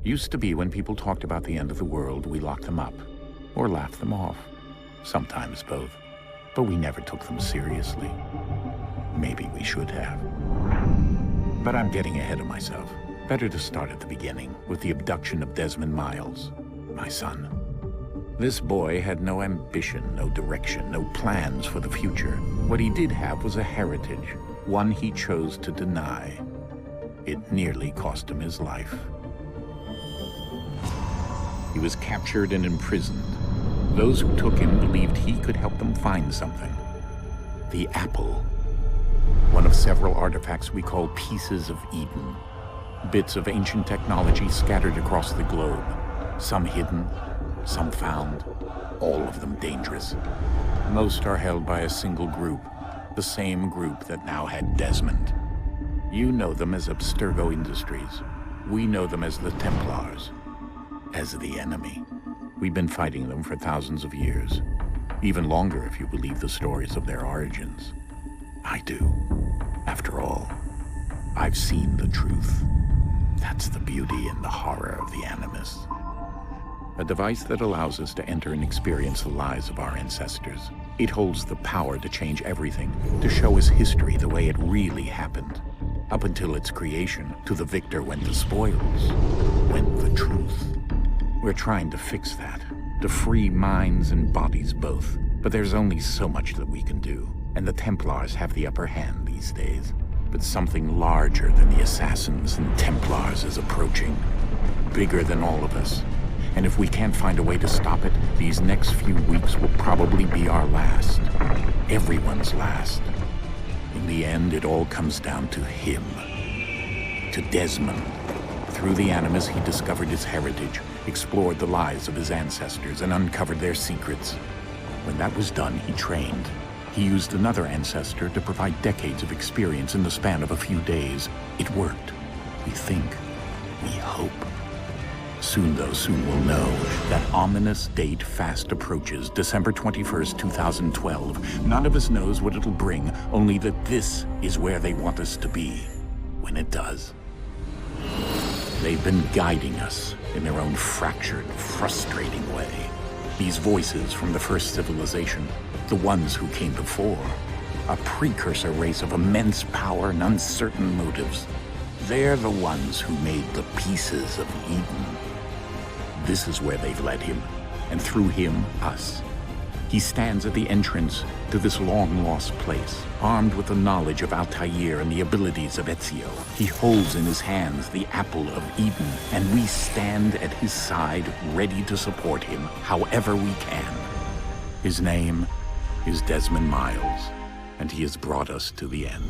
Used to be when people talked about the end of the world, we locked them up, or laughed them off. Sometimes both. But we never took them seriously. Maybe we should have. But I'm getting ahead of myself. Better to start at the beginning, with the abduction of Desmond Miles, my son. This boy had no ambition, no direction, no plans for the future. What he did have was a heritage, one he chose to deny. It nearly cost him his life. He was captured and imprisoned. Those who took him believed he could help them find something. The apple. One of several artifacts we call pieces of Eden. Bits of ancient technology scattered across the globe. Some hidden, some found, all of them dangerous. Most are held by a single group, the same group that now had Desmond. You know them as Abstergo Industries. We know them as the Templars, as the enemy. We've been fighting them for thousands of years, even longer if you believe the stories of their origins. I do. After all, I've seen the truth. That's the beauty and the horror of the Animus. A device that allows us to enter and experience the lives of our ancestors. It holds the power to change everything, to show us history the way it really happened. Up until its creation, to the victor went the spoils, went the truth. We're trying to fix that, to free minds and bodies both. But there's only so much that we can do, and the Templars have the upper hand these days. But something larger than the Assassins and Templars is approaching, bigger than all of us. And if we can't find a way to stop it, these next few weeks will probably be our last. Everyone's last. In the end, it all comes down to him. To Desmond. Through the Animus, he discovered his heritage, explored the lives of his ancestors, and uncovered their secrets. When that was done, he trained. He used another ancestor to provide decades of experience in the span of a few days. It worked. We think. We hope. Soon, though, soon we'll know. That ominous date fast approaches, December 21st, 2012. None of us knows what it'll bring, only that this is where they want us to be, when it does. They've been guiding us in their own fractured, frustrating way. These voices from the first civilization, the ones who came before, a precursor race of immense power and uncertain motives. They're the ones who made the pieces of Eden. This is where they've led him, and through him, us. He stands at the entrance to this long-lost place, armed with the knowledge of Altair and the abilities of Ezio. He holds in his hands the apple of Eden, and we stand at his side, ready to support him however we can. His name is Desmond Miles, and he has brought us to the end.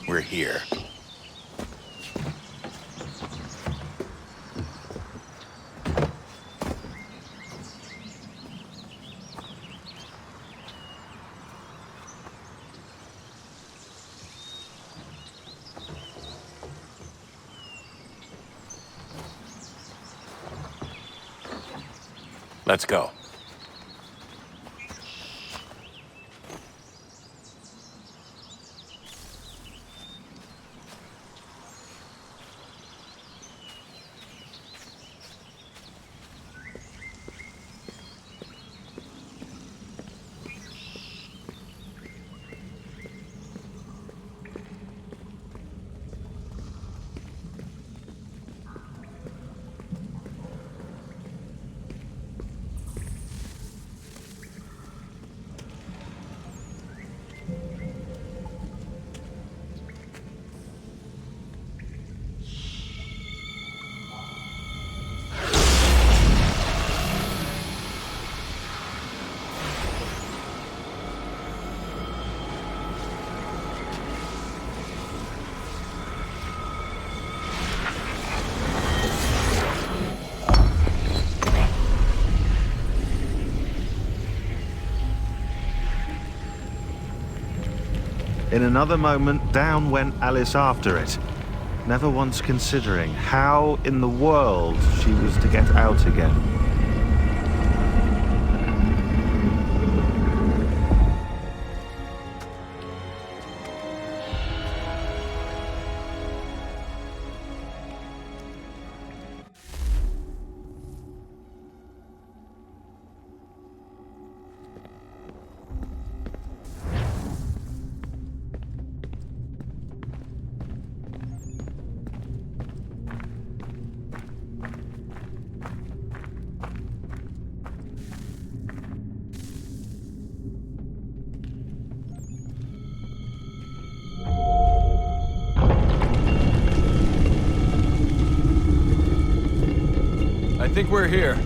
We're here. Let's go. In another moment, down went Alice after it, never once considering how in the world she was to get out again. I think we're here.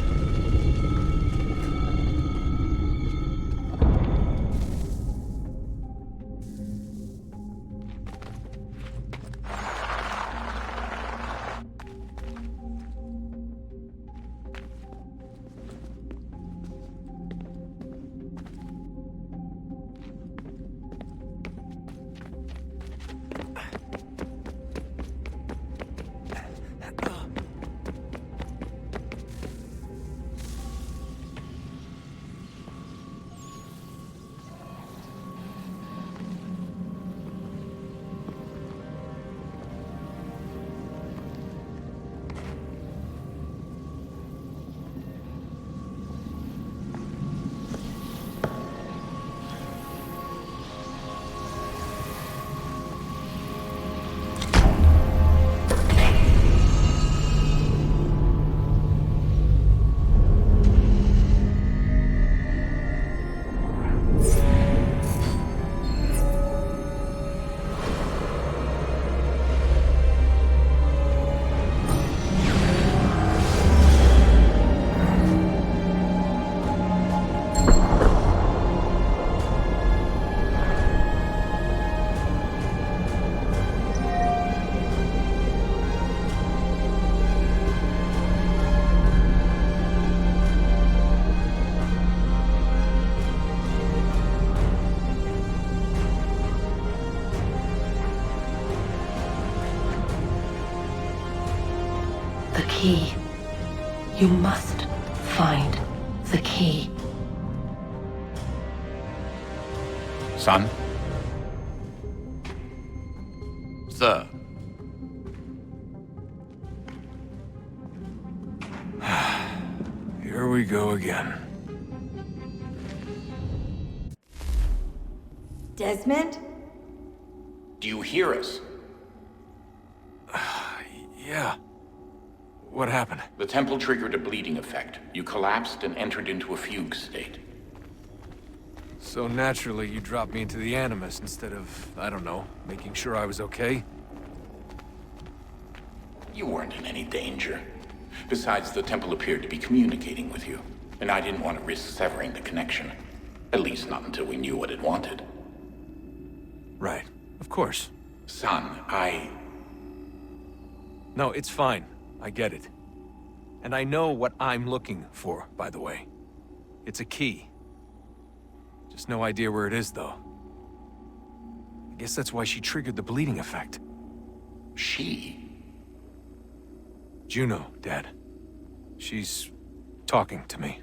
The key. You must find the key. Son? Sir. Here we go again. Desmond? Do you hear us? Yeah. What happened? The temple triggered a bleeding effect. You collapsed and entered into a fugue state. So naturally, you dropped me into the Animus instead of, I don't know, making sure I was okay? You weren't in any danger. Besides, the temple appeared to be communicating with you, and I didn't want to risk severing the connection. At least not until we knew what it wanted. Right. Of course. Son, No, it's fine. I get it. And I know what I'm looking for, by the way. It's a key. Just no idea where it is, though. I guess that's why she triggered the bleeding effect. She? Juno, Dad. She's talking to me.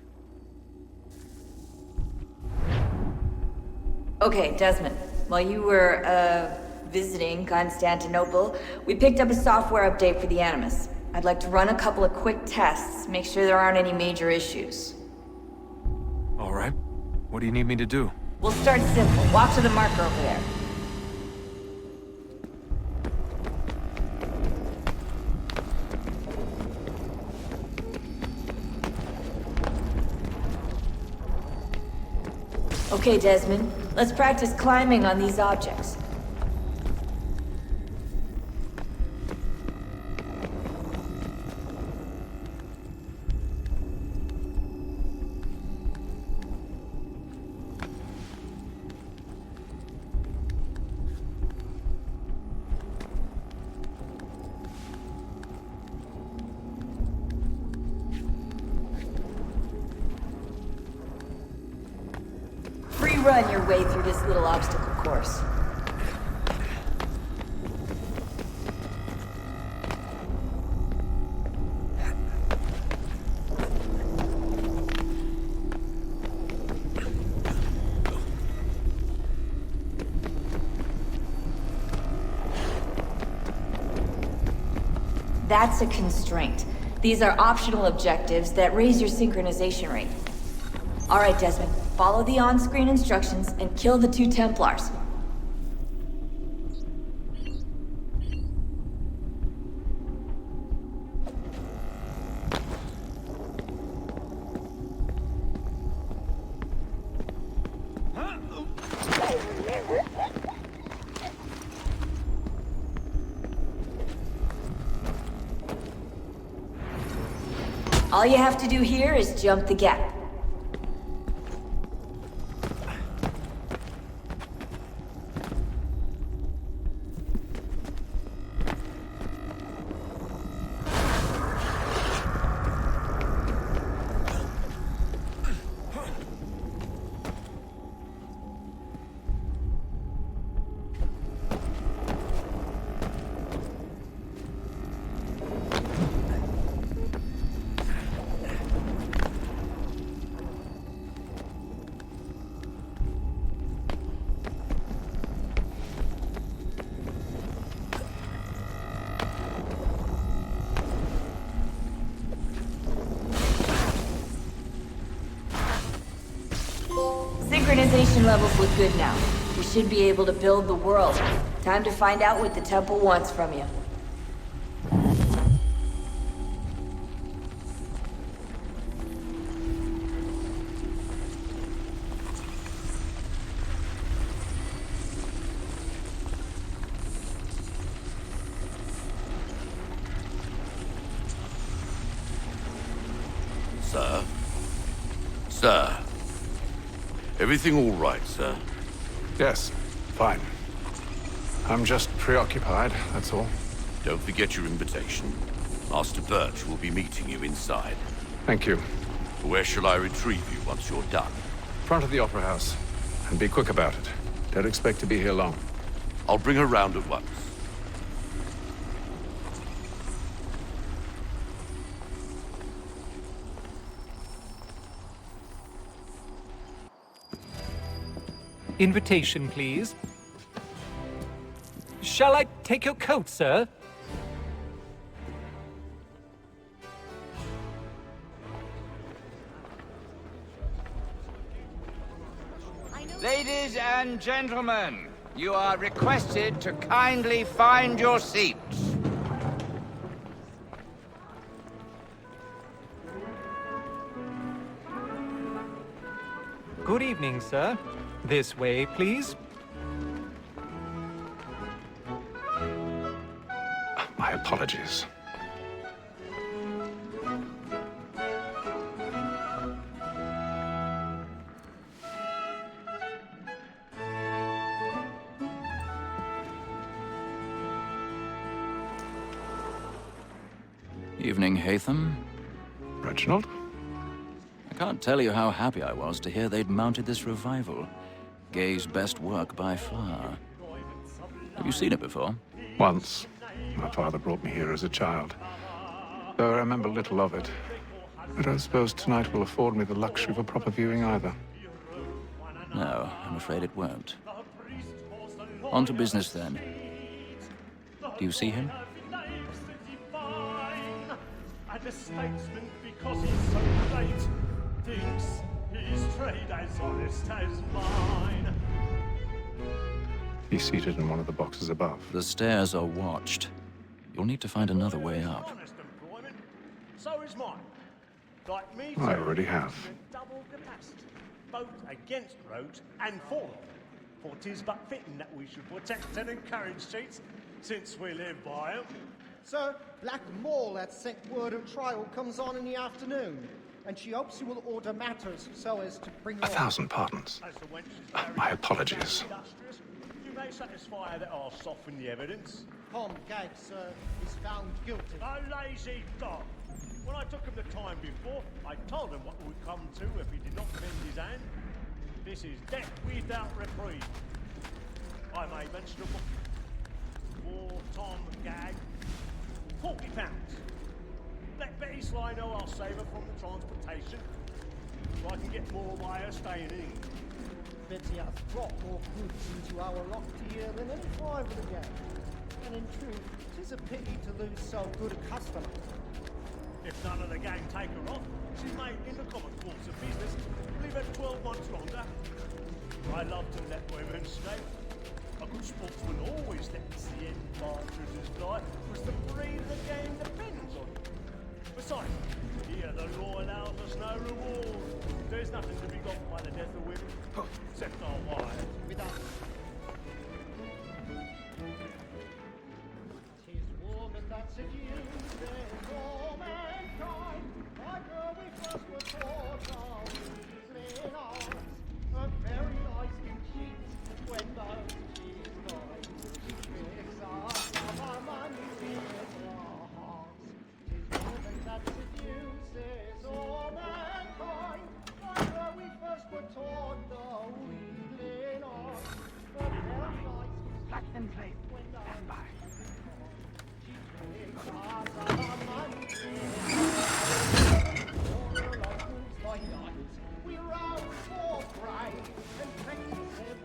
Okay, Desmond. While you were, visiting Constantinople, we picked up a software update for the Animus. I'd like to run a couple of quick tests, make sure there aren't any major issues. All right. What do you need me to do? We'll start simple. Walk to the marker over there. Okay, Desmond. Let's practice climbing on these objects. Run your way through this little obstacle course. That's a constraint. These are optional objectives that raise your synchronization rate. Alright, Desmond. Follow the on-screen instructions and kill the 2 Templars. All you have to do here is jump the gap. Synchronization levels look good now. We should be able to build the world. Time to find out what the temple wants from you. Sir? Sir? Everything all right, sir? Yes, fine. I'm just preoccupied, that's all. Don't forget your invitation. Master Birch will be meeting you inside. Thank you. Where shall I retrieve you once you're done? Front of the Opera House. And be quick about it. Don't expect to be here long. I'll bring her round at once. Invitation, please. Shall I take your coat, sir? Ladies and gentlemen, you are requested to kindly find your seats. Good evening, sir. This way, please. My apologies. Evening, Haytham. Reginald? I can't tell you how happy I was to hear they'd mounted this revival. Gay's best work by far. Have you seen it before? Once. My father brought me here as a child. Though I remember little of it. I don't suppose tonight will afford me the luxury of a proper viewing either. No, I'm afraid it won't. On to business then. Do you see him? And a statesman, because he's so great, thinks his trade as honest as mine. He's seated in one of the boxes above. The stairs are watched. You'll need to find another way up. Honest employment, so is mine. Like me, I already have. double capacity, both against roads and for them. For 'tis but fitting that we should protect and encourage cheats, since we live by them. Sir, Black Mall at set word of trial comes on in the afternoon, and she hopes you will order matters so as to bring 1,000 pardons. My apologies. You may satisfy her that I'll soften the evidence. Tom Gag, sir, is found guilty. A lazy dog. When I took him the time before, I told him what would come to if he did not bend his hand. This is death without reprieve. I may mention a book for Tom Gag. £40. Let Betty Sly know I'll save her from the transportation, so I can get more by her staying in. Betty hath brought more goods into our locked here than any five of the gang. And in truth, 'tis is a pity to lose so good a customer. If none of the gang take her off, she may, in the common course of business, leave her 12 months longer. I love to let women escape. A good sportsman always lets the end partridges fly, because the breed of the game depends on it. Besides, here the law allows us no reward. There's nothing to be got by the death of women, except our wives. Without 'tis woman that seduces all mankind, like her we first were taught our weasling arms. Her very eyes can cheat when those she's blind. She tricks us of our money with our hearts. 'Tis woman that seduces all mankind, like her we first were taught the weasling arms. Her very eyes can Let them play. Stand by.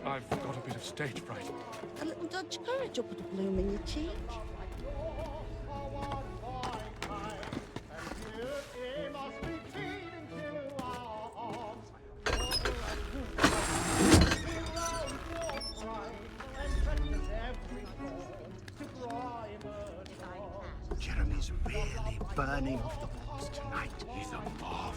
I've got a bit of stage fright. A little Dutch courage will put a bloom in your cheek. Jeremy's really burning off the boards tonight. He's a marvel.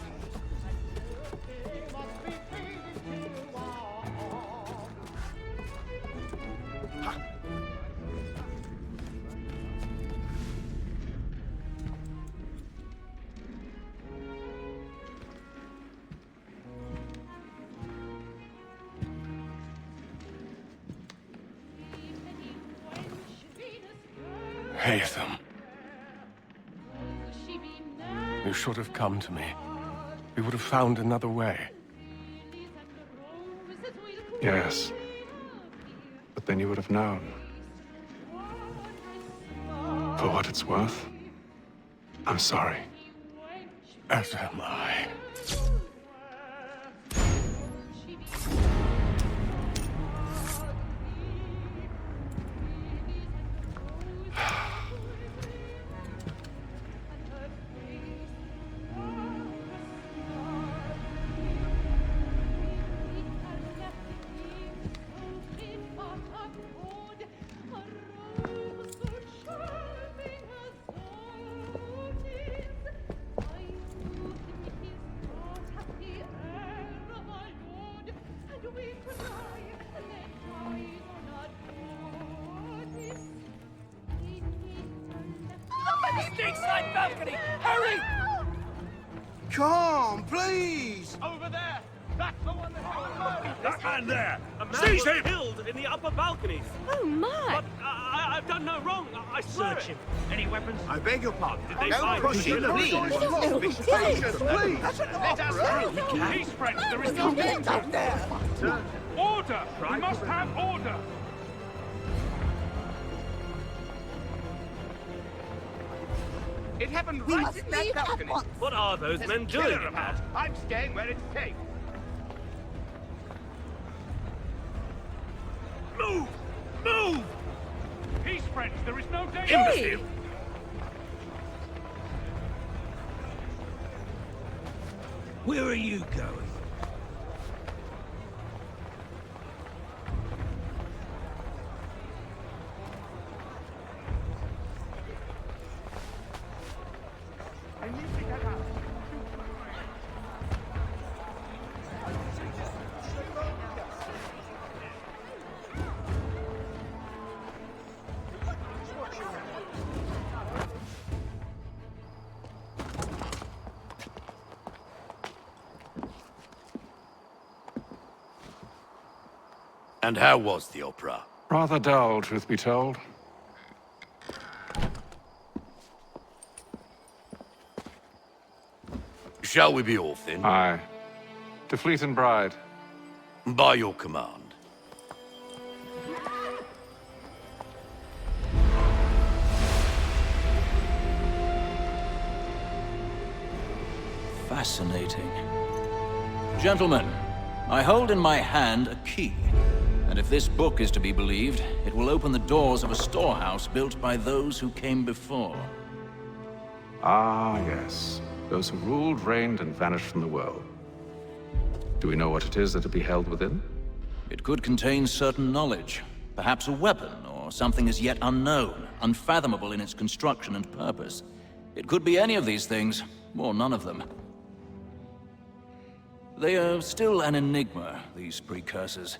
Haytham. You should have come to me. We would have found another way. Yes. But then you would have known. For what it's worth, I'm sorry. As am I. Balcony! Hurry! Come, please! Over there! That's the one that... That man there! A man Seize was him! killed in the upper balconies. Oh, my! But I've done no wrong. I swear Search it. him. Any weapons? I beg your pardon. Did they Don't find push him? him, please! Please! Let us through. Peace, friends. There is no danger. Order! We must have order. It happened right in that balcony. What are those men doing? About? I'm staying where it's safe. Move! Move! Peace, friends. There is no danger. Imbecile! Where are you going? And how was the opera? Rather dull, truth be told. Shall we be off then? Aye. To Fleet and Bride. By your command. Fascinating. Gentlemen, I hold in my hand a key. And if this book is to be believed, it will open the doors of a storehouse built by those who came before. Ah, yes. Those who ruled, reigned, and vanished from the world. Do we know what it is that will be held within? It could contain certain knowledge. Perhaps a weapon, or something as yet unknown, unfathomable in its construction and purpose. It could be any of these things, or none of them. They are still an enigma, these precursors.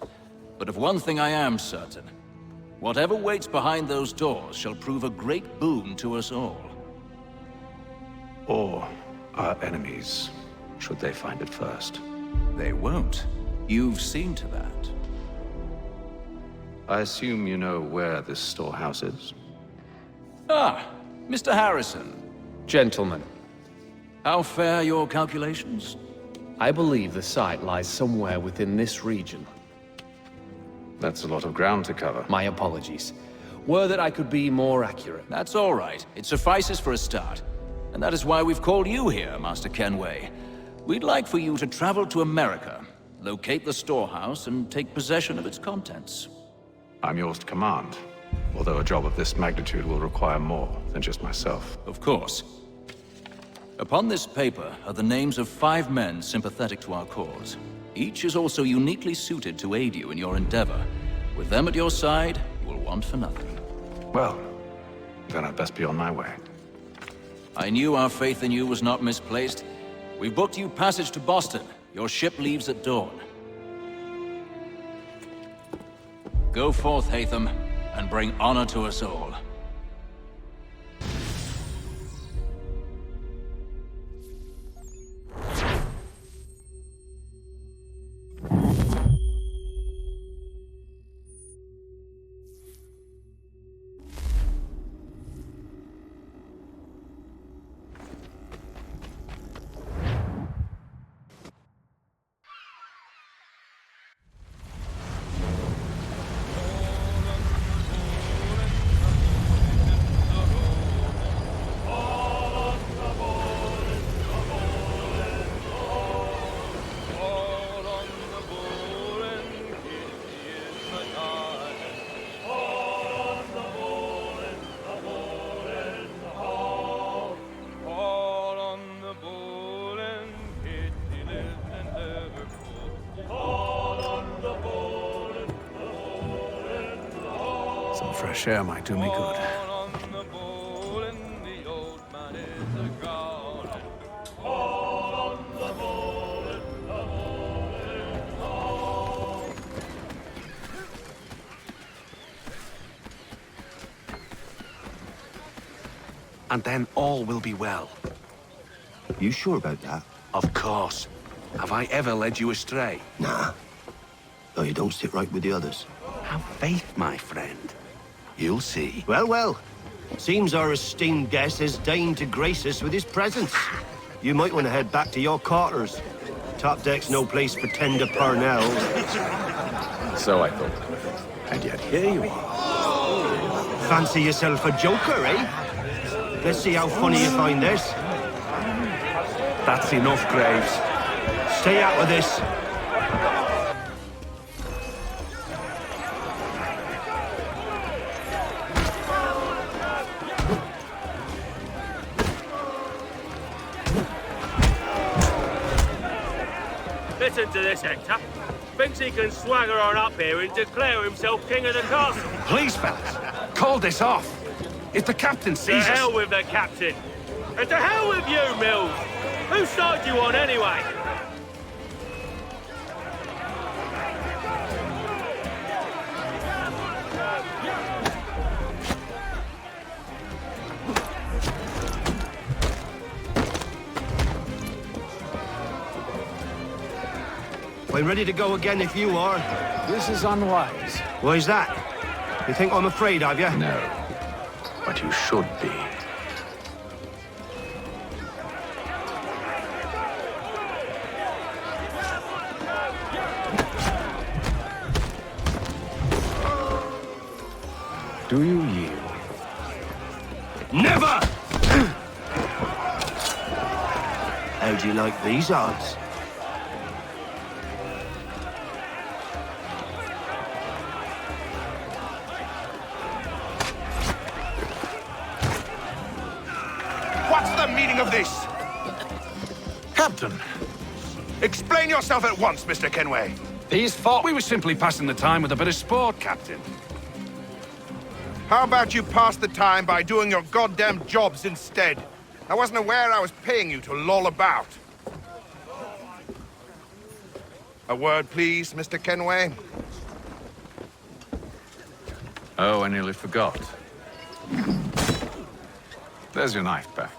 But of one thing I am certain. Whatever waits behind those doors shall prove a great boon to us all. Or our enemies, should they find it first. They won't. You've seen to that. I assume you know where this storehouse is? Ah, Mr. Harrison. Gentlemen. How fare your calculations? I believe the site lies somewhere within this region. That's a lot of ground to cover. My apologies. Were that I could be more accurate. That's all right. It suffices for a start. And that is why we've called you here, Master Kenway. We'd like for you to travel to America, locate the storehouse, and take possession of its contents. I'm yours to command, although a job of this magnitude will require more than just myself. Of course. Upon this paper are the names of 5 men sympathetic to our cause. Each is also uniquely suited to aid you in your endeavor. With them at your side, you will want for nothing. Well, then I'd best be on my way. I knew our faith in you was not misplaced. We've booked you passage to Boston. Your ship leaves at dawn. Go forth, Haytham, and bring honor to us all. Fresh air might do me good. And then all will be well. You sure about that? Of course. Have I ever led you astray? Nah. No, you don't sit right with the others. Have faith, my friend. You'll see. Well, well. Seems our esteemed guest has deigned to grace us with his presence. You might want to head back to your quarters. Top deck's no place for tender parnells. So I thought. And yet here you are. Fancy yourself a joker, eh? Let's see how funny you find this. That's enough, Graves. Stay out of this. Listen to this, Hector. Thinks he can swagger on up here and declare himself king of the castle. Please, fellas, call this off. If the captain sees us... To hell with the captain. And to hell with you, Mills. Whose side you on, anyway? I'm ready to go again if you are. This is unwise. Why's that? You think I'm afraid of you? No. But you should be. Do you yield? Never! How do you like these odds? the meaning of this? Captain, Explain yourself at once, Mr. Kenway. these thought we were simply passing the time with a bit of sport, Captain. How about you pass the time by doing your goddamn jobs instead? I wasn't aware I was paying you to loll about. A word, please, Mr. Kenway. Oh, I nearly forgot. There's your knife back.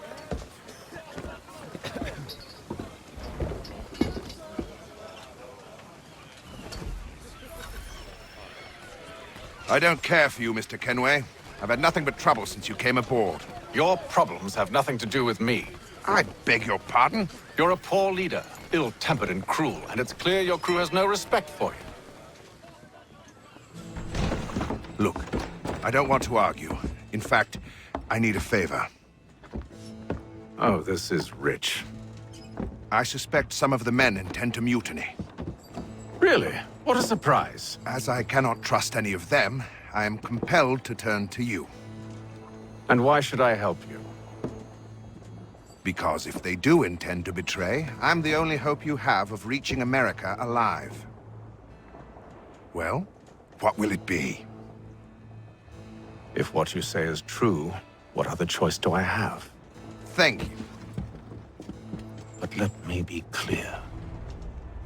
I don't care for you, Mr. Kenway. I've had nothing but trouble since you came aboard. Your problems have nothing to do with me. I beg your pardon? You're a poor leader, ill-tempered and cruel, and it's clear your crew has no respect for you. Look, I don't want to argue. In fact, I need a favor. Oh, this is rich. I suspect some of the men intend to mutiny. Really? What a surprise. As I cannot trust any of them, I am compelled to turn to you. And why should I help you? Because if they do intend to betray, I'm the only hope you have of reaching America alive. Well, what will it be? If what you say is true, what other choice do I have? Thank you. But let me be clear.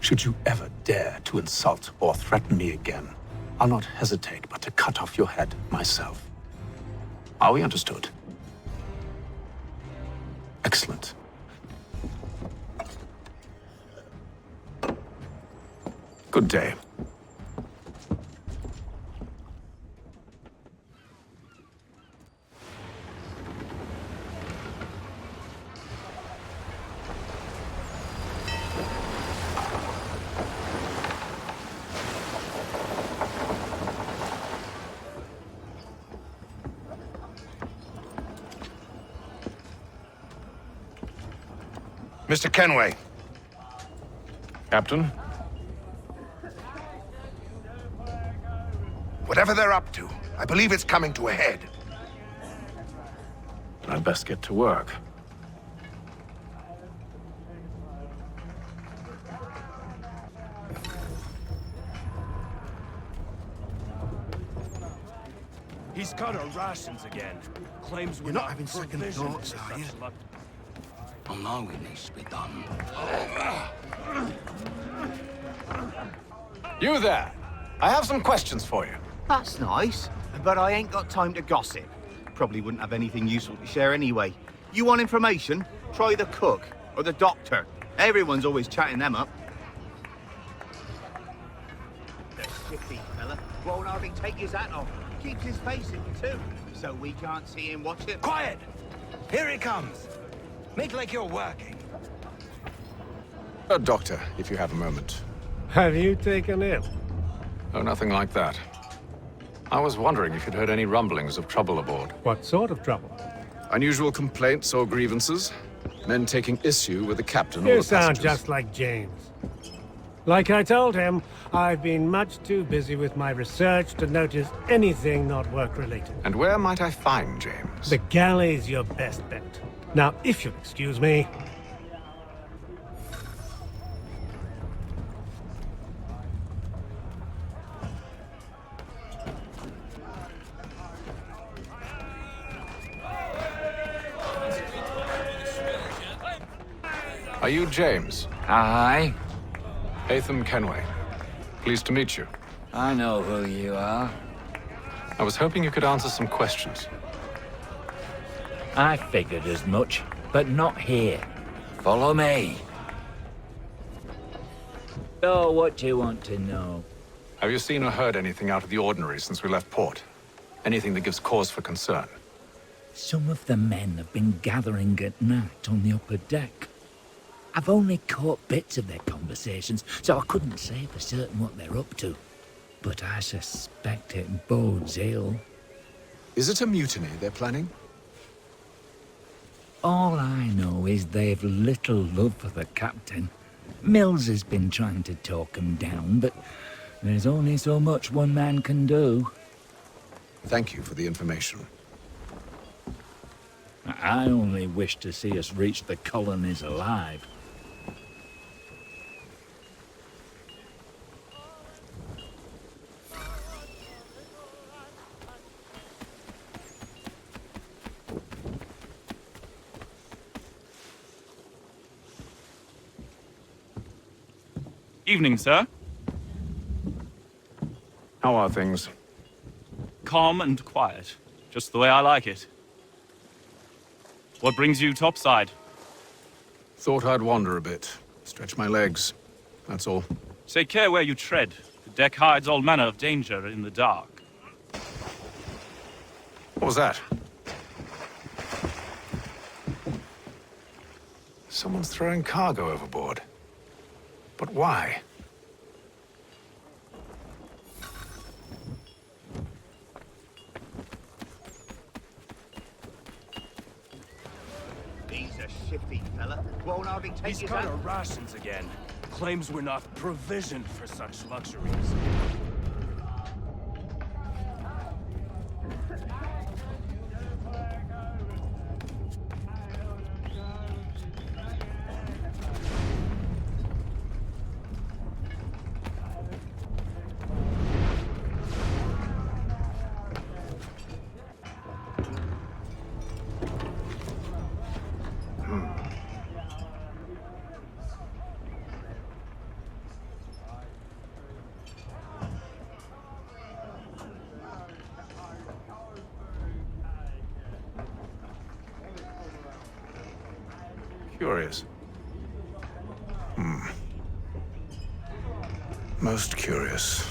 Should you ever dare to insult or threaten me again, I'll not hesitate but to cut off your head myself. Are we understood? Excellent. Good day. Mr. Kenway. Captain? Whatever they're up to, I believe it's coming to a head. I'd best get to work. He's got our rations again. Claims we're not having second thoughts, are you? Well, now it needs to be done. You there! I have some questions for you. That's nice, but I ain't got time to gossip. Probably wouldn't have anything useful to share anyway. You want information? Try the cook or the doctor. Everyone's always chatting them up. The shifty fella won't hardly take his hat off. Keeps his face in too, so we can't see him watch it. Quiet! Here he comes. Make like you're working. Doctor, if you have a moment. Have you taken ill? Oh, nothing like that. I was wondering if you'd heard any rumblings of trouble aboard. What sort of trouble? Unusual complaints or grievances? Men taking issue with the captain or You the sound passengers? just like James. Like I told him, I've been much too busy with my research to notice anything not work-related. And where might I find James? The galley's your best bet. Now, if you'll excuse me... Are you James? Aye. Haytham Kenway. Pleased to meet you. I know who you are. I was hoping you could answer some questions. I figured as much, but not here. Follow me. So, what do you want to know? Have you seen or heard anything out of the ordinary since we left port? Anything that gives cause for concern? Some of the men have been gathering at night on the upper deck. I've only caught bits of their conversations, so I couldn't say for certain what they're up to. But I suspect it bodes ill. Is it a mutiny they're planning? All I know is they've little love for the captain. Mills has been trying to talk him down, but there's only so much one man can do. Thank you for the information. I only wish to see us reach the colonies alive. Evening, sir. How are things? Calm and quiet. Just the way I like it. What brings you topside? Thought I'd wander a bit. Stretch my legs. That's all. Take care where you tread. The deck hides all manner of danger in the dark. What was that? Someone's throwing cargo overboard. But why? He's a shifty fella. Won't hardly take He's his cut hand. our rations again. Claims we're not provisioned for such luxuries. Curious. Most curious.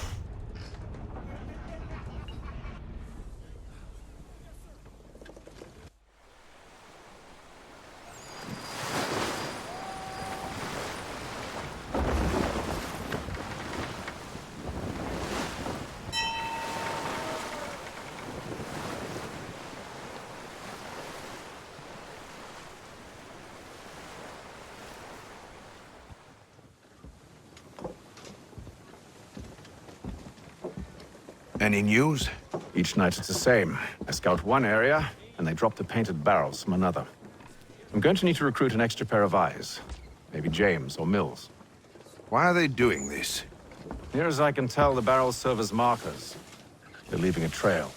Any news? Each night it's the same. I scout one area, and they drop the painted barrels from another. I'm going to need to recruit an extra pair of eyes. Maybe James or Mills. Why are they doing this? Near as I can tell, the barrels serve as markers. They're leaving a trail.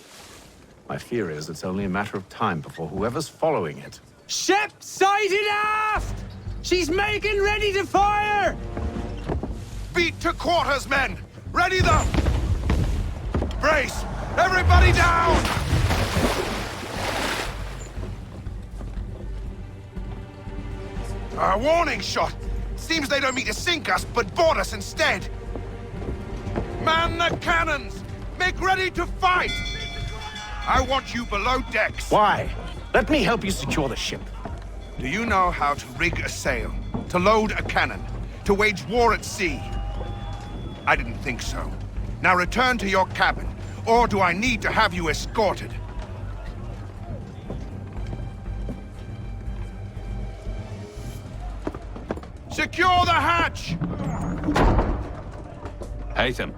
My fear is it's only a matter of time before whoever's following it... Ship sighted aft! She's making ready to fire! Beat to quarters, men! Ready them! Brace! Everybody down! A warning shot! Seems they don't mean to sink us, but board us instead! Man the cannons! Make ready to fight! I want you below decks! Why? Let me help you secure the ship. Do you know how to rig a sail? To load a cannon? To wage war at sea? I didn't think so. Now return to your cabin, or do I need to have you escorted? Secure the hatch! Haytham.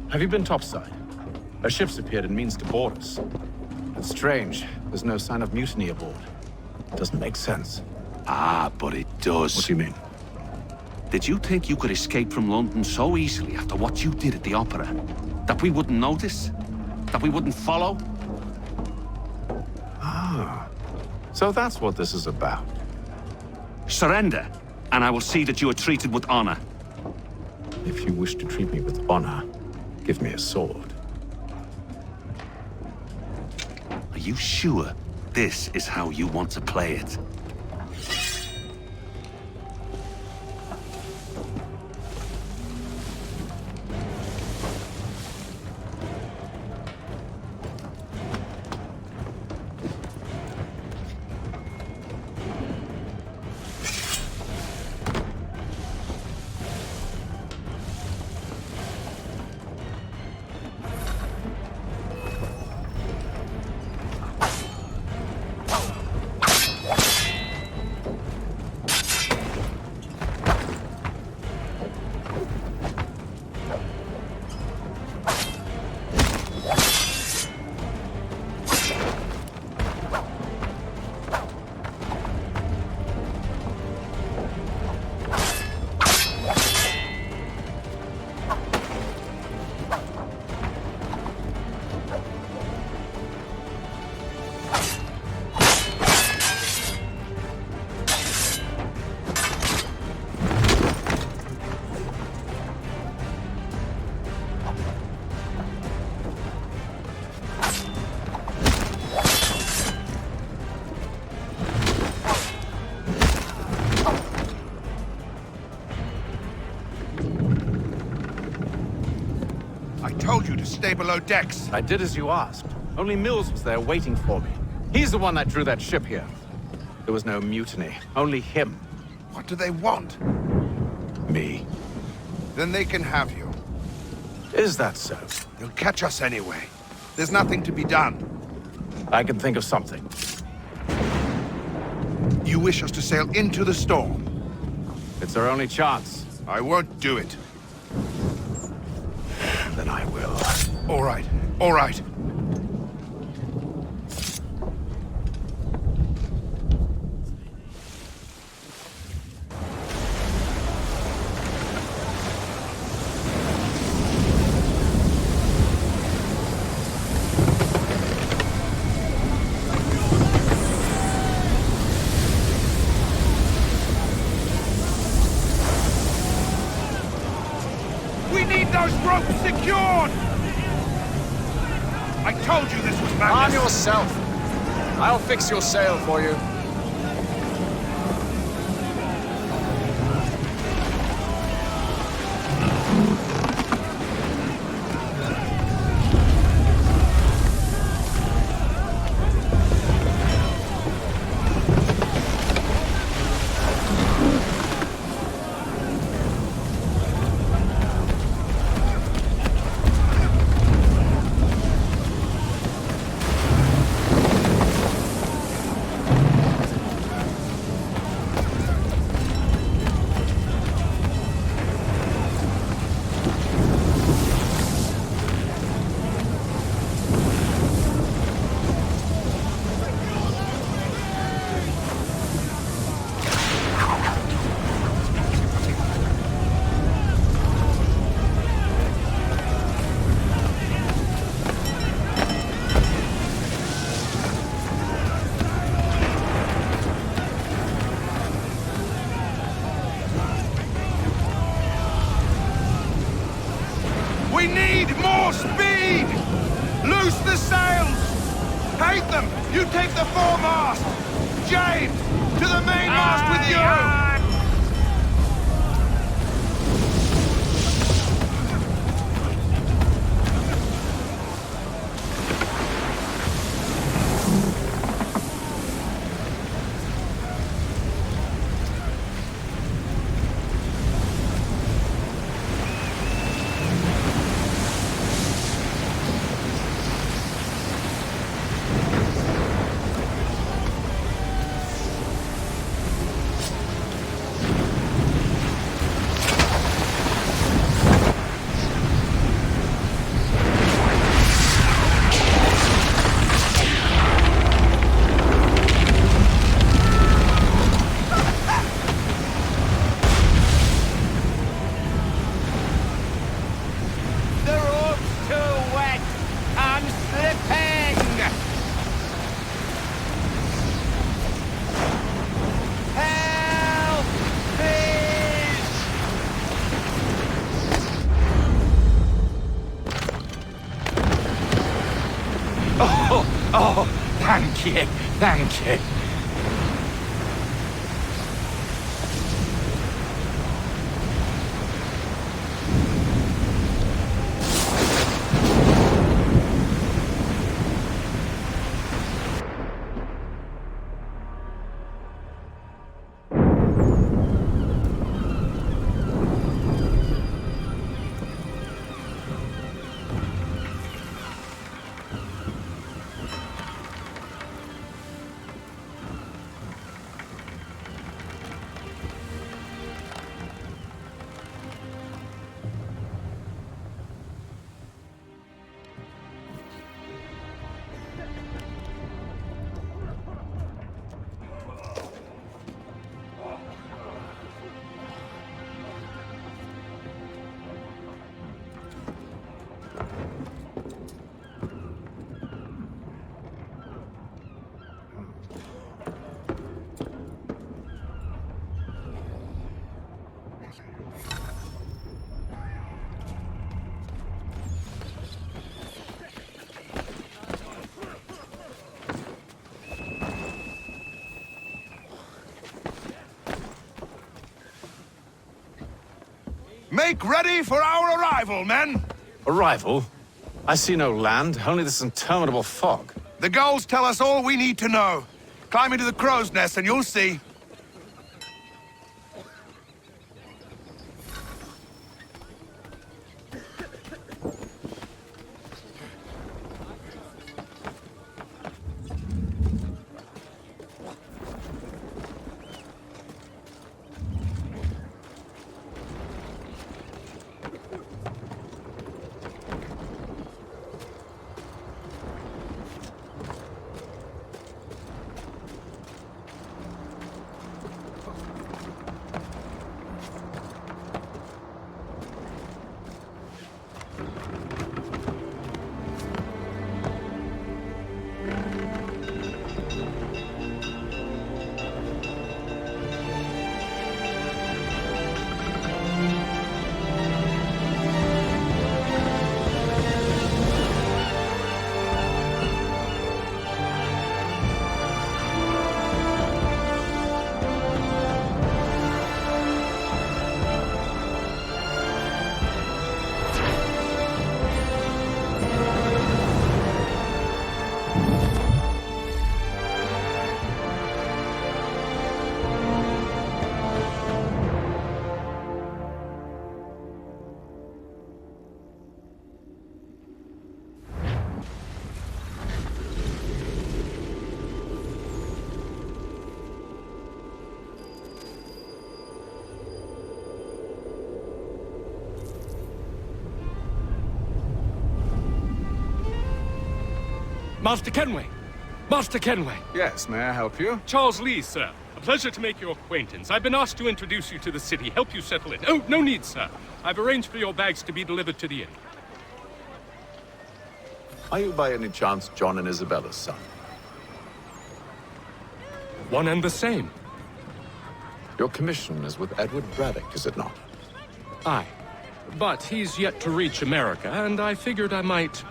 Have you been topside? A ship's appeared and means to board us. It's strange. There's no sign of mutiny aboard. Doesn't make sense. Ah, but it does. What do you mean? Did you think you could escape from London so easily after what you did at the opera? That we wouldn't notice? That we wouldn't follow? Ah. So that's what this is about. Surrender, and I will see that you are treated with honor. If you wish to treat me with honor, give me a sword. Are you sure this is how you want to play it? I told you to stay below decks. I did as you asked. Only Mills was there waiting for me. He's the one that drew that ship here. There was no mutiny, only him. What do they want? Me. Then they can have you. Is that so? They'll catch us anyway. There's nothing to be done. I can think of something. You wish us to sail into the storm? It's our only chance. I won't do it. Then I will. All right, all right. Those ropes secured! I told you this was madness! Arm yourself! I'll fix your sail for you. We need more speed! Loose the sails! Haytham, you take the foremast! James, to the mainmast with you! Oh, thank you, thank you. Make ready for our arrival, men! Arrival? I see no land, only this interminable fog. The goals tell us all we need to know. Climb into the crow's nest and you'll see. Master Kenway! Master Kenway! Yes, may I help you? Charles Lee, sir. A pleasure to make your acquaintance. I've been asked to introduce you to the city, help you settle it. Oh, no need, sir. I've arranged for your bags to be delivered to the inn. Are you by any chance John and Isabella's son? One and the same. Your commission is with Edward Braddock, is it not? Aye. But he's yet to reach America, and I figured I might...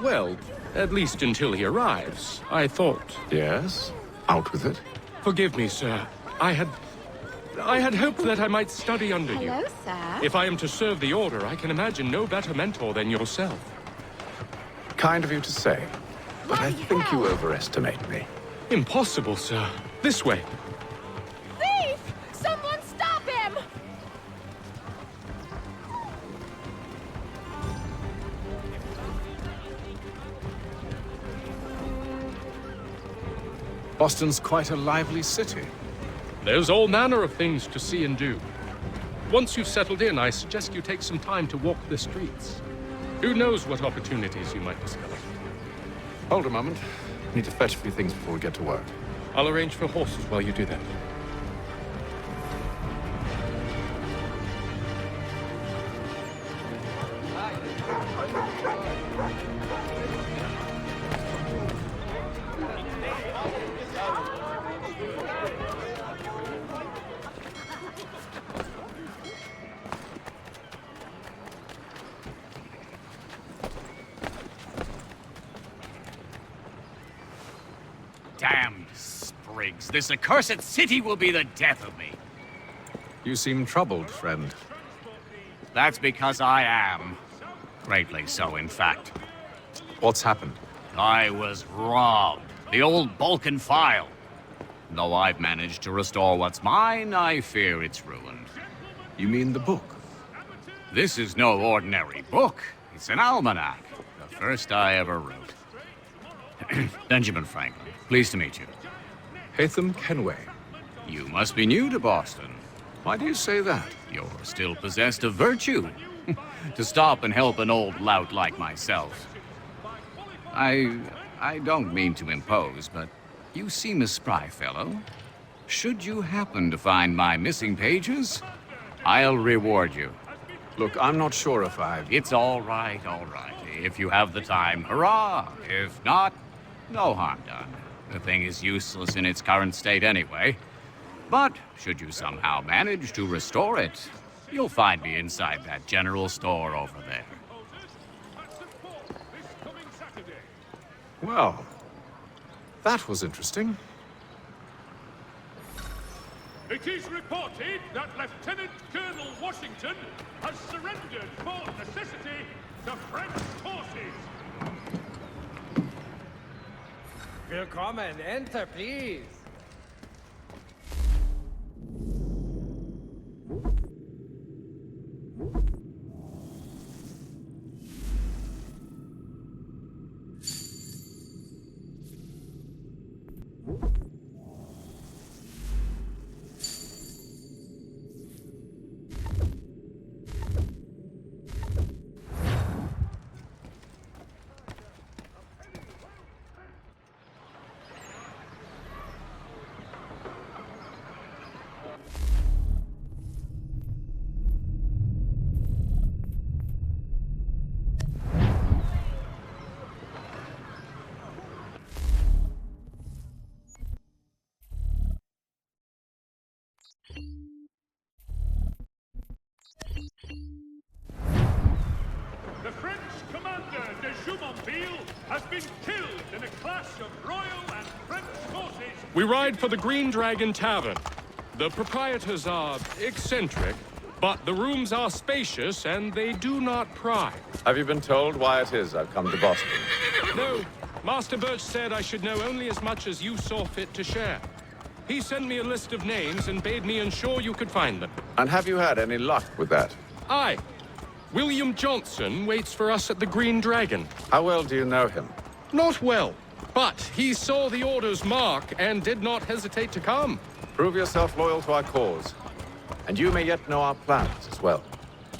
well, at least until he arrives. I thought... Yes? Out with it. Forgive me, sir. I had hoped that I might study under you. Hello, sir. If I am to serve the Order, I can imagine no better mentor than yourself. Kind of you to say, but I think you overestimate me. Impossible, sir. This way. Thief! Someone stop him! Boston's quite a lively city. There's all manner of things to see and do. Once you've settled in, I suggest you take some time to walk the streets. Who knows what opportunities you might discover. Hold a moment. Need to fetch a few things before we get to work. I'll arrange for horses while you do that. Damned sprigs. This accursed city will be the death of me. You seem troubled, friend. That's because I am. Greatly so, in fact. What's happened? I was robbed. The old Balkan file. Though I've managed to restore what's mine, I fear it's ruined. You mean the book? This is no ordinary book. It's an almanac. The first I ever wrote. Benjamin Franklin. Pleased to meet you. Haytham Kenway. You must be new to Boston. Why do you say that? You're still possessed of virtue. To stop and help an old lout like myself. I don't mean to impose, but you seem a spry fellow. Should you happen to find my missing pages, I'll reward you. Look, I'm not sure if It's all right, all right. If you have the time, hurrah! If not, no harm done. The thing is useless in its current state anyway. But should you somehow manage to restore it, you'll find me inside that general store over there. Well, that was interesting. It is reported that Lieutenant Colonel Washington has surrendered for necessity to French forces. Willkommen, enter, please. The French commander de Jumonville has been killed in a clash of Royal and French forces. We ride for the Green Dragon Tavern. The proprietors are eccentric, but the rooms are spacious and they do not pry. Have you been told why it is I've come to Boston? No. Master Birch said I should know only as much as you saw fit to share. He sent me a list of names and bade me ensure you could find them. And have you had any luck with that? Aye. William Johnson waits for us at the Green Dragon. How well do you know him? Not well, but he saw the order's mark and did not hesitate to come. Prove yourself loyal to our cause, and you may yet know our plans as well.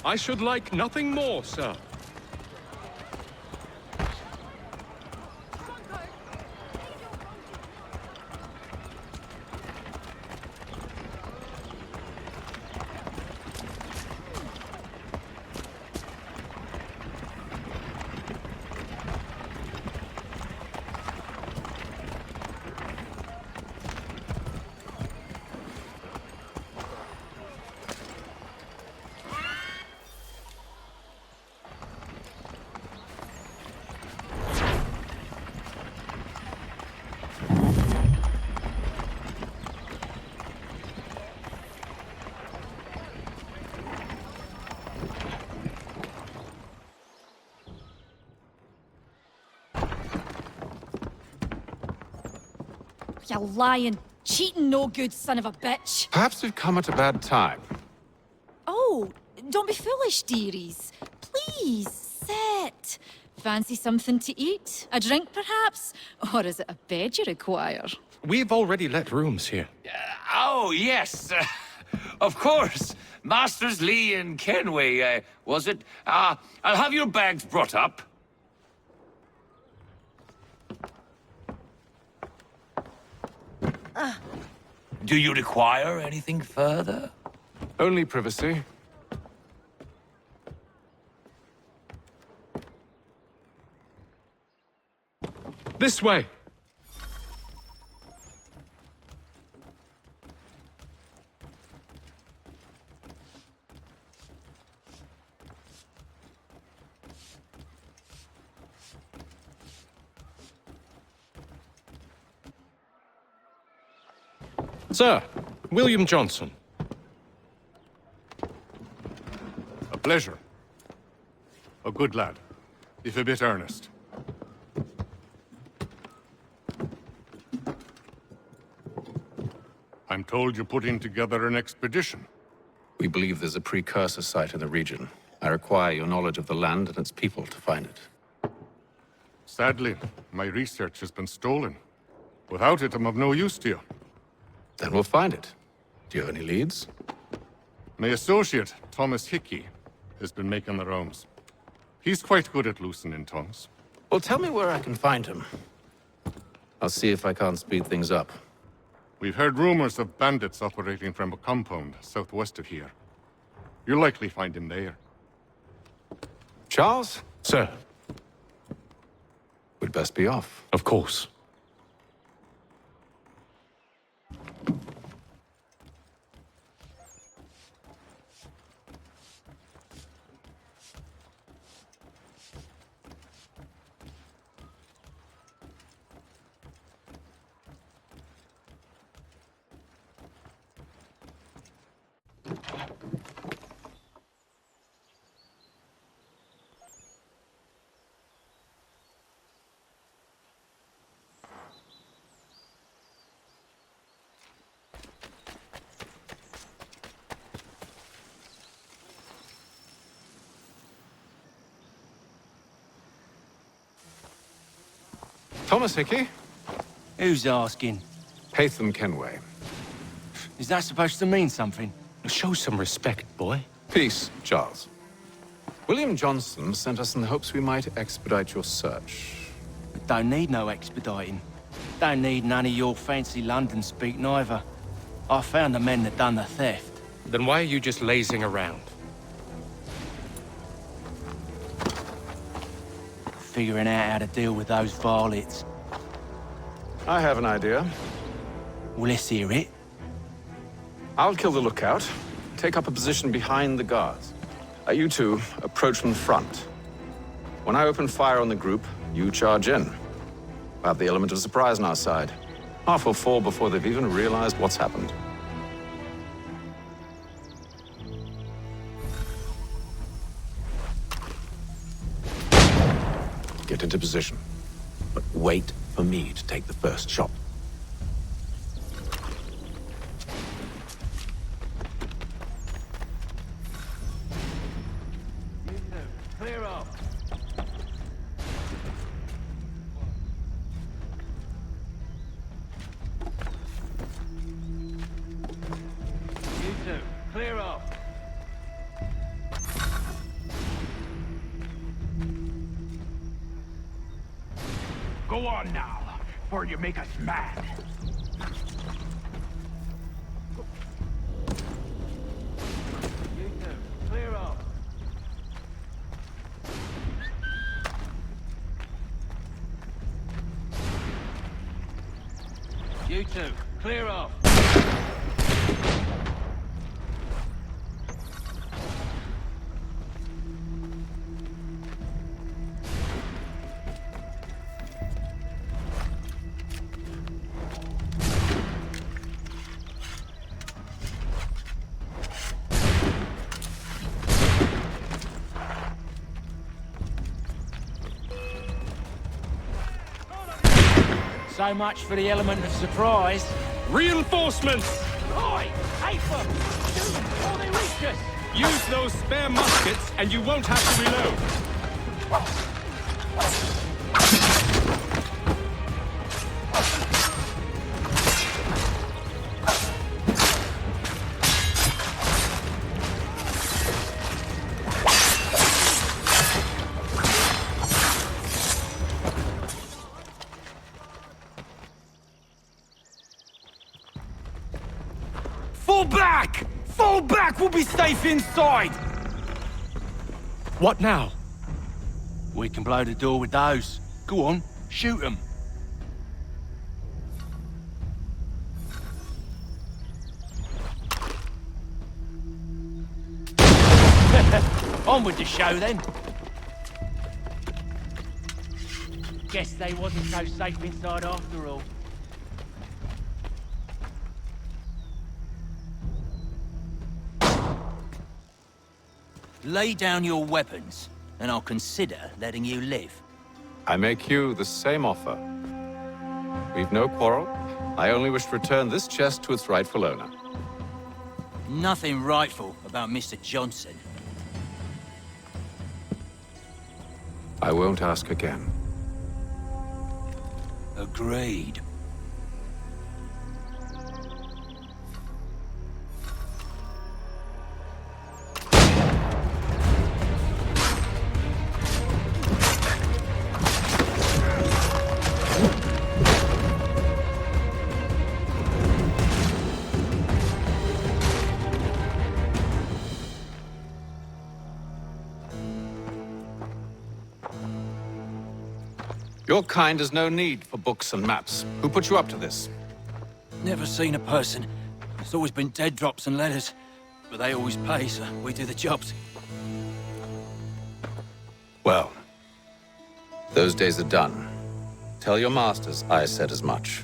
I should like nothing more, sir. You lying, cheating, no good son of a bitch. Perhaps we've come at a bad time. Oh, don't be foolish, dearies. Please, sit. Fancy something to eat? A drink, perhaps? Or is it a bed you require? We've already let rooms here. Oh, yes. Of course. Masters Lee and Kenway, was it? I'll have your bags brought up. Do you require anything further? Only privacy. This way. Sir, William Johnson. A pleasure. A good lad, if a bit earnest. I'm told you're putting together an expedition. We believe there's a precursor site in the region. I require your knowledge of the land and its people to find it. Sadly, my research has been stolen. Without it, I'm of no use to you. Then we'll find it. Do you have any leads? My associate, Thomas Hickey, has been making the rounds. He's quite good at loosening tongues. Well, tell me where I can find him. I'll see if I can't speed things up. We've heard rumors of bandits operating from a compound southwest of here. You'll likely find him there. Charles? Sir. We'd best be off. Of course. Thomas Hickey? Who's asking? Haytham Kenway. Is that supposed to mean something? Show some respect, boy. Peace, Charles. William Johnson sent us in the hopes we might expedite your search. Don't need no expediting. Don't need none of your fancy London speak neither. I found the men that done the theft. Then why are you just lazing around? Figuring out how to deal with those varlets. I have an idea. Well, let's hear it. I'll kill the lookout, take up a position behind the guards. You two approach from the front. When I open fire on the group, you charge in. We'll have the element of surprise on our side. Half will fall before they've even realized what's happened. Get into position, but wait for me to take the first shot. Clear off. You two, clear off. Go on now, before you make us mad. You two, clear off. You two, clear off. So much for the element of surprise. Reinforcements! Oi! Haytham! Shoot them before they reach us! Use those spare muskets and you won't have to reload. Fall back! Fall back! We'll be safe inside! What now? We can blow the door with those. Go on, shoot them. On with the show then. Guess they wasn't so safe inside after all. Lay down your weapons, and I'll consider letting you live. I make you the same offer. We've no quarrel. I only wish to return this chest to its rightful owner. Nothing rightful about Mr. Johnson. I won't ask again. Agreed. Your kind has no need for books and maps. Who put you up to this? Never seen a person. It's always been dead drops and letters. But they always pay, so we do the jobs. Well, those days are done. Tell your masters I said as much.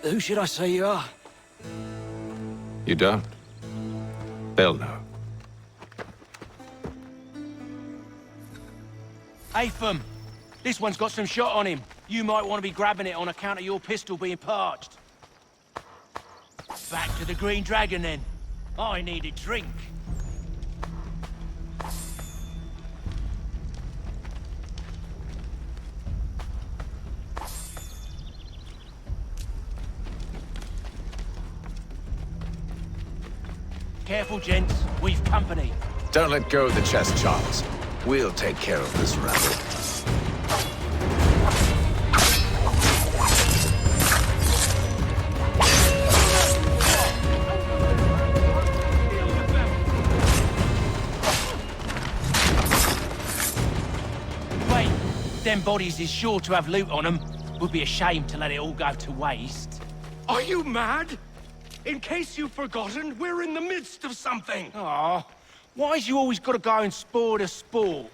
Who should I say you are? You don't. They'll know. Haytham, this one's got some shot on him. You might want to be grabbing it on account of your pistol being parched. Back to the Green Dragon, then. I need a drink. Careful, gents. We've company. Don't let go of the chest, Charles. We'll take care of this rabble. Them bodies is sure to have loot on them. Would be a shame to let it all go to waste. Are you mad? In case you've forgotten, we're in the midst of something. Aw, why's you always got to go and spoil the sport?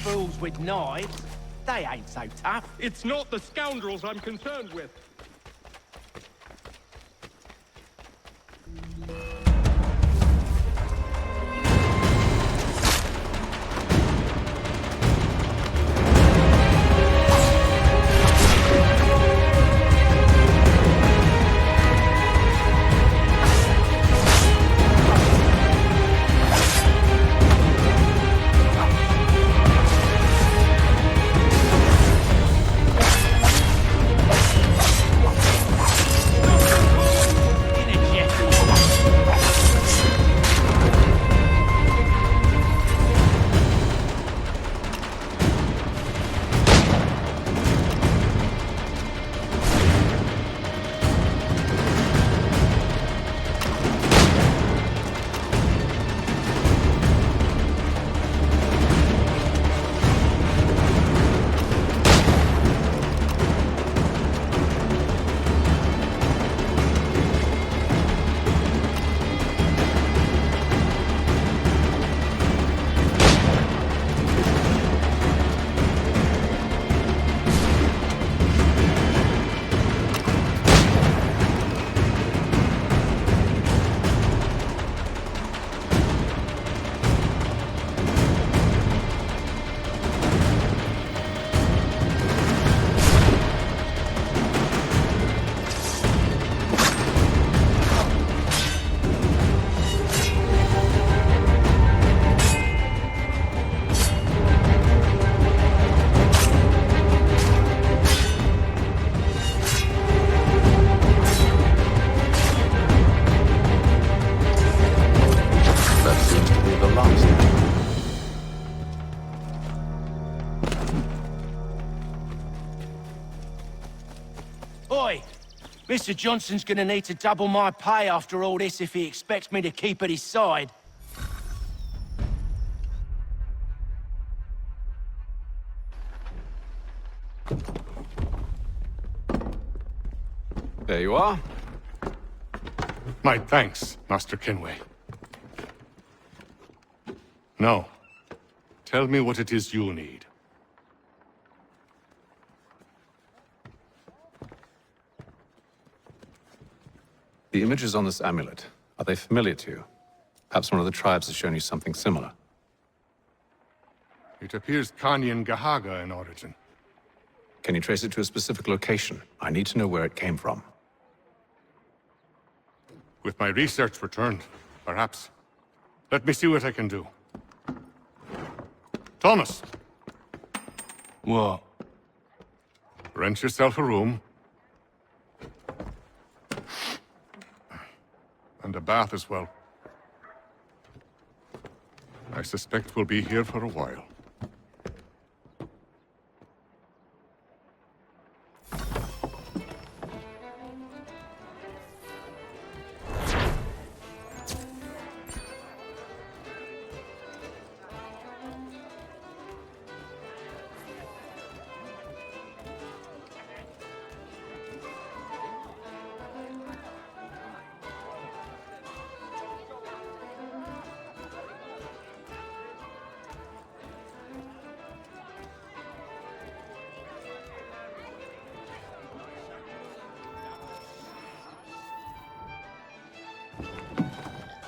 Fools with knives. They ain't so tough. It's not the scoundrels I'm concerned with. Mr. Johnson's gonna need to double my pay after all this if he expects me to keep at his side. There you are. My thanks, Master Kenway. Now, tell me what it is you'll need. The images on this amulet, are they familiar to you? Perhaps one of the tribes has shown you something similar. It appears Kanyan Gahaga in origin. Can you trace it to a specific location? I need to know where it came from. With my research returned, perhaps. Let me see what I can do. Thomas! What? Rent yourself a room. And a bath as well. I suspect we'll be here for a while.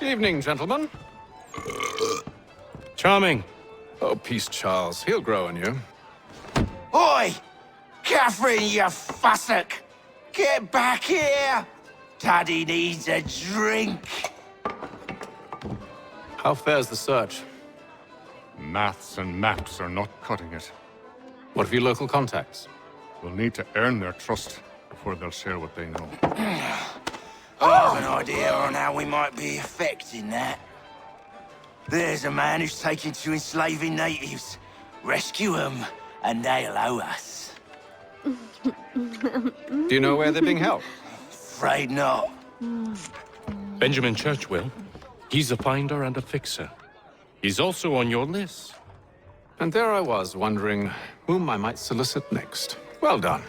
Evening, gentlemen. Charming. Oh, peace, Charles. He'll grow on you. Oi! Catherine, you fussock! Get back here! Daddy needs a drink! How fares the search? Maths and maps are not cutting it. What of your local contacts? We'll need to earn their trust before they'll share what they know. I have an idea on how we might be affecting that. There's a man who's taken to enslaving natives. Rescue them, and they'll owe us. Do you know where they're being held? Afraid not. Benjamin Churchwill. He's a finder and a fixer. He's also on your list. And there I was, wondering whom I might solicit next. Well done.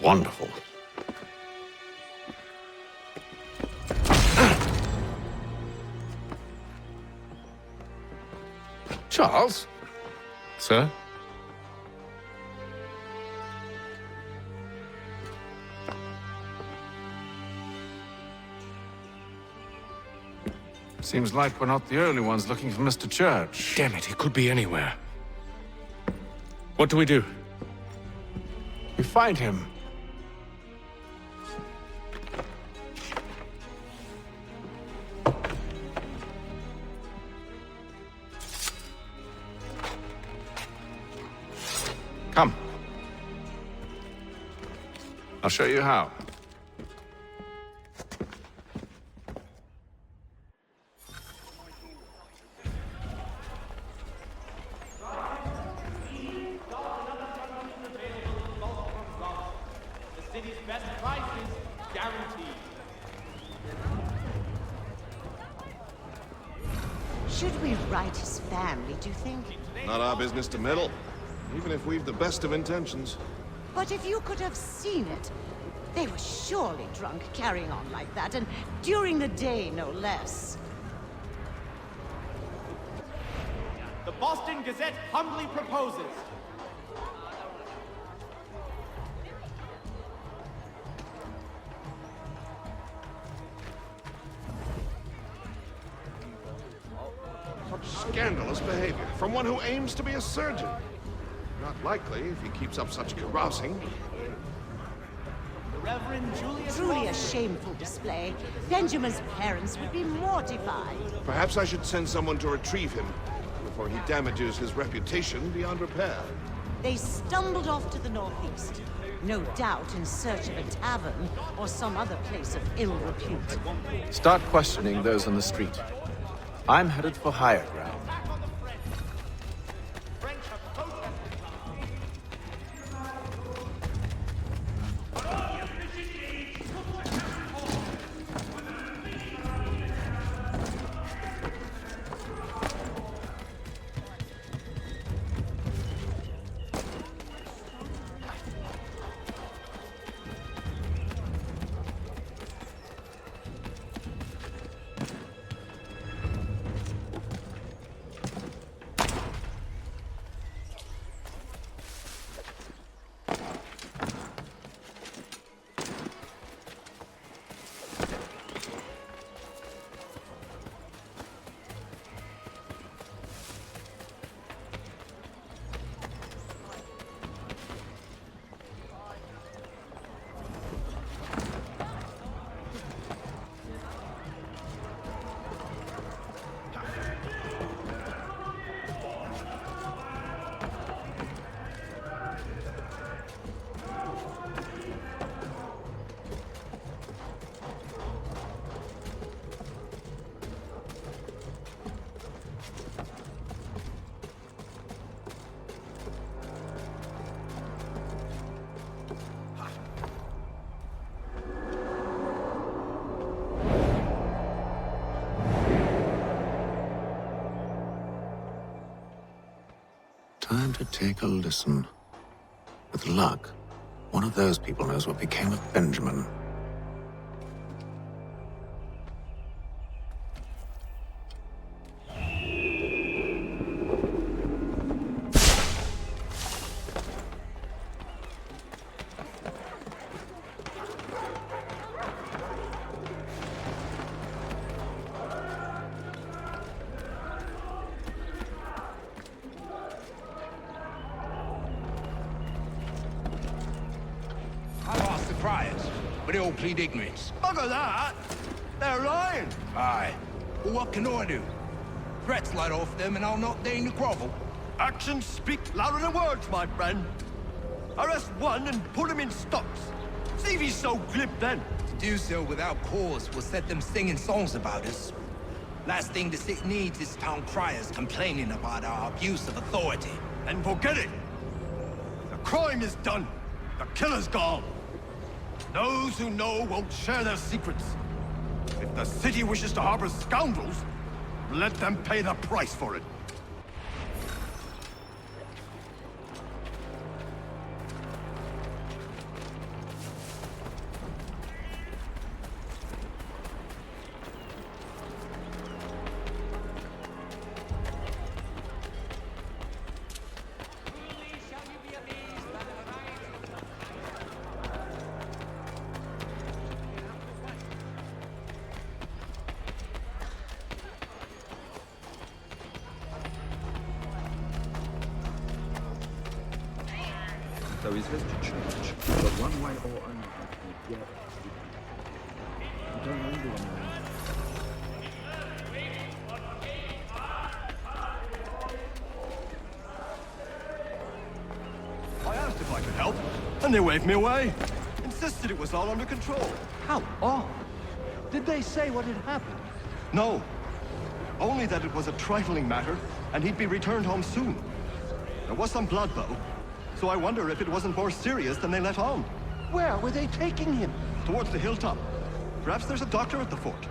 Wonderful. Charles? Sir? Seems like we're not the only ones looking for Mr. Church. Damn it, he could be anywhere. What do we do? We find him. Come. I'll show you how. Should we write his family, do you think? Not our business to meddle, even if we've the best of intentions. But if you could have seen it, they were surely drunk carrying on like that, and during the day, no less. The Boston Gazette humbly proposes. Scandalous behavior from one who aims to be a surgeon. Not likely if he keeps up such carousing. The Reverend Julius Truly a shameful display. Benjamin's parents would be mortified. Perhaps I should send someone to retrieve him before he damages his reputation beyond repair. They stumbled off to the northeast. No doubt in search of a tavern or some other place of ill repute. Start questioning those on the street. I'm headed for higher ground. Time to take a listen. With luck, one of those people knows what became of Benjamin. But they all plead ignorance. Bugger that! They're lying! Aye. Well, what can I do? Threats light off them and I'll not deign to grovel. Actions speak louder than words, my friend. Arrest one and put him in stocks. See if he's so glib then. To do so without cause will set them singing songs about us. Last thing the city needs is town criers complaining about our abuse of authority. And forget it! The crime is done. The killer's gone. Those who know won't share their secrets. If the city wishes to harbor scoundrels, let them pay the price for it. So he says to church, but one way or another, yet I don't know anyone. I asked if I could help, and they waved me away. Insisted it was all under control. How odd. Did they say what had happened? No. Only that it was a trifling matter, and he'd be returned home soon. There was some blood, though. So I wonder if it wasn't more serious than they let on. Where were they taking him? Towards the hilltop. Perhaps there's a doctor at the fort.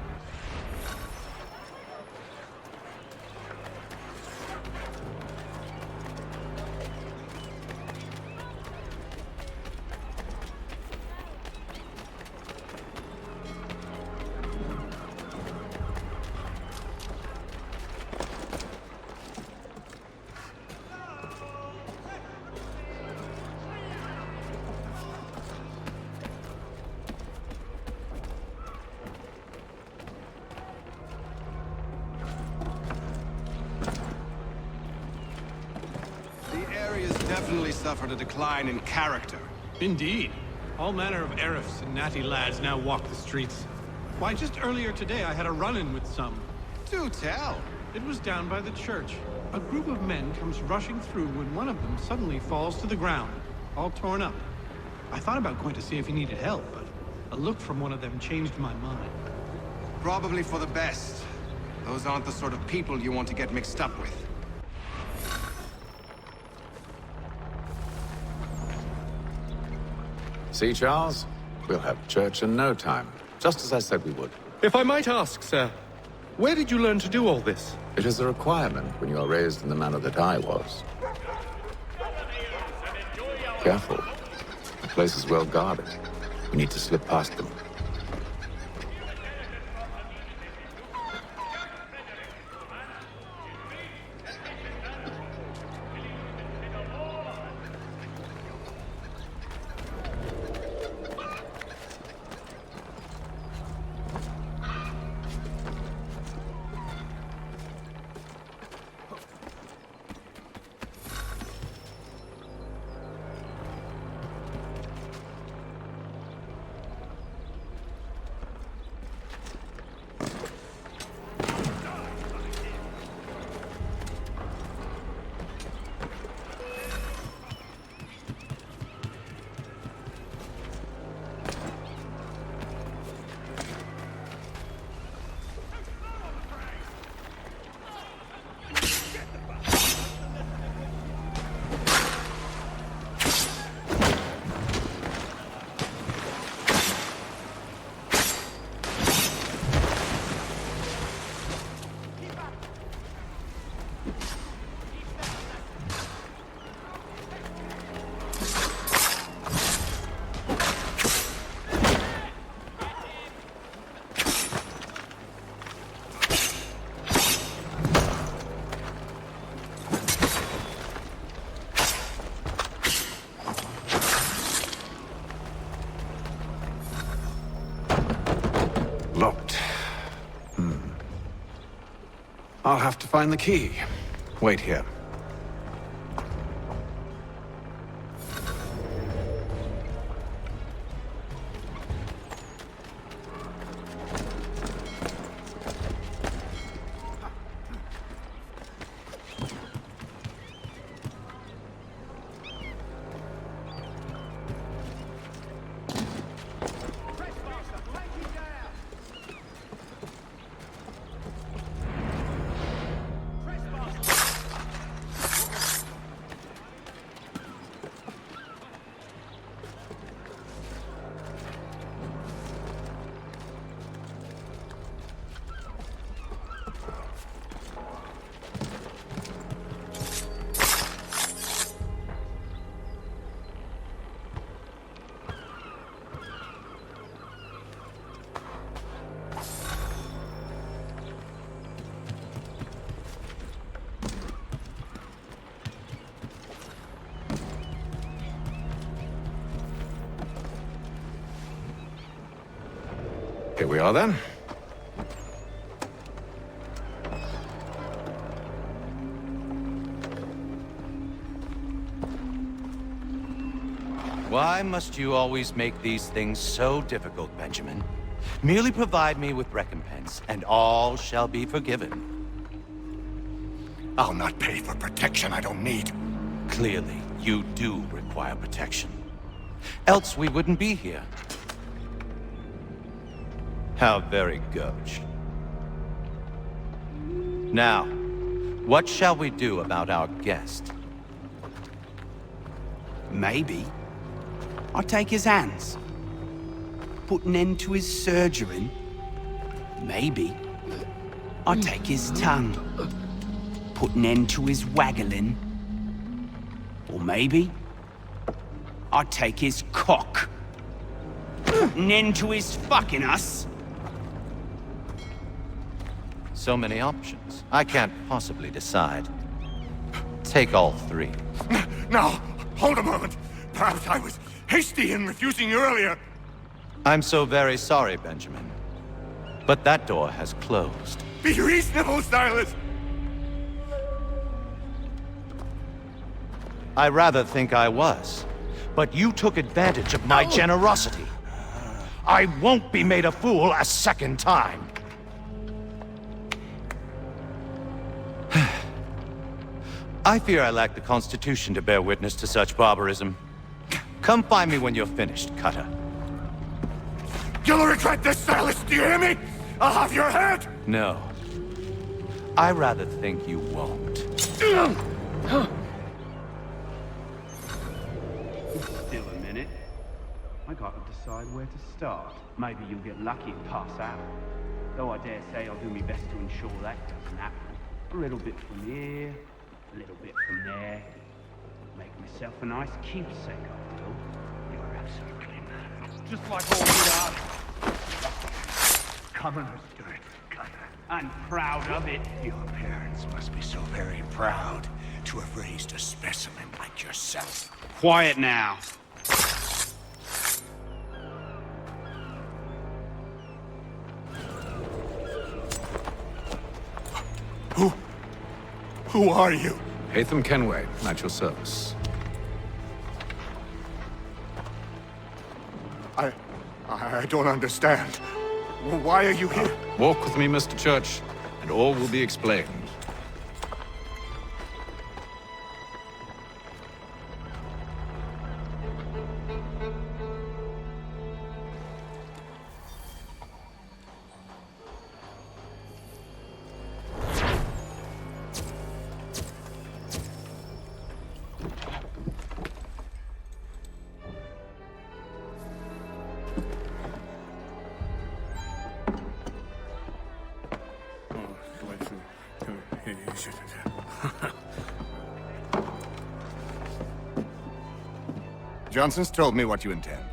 Definitely suffered a decline in character. Indeed. All manner of Arifs and natty lads now walk the streets. Why, just earlier today I had a run-in with some. Do tell. It was down by the church. A group of men comes rushing through when one of them suddenly falls to the ground, all torn up. I thought about going to see if he needed help, but a look from one of them changed my mind. Probably for the best. Those aren't the sort of people you want to get mixed up with. See, Charles? We'll have church in no time, just as I said we would. If I might ask, sir, where did you learn to do all this? It is a requirement when you are raised in the manner that I was. Careful. The place is well guarded. We need to slip past them. I'll have to find the key. Wait here. Here we are, then. Why must you always make these things so difficult, Benjamin? Merely provide me with recompense, and all shall be forgiven. I'll not pay for protection I don't need. Clearly, you do require protection. Else we wouldn't be here. How very gauche. Now, what shall we do about our guest? Maybe I take his hands, put an end to his surgery. Maybe I take his tongue, put an end to his waggling. Or maybe I take his cock, put an end to his fucking us. So many options. I can't possibly decide. Take all three. Now, hold a moment. Perhaps I was hasty in refusing you earlier. I'm so very sorry, Benjamin. But that door has closed. Be reasonable, Silas! I rather think I was. But you took advantage of my generosity. I won't be made a fool a second time. I fear I lack the constitution to bear witness to such barbarism. Come find me when you're finished, Cutter. You'll regret this, Silas, do you hear me? I'll have your head! No. I rather think you won't. Still a minute. I gotta decide where to start. Maybe you'll get lucky and pass out. Though I dare say I'll do my best to ensure that doesn't happen. A little bit from here, a little bit from there. Make myself a nice keepsake, I will. You're absolutely mad. Just like all good art. Commoners do it, Cutter. I'm proud of it. Your parents must be so very proud to have raised a specimen like yourself. Quiet now. Who are you? Haytham Kenway, at your service. I don't understand. Why are you here? Walk with me, Mr. Church, and all will be explained. Johnson's told me what you intend.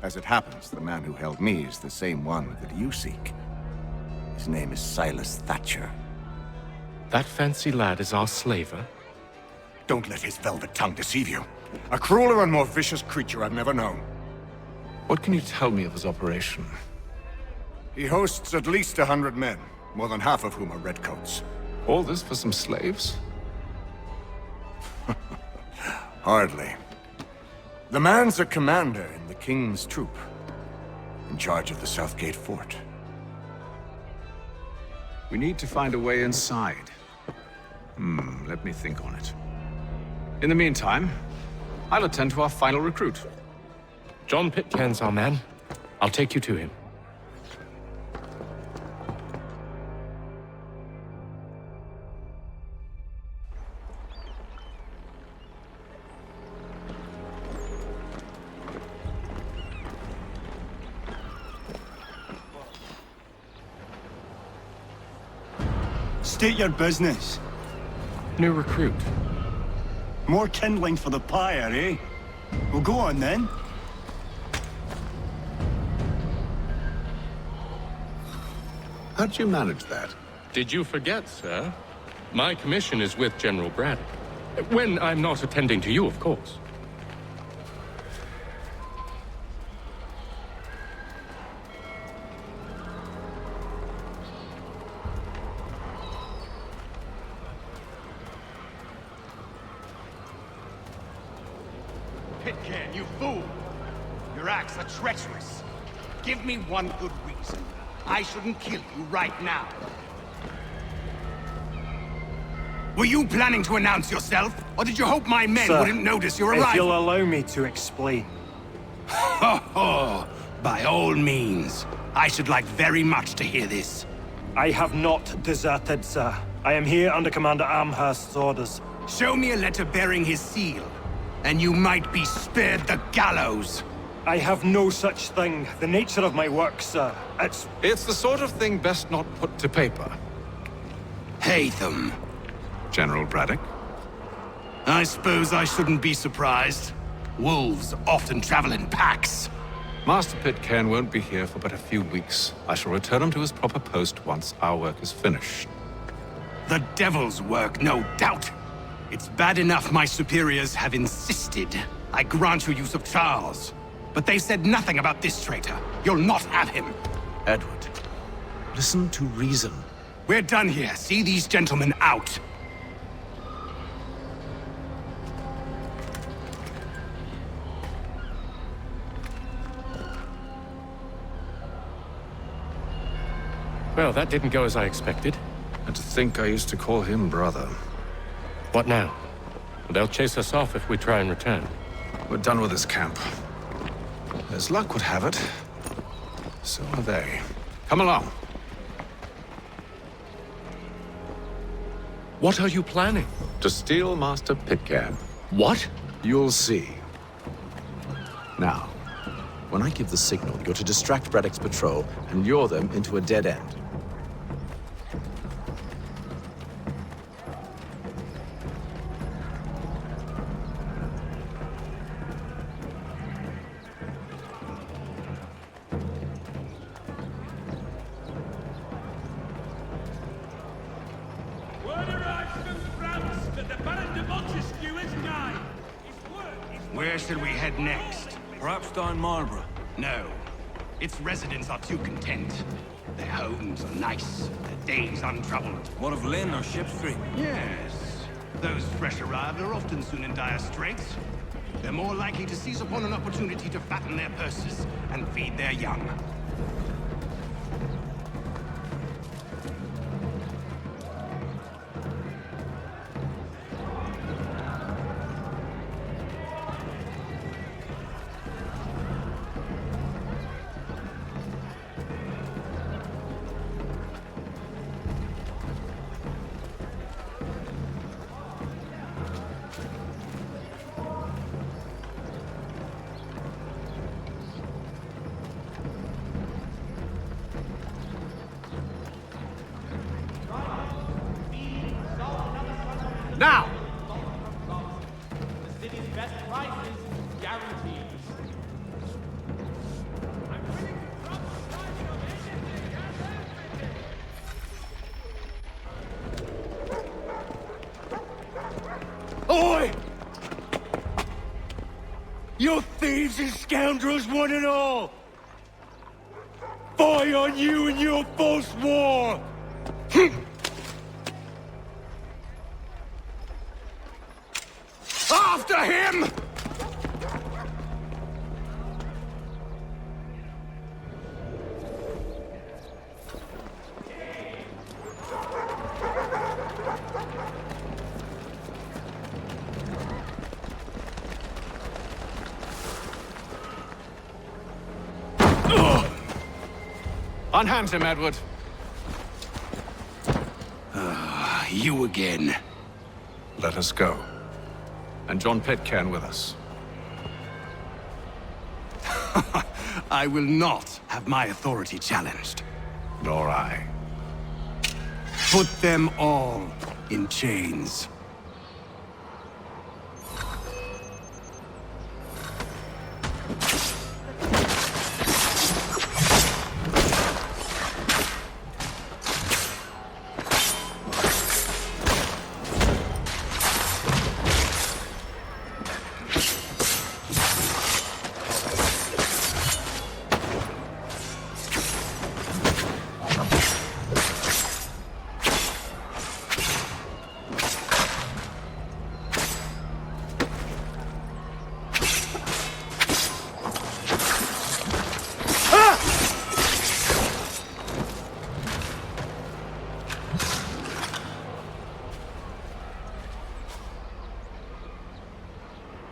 As it happens, the man who held me is the same one that you seek. His name is Silas Thatcher. That fancy lad is our slaver? Don't let his velvet tongue deceive you. A crueler and more vicious creature I've never known. What can you tell me of his operation? He hosts at least 100 men, more than half of whom are redcoats. All this for some slaves? Hardly. The man's a commander in the King's troop, in charge of the Southgate Fort. We need to find a way inside. Let me think on it. In the meantime, I'll attend to our final recruit. John Pitcairn's our man. I'll take you to him. State your business. New recruit. More kindling for the pyre, eh? Well, go on then. How'd you manage that? Did you forget, sir? My commission is with General Braddock. When I'm not attending to you, of course. Pitcairn, you fool! Your acts are treacherous. Give me one good reason. I shouldn't kill you right now. Were you planning to announce yourself? Or did you hope my men wouldn't notice your arrival? If you'll allow me to explain. Ho ho! By all means. I should like very much to hear this. I have not deserted, sir. I am here under Commander Amherst's orders. Show me a letter bearing his seal, and you might be spared the gallows. I have no such thing. The nature of my work, sir, It's the sort of thing best not put to paper. Haytham. General Braddock? I suppose I shouldn't be surprised. Wolves often travel in packs. Master Pitcairn won't be here for but a few weeks. I shall return him to his proper post once our work is finished. The devil's work, no doubt. It's bad enough my superiors have insisted I grant you use of Charles. But they said nothing about this traitor. You'll not have him. Edward, listen to reason. We're done here. See these gentlemen out. Well, that didn't go as I expected. And to think I used to call him brother. What now? They'll chase us off if we try and return. We're done with this camp. As luck would have it, so are they. Come along. What are you planning? To steal Master Pitcairn. What? You'll see. Now, when I give the signal, you're to distract Braddock's patrol and lure them into a dead end. Where should we head next? Perhaps down Marlborough. No. Its residents are too content. Their homes are nice, their days untroubled. What of Lynn or Ship Street? Yes. Those fresh arrived are often soon in dire straits. They're more likely to seize upon an opportunity to fatten their purses and feed their young. Now! The city's best prices guaranteed. Oi! You thieves and scoundrels, one and all! Fie on you and your false war! After him! Unhand him, Edward. You again. Let us go. And John Pitcairn with us. I will not have my authority challenged. Nor I. Put them all in chains.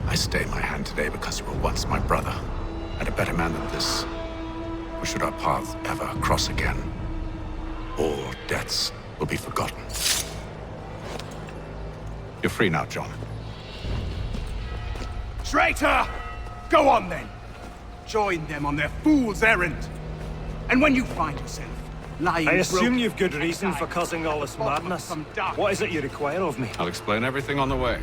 I stay my hand today because you were once my brother, and a better man than this. Or should our paths ever cross again, all debts will be forgotten. You're free now, John. Traitor! Go on then! Join them on their fool's errand! And when you find yourself lying I assume broken you've good reason for causing all this madness. What is it you require of me? I'll explain everything on the way.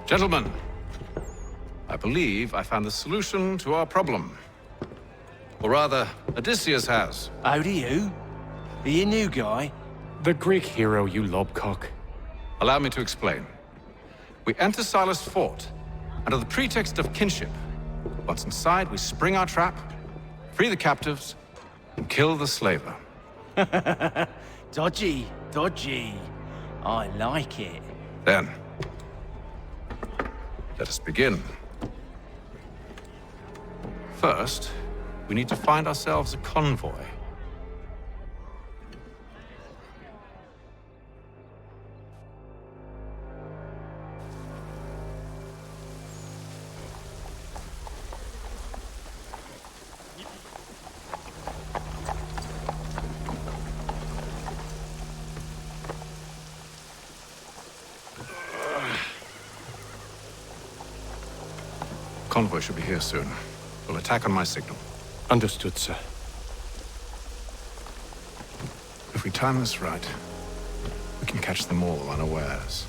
Gentlemen, I believe I found the solution to our problem. Or rather, Odysseus has. How do you? Are you a new guy? The Greek hero, you lobcock. Allow me to explain. We enter Silas' fort under the pretext of kinship. Once inside, we spring our trap, free the captives, and kill the slaver. Dodgy, dodgy. I like it. Then, let us begin. First, we need to find ourselves a convoy. Convoy should be here soon. We'll attack on my signal. Understood, sir. If we time this right, we can catch them all unawares.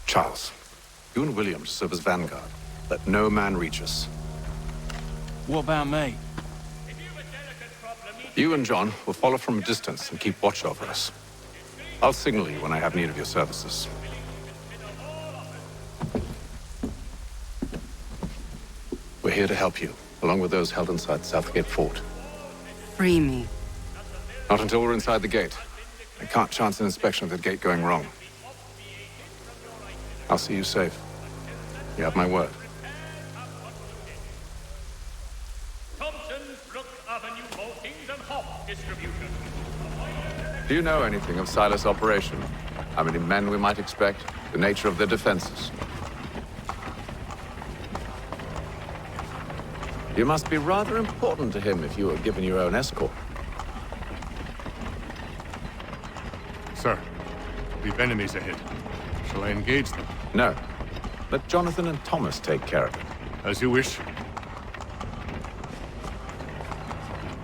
Charles, you and William serve as vanguard. Let no man reach us. What about me? You and John will follow from a distance and keep watch over us. I'll signal you when I have need of your services. We're here to help you, along with those held inside Southgate Fort. Free me. Not until we're inside the gate. I can't chance an inspection of the gate going wrong. I'll see you safe. You have my word. Do you know anything of Silas' operation? How many men we might expect? The nature of their defenses? You must be rather important to him if you were given your own escort. Sir, we've enemies ahead. Shall I engage them? No. Let Jonathan and Thomas take care of it. As you wish.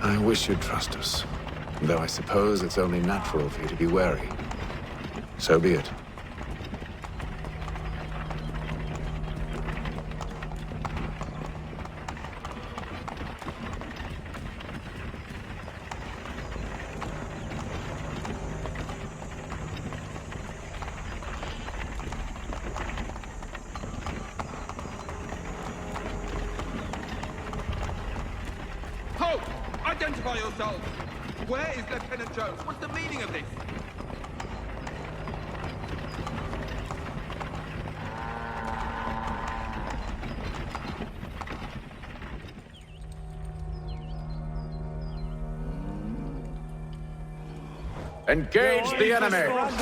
I wish you'd trust us. Though I suppose it's only natural for you to be wary. So be it. Halt! Identify yourselves! Where is Lieutenant Jones? What's the meaning of this? Engage the enemy!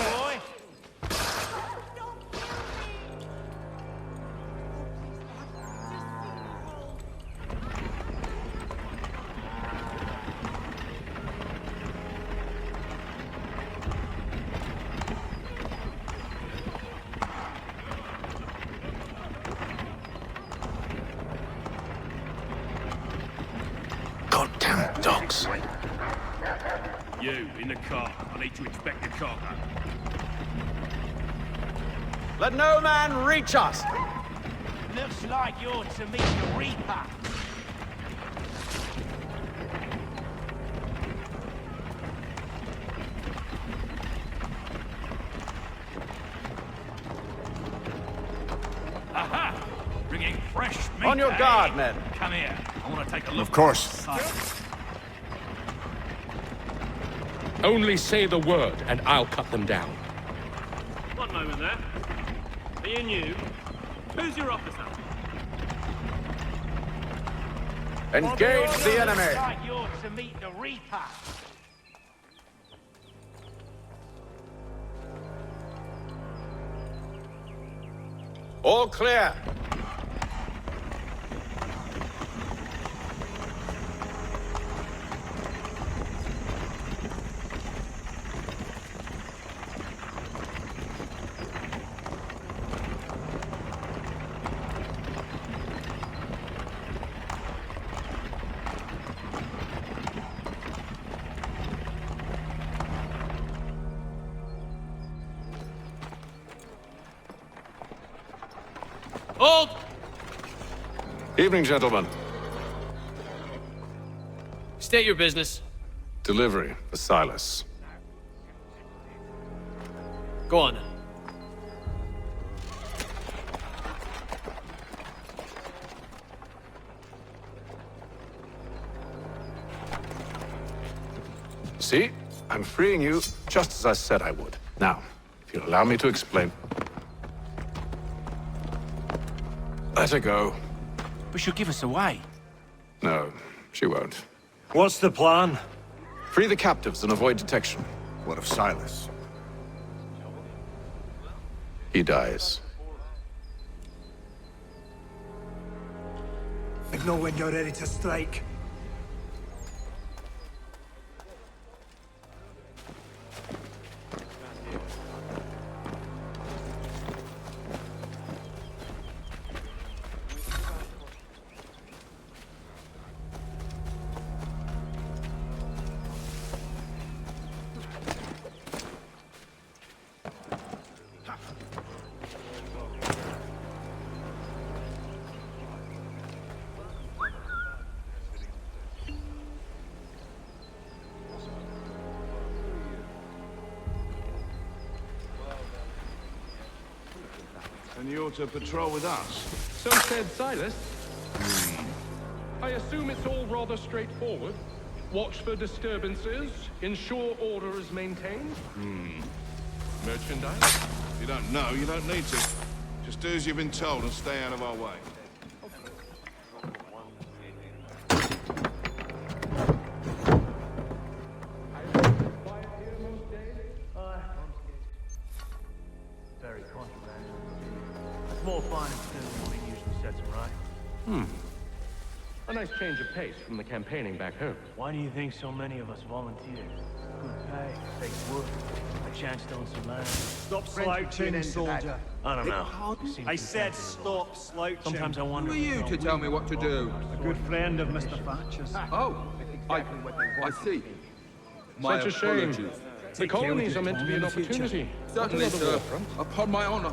Goddamn dogs. You, in the car. I need to inspect the cargo. Let no man reach us! Looks like you're to meet the Reaper. Aha! Bringing fresh meat. On your guard, men. Come here. I want to take a look. Of course. Only say the word, and I'll cut them down. One moment there. Are you new? Who's your officer? Engage the enemy! Looks like you're to meet the Reaper. All clear. Hold! Evening, gentlemen. State your business. Delivery for Silas. Go on. See? I'm freeing you just as I said I would. Now, if you'll allow me to explain. Let her go. But she'll give us away. No, she won't. What's the plan? Free the captives and avoid detection. What of Silas? He dies. Signal when you're ready to strike. And you're to patrol with us. So said Silas. I assume it's all rather straightforward. Watch for disturbances, ensure order is maintained. Merchandise? If you don't know, you don't need to. Just do as you've been told and stay out of our way. Very controversial. It's more fun and soon than we usually sets them right. A nice change of pace from the campaigning back home. Why do you think so many of us volunteered? Good pay, safe work, a chance to own some land. Stop slouching, soldier. I don't know. I said stop slouching. Sometimes I wonder. Who are you to tell me what to do? A good friend of Mr. Thatcher's. Oh, I see. My Such a shame. apologies. The colonies are meant to be an opportunity. Certainly, not another sir. war front. Upon my honor.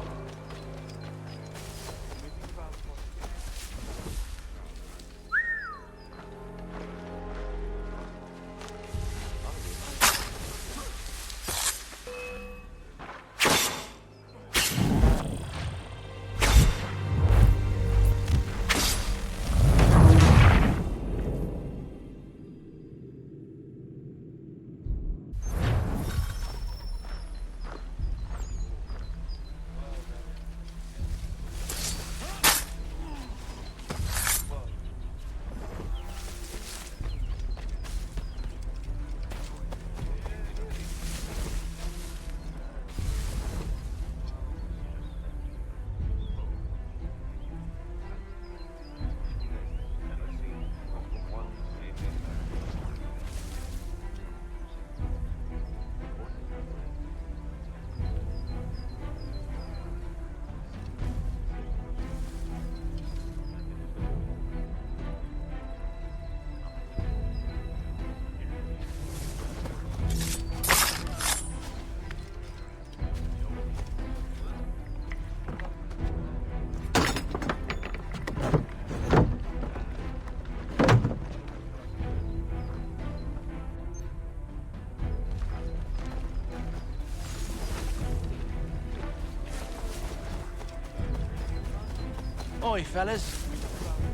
Oi, fellas.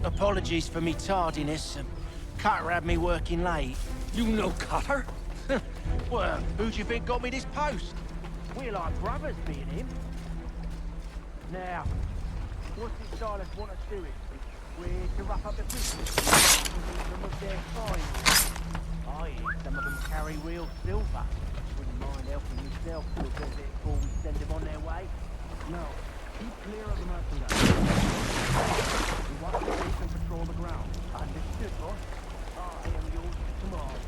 Apologies for me tardiness. Cutter had me working late. You know Cutter? Well, who do you think got me this post? We're like brothers, me and him. Now, what's this Silas want us doing? We're to rough up the prisoners, them of their fines. I hear some of them carry real silver. Wouldn't mind helping yourself to a visit before we send them on their way. No. Keep clear of the merchandise. We want to safe and patrol the ground. Understood, boss? I am yours tomorrow.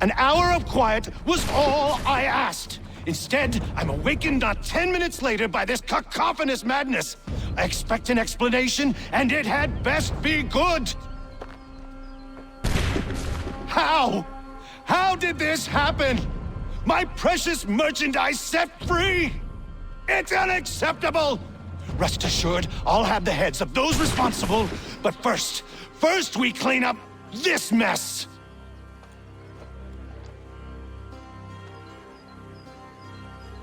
An hour of quiet was all I asked. Instead, I'm awakened not 10 minutes later by this cacophonous madness. I expect an explanation, and it had best be good. How? How did this happen? My precious merchandise set free? It's unacceptable! Rest assured, I'll have the heads of those responsible, but first we clean up this mess!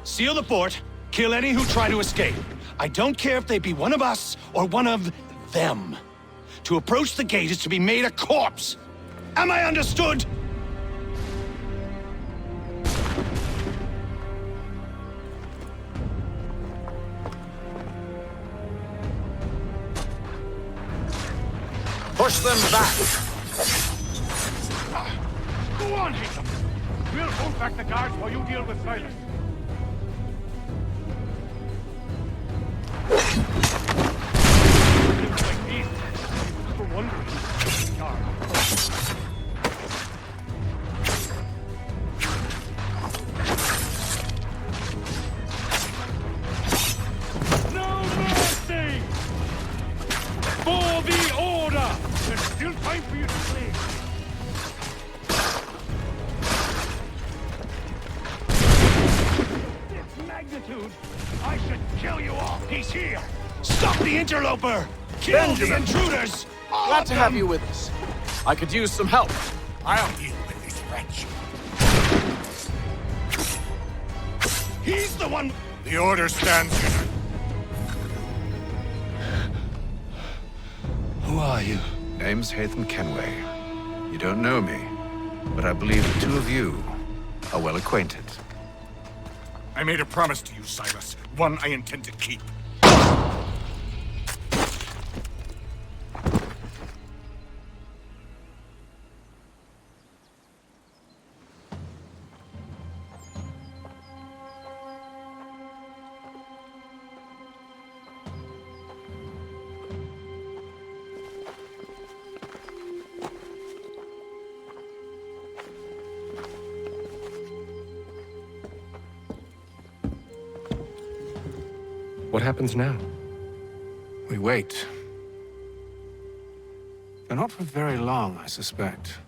Seal the fort, kill any who try to escape. I don't care if they be one of us or one of them. To approach the gate is to be made a corpse. Am I understood? Push them back! Go on, Haytham. We'll hold back the guards while you deal with Silas. For the order! There's still time for you to play. This magnitude, I should kill you all. He's here. Stop the interloper! Kill the intruders! Glad to have you with us. I could use some help. I'll deal with this wretch. He's the one... The order stands. Who are you? Name's Haytham Kenway. You don't know me, but I believe the two of you are well acquainted. I made a promise to you, Silas. One I intend to keep. What happens now? We wait. But not for very long, I suspect.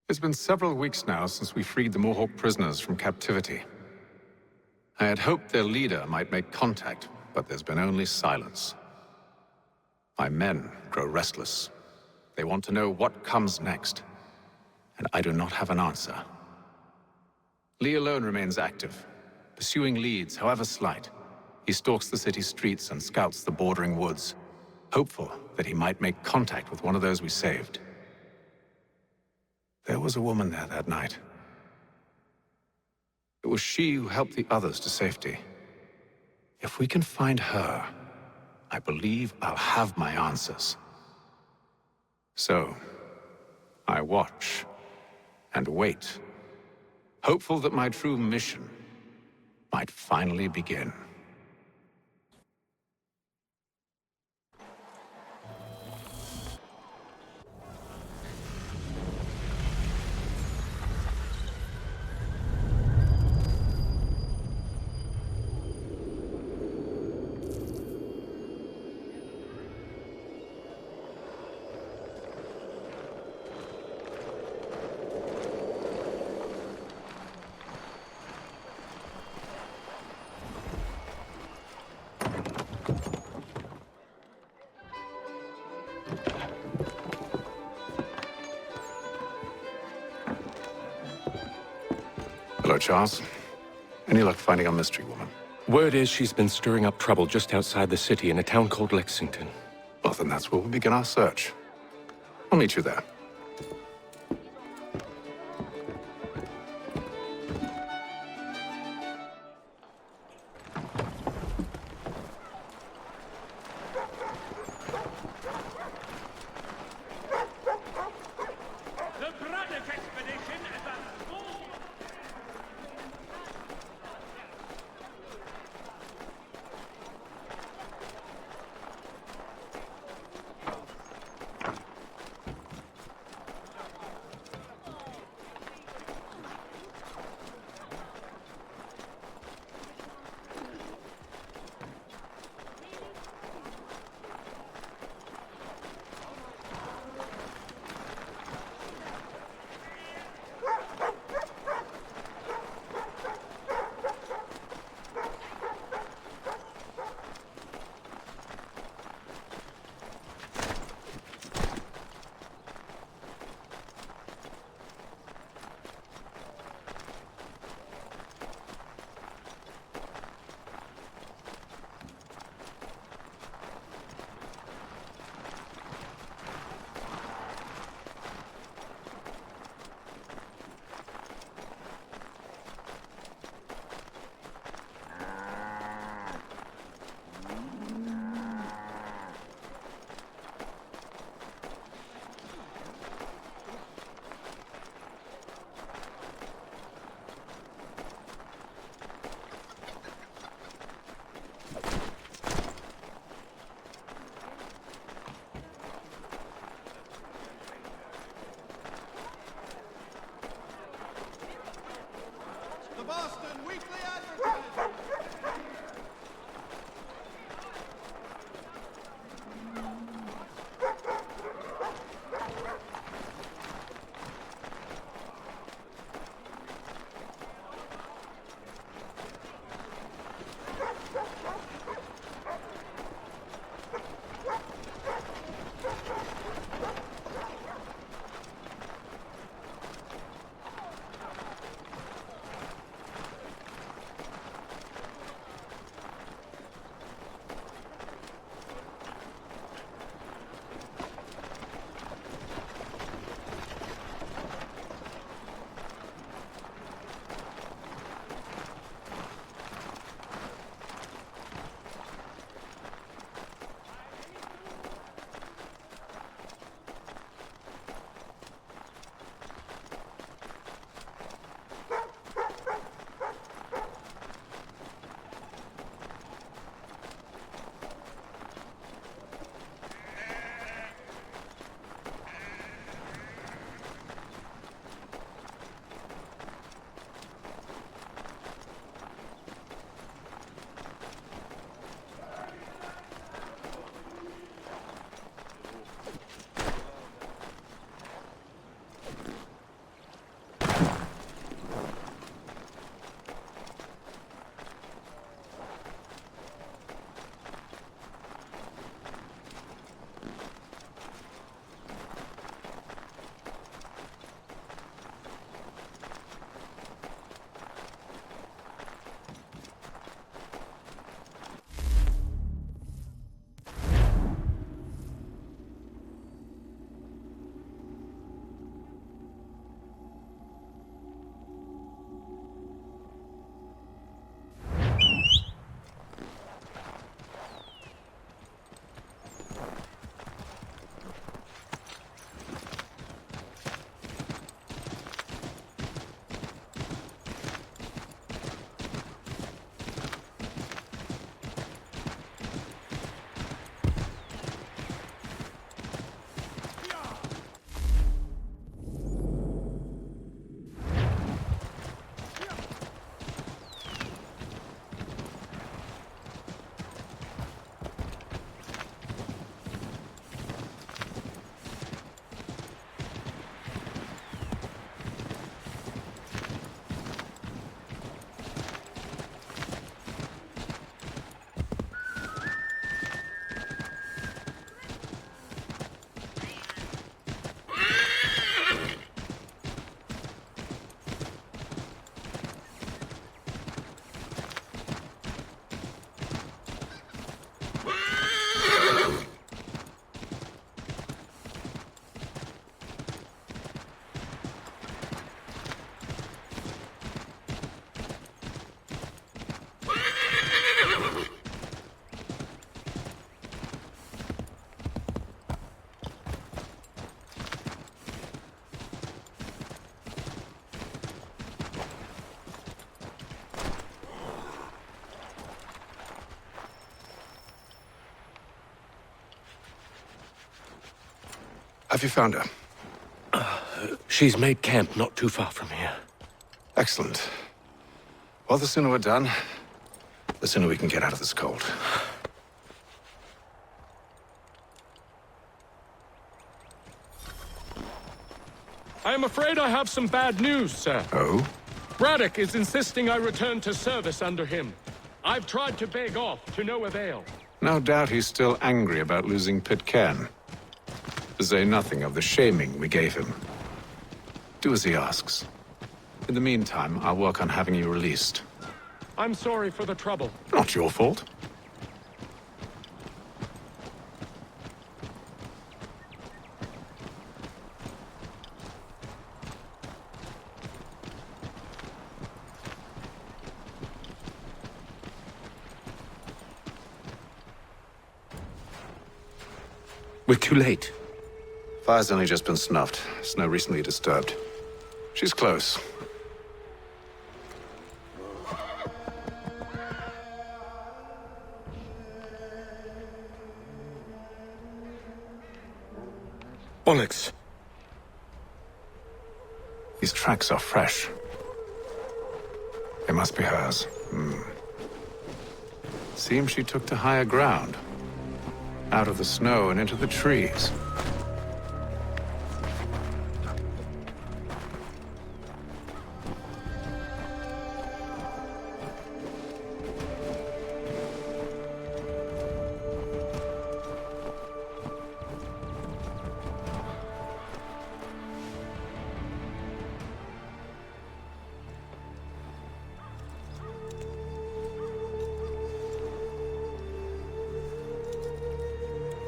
It's been several weeks now since we freed the Mohawk prisoners from captivity. I had hoped their leader might make contact, but there's been only silence. My men grow restless. They want to know what comes next, and I do not have an answer. Lee alone remains active, pursuing leads, however slight. He stalks the city streets and scouts the bordering woods, hopeful that he might make contact with one of those we saved. There was a woman there that night. It was she who helped the others to safety. If we can find her, I believe I'll have my answers. So, I watch and wait, hopeful that my true mission might finally begin. Hello, Charles. Any luck finding our mystery woman? Word is she's been stirring up trouble just outside the city in a town called Lexington. Well, then that's where we'll begin our search. I'll meet you there. Have you found her? She's made camp not too far from here. Excellent. Well, the sooner we're done, the sooner we can get out of this cold. I am afraid I have some bad news, sir. Oh? Braddock is insisting I return to service under him. I've tried to beg off, to no avail. No doubt he's still angry about losing Pitcairn. To say nothing of the shaming we gave him. Do as he asks. In the meantime, I'll work on having you released. I'm sorry for the trouble. Not your fault. We're too late. Fire's only just been snuffed. Snow recently disturbed. She's close. Bollocks. These tracks are fresh. They must be hers. Seems she took to higher ground. Out of the snow and into the trees.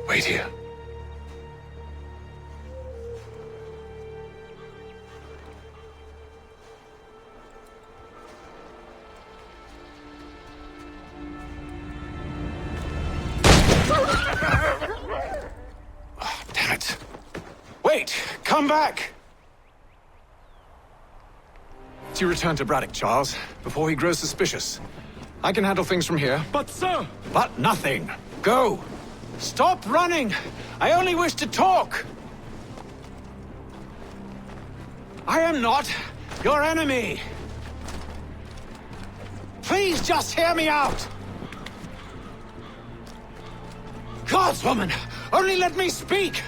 Wait here. Oh, damn it. Wait! Come back! You return to Braddock, Charles, before he grows suspicious. I can handle things from here. But, sir! But nothing. Go! Stop running! I only wish to talk! I am not your enemy! Please just hear me out! Gods, woman! Only let me speak!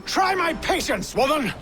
Try my patience, woman!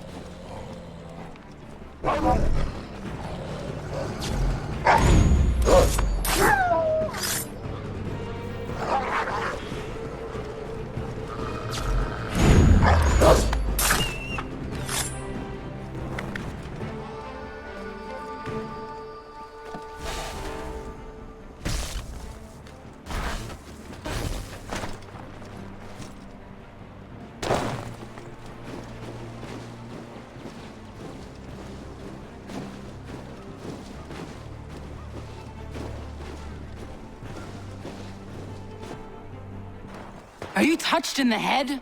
Are you touched in the head?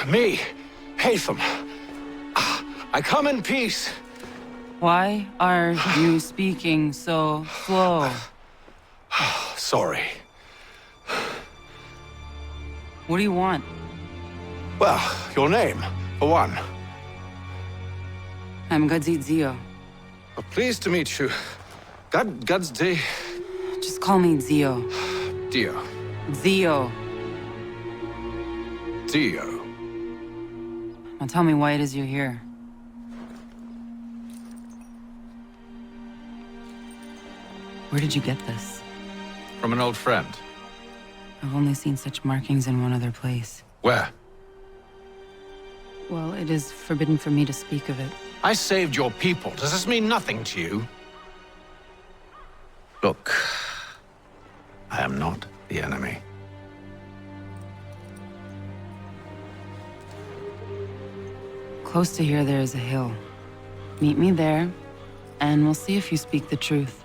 Me, Haytham. I come in peace. Why are you speaking so slow? Sorry. What do you want? Well, your name, for one. I'm Gadzit Zio. Pleased to meet you. Gadsdi. Just call me Zio. Dio. Zio. Dio. Now tell me why it is you're here. Where did you get this? From an old friend. I've only seen such markings in one other place. Where? Well, it is forbidden for me to speak of it. I saved your people. Does this mean nothing to you? Look, I am not the enemy. Close to here, there is a hill. Meet me there, and we'll see if you speak the truth.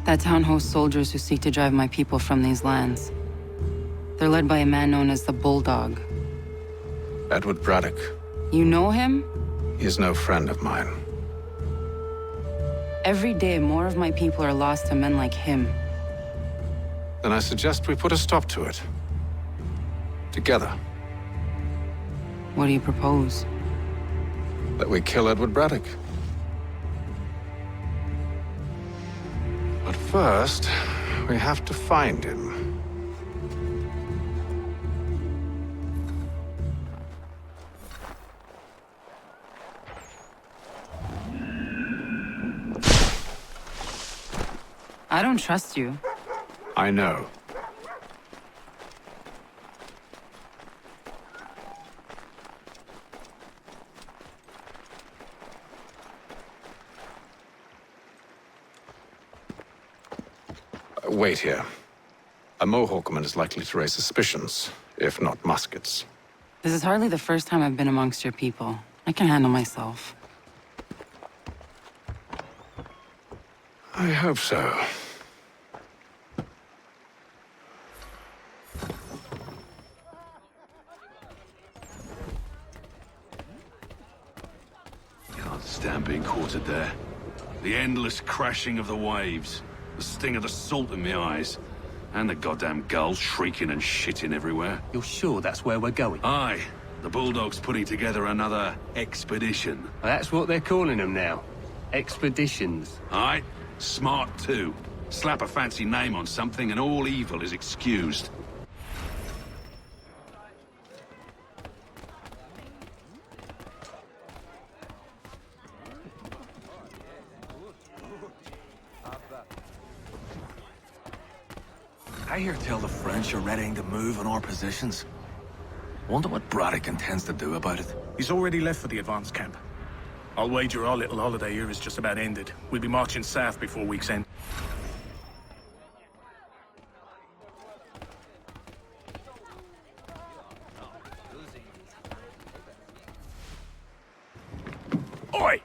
That town hosts soldiers who seek to drive my people from these lands. They're led by a man known as the Bulldog. Edward Braddock. You know him? He is no friend of mine. Every day, more of my people are lost to men like him. Then I suggest we put a stop to it. Together. What do you propose? That we kill Edward Braddock. But first, we have to find him. I don't trust you. I know. Wait here. A Mohawkman is likely to raise suspicions, if not muskets. This is hardly the first time I've been amongst your people. I can handle myself. I hope so. Can't stand being quartered there. The endless crashing of the waves, the sting of the salt in my eyes, and the goddamn gulls shrieking and shitting everywhere. You're sure that's where we're going? Aye. The Bulldog's putting together another expedition. That's what they're calling them now. Expeditions. Aye. Smart too. Slap a fancy name on something and all evil is excused. I hear tell the French are readying to move on our positions. Wonder what Braddock intends to do about it. He's already left for the advance camp. I'll wager our little holiday here is just about ended. We'll be marching south before week's end. Oi!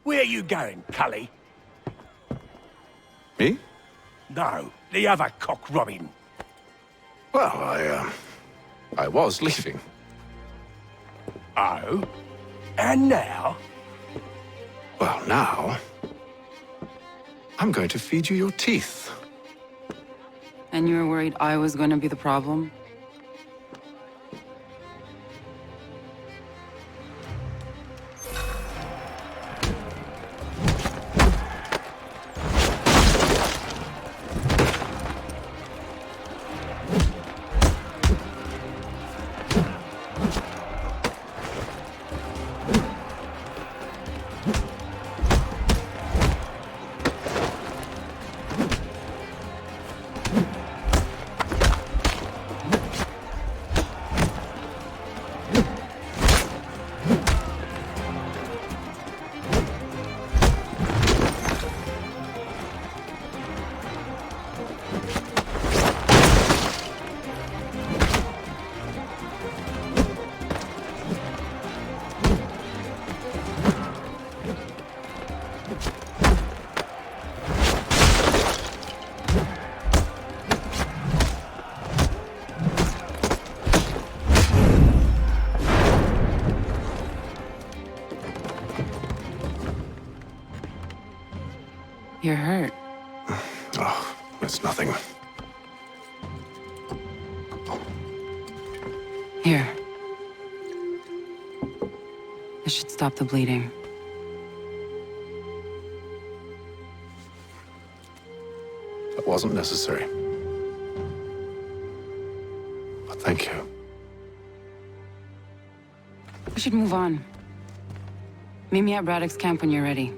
Where you going, Cully? Me? No, the other cock Robin. Well, I was leaving. Oh? And now? Well, now... I'm going to feed you your teeth. And you were worried I was going to be the problem? You're hurt. Oh, it's nothing. Here. This should stop the bleeding. That wasn't necessary. But thank you. We should move on. Meet me at Braddock's camp when you're ready.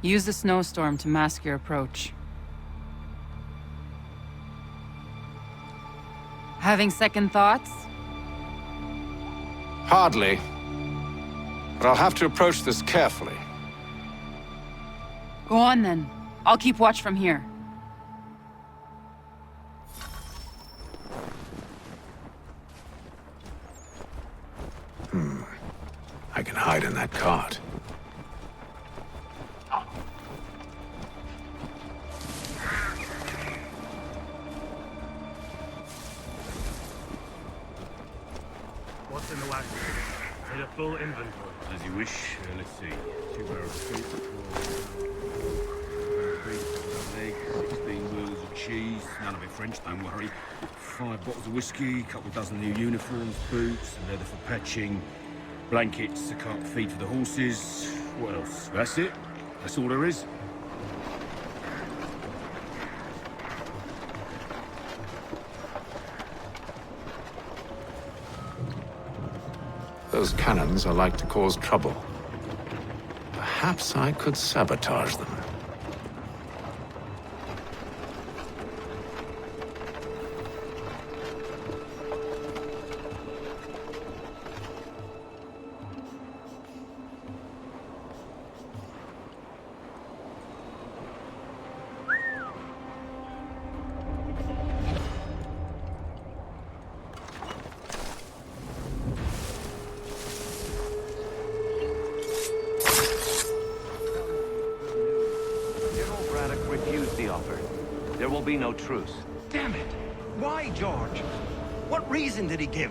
Use the snowstorm to mask your approach. Having second thoughts? Hardly. But I'll have to approach this carefully. Go on then. I'll keep watch from here. I can hide in that cart. What's in the wagon? Need a full inventory. As you wish. Let's see. 2 barrels of soup, 16 wheels of cheese, none of it French, don't worry. 5 bottles of whiskey, a couple dozen new uniforms, boots, leather for patching, blankets, a cart feed for the horses. What else? That's it. That's all there is. Those cannons are like to cause trouble. Perhaps I could sabotage them. will be no truce. Damn it! Why, George? What reason did he give?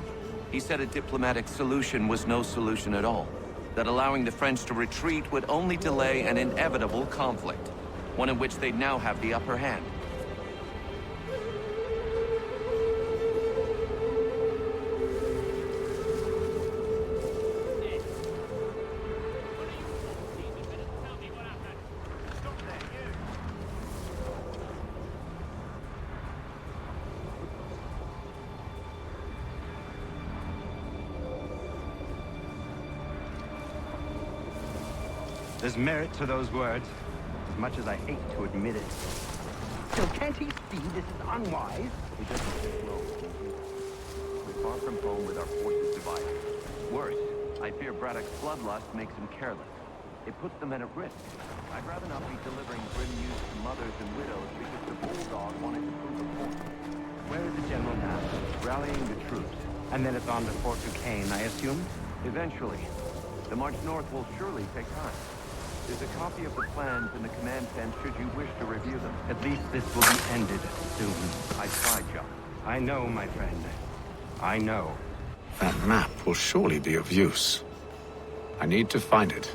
He said a diplomatic solution was no solution at all. That allowing the French to retreat would only delay an inevitable conflict. One in which they'd now have the upper hand. There's merit to those words, as much as I hate to admit it. Still, can't he see this is unwise? He doesn't think well. We're far from home with our forces divided. Worse, I fear Braddock's bloodlust makes him careless. It puts the men at risk. I'd rather not be delivering grim news to mothers and widows because the bulldog wanted to prove a point. Where is the general now? Rallying the troops. And then it's on to Fort Duquesne, I assume? Eventually. The march north will surely take time. There's a copy of the plans in the command tent should you wish to review them. At least this will be ended soon. I tried, John. I know, my friend. I know. That map will surely be of use. I need to find it.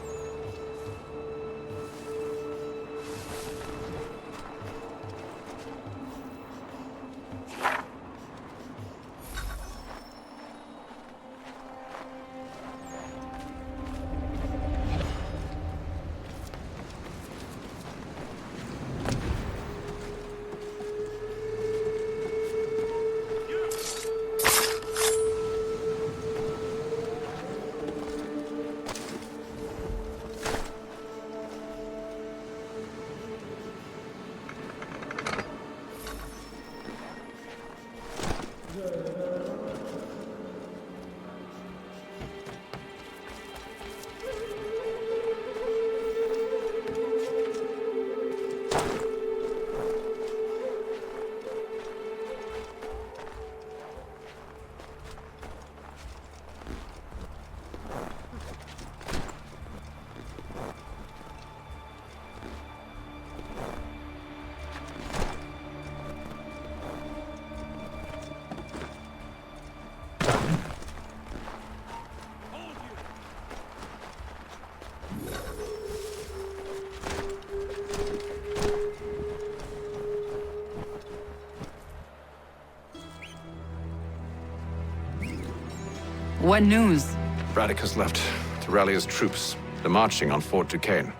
What news? Braddock has left to rally his troops. They're marching on Fort Duquesne.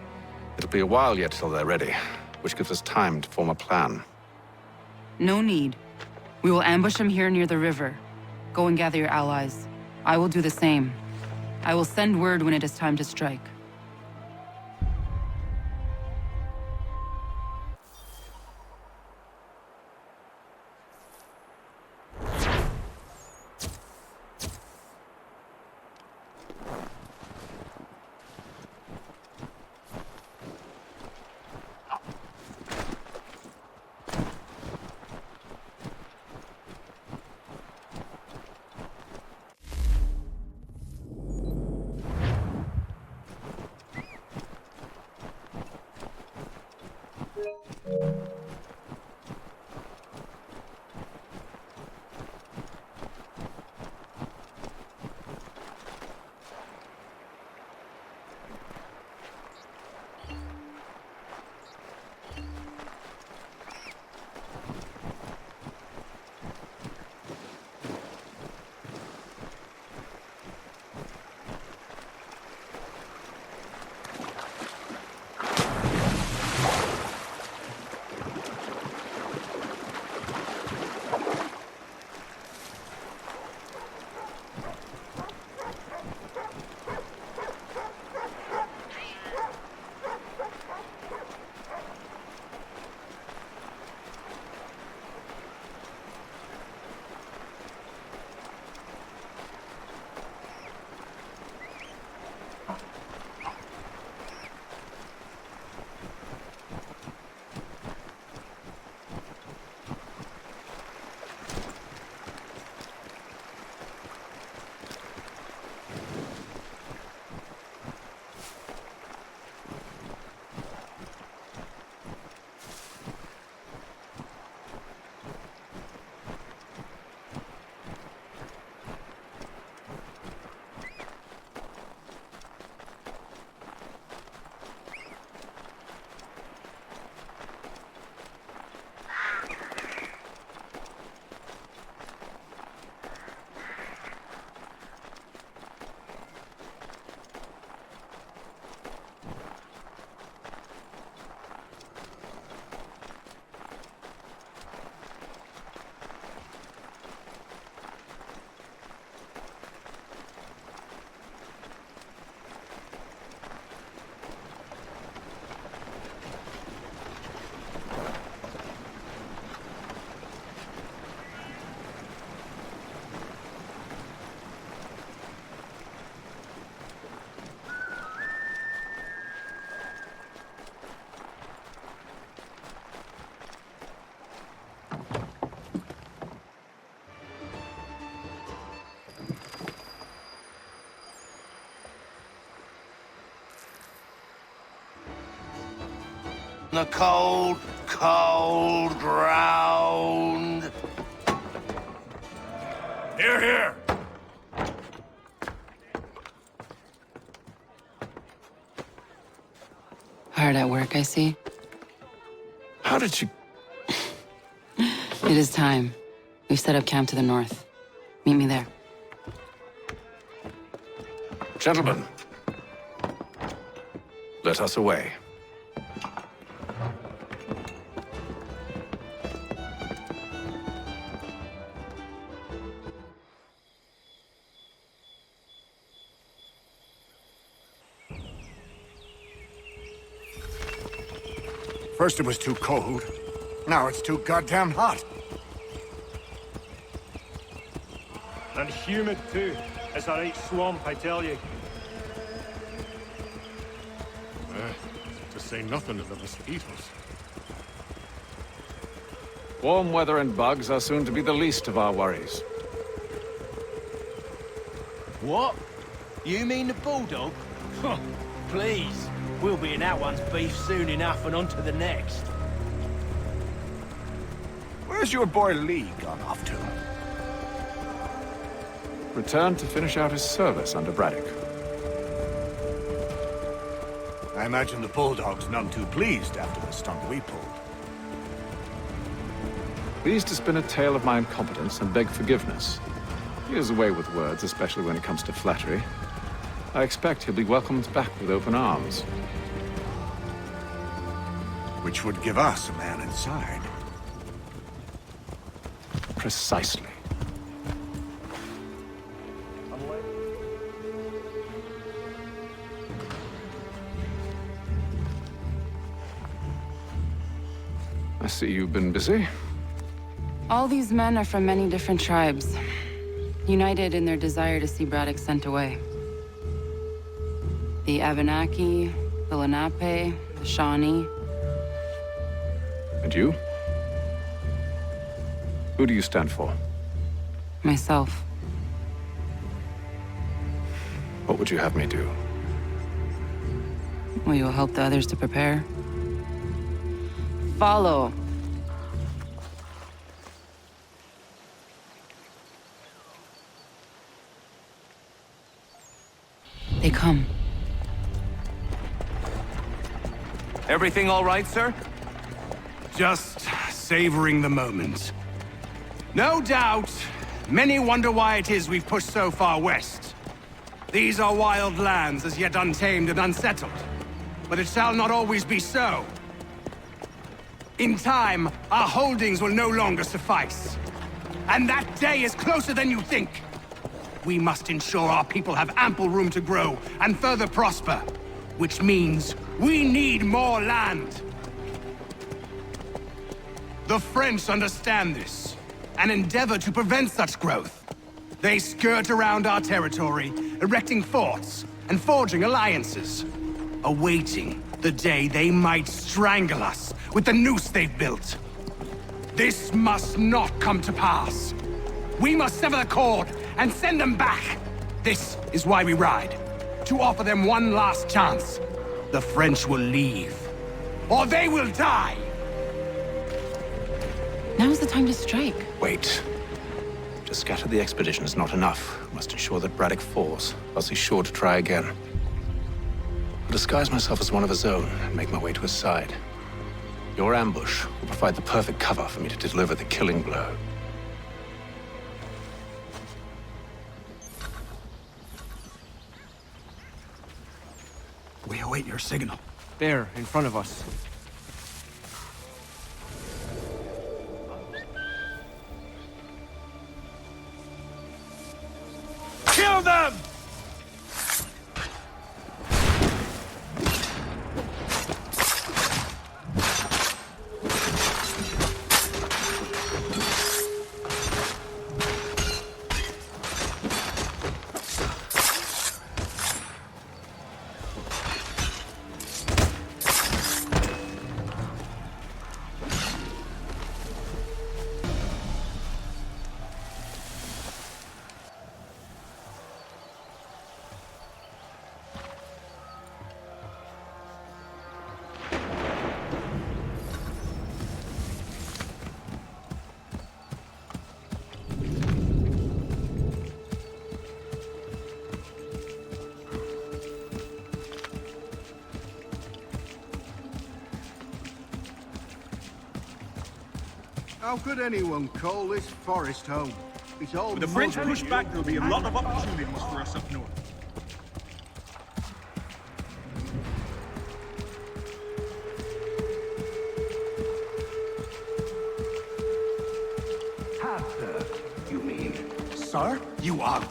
It'll be a while yet till they're ready, which gives us time to form a plan. No need. We will ambush them here near the river. Go and gather your allies. I will do the same. I will send word when it is time to strike. The cold, cold ground. Here, here. Hard at work, I see. How did you... It is time. We've set up camp to the north. Meet me there. Gentlemen, let us away. First it was too cold. Now it's too goddamn hot. And humid too. It's a right swamp, I tell you. To say nothing of the mosquitoes. Warm weather and bugs are soon to be the least of our worries. What? You mean the bulldog? Please. We'll be in that one's beef soon enough and on to the next. Where's your boy Lee gone off to? Returned to finish out his service under Braddock. I imagine the bulldog's none too pleased after the stunt we pulled. Pleased to spin a tale of my incompetence and beg forgiveness. He is away with words, especially when it comes to flattery. I expect he'll be welcomed back with open arms. Which would give us a man inside. Precisely. I see you've been busy. All these men are from many different tribes, united in their desire to see Braddock sent away. The Abenaki, the Lenape, the Shawnee. And you? Who do you stand for? Myself. What would you have me do? Will you help the others to prepare? Follow. They come. Everything all right, sir? Just savoring the moment. No doubt, many wonder why it is we've pushed so far west. These are wild lands as yet untamed and unsettled. But it shall not always be so. In time, our holdings will no longer suffice. And that day is closer than you think. We must ensure our people have ample room to grow and further prosper. Which means we need more land. The French understand this, and endeavor to prevent such growth. They skirt around our territory, erecting forts and forging alliances, awaiting the day they might strangle us with the noose they've built. This must not come to pass. We must sever the cord and send them back. This is why we ride, to offer them one last chance. The French will leave, or they will die. Now's the time to strike. Wait. To scatter the expedition is not enough. We must ensure that Braddock falls, else he's sure to try again. I'll disguise myself as one of his own and make my way to his side. Your ambush will provide the perfect cover for me to deliver the killing blow. We await your signal. There, in front of us. Kill them! How could anyone call this forest home? It's all With the French mud. push back, there'll be a lot of opportunities for us up north. You mean? Sir, you are...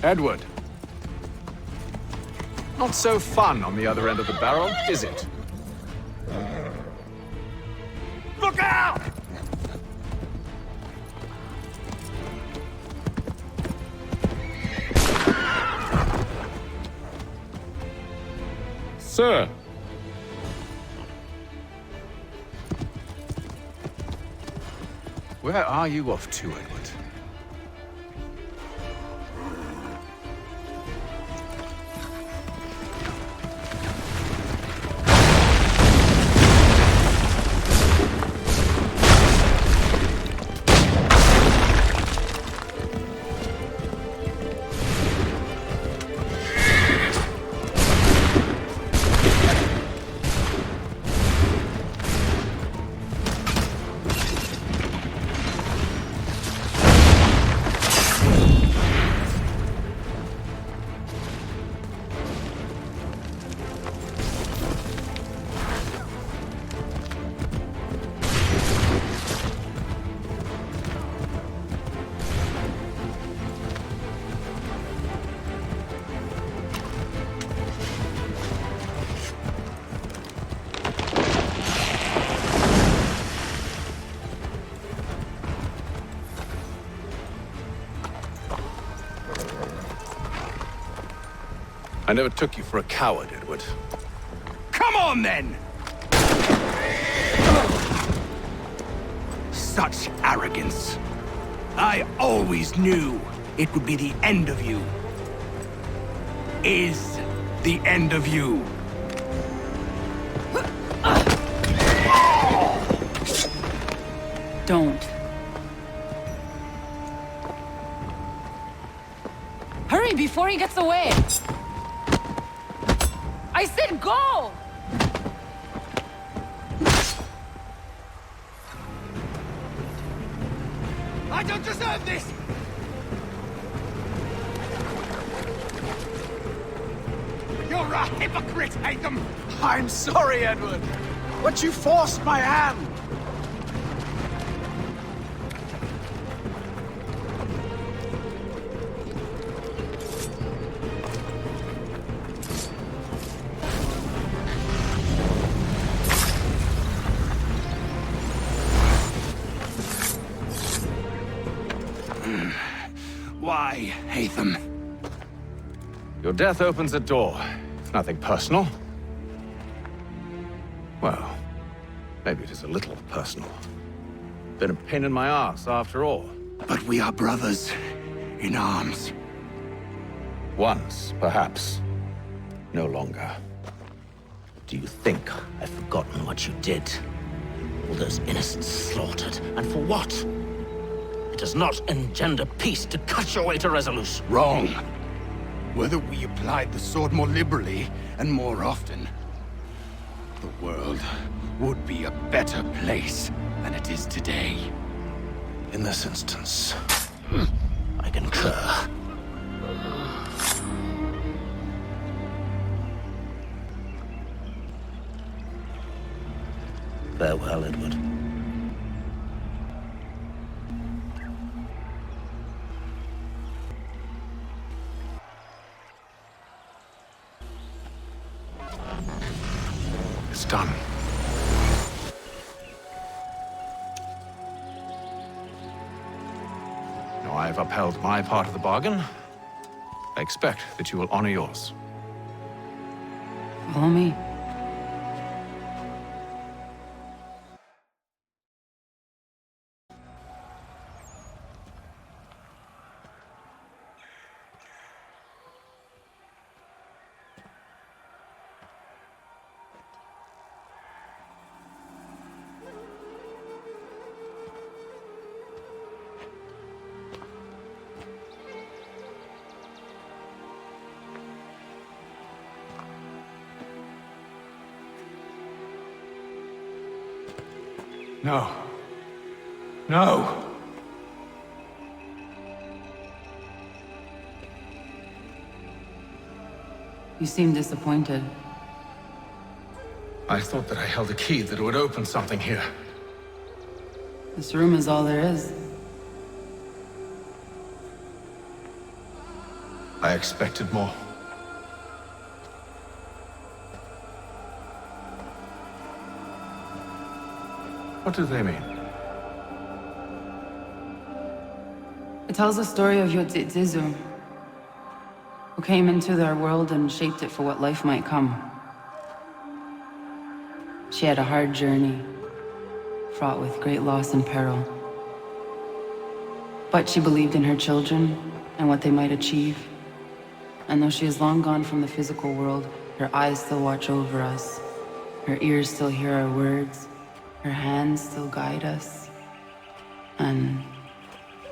Edward. Not so fun on the other end of the barrel, is it? Look out! Sir. Where are you off to, Edward? I never took you for a coward, Edward. Come on, then! Such arrogance. I always knew it would be the end of you. Is the end of you. Don't. Hurry before he gets away! I said go! I don't deserve this! You're a hypocrite, Haytham! I'm sorry, Edward, but you forced my hand. Why, Haytham? Your death opens a door. It's nothing personal. Well, maybe it is a little personal. Been a pain in my ass, after all. But we are brothers in arms. Once, perhaps. No longer. Do you think I've forgotten what you did? All those innocents slaughtered, and for what? It does not engender peace to cut your way to resolution. Wrong. Whether we applied the sword more liberally and more often, the world would be a better place than it is today. In this instance, I concur. Farewell, Edward. It's done. Now I've upheld my part of the bargain. I expect that you will honor yours. Follow me. No. No! You seem disappointed. I thought that I held a key that would open something here. This room is all there is. I expected more. What do they mean? It tells the story of Yotzitzizu, who came into their world and shaped it for what life might come. She had a hard journey, fraught with great loss and peril. But she believed in her children and what they might achieve. And though she is long gone from the physical world, her eyes still watch over us. Her ears still hear our words. Her hands still guide us. And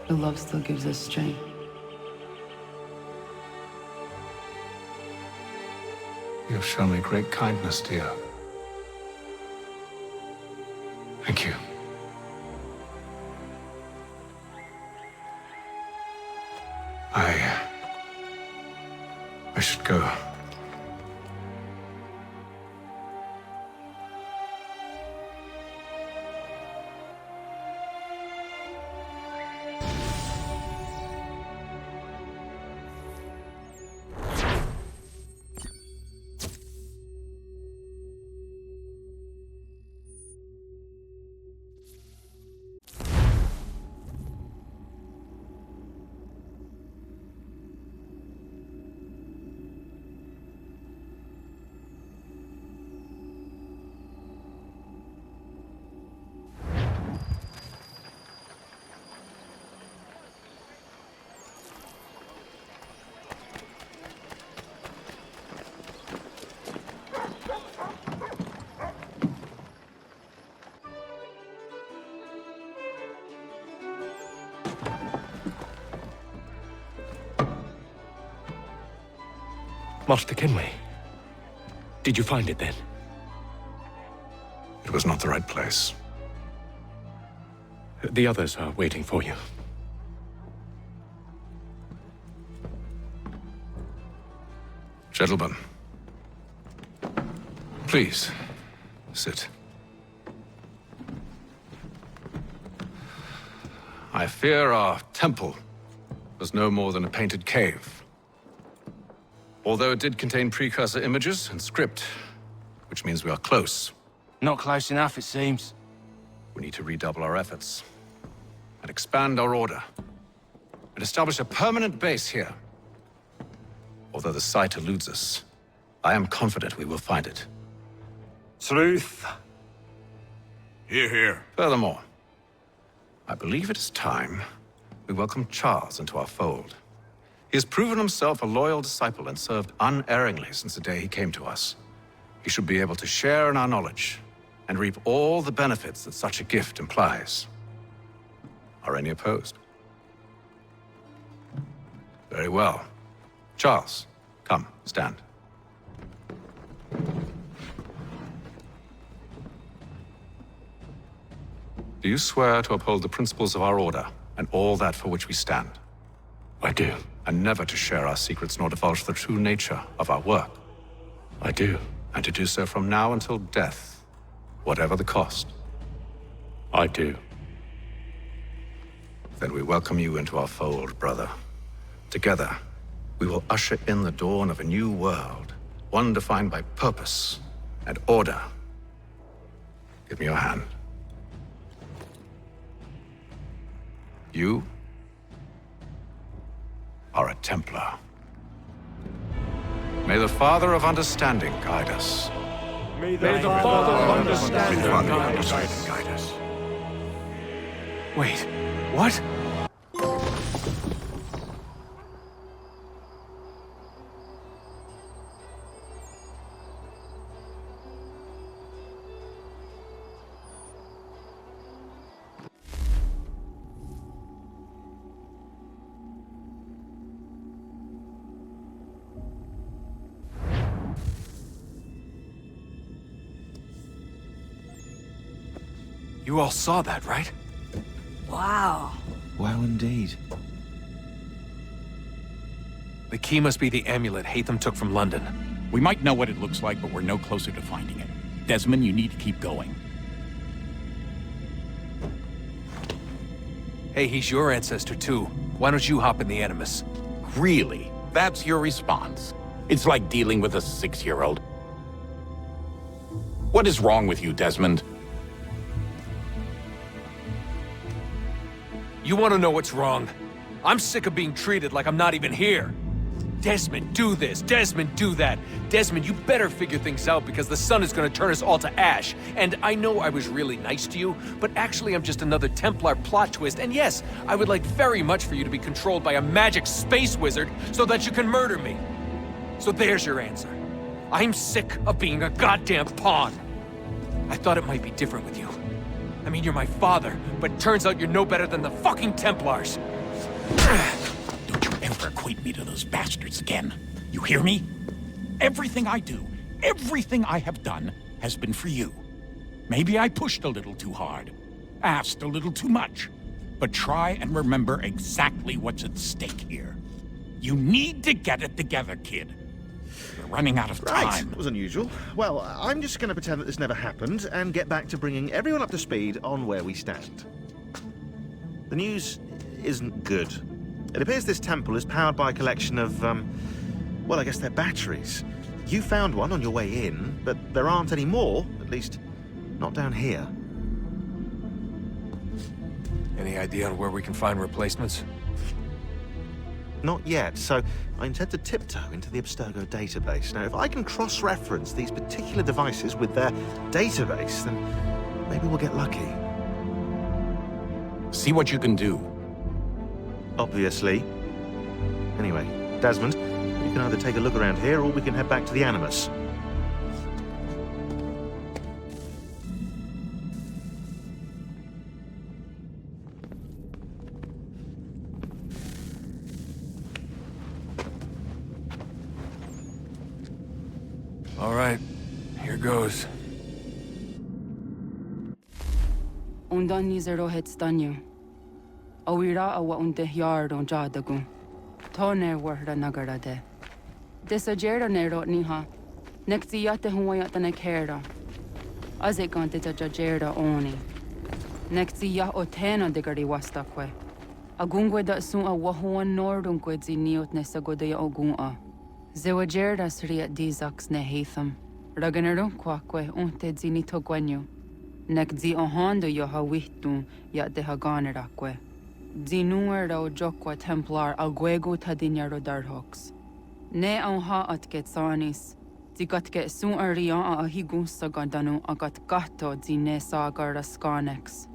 her love still gives us strength. You have shown me great kindness, dear. Thank you. I should go. Master Kenway, did you find it then? It was not the right place. The others are waiting for you. Gentlemen, please, sit. I fear our temple was no more than a painted cave. Although it did contain precursor images and script, which means we are close. Not close enough, it seems. We need to redouble our efforts and expand our order and establish a permanent base here. Although the site eludes us, I am confident we will find it. Truth. Hear, hear. Furthermore, I believe it is time we welcome Charles into our fold. He has proven himself a loyal disciple and served unerringly since the day he came to us. He should be able to share in our knowledge and reap all the benefits that such a gift implies. Are any opposed? Very well. Charles, come, stand. Do you swear to uphold the principles of our order and all that for which we stand? I do. And never to share our secrets nor divulge the true nature of our work? I do. And to do so from now until death, whatever the cost? I do. Then we welcome you into our fold, brother. Together, we will usher in the dawn of a new world, one defined by purpose and order. Give me your hand. You are a Templar. May the Father of Understanding guide us. May the Father of Understanding guide us. Wait, what? You all saw that, right? Wow. Wow, indeed. The key must be the amulet Haytham took from London. We might know what it looks like, but we're no closer to finding it. Desmond, you need to keep going. Hey, he's your ancestor too. Why don't you hop in the Animus? Really? That's your response? It's like dealing with a 6-year-old. What is wrong with you, Desmond? You want to know what's wrong? I'm sick of being treated like I'm not even here. Desmond, do this. Desmond, do that. Desmond, you better figure things out because the sun is going to turn us all to ash. And I know I was really nice to you, but actually I'm just another Templar plot twist. And yes, I would like very much for you to be controlled by a magic space wizard so that you can murder me. So there's your answer. I'm sick of being a goddamn pawn. I thought it might be different with you. I mean, you're my father, but it turns out you're no better than the fucking Templars. Don't you ever equate me to those bastards again. You hear me? Everything I do, everything I have done, has been for you. Maybe I pushed a little too hard, asked a little too much, but try and remember exactly what's at stake here. You need to get it together, kid. We're running out of time. Right, that was unusual. Well, I'm just going to pretend that this never happened and get back to bringing everyone up to speed on where we stand. The news isn't good. It appears this temple is powered by a collection of, well, I guess they're batteries. You found one on your way in, but there aren't any more, at least not down here. Any idea on where we can find replacements? Not yet, so I intend to tiptoe into the Abstergo database. Now, if I can cross-reference these particular devices with their database, then maybe we'll get lucky. See what you can do. Obviously. Anyway, Desmond, you can either take a look around here or we can head back to the Animus. All right, here goes. Undan nizero het stanyu. Awira awa unde yard on jadagu. Toner warda nagarade. Desajera nero niha. Nexti yate huayat ne kera. Azekante jajera oni. Nexti ya otena degari wastakwe. Agungwe da sun a wahuan nordunque ziniot ne sagodea ogun'a. Zewajera sriat dizax ne Haytham. Raganero quaque unte zinito guenyo. Nek zi ohando yo hawihtun yat de haganeraque. Zinuero jokwa Templar alguego tadinyaro darhox. Ne ha atket sanis. Zigatke sun arian a higun sagandanu agat gato zine sagar raskanex.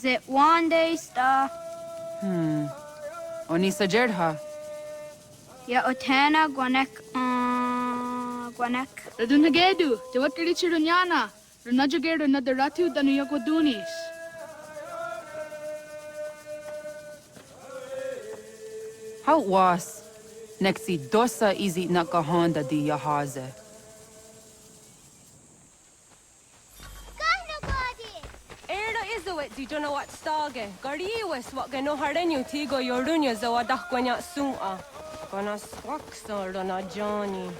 It one day stuff. Oni sajerha. Ya otena guanek guanek. Radunagedu, te wakiri chirunyana. Runajageru nadaratu danu yagodunis. How was? Nexi dosa izi nakahonda di yahaze. Di Juno what stage. Gariwes what gano harenu tigo yorunya zawadah gwanya sua. Gona swaxor na Johnny.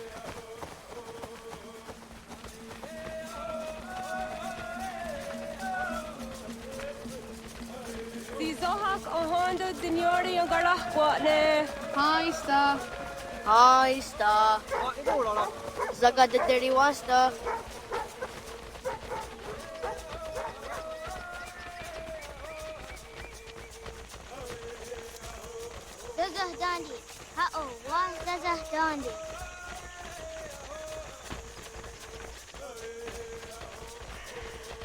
Si zohak ohondo dinyori yung garahwa ne. Hi, sta. Hi, sta. Zaga de deriwasta. Zazah Dandi. Ha-oh, wa Zazah Dandi.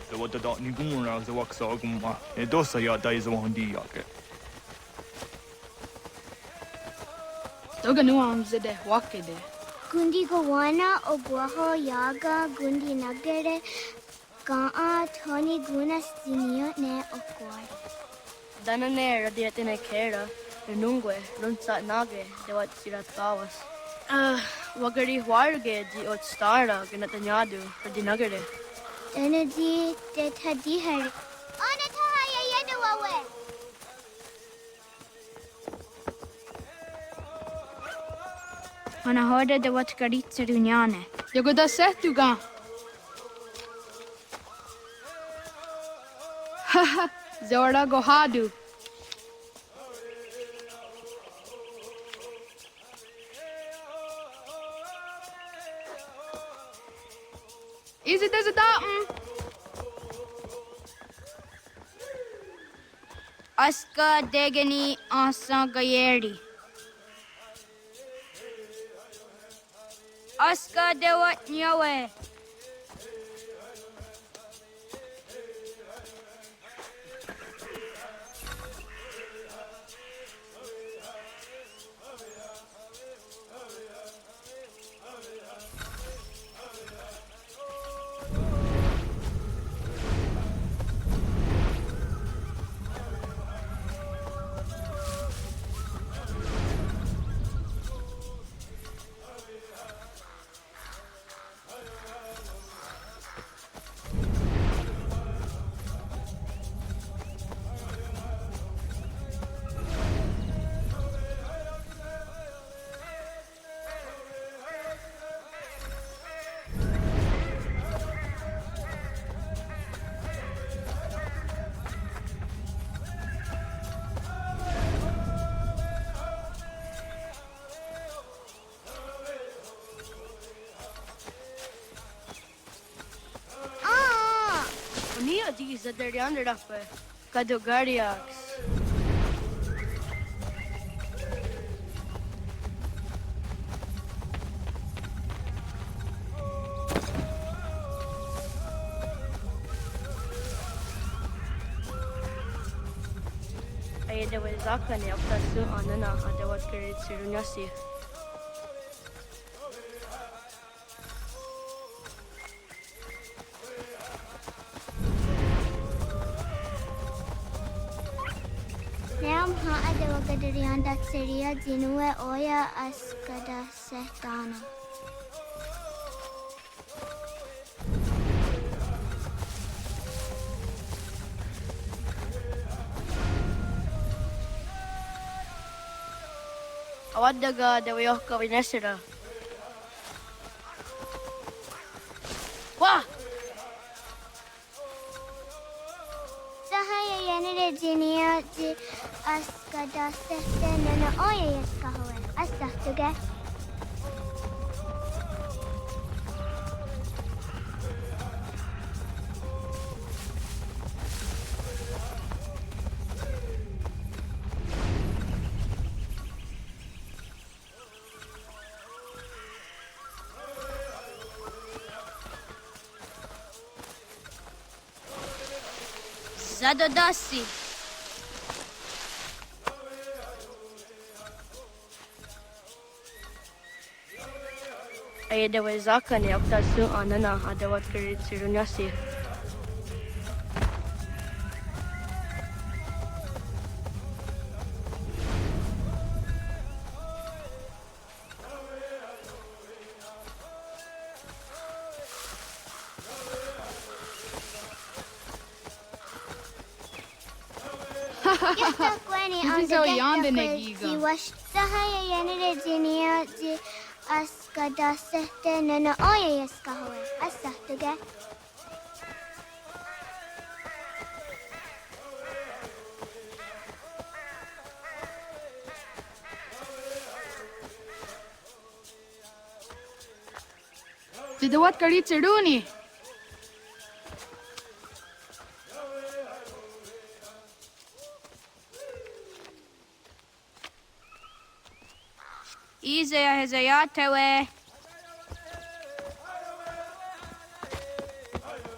the what the dot Nigura, the Waxaguma, a Dosaya dies on Diake. Toga nuam zede wakede. Gundi Gawana, Oguaho, Yaga, Gundi Nagere, Gaa, Tony Gunas, Zinio, Ne, Okwai. Danane, Radiatine Kera, Nungue, Runsa Nage, the what Siratawas. Wagari Warge, the Otstara, Ganatanyadu, Radinagare. Energy, that had the hair. On a Tahaya Yadawawe. Ana hörde det var skaritser unjane. Jag går där sett du ga. Haha, Zora go hadu. Is it as a datum? Aska degeni asa gayeri. Aska dewat nyawe. These are the under of Kadogariax. I had a Zakani of the Su Anana, and I was carried to Runasi. Kadarianda Seria Zinue Oya Askada Setana. Awadaga de Wyoka Vinesira. Wah! Sahaya Yanere Jinia Askada Setana Oya Yaskahoe. Astatuga. Zadodasi. Ay dawa Zakani of the Su Anana, Adawat carried to Runasi. This is how yonder negiga. Wash Sahaya Yanere Jinia Askada Setana Oya Yaskahoe. Astatuga. Tidawat karit Serduni. Izaya Hezayatewe.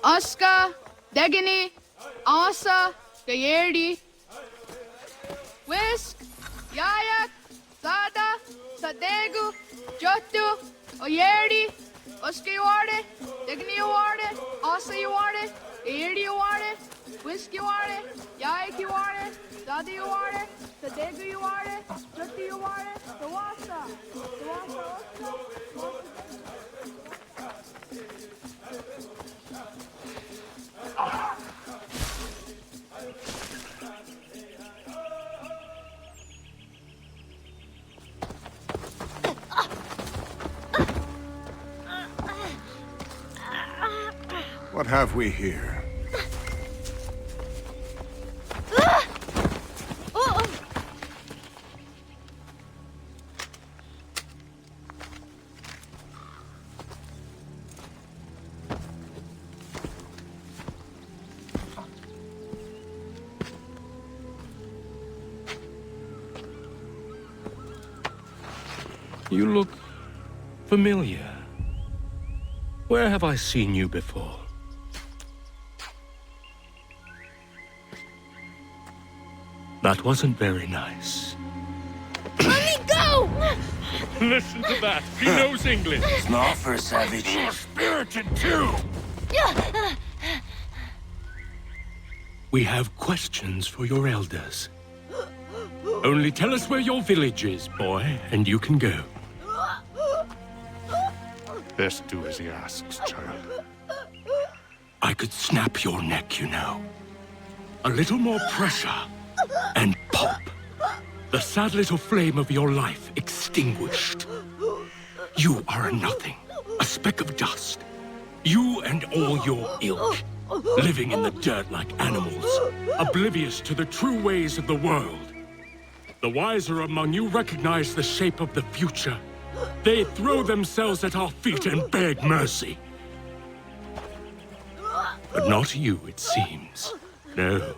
Aska Degini, Asa, Gayerdi, Whisk, Yayak, Sada, Sadegu, Jotu, Oyerdi, Oski Warde, Degini Warde, Asa Warde, Gayerdi Warde, Whisk Warde, Yayak Warde, Sada Warde, Sadegu Warde, Jotu Warde, Tawasa, What have we here? You look familiar. Where have I seen you before? That wasn't very nice. Let me go! Listen to that. He knows English. Small for a savage. You're spirited too! We have questions for your elders. Only tell us where your village is, boy, and you can go. Best do as he asks, child. I could snap your neck, you know. A little more pressure, and pop. The sad little flame of your life extinguished. You are a nothing, a speck of dust. You and all your ilk, living in the dirt like animals, oblivious to the true ways of the world. The wiser among you recognize the shape of the future. They throw themselves at our feet and beg mercy. But not you, it seems. No.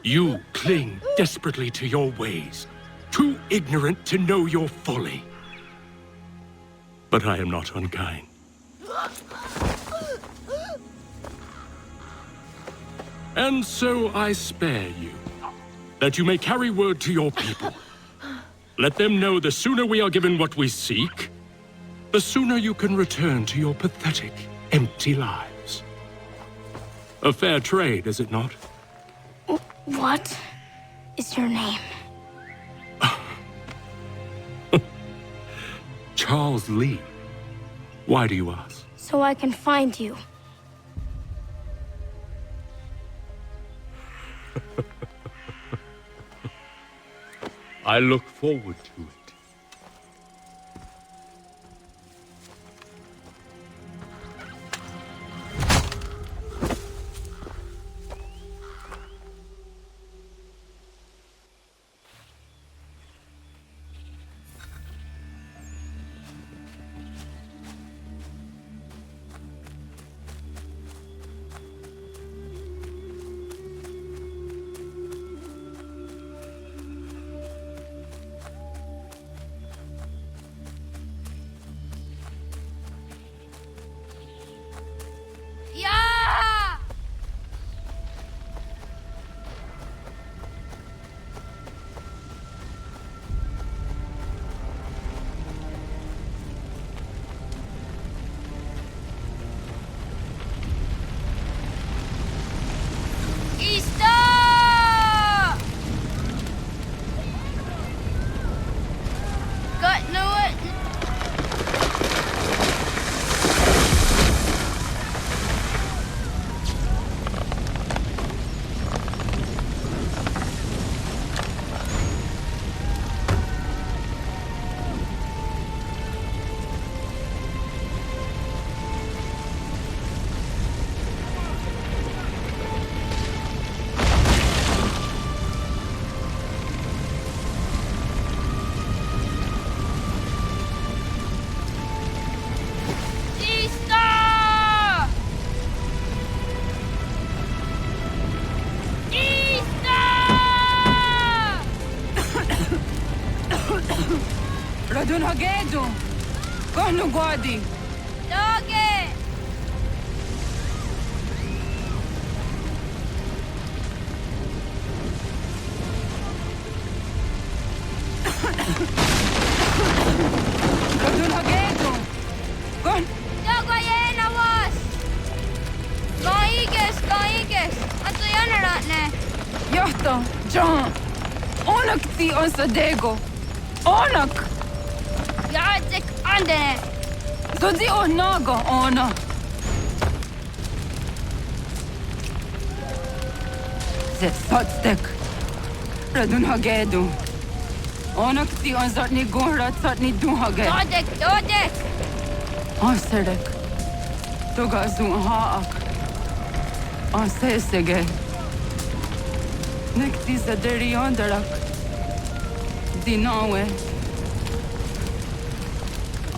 You cling desperately to your ways, too ignorant to know your folly. But I am not unkind. And so I spare you, that you may carry word to your people. Let them know the sooner we are given what we seek, the sooner you can return to your pathetic, empty lives. A fair trade, is it not? What is your name? Charles Lee. Why do you ask? So I can find you. I look forward to it. Radun Hagedu! Kohnu Gwadi! Doge! Osta, John. Onak ti on Abstergo. Onak. Jacek ande. Dodi onaga ona. Zet satstek. Radun hagedu. Onak ti on zatni gohra zatni duhage. Dodek. Asedek. Toga zun haak. Asesege. Nekti zaderi ondarak. Dinawe.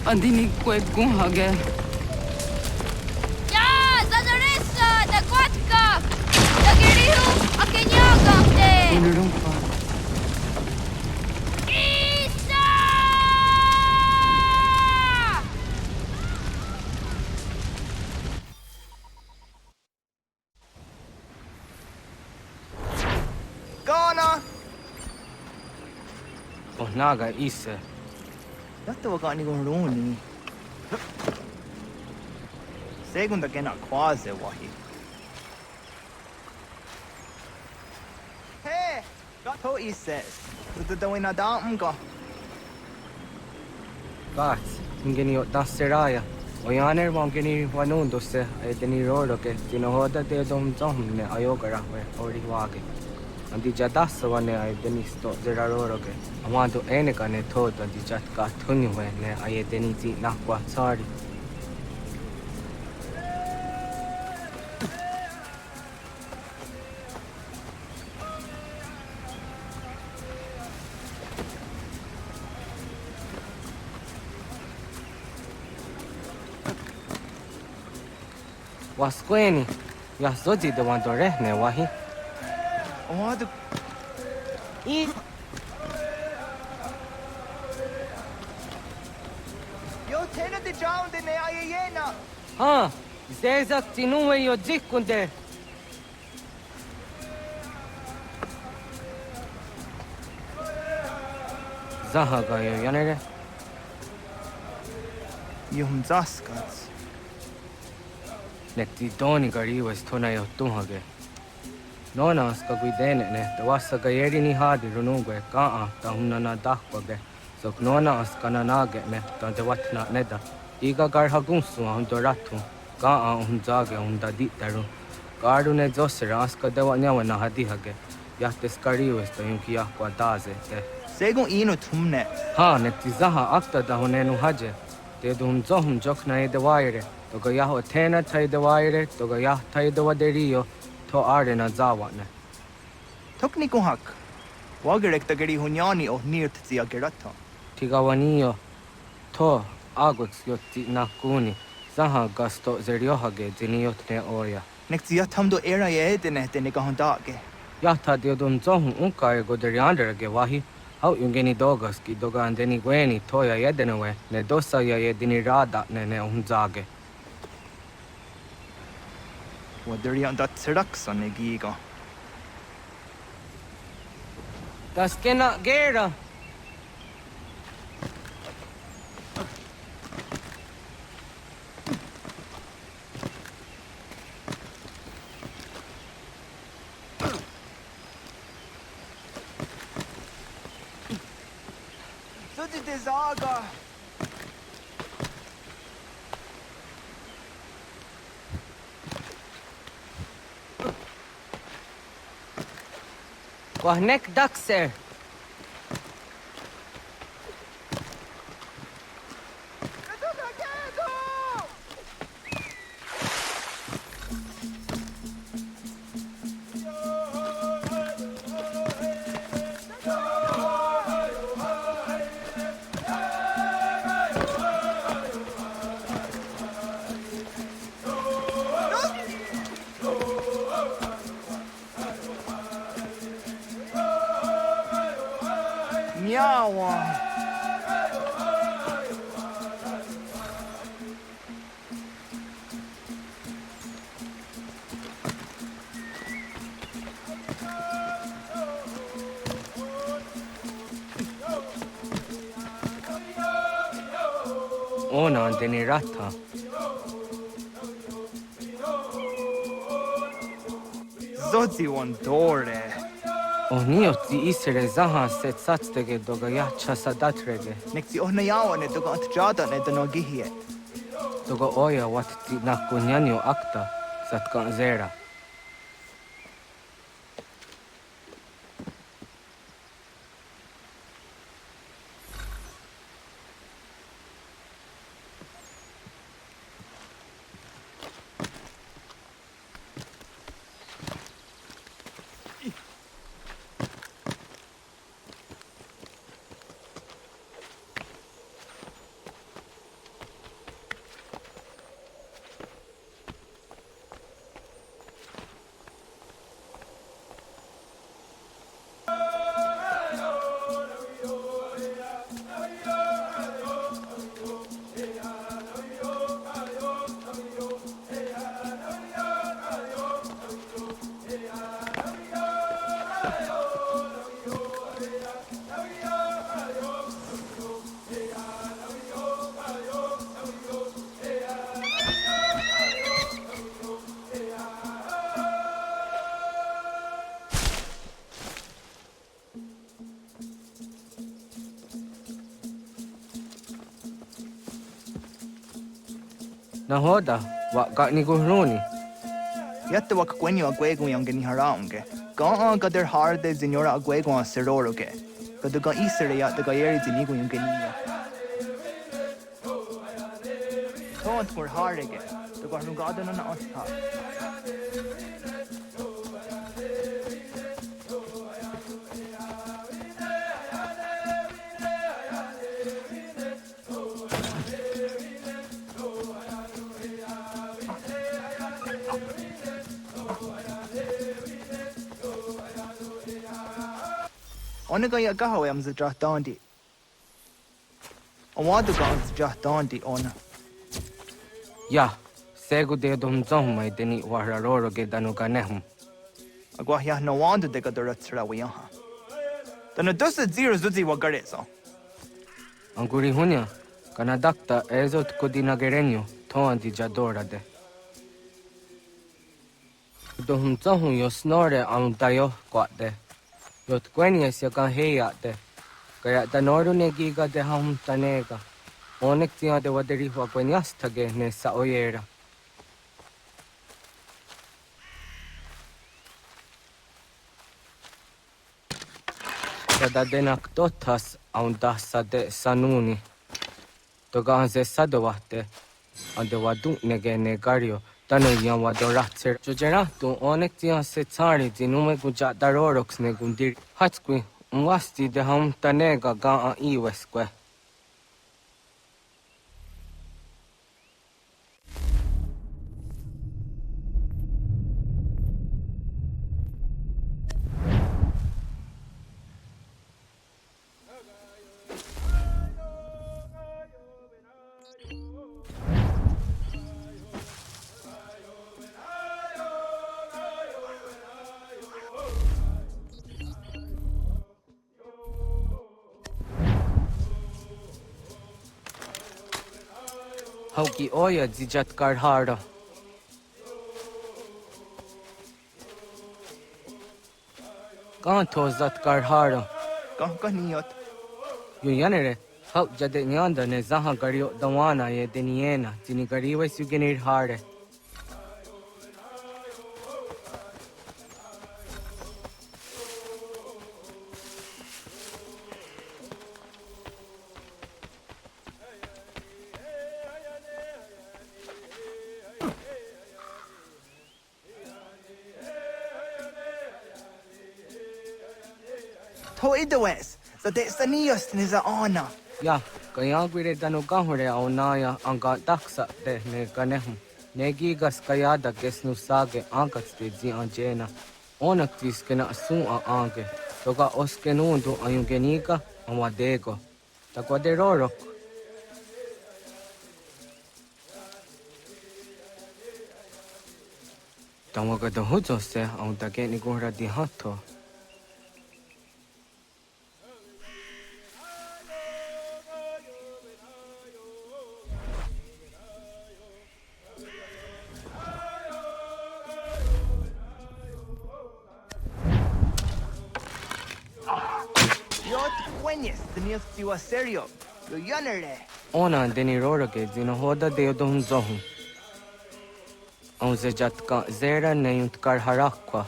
Andini kwet guhage. Ja, zadarissa, da kwatka. Da girihu, akenyaga te. Unurumpa. Isa! Ghana! Naga Isa. Detta var gani gon roni. Segunda gena quase wahi. Hey, gato ises. Du dawina damga. Gat, ingeni dasseraya. Oyaner wangeni wanundosse edeni roroke tinohoda de dom zomne ayogara we ori wage. Andi jadassa wane edeni sto zeraroroke. Amando eneka ne thoda di jatka thuni we ne ayedeni ti nakwa sorry. Wasqueni, ya zodi de wandore ne wahi. Oh, the. Yo, tena de jaun de ne ayena. Ha, zezak tinuwe yo zikunde. Zahaga yo yanere. Yum zaskats. Nekti doni gari was tona yo tuhage. Nona ska guidene ne, da wasa gayeri ni hadi runugwe kaa ta hunana dahwage. Sok nona aska nanage me, ta de watna neda. Iga gar hagunsu ahun doratu, kaa ahun zage ahun daditaru. Garu ne zosera aska dewa nyawa na hadihage. Yahtes kari was ta yunki yahkwa daze te. Segun ino tumne. Ha, nekti zaha akta da hunenu haje. Te dun zohum jokna e de waire. Toga yaho tena tai de waire, toga yah tai de waderio. To are na zawane. Tokni kuhak. Wagerek da geri hunyani o nirt zia gerata. Tigawanio. To agots yotti nakuni. Zaha gasto zeriohage ziniotne oya. Nek zia tamdo era ye edene de negahondage. Yahta diodun zohun unka e goderianderage wahi. Hau yungeni dogas ki doga andeni gweni toya yedenewe. Ne dosa ya yedini rada ne unzage. Waderian dat seraksa negiga. Das kena gera. Sudi de zaga. Wahnek dakser. Nyawa. Ona andeni rata. Zodzi one dore. Ohni ti isere zaha set satstege doga ya chasadatrege. Nexi ohnayaone doga antjada ne danogihe. Doga oya wat ti nakunyanyo akta satkan zera. Nahoda, wa gatni guhruni. Yatta wak kwenyo agwego yang gani haraunge. Ga gader harde zinora agwego an seroroge. Gaduga isere ya daga yeri zinigo yang gani. Tont kur harege. Daga hungada na ostha. Onega ya gaho am zjah dandi. Awadu ga zjah dandi ona. Ya, segu de dum zomai deni wararoro ge danuga nehum. Agwa ya no wandu de gadara trawiyaha. Dana dosa zero zuzi wagarezo. Anguri hunya, kana dakta ezot kodina gerenyo, toandi jadora de. Dum zohun yo snore am dayo kwade. Yot kwenies ya kan heyate. Kaya danoru ne giga de ham tanega. Onek tia de waderi wa kwenias tage ne sa oyera. Sada denak totas aun dasa de sanuni. Toga anze sadowate. Ande wadu nege negario. Tano yan wadoratser. Jojera tu onek tia se tsari zinume guja darorox ne gundir. Hatskwi mwasti de ham tanega ga a iweskwe. Hauki oya zijat karhara. Kanto zat karhara. Kankaniyot. Yuyanere, hau jade nyanda ne zaha gario dawana ye deniena, jini gariwe sugenir hare. Toidawes, so de sanios niza ona. Ya, kaya gwire danugahure aunaya anga daksa de ne ganehum. Negigas kaya da gesnu sage angats de zi anjena. Onaktis kena asun a ange. Toga oskenundu ayungenika amadego. Takwaderorok. Tamaga da hujo se aun da geni gura di hatto. Queñes, tenías siwa serio. Yo yanere. Ona deni rora ke zino hoda de dom zohun. On ze jatka zera neyunt kar harakwa.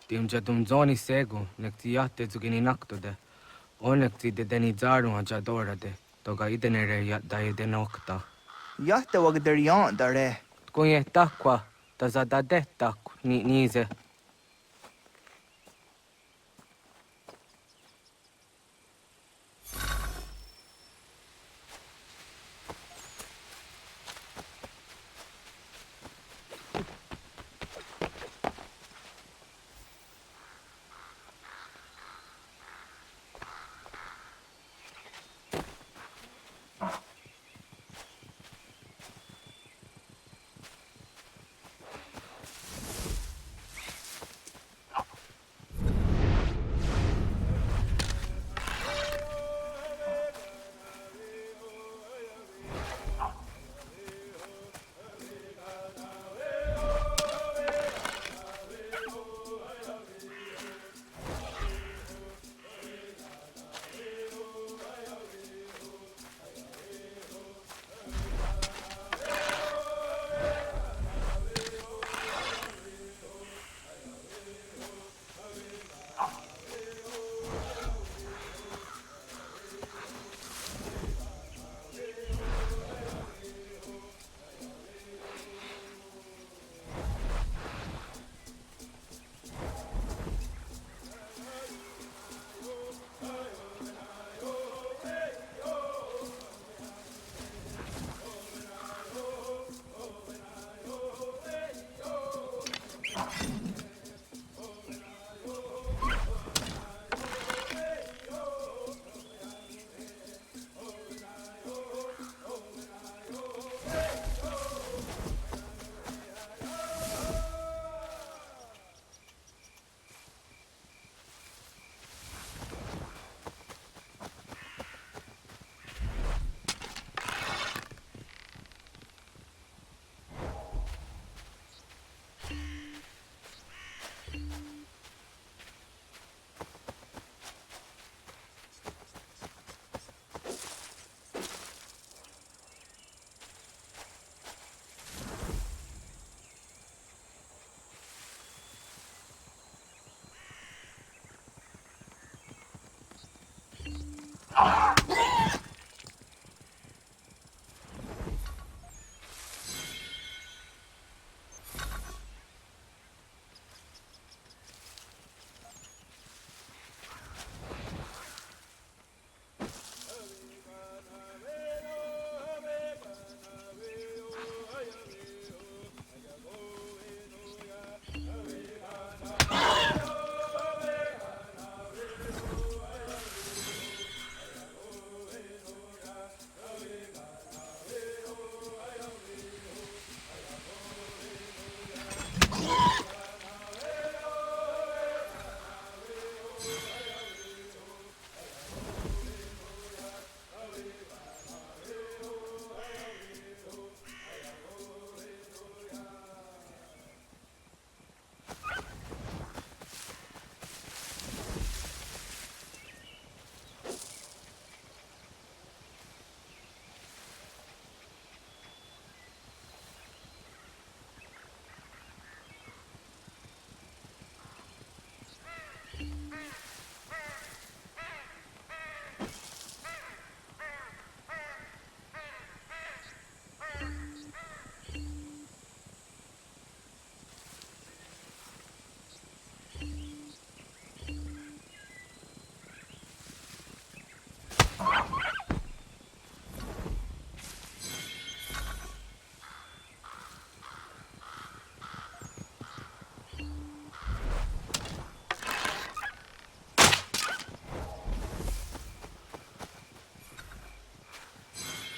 Timja tum zoni sego, nekti yatte zugini naktode. Onekti de deni zaru haja dorade. Toga idenere yat daye de nokta. Yatte wag der yan dare. Kunye takwa, tazada de tak ni nize.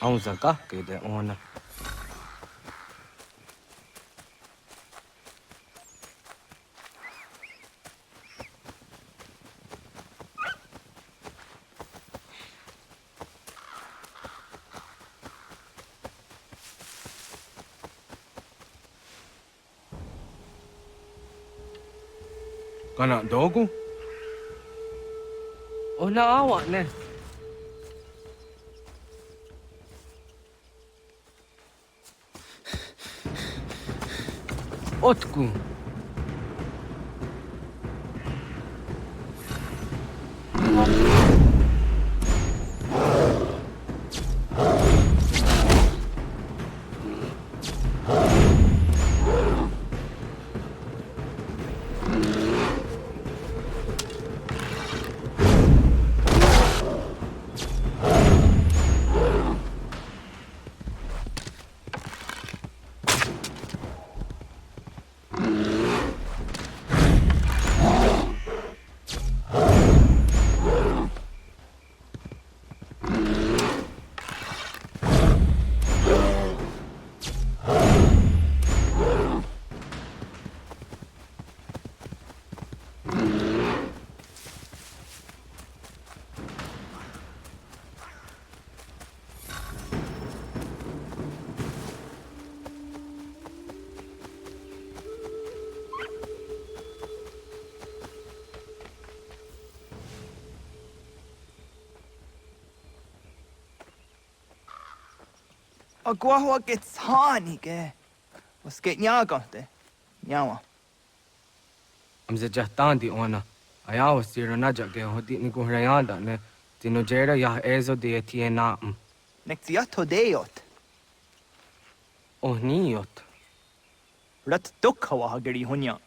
Aunza ke de ona. Kana dogu? Ona awa ne. Otku. Aquila gets honey, ke. Was geht nyaga de? Nyawa. Amze jahtandi ona. Ayawa siro naja ge hodi ni guhrayanda ne. Tino jera ya ezo de tiena. Nexiato deot. Oh niot. Rat dukhawa hageri hunya.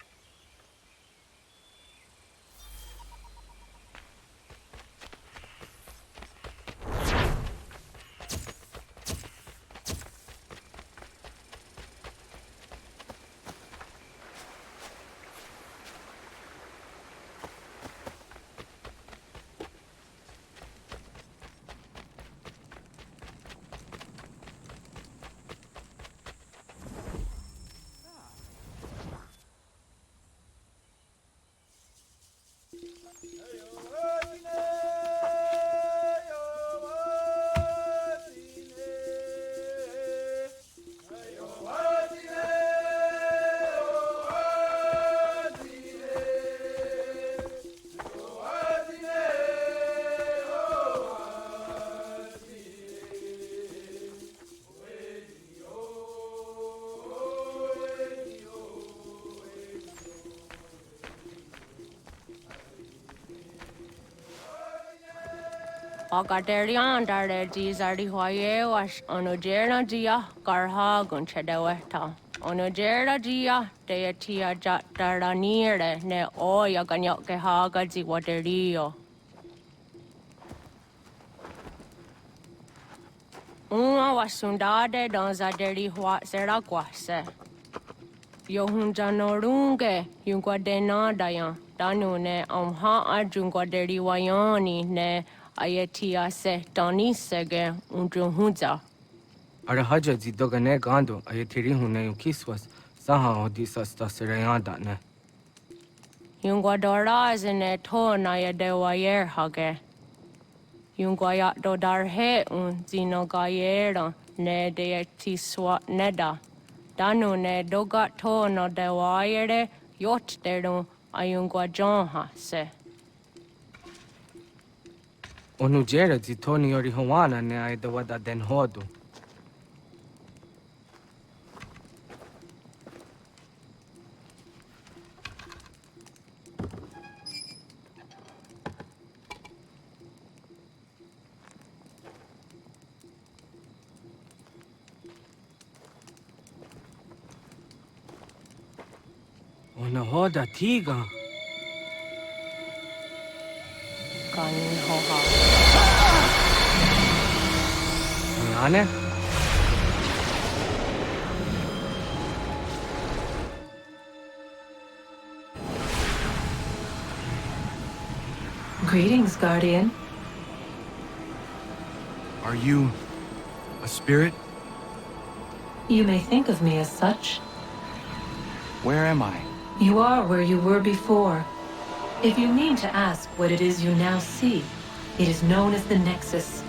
Agaderian dare dizardi hoye was onojera dia garha gunchedeweta. Onojera dia deatia jaranire ne oya ganyoke haga ziwaderio. Uma wasundade donzaderi hua seraquase. Yohunjanorunge yunguadenadayan danune amha ajunguaderi wayani ne Ayatia se Donisege Undruhunza. Arahaja zidogane gando ayatiri hune yukiswas saha odisas tasirayanda ne. Yunguadora zene to naya de wayer hage. Yunguayat dodar he zinogayera ne de tiswa neda. Danu ne dogat to no de wayere yot deru ayunguajonha se. Onujera zitoni yori hawana ne aidawada den hodu. Ona hoda tiga. Kanin hoha. Ane? Greetings, Guardian. Are you A spirit? You may think of me as such. Where am I? You are where you were before. If you mean to ask what it is you now see, it is known as the Nexus.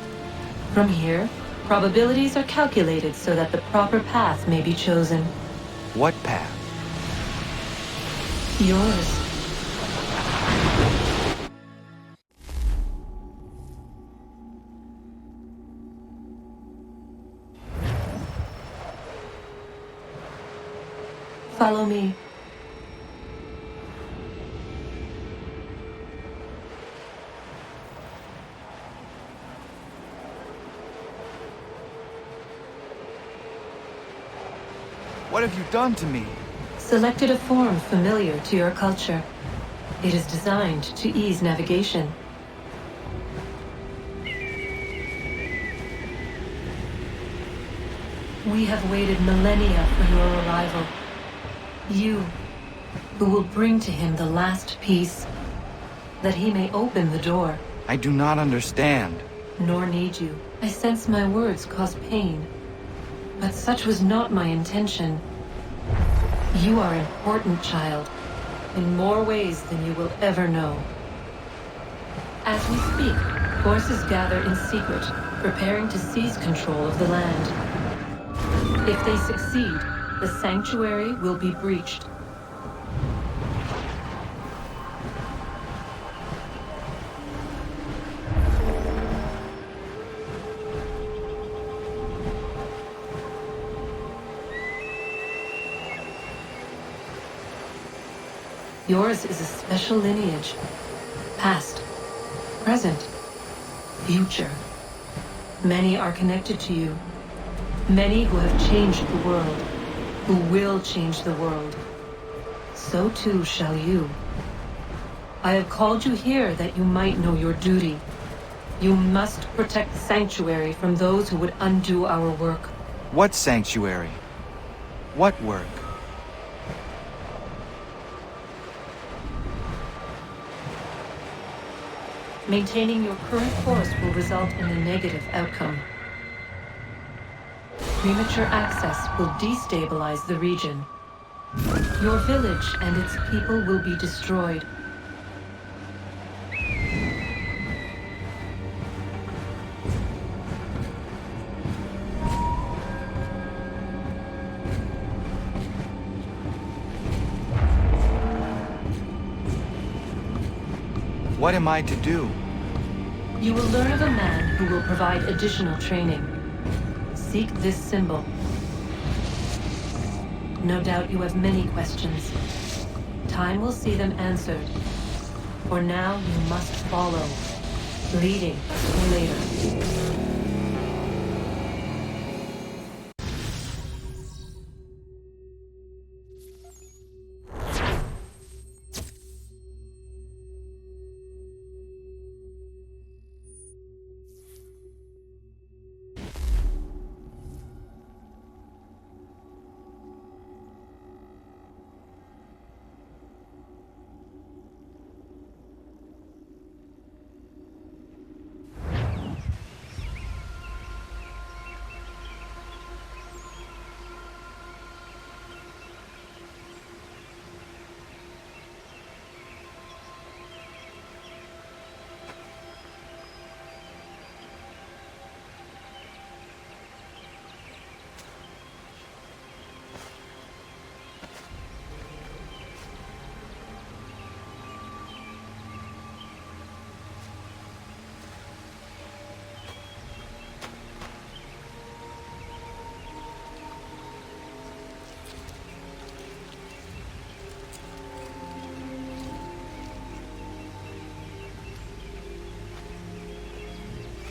From here, probabilities are calculated so that the proper path may be chosen. What path? Yours. Follow me. What have you done to me? Selected a form familiar to your culture. It is designed to ease navigation. We have waited millennia for your arrival. You, who will bring to him the last piece, that he may open the door. I do not understand. Nor need you. I sense my words cause pain. But such was not my intention. You are important, child, in more ways than you will ever know. As we speak, forces gather in secret, preparing to seize control of the land. If they succeed, the sanctuary will be breached. Yours is a special lineage. Past, present, future. Many are connected to you. Many who have changed the world, who will change the world. So too shall you. I have called you here that you might know your duty. You must protect the sanctuary from those who would undo our work. What sanctuary? What work? Maintaining your current course will result in a negative outcome. Premature access will destabilize the region. Your village and its people will be destroyed. What am I to do? You will learn of a man who will provide additional training. Seek this symbol. No doubt you have many questions. Time will see them answered. For now, you must follow, leading later.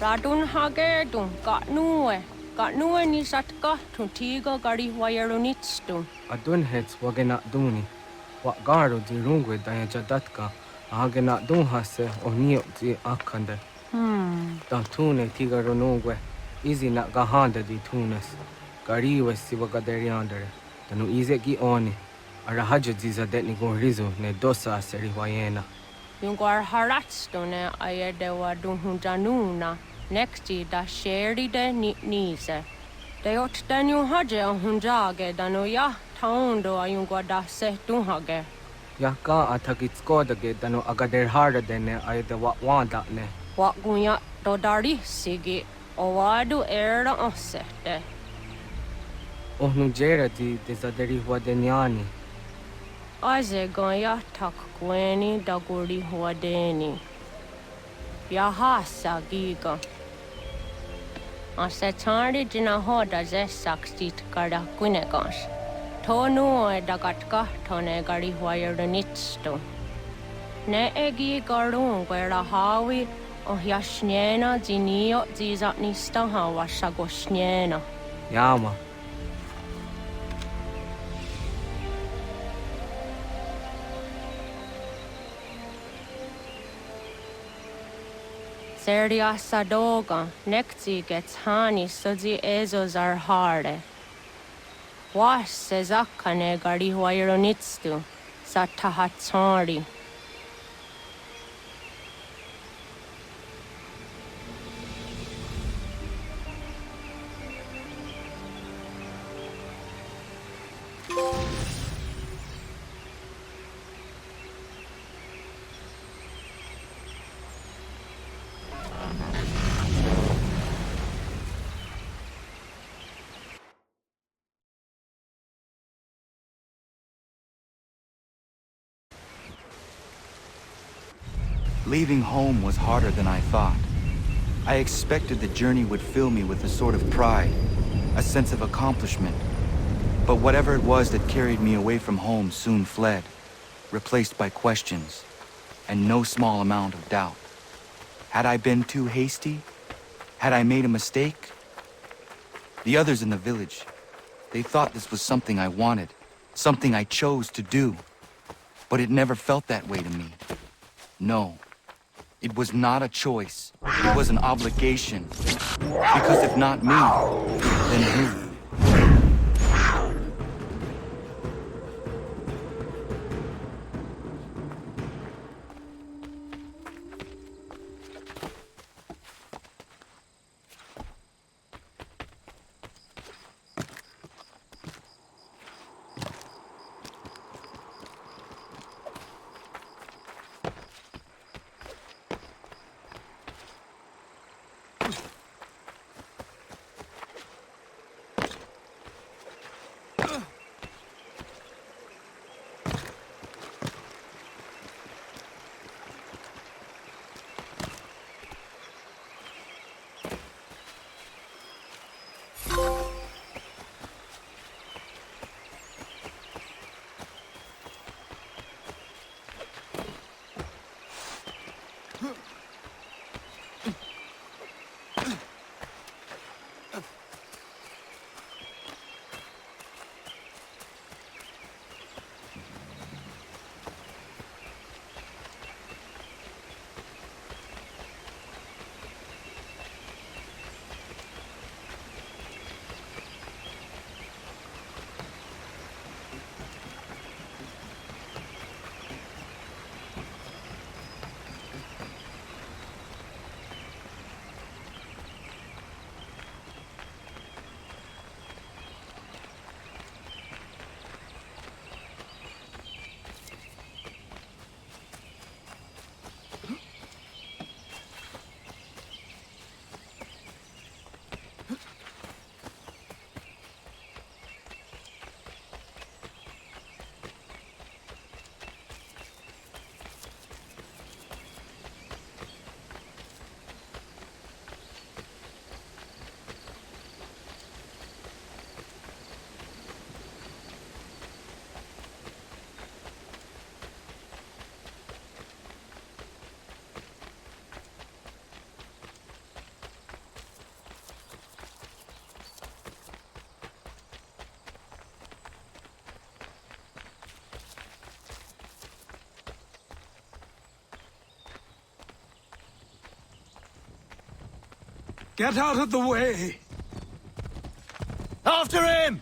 Radun hagerdun gatnue ni satka tuntigo gari wayarunitstun. Adun hets wagena duni. Wa garu di rungwe daya jadatka. Agena dun hase onio di akande. Da tune tigaro nungwe. Izi na gahanda di tunes. Gari wesi wagaderiandere. Tanu ize gi oni. Arahajo zizadetni gorizo ne dosa aseri wayena. Yungar haratstune ayede wadun hundanuna. Nexti da sheri de nise. Teot Daniel Haje on Hunjage, Danoya, Taundo, Ayunguada, Setunhage. Yaka Atakitskoda, Dano Agader harder than I the want that ne. What Gunya Dodari, Sigi, Owadu Era Osete. Oh, Nujera, Desaderi Wadeniani. Aze Goya Tak Gweni, Daguri Wadeni. Yahasa Giga. Asetardi Jina Hoda Zesaksit Garda Guinegans. Tonu Dagatka, Tone Gari Wire the Nitsto. Ne Egi Garun, where a Hawi, O Yashnena, Zinio, Zizatnista, Hawasagoshnena. Yama. Serdia Sadoga, Nekti gets Hani, Suzi Ezos are harde. Was Sezakane Gari Waironitstu, Satahatsari. Leaving home was harder than I thought. I expected the journey would fill me with a sort of pride, a sense of accomplishment. But whatever it was that carried me away from home soon fled, replaced by questions, and no small amount of doubt. Had I been too hasty? Had I made a mistake? The others in the village, they thought this was something I wanted, something I chose to do. But it never felt that way to me. No. It was not a choice. It was an obligation. Because if not me, then who? Get out of the way! After him!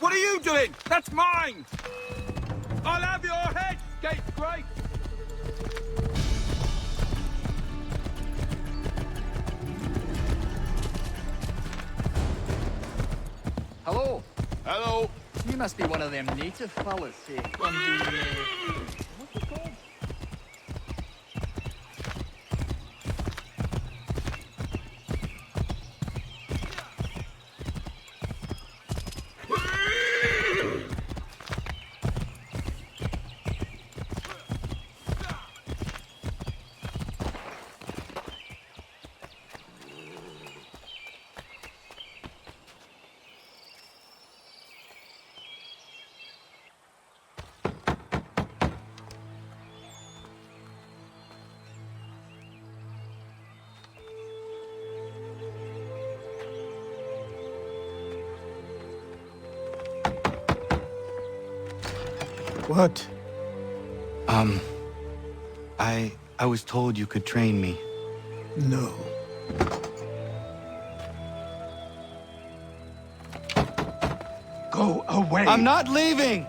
What are you doing? That's mine! I'll have your head, Scapegrace! Hello. Hello. You must be one of them native fellas, from the... what's it called? What? I was told you could train me. No. Go away! I'm not leaving!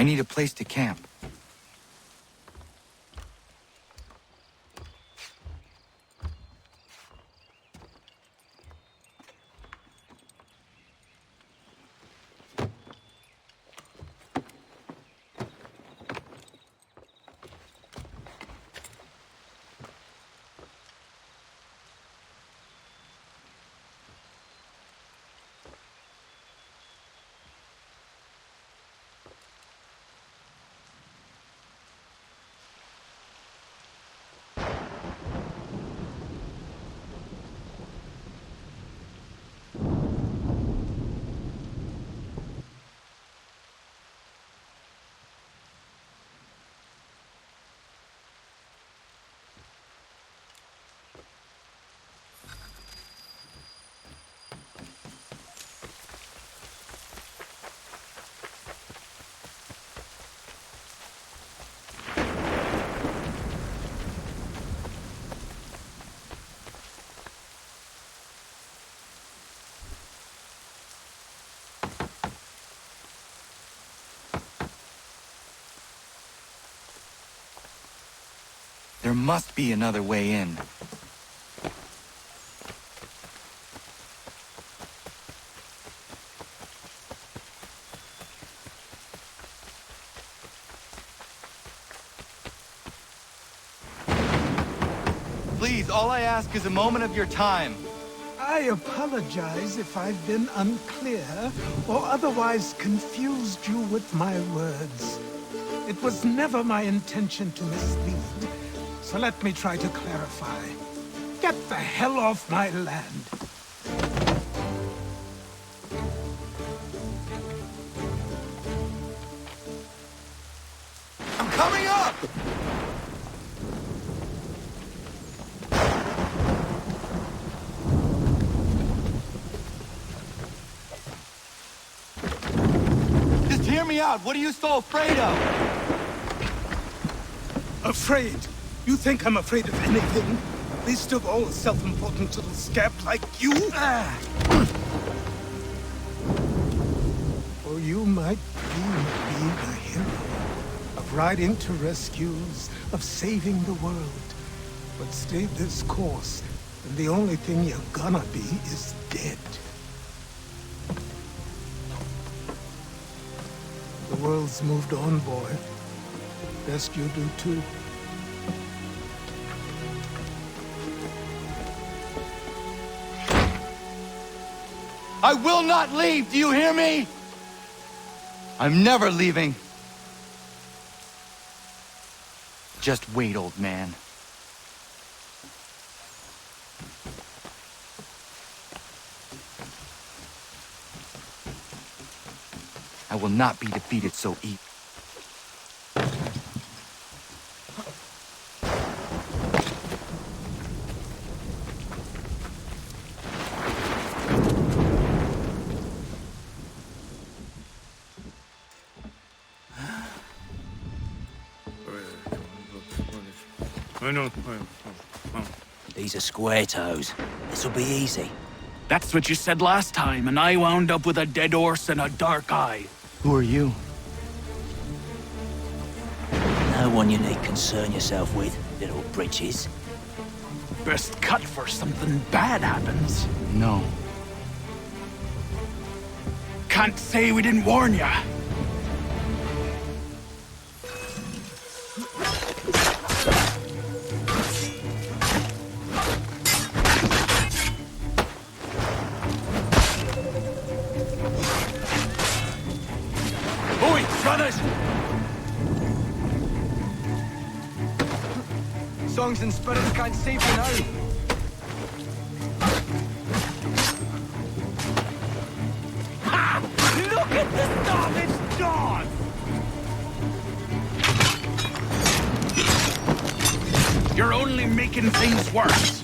I need a place to camp. There must be another way in. Please, all I ask is a moment of your time. I apologize if I've been unclear or otherwise confused you with my words. It was never my intention to mislead, so let me try to clarify. Get the hell off my land. I'm coming up! Just hear me out. What are you so afraid of? Afraid? You think I'm afraid of anything? Least of all a self-important little scab like you? Or you might dream of being a hero, of riding to rescues, of saving the world. But stay this course, and the only thing you're gonna be is dead. The world's moved on, boy. Best you do too. I will not leave, do you hear me? I'm never leaving. Just wait, old man. I will not be defeated so easily. These are square toes. This'll be easy. That's what you said last time, and I wound up with a dead horse and a dark eye. Who are you? No one you need concern yourself with, little britches. Best cut for something bad happens. No. Can't say we didn't warn ya. Songs and spirits can't save you now. Ha! Look at the starving dawn! You're only making things worse.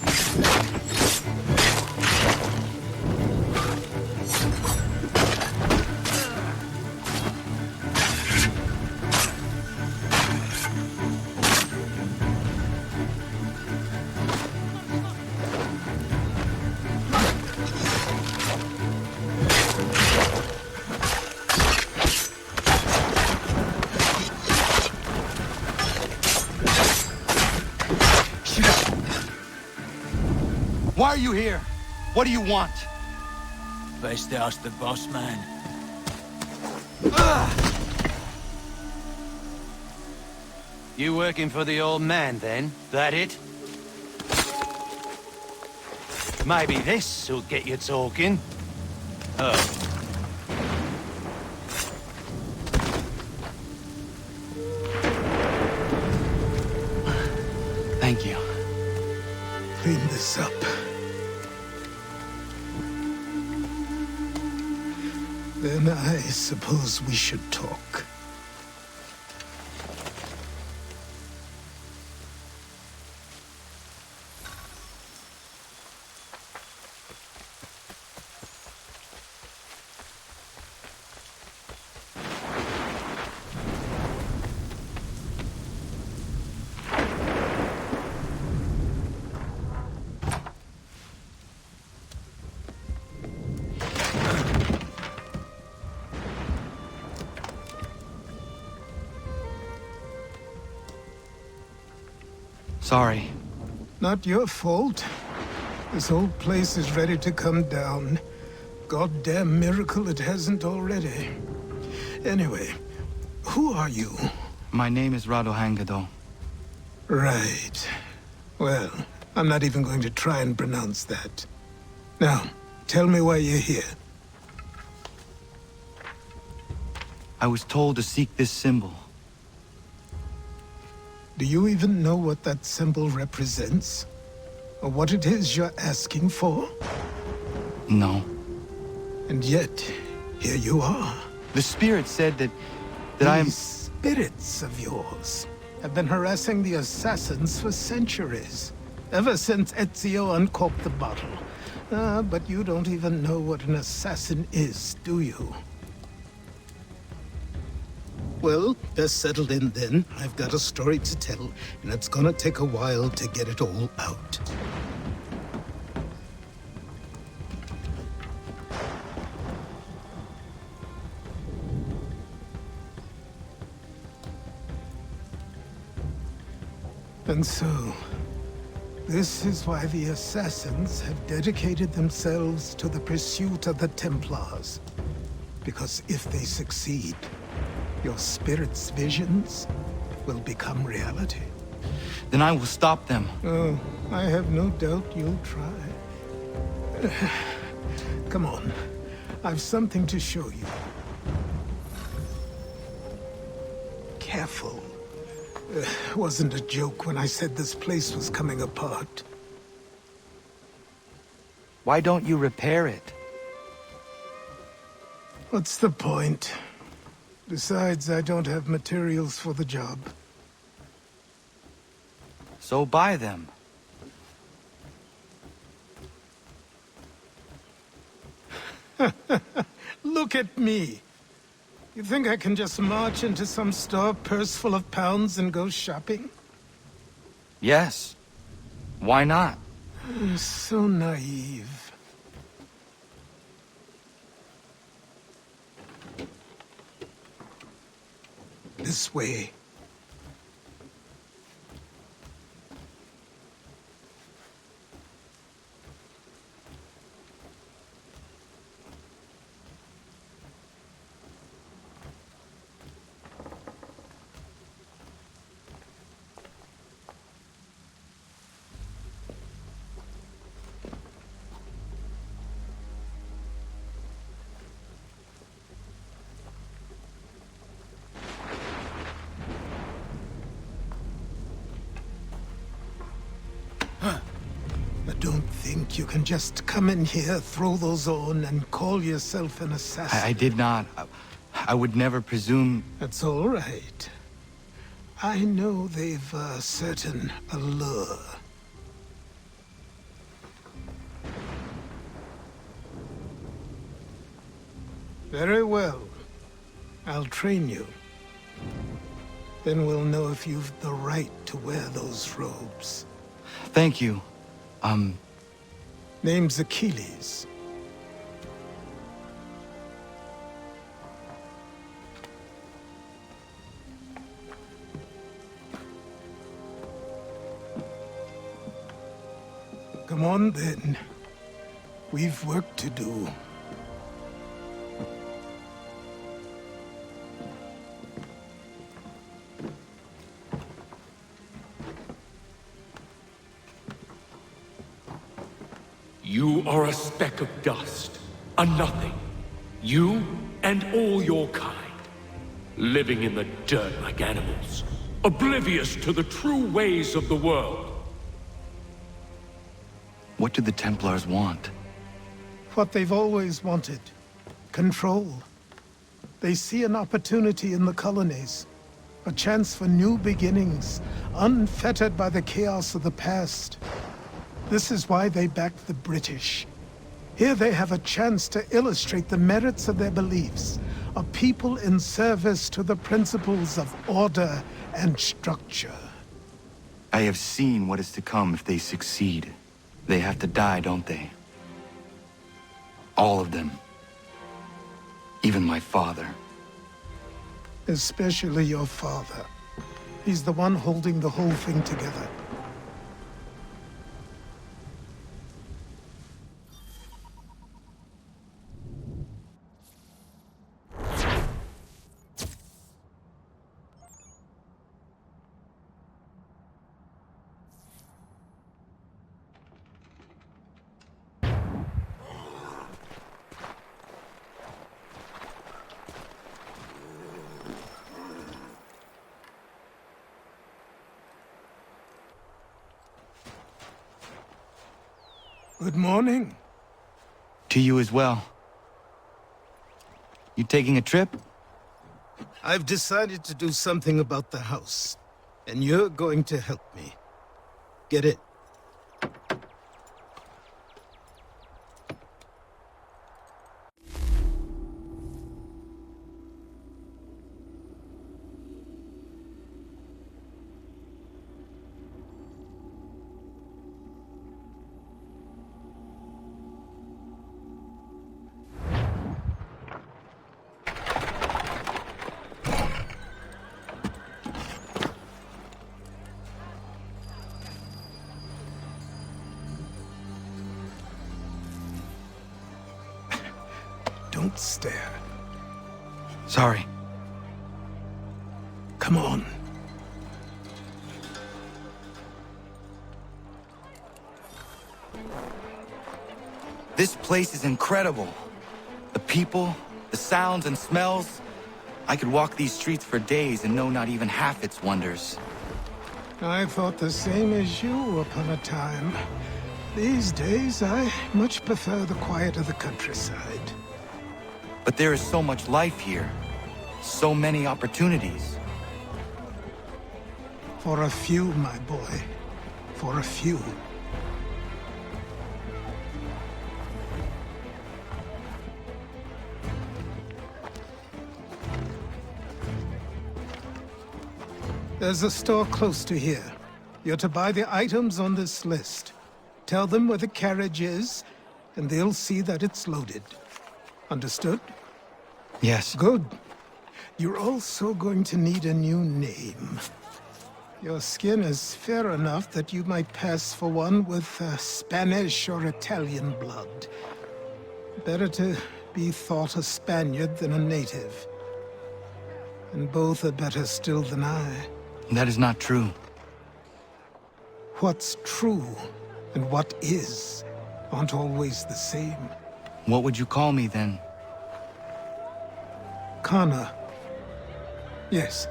Why are you here? What do you want? Best ask the boss man. You working for the old man, then? That it? Maybe this'll get you talking. Oh. Thank you. Clean this up. Then I suppose we should talk. Sorry. Not your fault. This whole place is ready to come down. Goddamn miracle it hasn't already. Anyway, who are you? My name is Radohangado. Right. Well, I'm not even going to try and pronounce that. Now, tell me why you're here. I was told to seek this symbol. Do you even know what that symbol represents? Or what it is you're asking for? No. And yet, here you are. The spirit said that I am... These spirits of yours have been harassing the assassins for centuries. Ever since Ezio uncorked the bottle. But you don't even know what an assassin is, do you? Well, best settled in then. I've got a story to tell, and it's gonna take a while to get it all out. And so, this is why the assassins have dedicated themselves to the pursuit of the Templars. Because if they succeed, your spirit's visions will become reality. Then I will stop them. Oh, I have no doubt you'll try. Come on. I've something to show you. Careful. Wasn't a joke when I said this place was coming apart. Why don't you repair it? What's the point? Besides, I don't have materials for the job. So buy them. Look at me. You think I can just march into some store, purse full of pounds, and go shopping? Yes. Why not? So naive. This way. Don't think you can just come in here, throw those on, and call yourself an assassin. I did not. I would never presume... That's all right. I know they've a certain allure. Very well. I'll train you. Then we'll know if you've the right to wear those robes. Thank you. Name's Achilles. Come on, then. We've work to do. You are a speck of dust, a nothing. You and all your kind. Living in the dirt like animals, oblivious to the true ways of the world. What do the Templars want? What they've always wanted. Control. They see an opportunity in the colonies. A chance for new beginnings, unfettered by the chaos of the past. This is why they backed the British. Here they have a chance to illustrate the merits of their beliefs. A people in service to the principles of order and structure. I have seen what is to come if they succeed. They have to die, don't they? All of them. Even my father. Especially your father. He's the one holding the whole thing together. Good morning. To you as well. You taking a trip? I've decided to do something about the house, and you're going to help me. Get it? Don't stare. Sorry. Come on. This place is incredible. The people, the sounds and smells. I could walk these streets for days and know not even half its wonders. I thought the same as you upon a time. These days, I much prefer the quiet of the countryside. But there is so much life here. So many opportunities. For a few, my boy. For a few. There's a store close to here. You're to buy the items on this list. Tell them where the carriage is, and they'll see that it's loaded. Understood? Yes. Good. You're also going to need a new name. Your skin is fair enough that you might pass for one with Spanish or Italian blood. Better to be thought a Spaniard than a native. And both are better still than I. That is not true. What's true and what is aren't always the same. What would you call me then? Kana. Yes,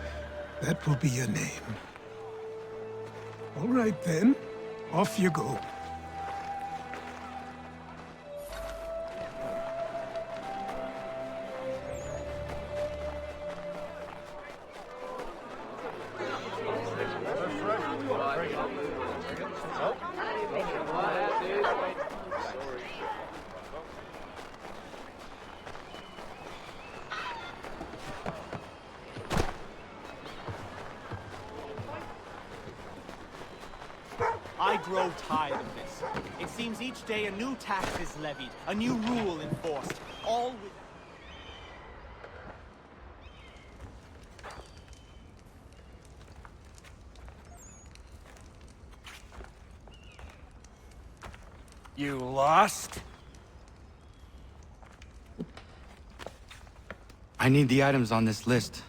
that will be your name. All right then, off you go. I grow tired of this. It seems each day a new tax is levied, a new rule enforced, all with... You lost? I need the items on this list.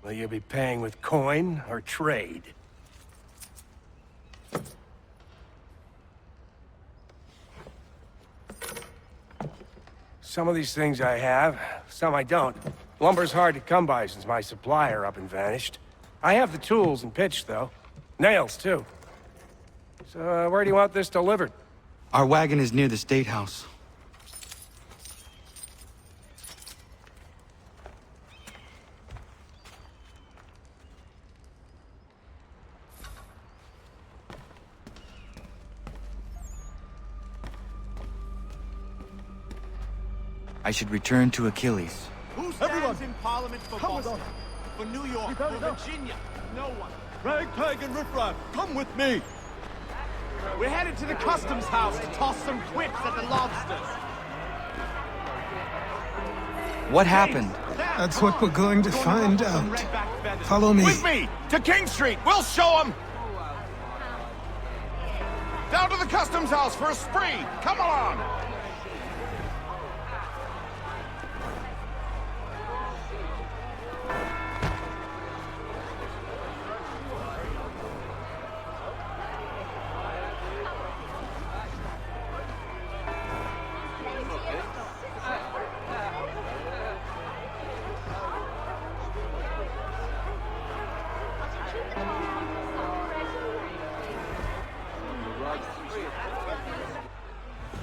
Will you be paying with coin or trade? Some of these things I have, some I don't. Lumber's hard to come by since my supplier up and vanished. I have the tools and pitch, though. Nails, too. So, where do you want this delivered? Our wagon is near the State House. I should return to Achilles. Who stands in Parliament for Boston? For New York? For Virginia? No one. Ragtag and riffraff, come with me! We're headed to the customs house to toss some quips at the lobsters. What happened? That's what we're going to find out. Follow me. With me! To King Street! We'll show them! Down to the customs house for a spree! Come along!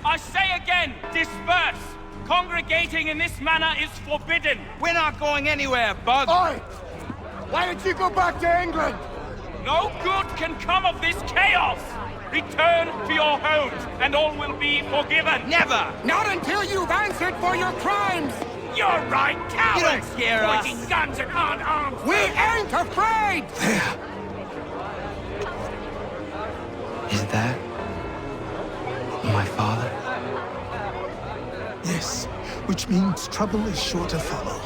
I say again, disperse! Congregating in this manner is forbidden! We're not going anywhere, Bug! Oi! Why don't you go back to England? No good can come of this chaos! Return to your homes, and all will be forgiven! Never! Not until you've answered for your crimes! You're right, cowards! You don't scare us! Pointing guns and aren't armed! We ain't afraid! There! Is that my father? Yes, which means trouble is sure to follow.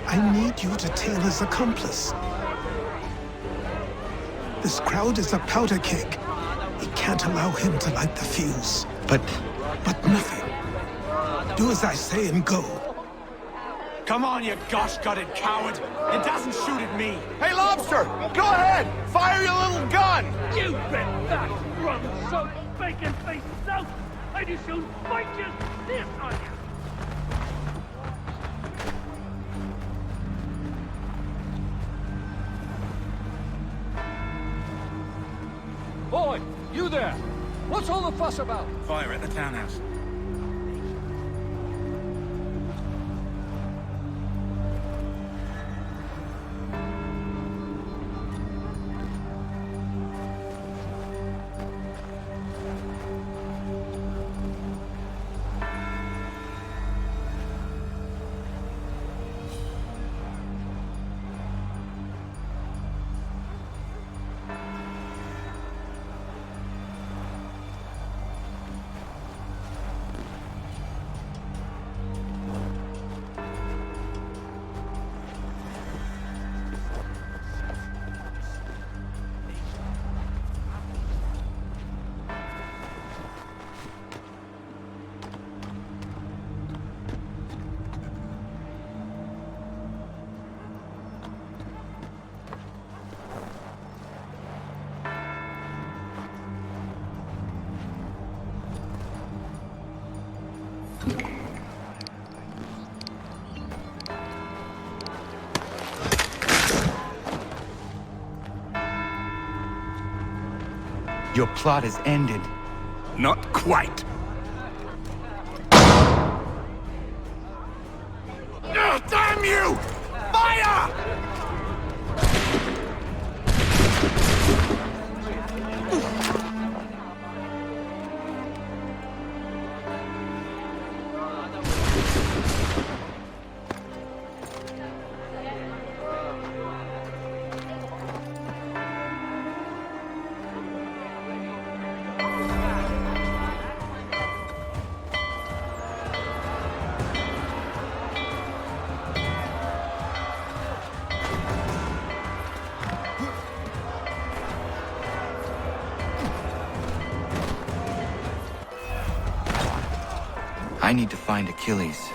I need you to tail his accomplice. This crowd is a powder keg. We can't allow him to light the fuse. But nothing. Do as I say and go. Come on, you gosh-gutted coward! It doesn't shoot at me! Hey, Lobster! Go ahead! Fire your little gun! You bet that rum-soaked, bacon-faced south! I just soon fight you this on you! Boy, you there! What's all the fuss about? Fire at the townhouse. Your plot is ended. Not quite. Oh, damn you! Fire! I need to find Achilles.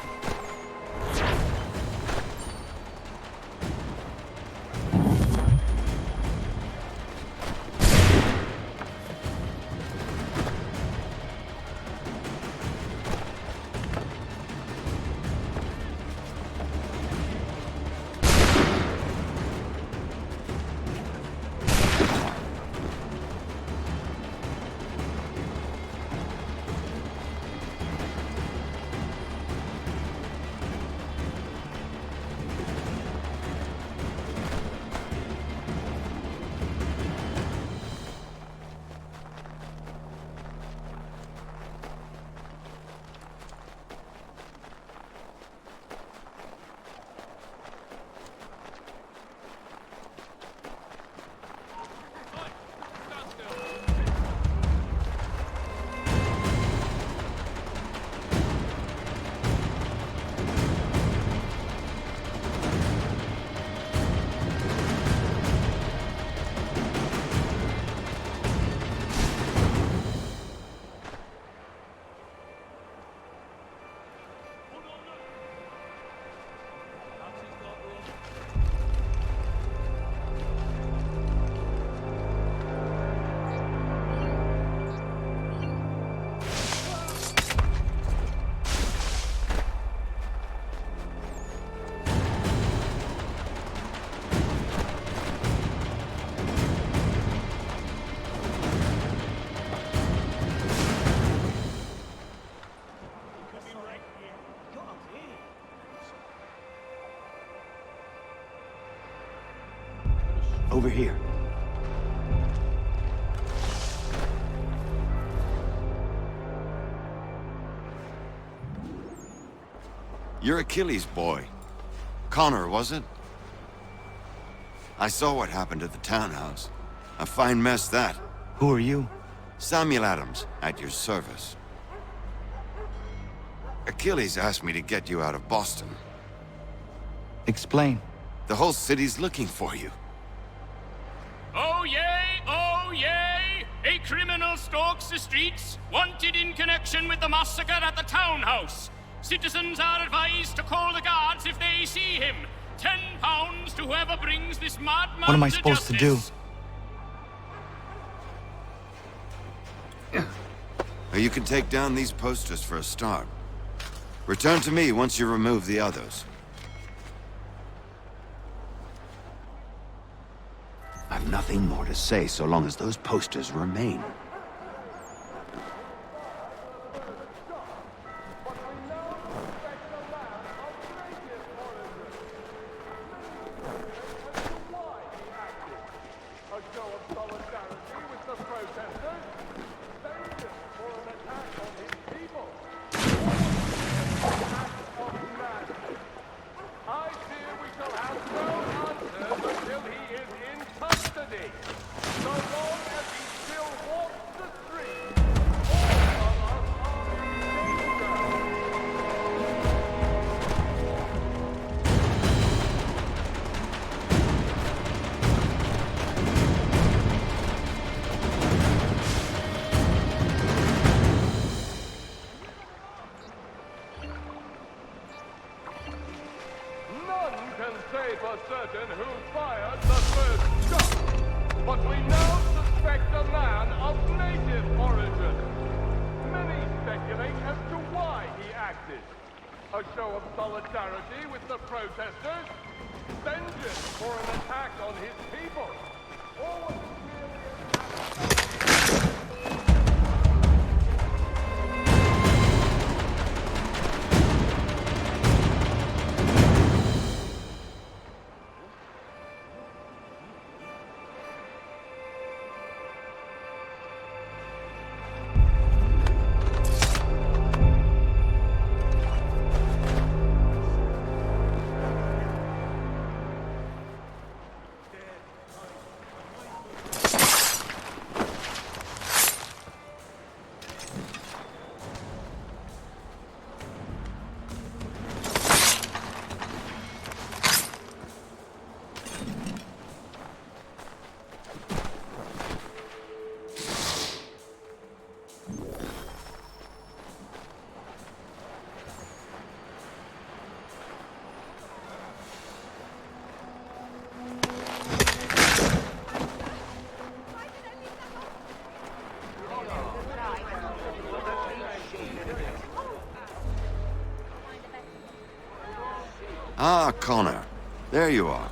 Over here. You're Achilles' boy. Connor, was it? I saw what happened at the townhouse. A fine mess, that. Who are you? Samuel Adams, at your service. Achilles asked me to get you out of Boston. Explain. The whole city's looking for you. Oh yay, oh yay! A criminal stalks the streets, wanted in connection with the massacre at the townhouse. Citizens are advised to call the guards if they see him. £10 to whoever brings this madman What am I supposed to do? You can take down these posters for a start. Return to me once you remove the others. I've nothing more to say so long as those posters remain. But we now suspect a man of native origin. Many speculate as to why he acted. A show of solidarity with the protesters? Vengeance for an attack on his people? Or was it merely an act of Ah, Connor. There you are.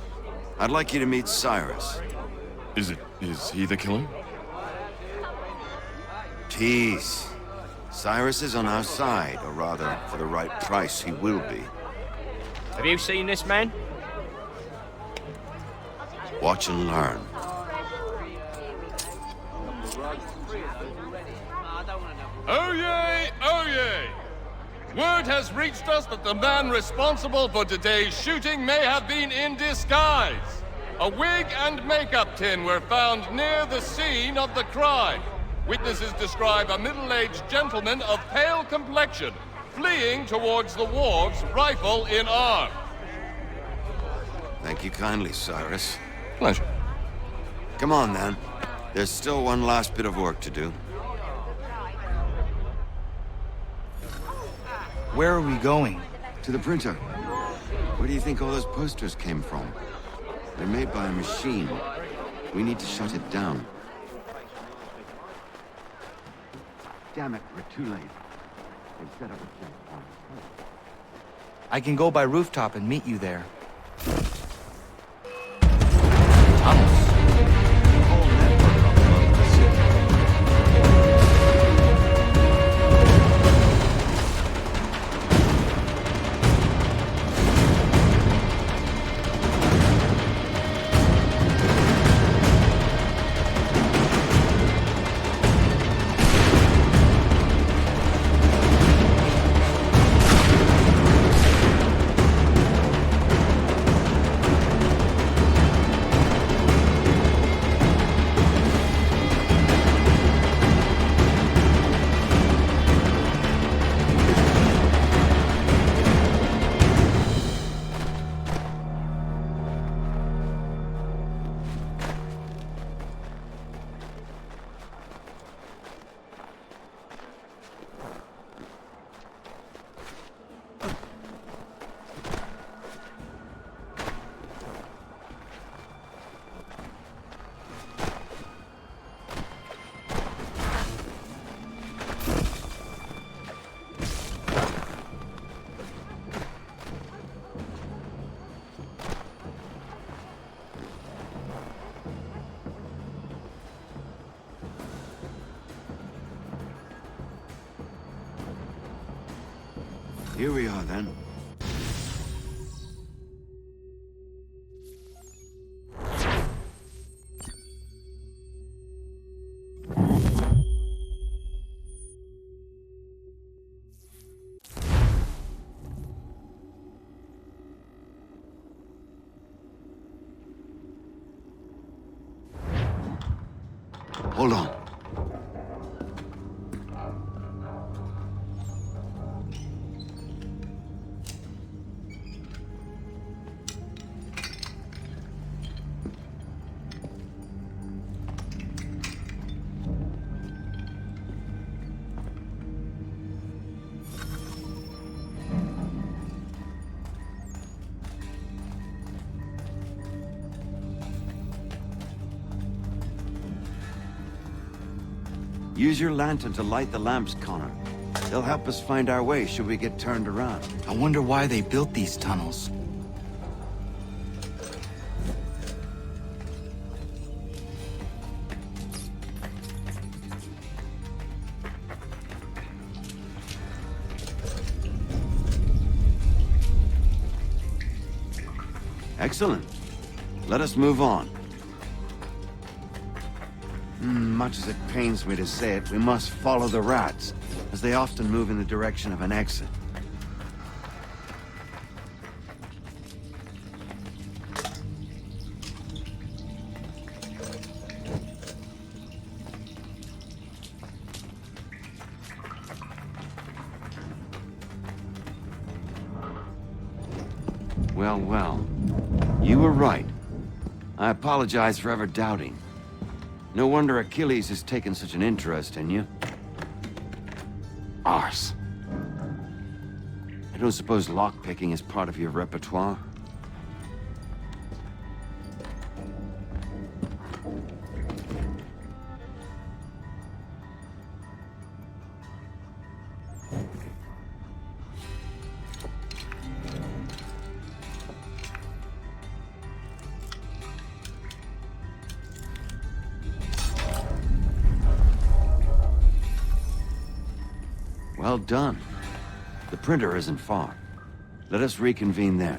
I'd like you to meet Cyrus. Is he the killer? Tease. Cyrus is on our side, or rather, for the right price, he will be. Have you seen this man? Watch and learn. Oh yay, oh yay! Word has reached us that the man responsible for today's shooting may have been in disguise. A wig and makeup tin were found near the scene of the crime. Witnesses describe a middle-aged gentleman of pale complexion fleeing towards the wharves, rifle in arm. Thank you kindly, Cyrus. Pleasure. Come on, then. There's still one last bit of work to do. Where are we going? To the printer. Where do you think all those posters came from? They're made by a machine. We need to shut it down. Damn it, we're too late. They've set up a checkpoint. I can go by rooftop and meet you there. Here we are, then. Hold on. Use your lantern to light the lamps, Connor. They'll help us find our way should we get turned around. I wonder why they built these tunnels. Excellent. Let us move on. Much as it pains me to say it, we must follow the rats, as they often move in the direction of an exit. Well, well. You were right. I apologize for ever doubting. No wonder Achilles has taken such an interest in you. Arse. I don't suppose lockpicking is part of your repertoire? Well done. The printer isn't far. Let us reconvene there.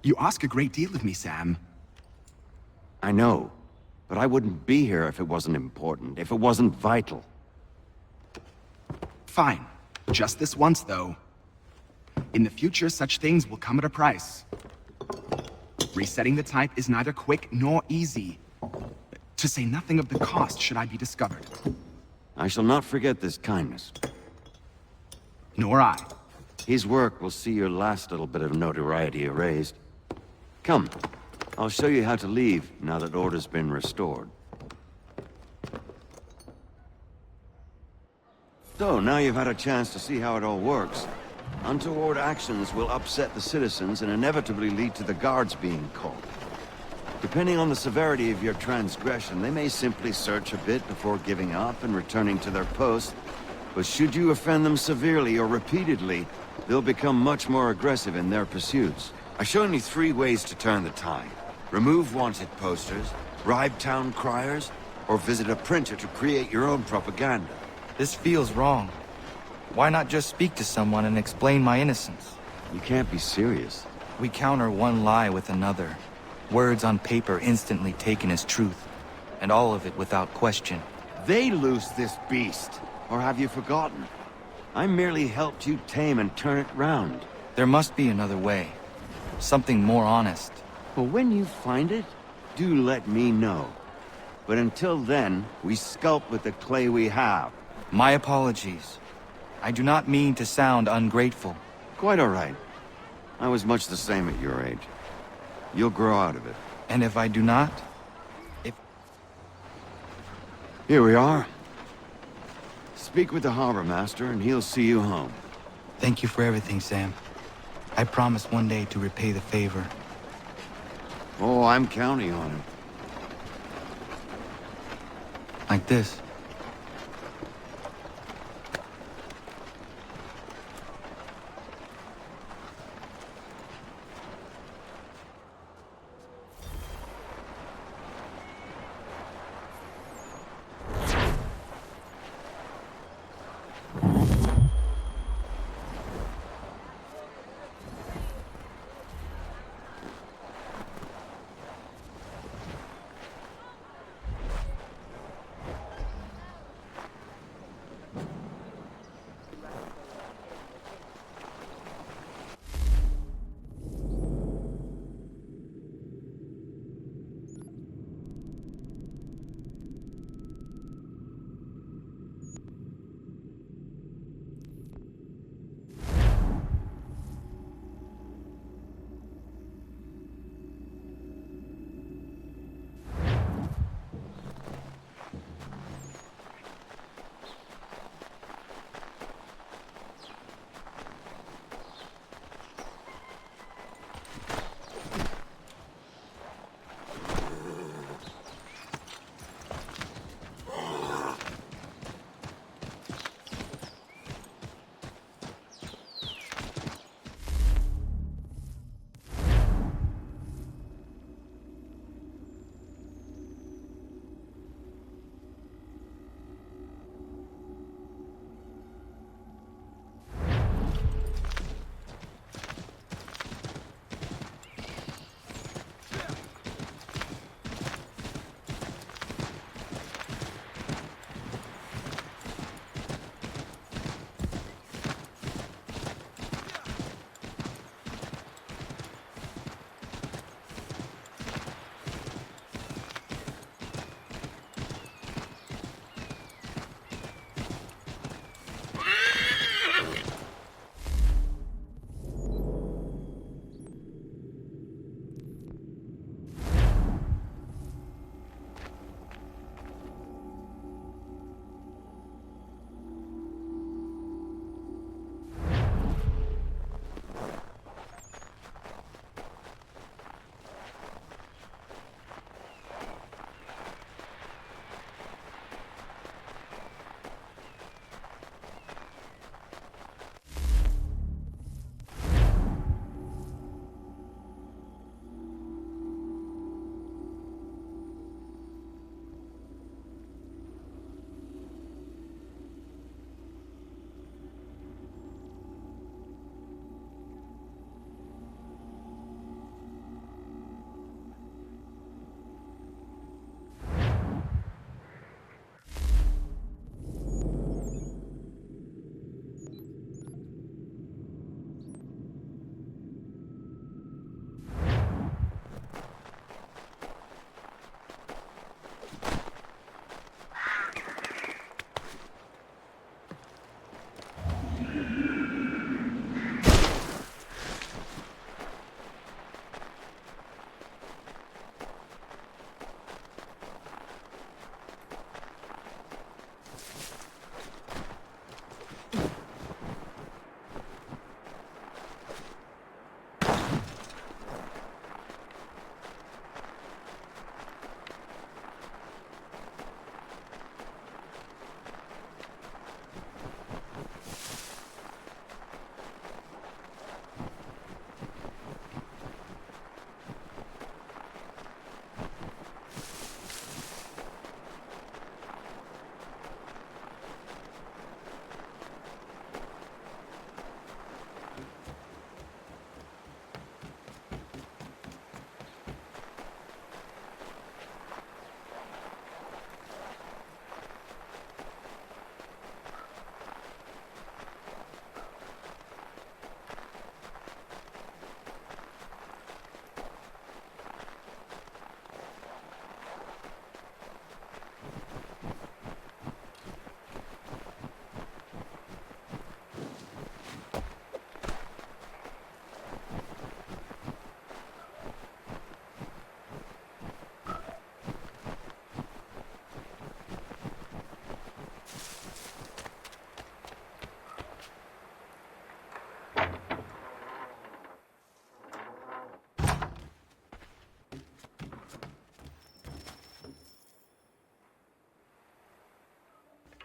You ask a great deal of me, Sam. I know, but I wouldn't be here if it wasn't important, if it wasn't vital. Fine. Just this once, though. In the future, such things will come at a price. Resetting the type is neither quick nor easy. To say nothing of the cost should I be discovered. I shall not forget this kindness. Nor I. His work will see your last little bit of notoriety erased. Come, I'll show you how to leave now that order's been restored. So, now you've had a chance to see how it all works. Untoward actions will upset the citizens and inevitably lead to the guards being called. Depending on the severity of your transgression, they may simply search a bit before giving up and returning to their post. But should you offend them severely or repeatedly, they'll become much more aggressive in their pursuits. I've shown you 3 ways to turn the tide. Remove wanted posters, bribe town criers, or visit a printer to create your own propaganda. This feels wrong. Why not just speak to someone and explain my innocence? You can't be serious. We counter one lie with another. Words on paper instantly taken as truth. And all of it without question. They loose this beast. Or have you forgotten? I merely helped you tame and turn it round. There must be another way. Something more honest. Well, when you find it, do let me know. But until then, we sculpt with the clay we have. My apologies. I do not mean to sound ungrateful. Quite all right. I was much the same at your age. You'll grow out of it. And if I do not? Here we are. Speak with the harbor master and he'll see you home. Thank you for everything, Sam. I promise one day to repay the favor. Oh, I'm counting on it. Like this.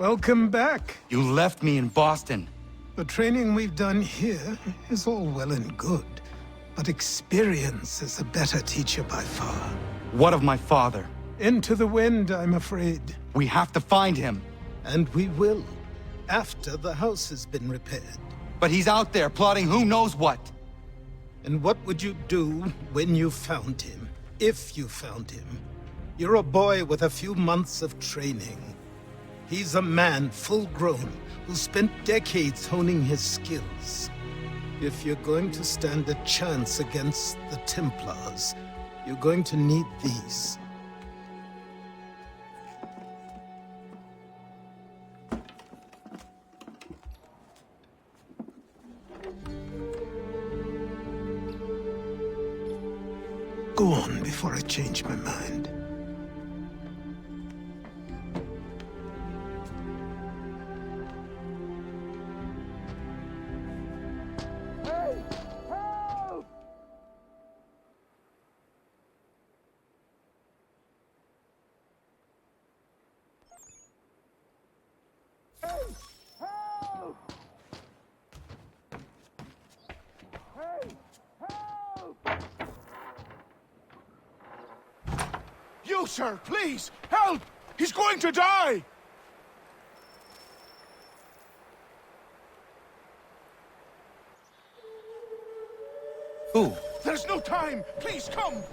Welcome back. You left me in Boston. The training we've done here is all well and good, but experience is a better teacher by far. What of my father? Into the wind, I'm afraid. We have to find him. And we will, after the house has been repaired. But he's out there plotting who knows what. And what would you do when you found him? If you found him? You're a boy with a few months of training. He's a man, full-grown, who spent decades honing his skills. If you're going to stand a chance against the Templars, you're going to need these. Go on before I change my mind. You, sir, please, help! He's going to die! Who? There's no time! Please, come!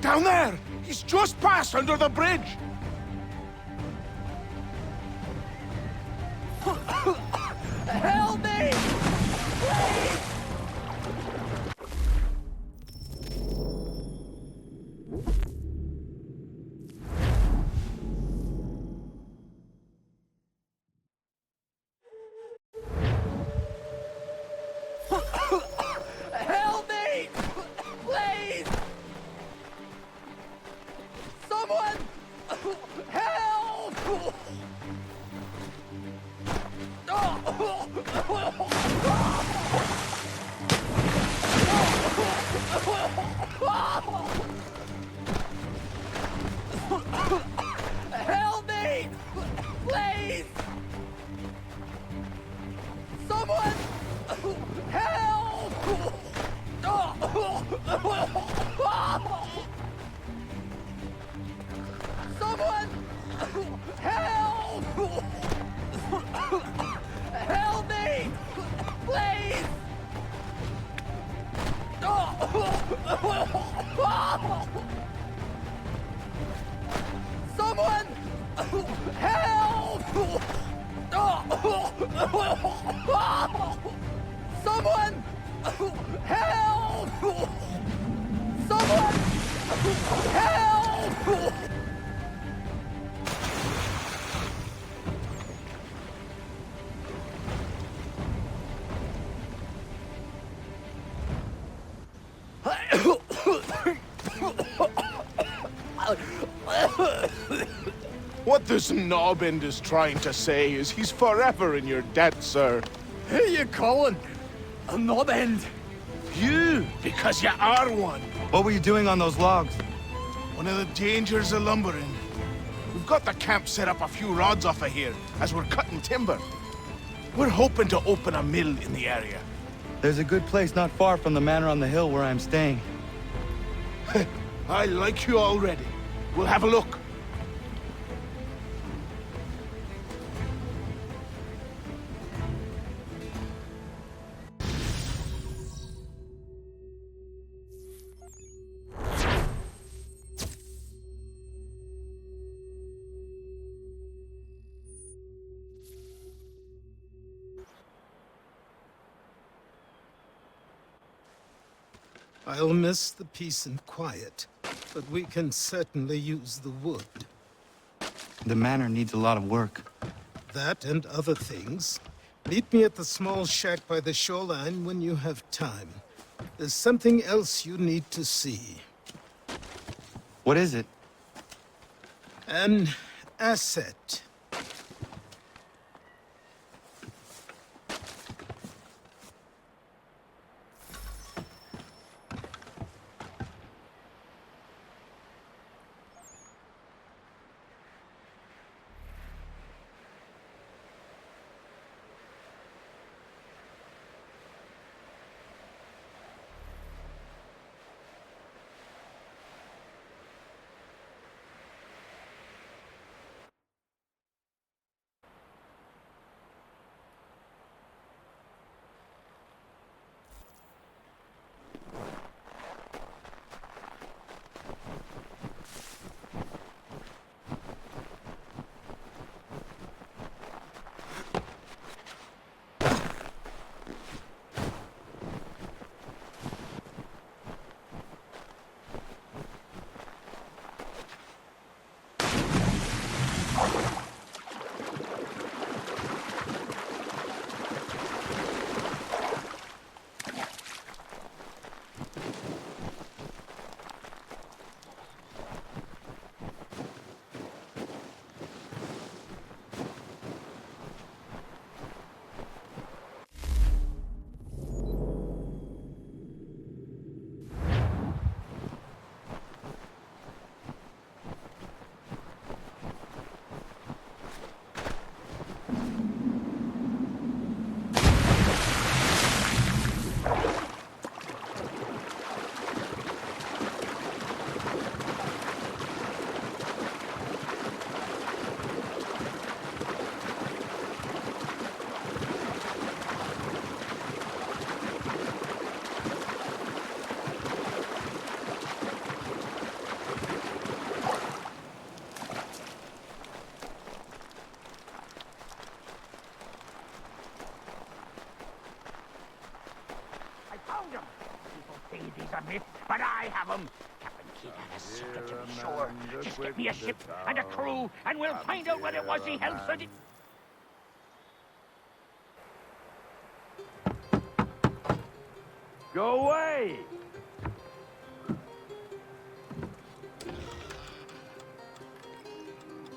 Down there! He's just passed under the bridge! Help me! Please! Help me! Please! Someone! Help! Help me! Please! Someone! Help! Someone! Help! Help me! Please! Someone! Help! Someone! Help! Someone! Help! What this knobbend is trying to say is he's forever in your debt, sir. Who you calling? A knob-end? You, because you are one. What were you doing on those logs? One of the dangers of lumbering. We've got the camp set up a few rods off of here, as we're cutting timber. We're hoping to open a mill in the area. There's a good place not far from the manor on the hill where I'm staying. I like you already. We'll have a look. I'll miss the peace and quiet, but we can certainly use the wood. The manor needs a lot of work. That and other things. Meet me at the small shack by the shoreline when you have time. There's something else you need to see. What is it? An asset. But I have them. Captain Keith had a secret to be sure. Just get me a ship and a crew, and we'll find out what it was he held so... Go away!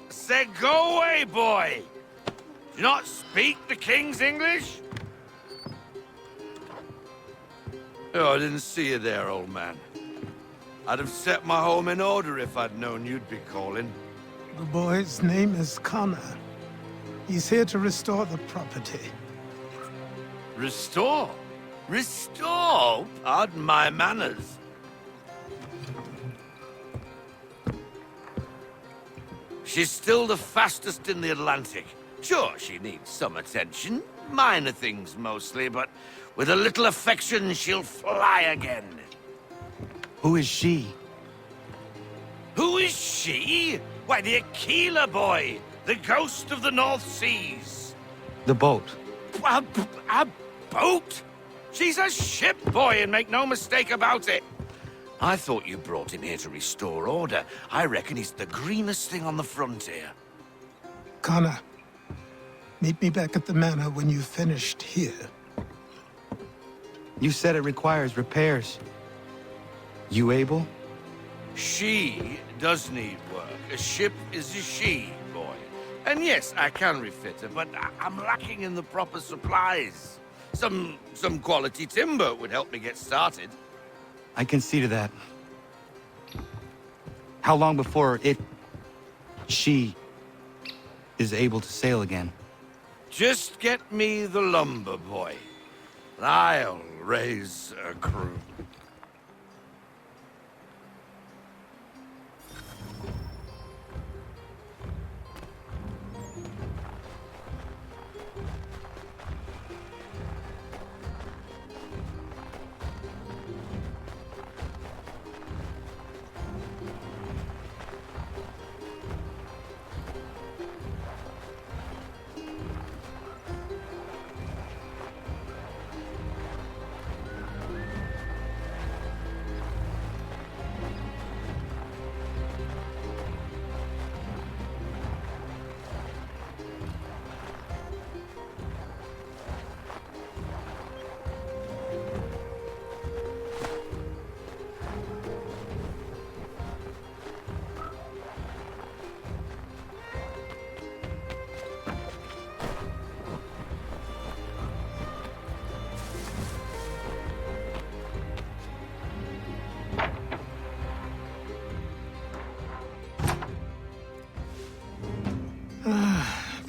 Said go away, boy! Do you not speak the King's English? Oh, I didn't see you there, old man. I'd have set my home in order if I'd known you'd be calling. The boy's name is Connor. He's here to restore the property. Restore? Restore? Pardon my manners. She's still the fastest in the Atlantic. Sure, she needs some attention. Minor things mostly, but with a little affection, she'll fly again. Who is she? Who is she? Why, the Aquila boy, the ghost of the North Seas. The boat. A boat? She's a ship, boy, and make no mistake about it. I thought you brought him here to restore order. I reckon he's the greenest thing on the frontier. Connor, meet me back at the manor when you've finished here. You said it requires repairs. You able? She does need work. A ship is a she, boy. And yes, I can refit her, but I'm lacking in the proper supplies. Some quality timber would help me get started. I can see to that. How long before she is able to sail again? Just get me the lumber, boy. I'll raise a crew.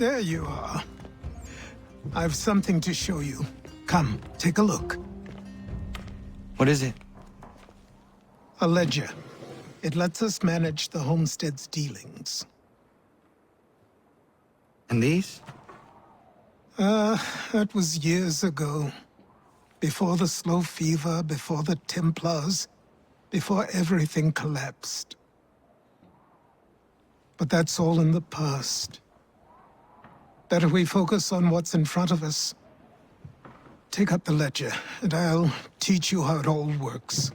There you are. I've something to show you. Come, take a look. What is it? A ledger. It lets us manage the homestead's dealings. And these? That was years ago. Before the slow fever, before the Templars, before everything collapsed. But that's all in the past. Better we focus on what's in front of us. Take up the ledger, and I'll teach you how it all works.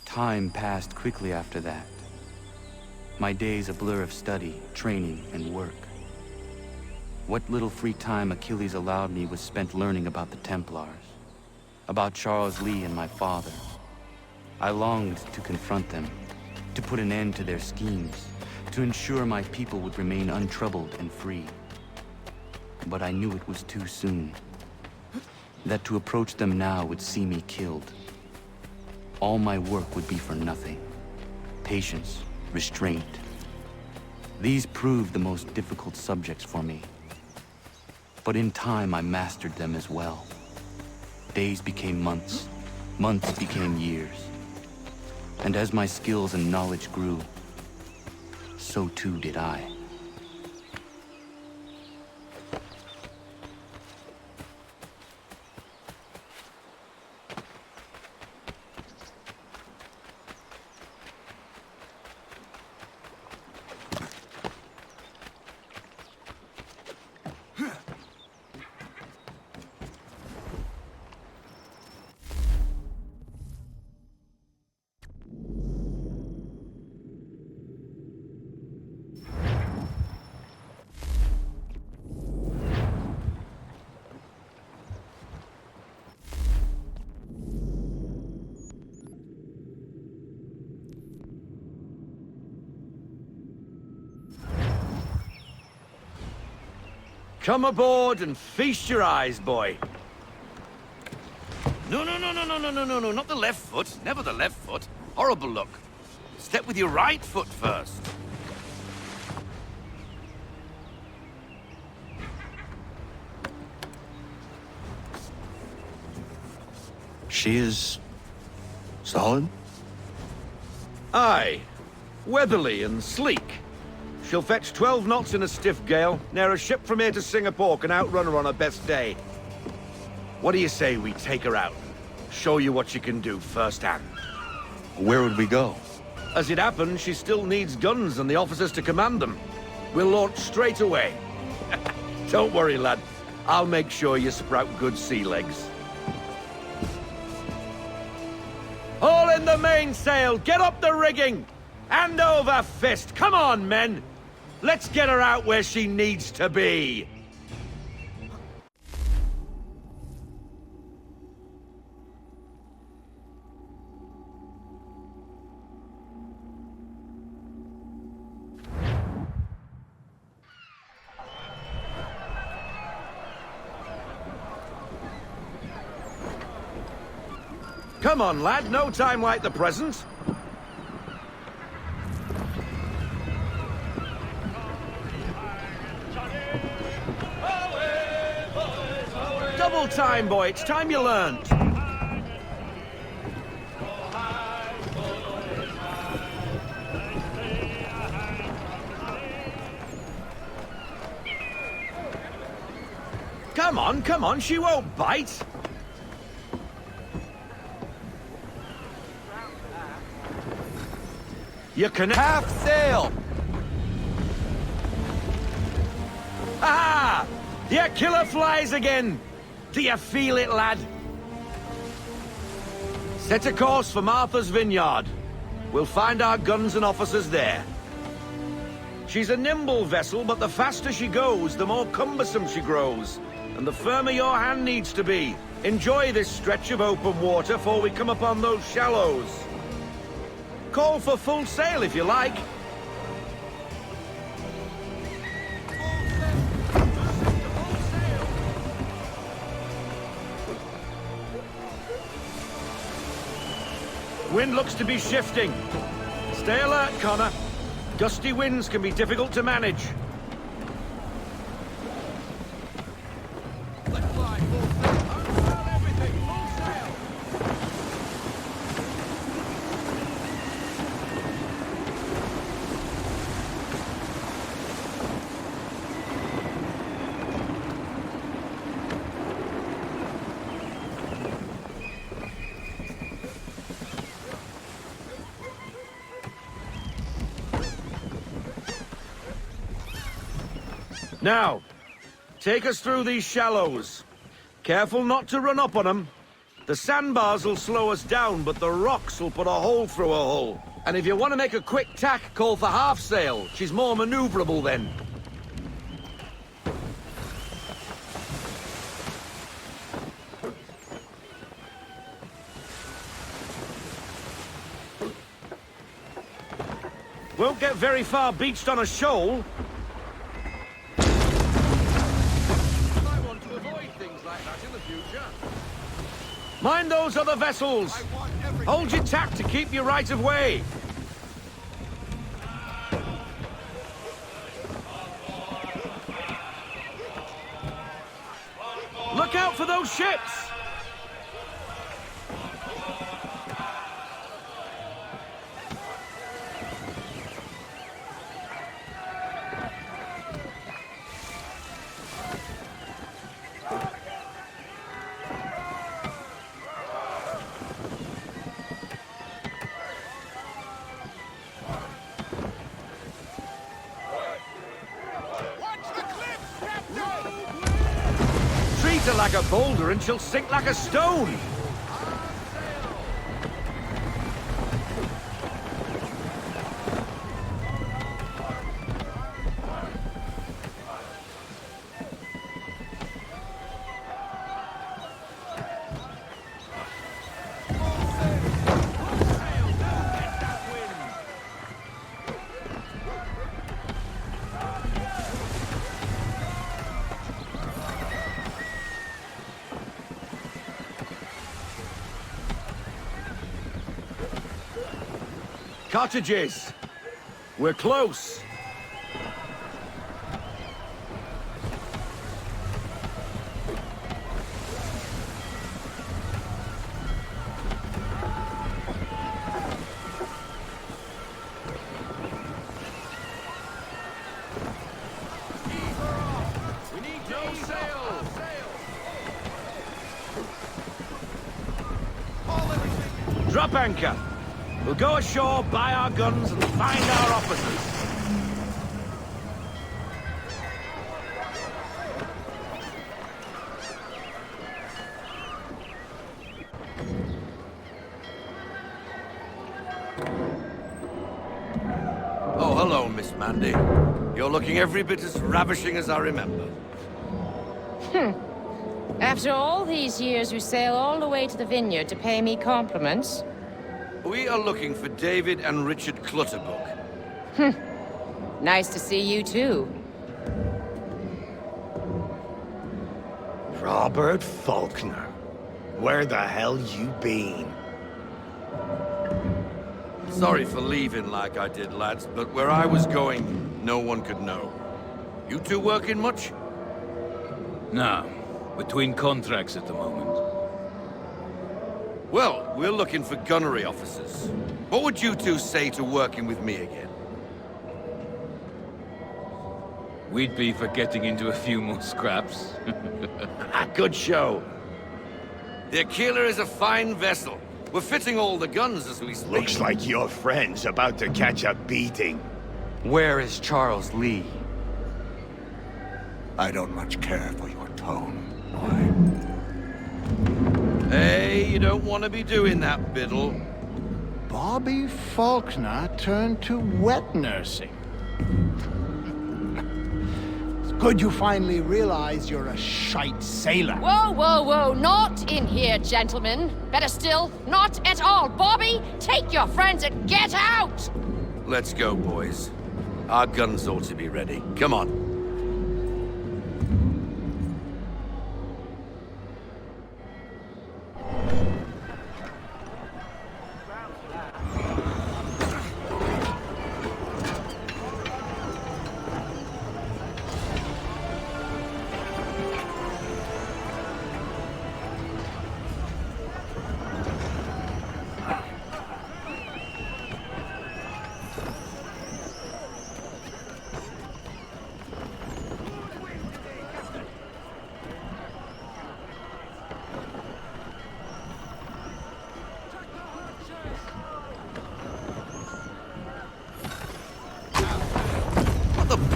Time passed quickly after that. My days a blur of study, training, and work. What little free time Achilles allowed me was spent learning about the Templars, about Charles Lee and my father. I longed to confront them, to put an end to their schemes, to ensure my people would remain untroubled and free. But I knew it was too soon, that to approach them now would see me killed. All my work would be for nothing. Patience, restraint. These proved the most difficult subjects for me. But in time, I mastered them as well. Days became months, months became years. And as my skills and knowledge grew, so too did I. Come aboard and feast your eyes, boy. No, not the left foot. Never the left foot. Horrible look. Step with your right foot first. She is... solid? Aye. Weatherly and sleek. She'll fetch 12 knots in a stiff gale, near a ship from here to Singapore can outrun her on her best day. What do you say we take her out? Show you what she can do firsthand. Where would we go? As it happens, she still needs guns and the officers to command them. We'll launch straight away. Don't worry, lad. I'll make sure you sprout good sea legs. Haul in the mainsail! Get up the rigging! Hand over fist! Come on, men! Let's get her out where she needs to be! Come on, lad. No time like the present. time, boy. It's time you learned. Come on, she won't bite. You can half sail. Ah! The Aquila flies again. Do you feel it, lad? Set a course for Martha's Vineyard. We'll find our guns and officers there. She's a nimble vessel, but the faster she goes, the more cumbersome she grows. And the firmer your hand needs to be. Enjoy this stretch of open water before we come upon those shallows. Call for full sail if you like. Wind looks to be shifting. Stay alert, Connor. Gusty winds can be difficult to manage. Now, take us through these shallows. Careful not to run up on them. The sandbars will slow us down, but the rocks will put a hole through a hull. And if you want to make a quick tack, call for half sail. She's more maneuverable then. Won't get very far beached on a shoal. Mind those other vessels! Hold your tack to keep your right of way! Look out for those ships! Like a boulder and she'll sink like a stone. Cottages. We're close. We need no sail. Drop anchor. We'll go ashore, buy our guns, and find our officers. Oh, hello, Miss Mandy. You're looking every bit as ravishing as I remember. After all these years, you sail all the way to the vineyard to pay me compliments? We are looking for David and Richard Clutterbuck. Nice to see you, too. Robert Faulkner. Where the hell you been? Sorry for leaving like I did, lads, but where I was going, no one could know. You two working much? No. Between contracts at the moment. Well, we're looking for gunnery officers. What would you two say to working with me again? We'd be for getting into a few more scraps. Good show. The Aquila is a fine vessel. We're fitting all the guns as we speak. Looks like your friend's about to catch a beating. Where is Charles Lee? I don't much care for your tone. Hey, you don't want to be doing that, Biddle. Bobby Faulkner turned to wet nursing. It's good you finally realize you're a shite sailor. Whoa, whoa, whoa, not in here, gentlemen. Better still, not at all. Bobby, take your friends and get out! Let's go, boys. Our guns ought to be ready. Come on.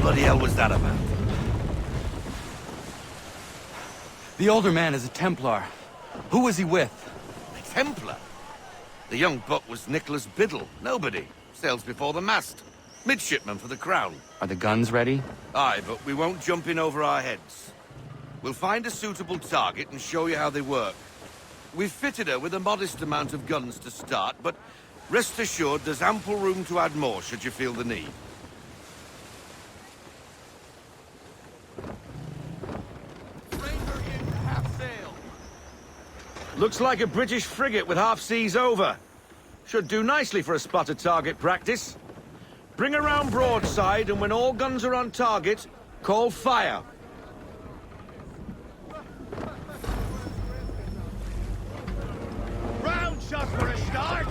What the hell was that about? The older man is a Templar. Who was he with? A Templar? The young buck was Nicholas Biddle. Nobody. Sails before the mast. Midshipman for the Crown. Are the guns ready? Aye, but we won't jump in over our heads. We'll find a suitable target and show you how they work. We've fitted her with a modest amount of guns to start, but rest assured there's ample room to add more should you feel the need. Looks like a British frigate with half seas over. Should do nicely for a spotted target practice. Bring around broadside, and when all guns are on target, call fire. Round shot for a start!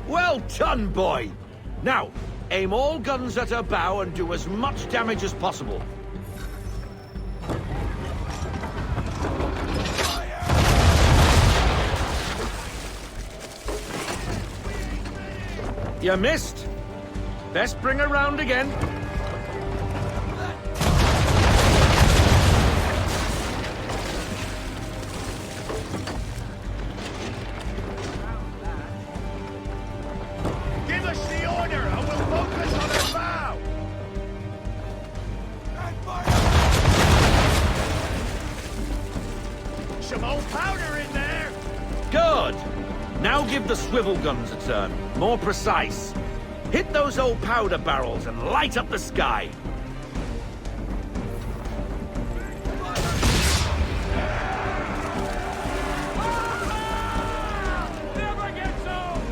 Well done, boy! Now, aim all guns at her bow and do as much damage as possible. You missed. Best bring her round again. Give us the order and we'll focus on her bow! Some old powder in there! Good! Now give the swivel guns a turn. More precise. Hit those old powder barrels and light up the sky. Never gets old!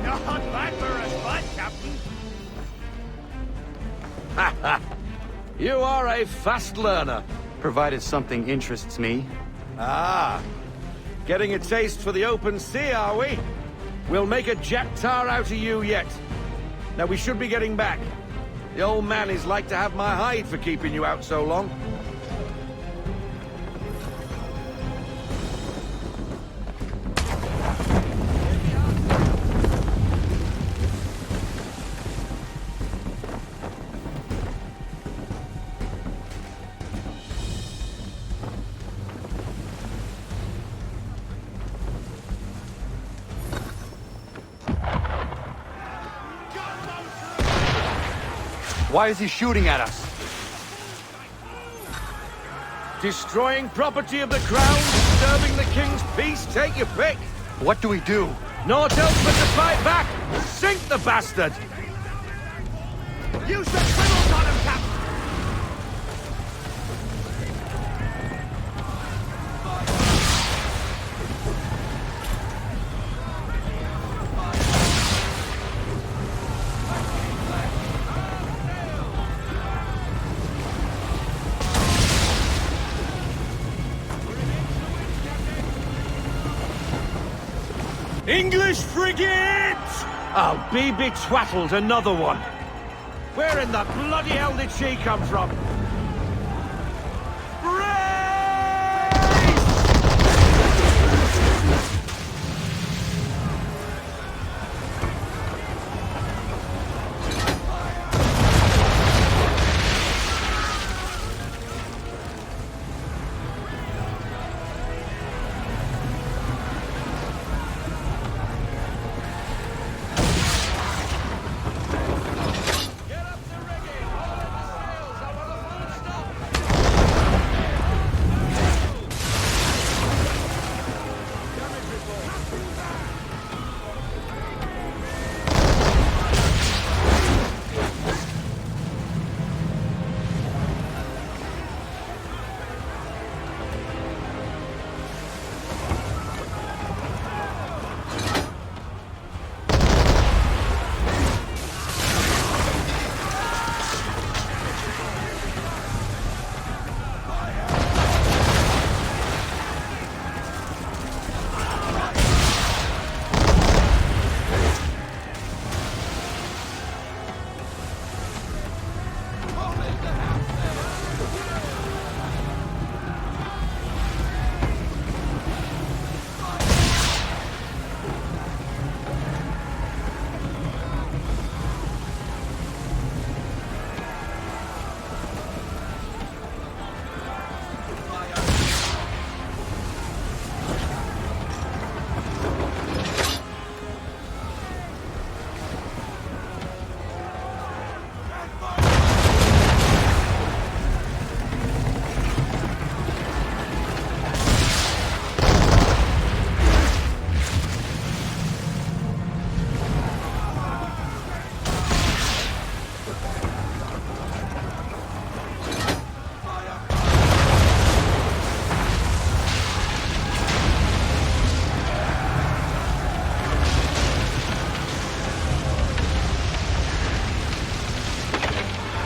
Not bad for a spot, Captain. Ha ha! You are a fast learner. Provided something interests me. Ah! Getting a taste for the open sea, are we? We'll make a jack tar out of you yet. Now we should be getting back. The old man is like to have my hide for keeping you out so long. Why is he shooting at us? Destroying property of the crown, disturbing the king's peace, take your pick. What do we do? Naught else but to fight back. Sink the bastard. Use the swivels on him, Captain! English frigate! I'll be betwattled, another one. Where in the bloody hell did she come from?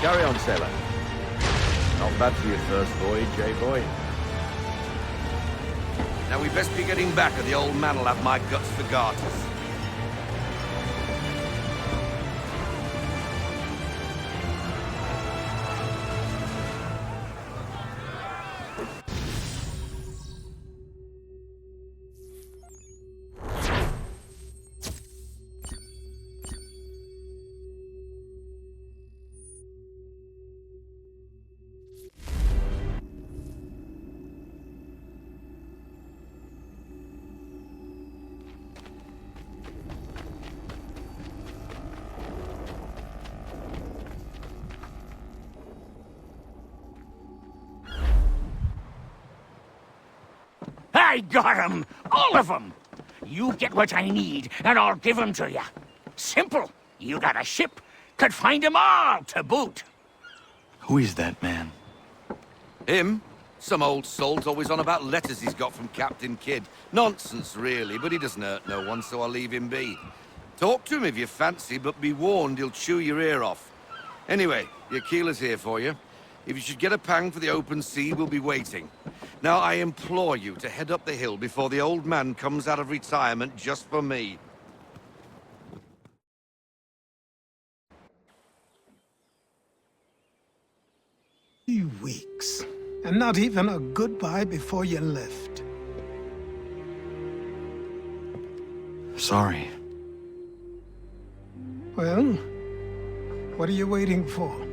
Carry on, sailor. Not bad for your first voyage, eh, boy? Now we best be getting back, or the old man will have my guts for garters. I got 'em! All of 'em! You get what I need, and I'll give 'em to you. Simple. You got a ship, could find 'em all to boot. Who is that man? Him? Some old salt's always on about letters he's got from Captain Kidd. Nonsense, really, but he doesn't hurt no one, so I'll leave him be. Talk to him if you fancy, but be warned he'll chew your ear off. Anyway, the Aquila's here for you. If you should get a pang for the open sea, we'll be waiting. Now, I implore you to head up the hill before the old man comes out of retirement just for me. 3 weeks, and not even a goodbye before you left. Sorry. Well, what are you waiting for?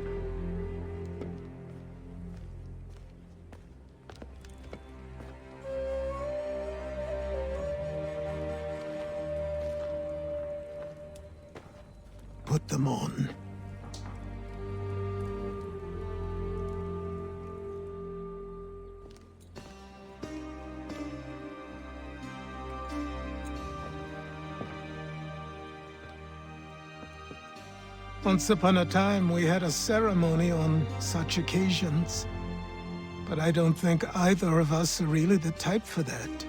Put them on. Once upon a time, we had a ceremony on such occasions. But I don't think either of us are really the type for that.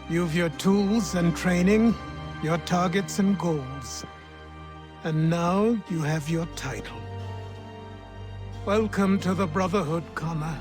You've your tools and training, your targets and goals. And now you have your title. Welcome to the Brotherhood, Connor.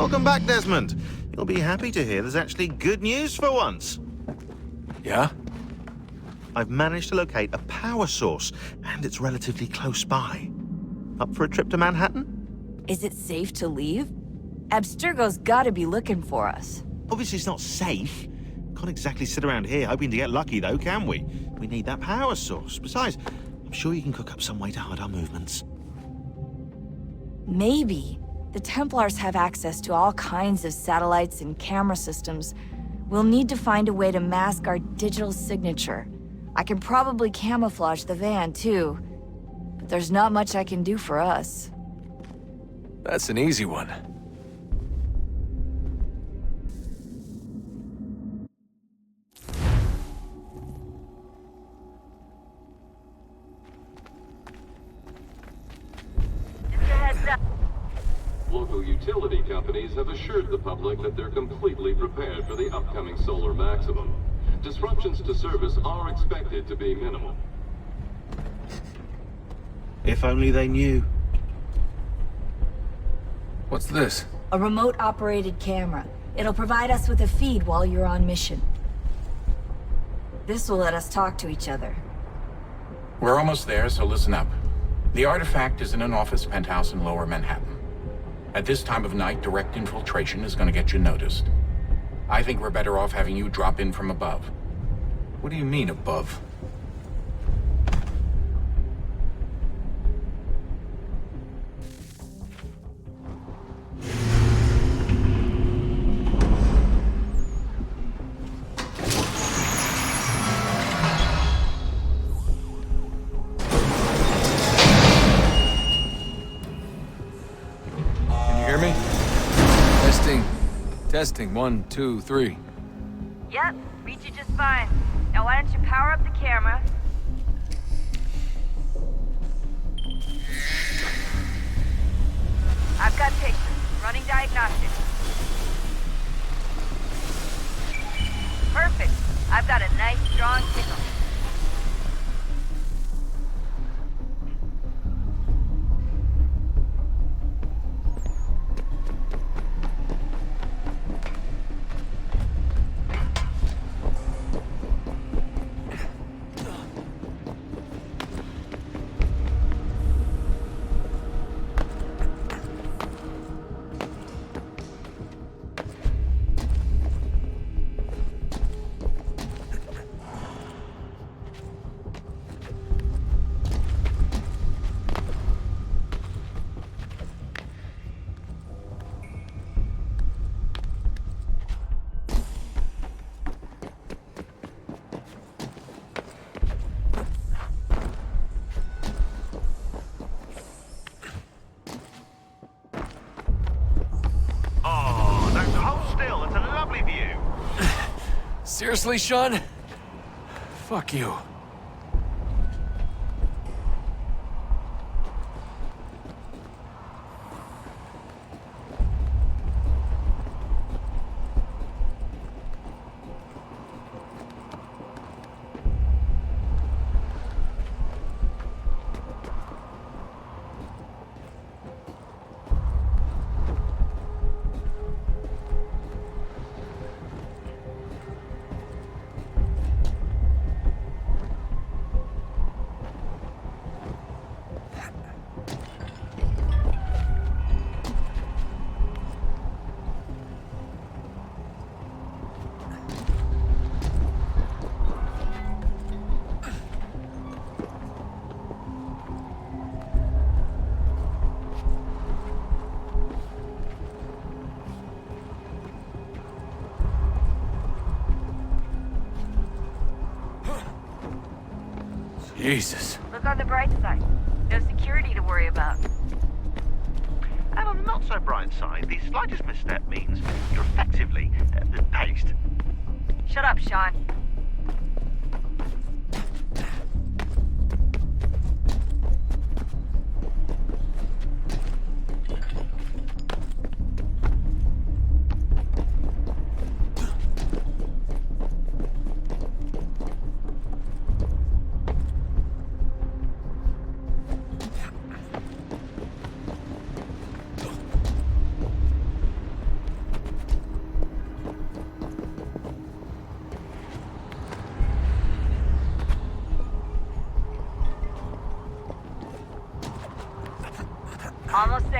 Welcome back, Desmond. You'll be happy to hear there's actually good news for once. Yeah? I've managed to locate a power source, and it's relatively close by. Up for a trip to Manhattan? Is it safe to leave? Abstergo's gotta be looking for us. Obviously it's not safe. Can't exactly sit around here hoping to get lucky, though, can we? We need that power source. Besides, I'm sure you can cook up some way to hide our movements. Maybe. The Templars have access to all kinds of satellites and camera systems. We'll need to find a way to mask our digital signature. I can probably camouflage the van, too. But there's not much I can do for us. That's an easy one. Local utility companies have assured the public that they're completely prepared for the upcoming solar maximum. Disruptions to service are expected to be minimal. If only they knew. What's this? A remote-operated camera. It'll provide us with a feed while you're on mission. This will let us talk to each other. We're almost there, so listen up. The artifact is in an office penthouse in Lower Manhattan. At this time of night, direct infiltration is going to get you noticed. I think we're better off having you drop in from above. What do you mean, above? Testing, 1, 2, 3. Yep, reach you just fine. Now why don't you power up the camera? I've got pictures. Running diagnostics. Perfect. I've got a nice, strong signal. Seriously, Sean? Fuck you. Jesus. Look on the bright side. No security to worry about. And on the not so bright side, the slightest misstep means you're effectively paced. Shut up, Sean.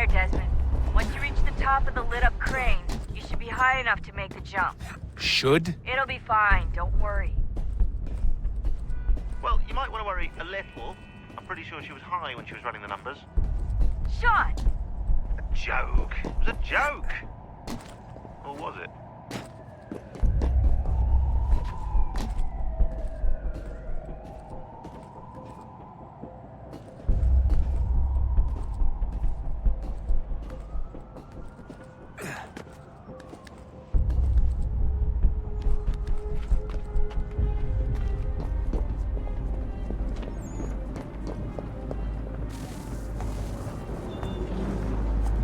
there, Desmond. Once you reach the top of the lit-up crane, you should be high enough to make the jump. Should? It'll be fine, don't worry. Well, you might want to worry a little. I'm pretty sure she was high when she was running the numbers. Sean! A joke. It was a joke. Or was it?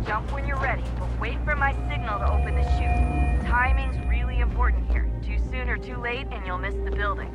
Jump when you're ready, but wait for my signal to open the chute. Timing's really important here. Too soon or too late, and you'll miss the building.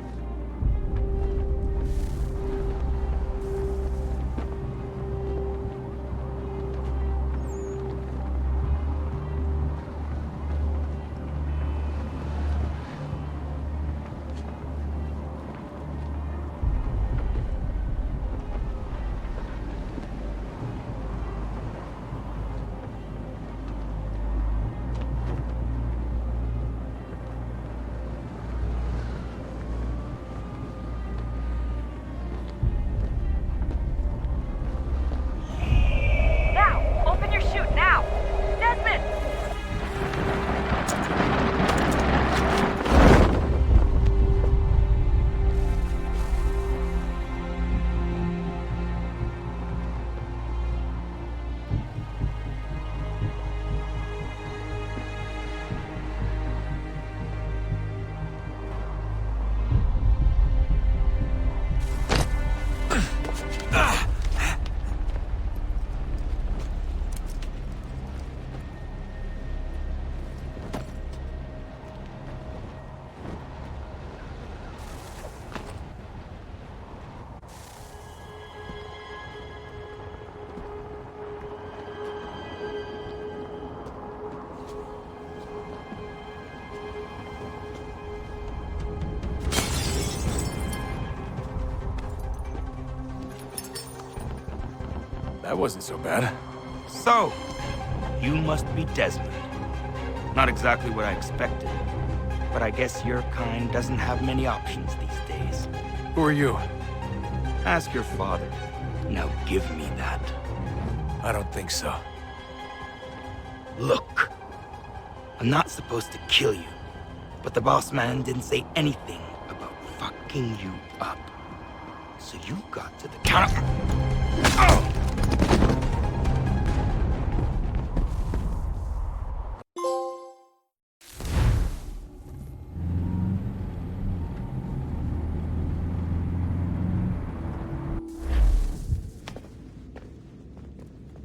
That wasn't so bad. So, you must be Desmond. Not exactly what I expected, but I guess your kind doesn't have many options these days. Who are you? Ask your father. Now give me that. I don't think so. Look, I'm not supposed to kill you, but the boss man didn't say anything about fucking you up. So you got to the counter. Oh!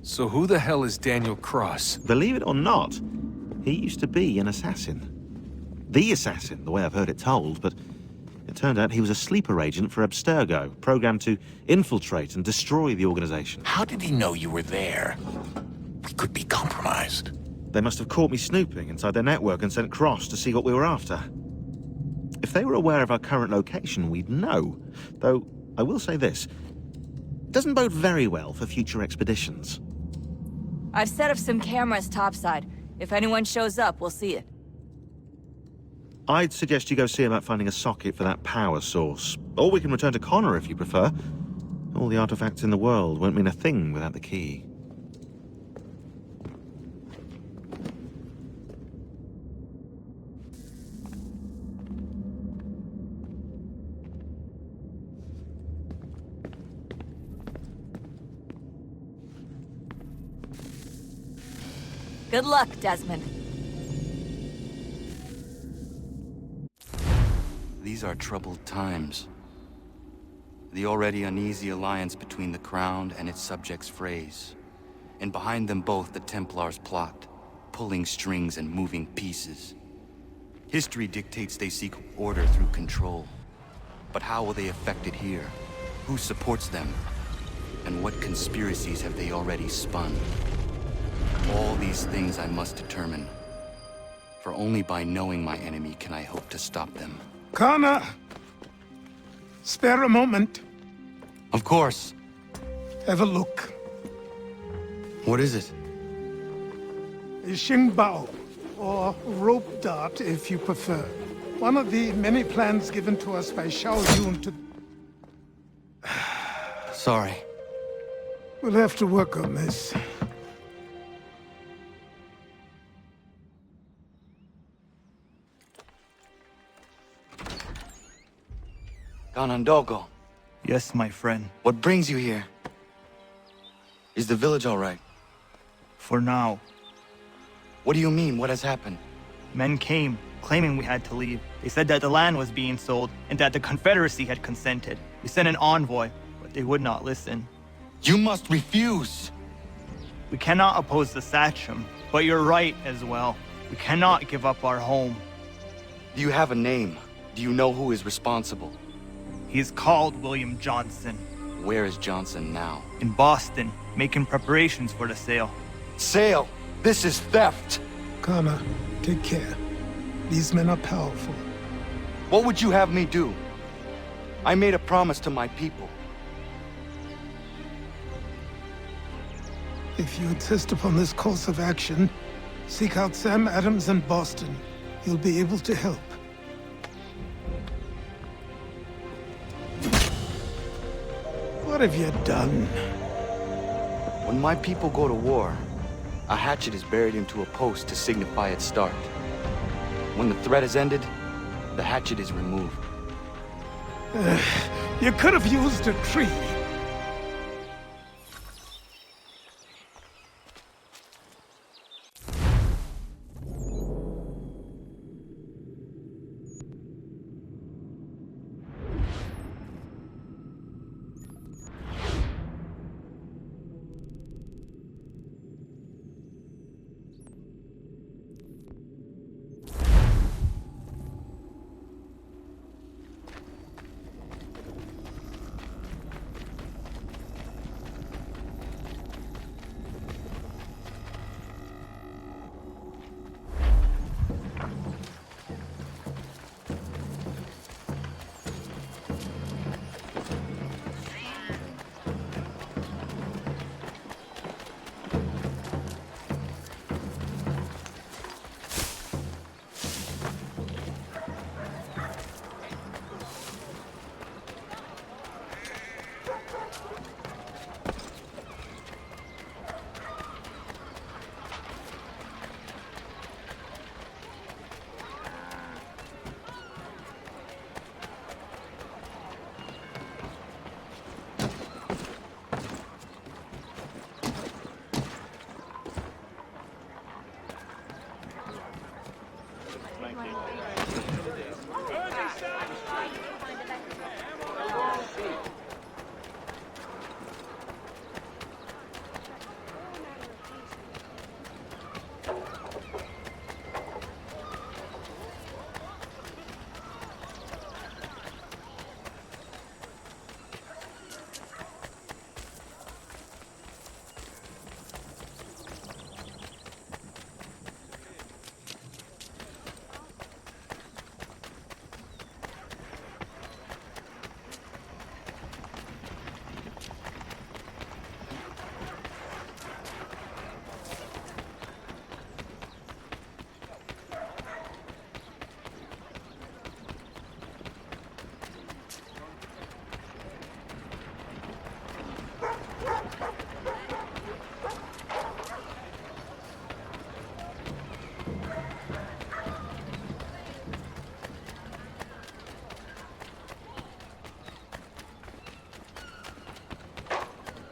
So who the hell is Daniel Cross? Believe it or not, he used to be an assassin. The assassin, the way I've heard it told, but it turned out he was a sleeper agent for Abstergo, programmed to infiltrate and destroy the organization. How did he know you were there? We could be compromised. They must have caught me snooping inside their network and sent Cross to see what we were after. If they were aware of our current location, we'd know. Though, I will say this, it doesn't bode very well for future expeditions. I've set up some cameras topside. If anyone shows up, we'll see it. I'd suggest you go see about finding a socket for that power source. Or we can return to Connor if you prefer. All the artifacts in the world won't mean a thing without the key. Good luck, Desmond. These are troubled times. The already uneasy alliance between the Crown and its subjects frays. And behind them both the Templars plot, pulling strings and moving pieces. History dictates they seek order through control. But how will they affect it here? Who supports them? And what conspiracies have they already spun? All these things I must determine. For only by knowing my enemy can I hope to stop them. Connor! Spare a moment. Of course. Have a look. What is it? a Xingbao, or rope dart if you prefer. One of the many plans given to us by Xiao Yun to... Sorry. We'll have to work on this. Ganondogo. Yes, my friend. What brings you here? Is the village all right? For now. What do you mean? What has happened? Men came, claiming we had to leave. They said that the land was being sold, and that the Confederacy had consented. We sent an envoy, but they would not listen. You must refuse! We cannot oppose the Sachem, but you're right as well. We cannot give up our home. Do you have a name? Do you know who is responsible? He is called William Johnson. Where is Johnson now? In Boston, making preparations for the sale. Sale? This is theft! Connor, take care. These men are powerful. What would you have me do? I made a promise to my people. If you insist upon this course of action, seek out Sam Adams in Boston. He'll be able to help. What have you done? When my people go to war, a hatchet is buried into a post to signify its start. When the threat is ended, the hatchet is removed. You could have used a tree.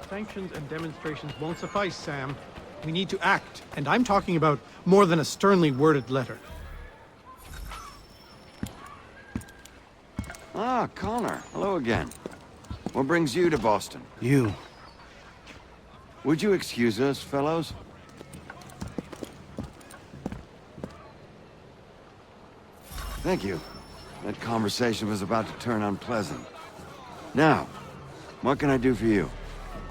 Sanctions and demonstrations won't suffice, Sam. We need to act, and I'm talking about more than a sternly worded letter. Ah, Connor. Hello again. What brings you to Boston? You. Would you excuse us, fellows? Thank you. That conversation was about to turn unpleasant. Now, what can I do for you?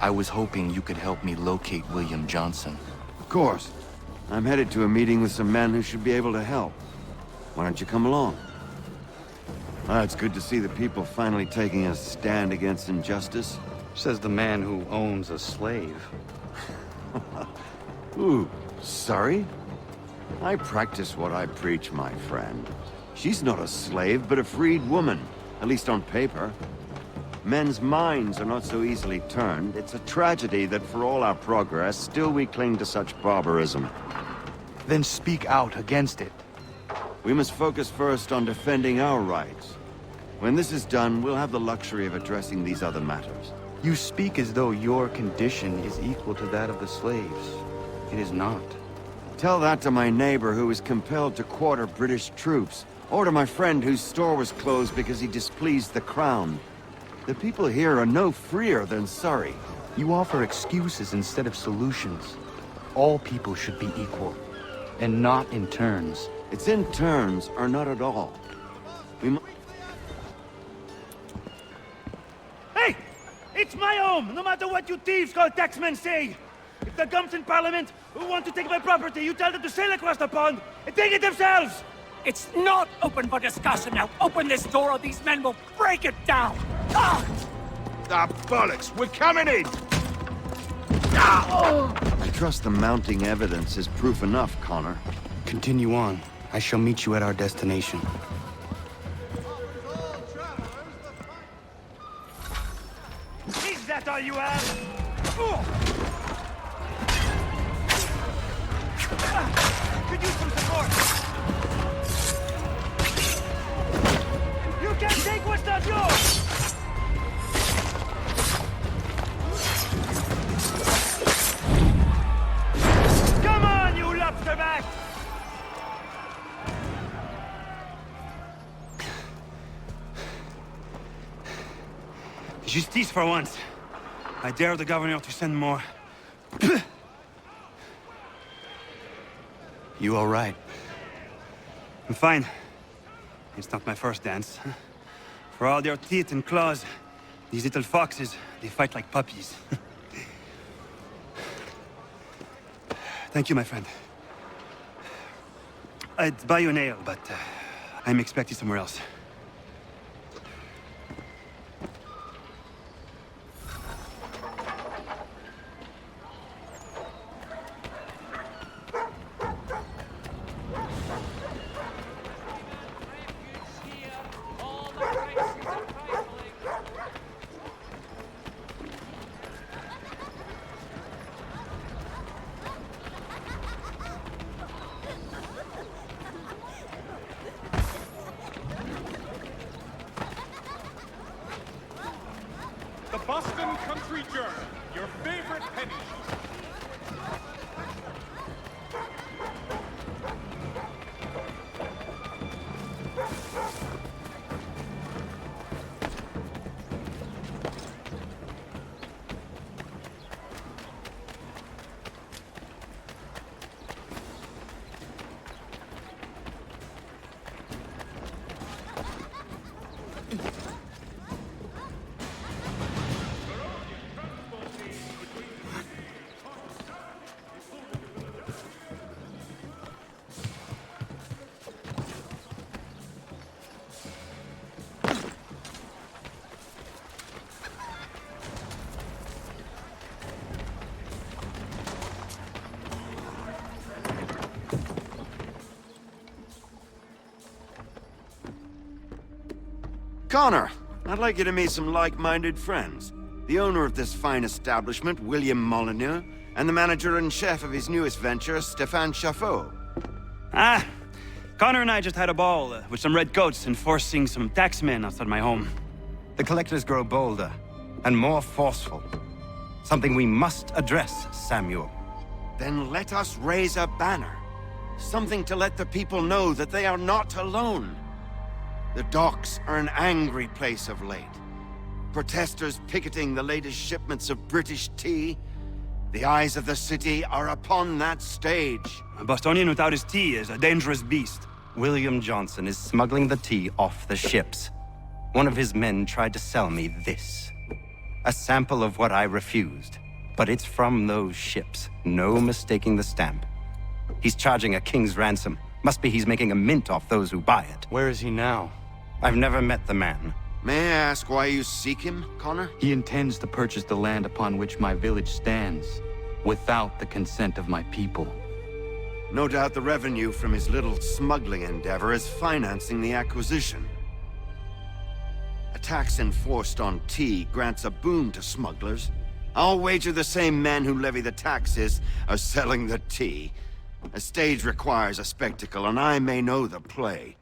I was hoping you could help me locate William Johnson. Of course. I'm headed to a meeting with some men who should be able to help. Why don't you come along? It's good to see the people finally taking a stand against injustice. Says the man who owns a slave. Ooh, sorry? I practice what I preach, my friend. She's not a slave, but a freed woman, at least on paper. Men's minds are not so easily turned. It's a tragedy that for all our progress, still we cling to such barbarism. Then speak out against it. We must focus first on defending our rights. When this is done, we'll have the luxury of addressing these other matters. You speak as though your condition is equal to that of the slaves. It is not. Tell that to my neighbor who was compelled to quarter British troops, or to my friend whose store was closed because he displeased the crown. The people here are no freer than Surrey. You offer excuses instead of solutions. All people should be equal, and not in turns. It's in turns, or not at all. Hey! It's my home, no matter what you thieves called taxmen say! If the gumps in Parliament who want to take my property, you tell them to sail across the pond and take it themselves! It's not open for discussion now. Open this door or these men will break it down. Ah! Ah, bollocks! We're coming in! I trust the mounting evidence is proof enough, Connor. Continue on. I shall meet you at our destination. Is that all you have? Could use some support. You can't take what's not yours! Come on, you lobsterback! Justice for once. I dare the governor to send more. You all right? I'm fine. It's not my first dance. For all their teeth and claws, these little foxes, they fight like puppies. Thank you, my friend. I'd buy you an ale, but I'm expected somewhere else. The Boston Country Journal, your favorite penny shop. Connor, I'd like you to meet some like-minded friends. The owner of this fine establishment, William Molyneux, and the manager and chef of his newest venture, Stéphane Chaffeau. Ah, Connor and I just had a ball with some redcoats enforcing some taxmen outside my home. The collectors grow bolder and more forceful. Something we must address, Samuel. Then let us raise a banner. Something to let the people know that they are not alone. The docks are an angry place of late. Protesters picketing the latest shipments of British tea. The eyes of the city are upon that stage. A Bostonian without his tea is a dangerous beast. William Johnson is smuggling the tea off the ships. One of his men tried to sell me this. A sample of what I refused. But it's from those ships. No mistaking the stamp. He's charging a king's ransom. Must be he's making a mint off those who buy it. Where is he now? I've never met the man. May I ask why you seek him, Connor? He intends to purchase the land upon which my village stands, without the consent of my people. No doubt the revenue from his little smuggling endeavor is financing the acquisition. A tax enforced on tea grants a boon to smugglers. I'll wager the same men who levy the taxes are selling the tea. A stage requires a spectacle, and I may know the play.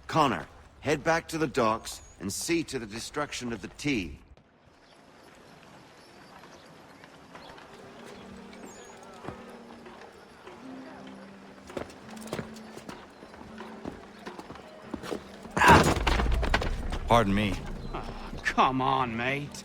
Connor, head back to the docks and see to the destruction of the tea. Pardon me. Oh, come on, mate.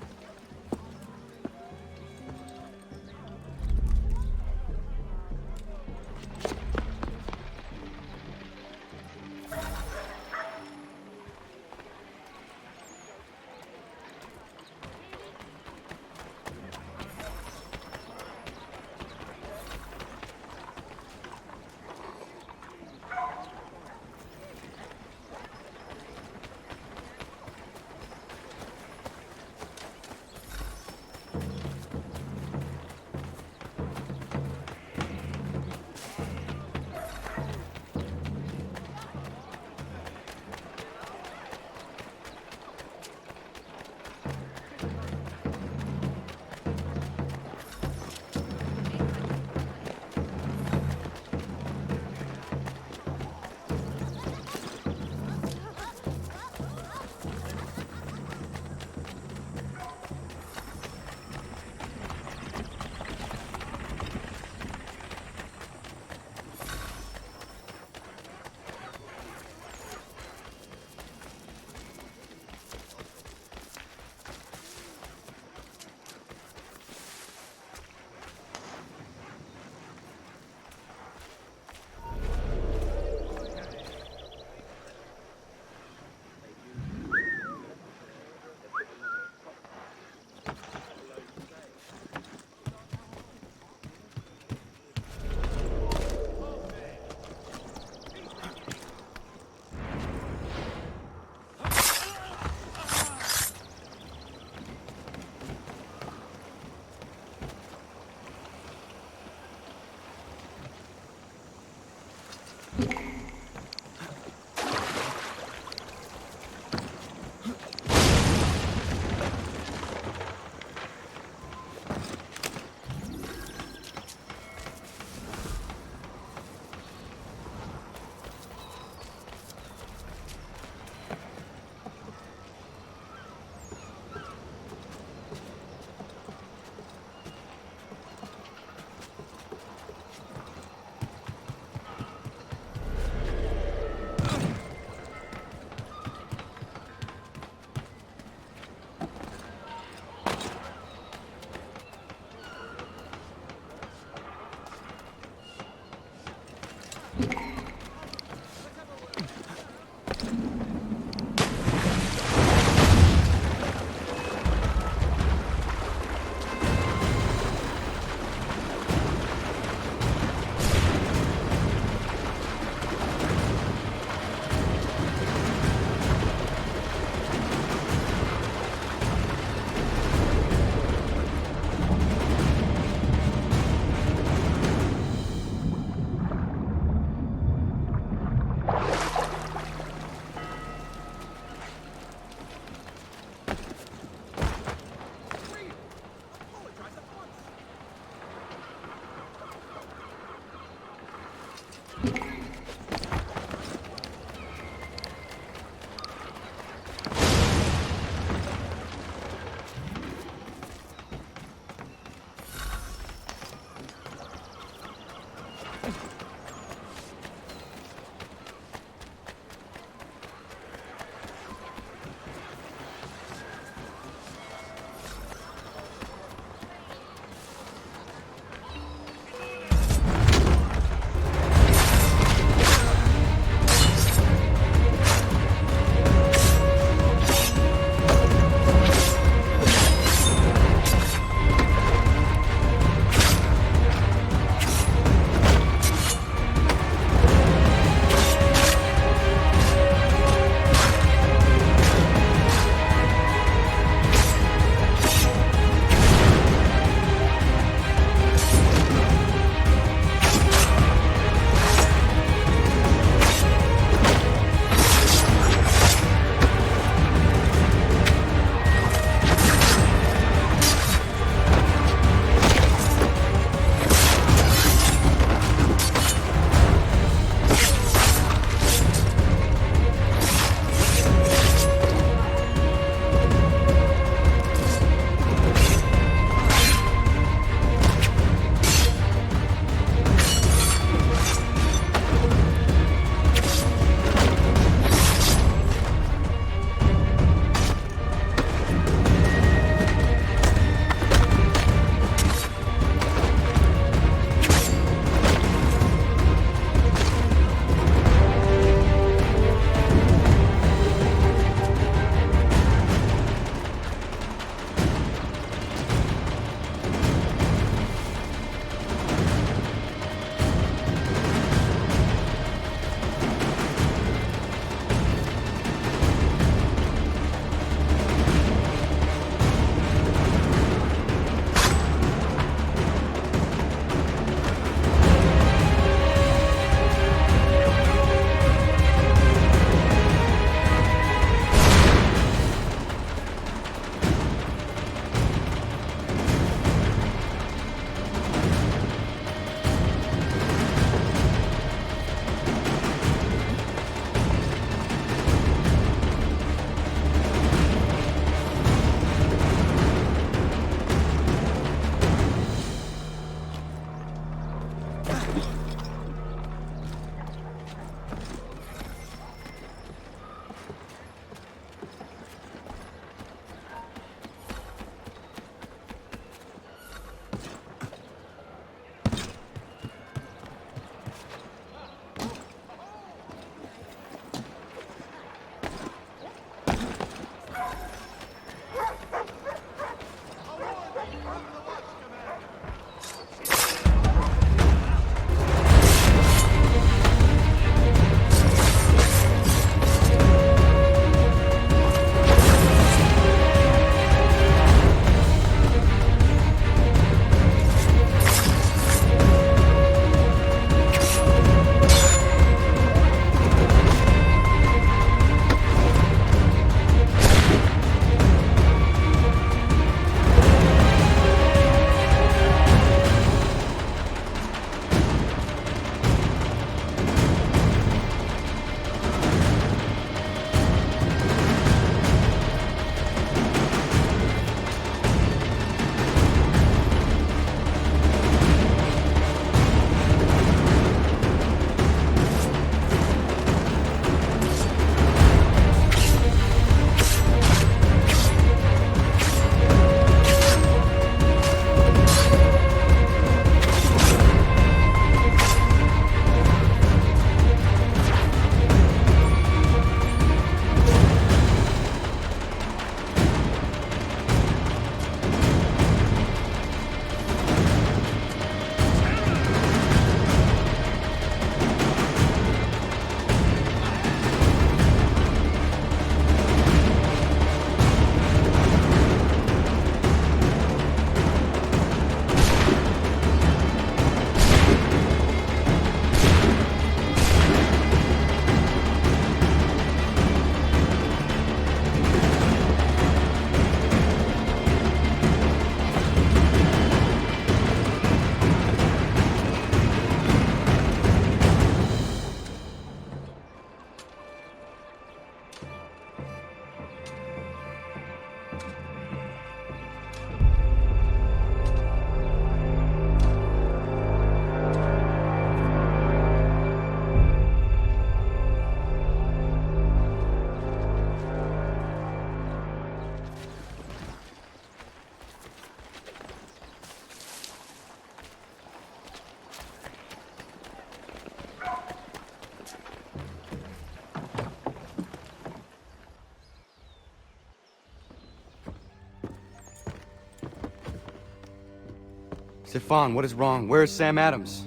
Stefan, what is wrong? Where is Sam Adams?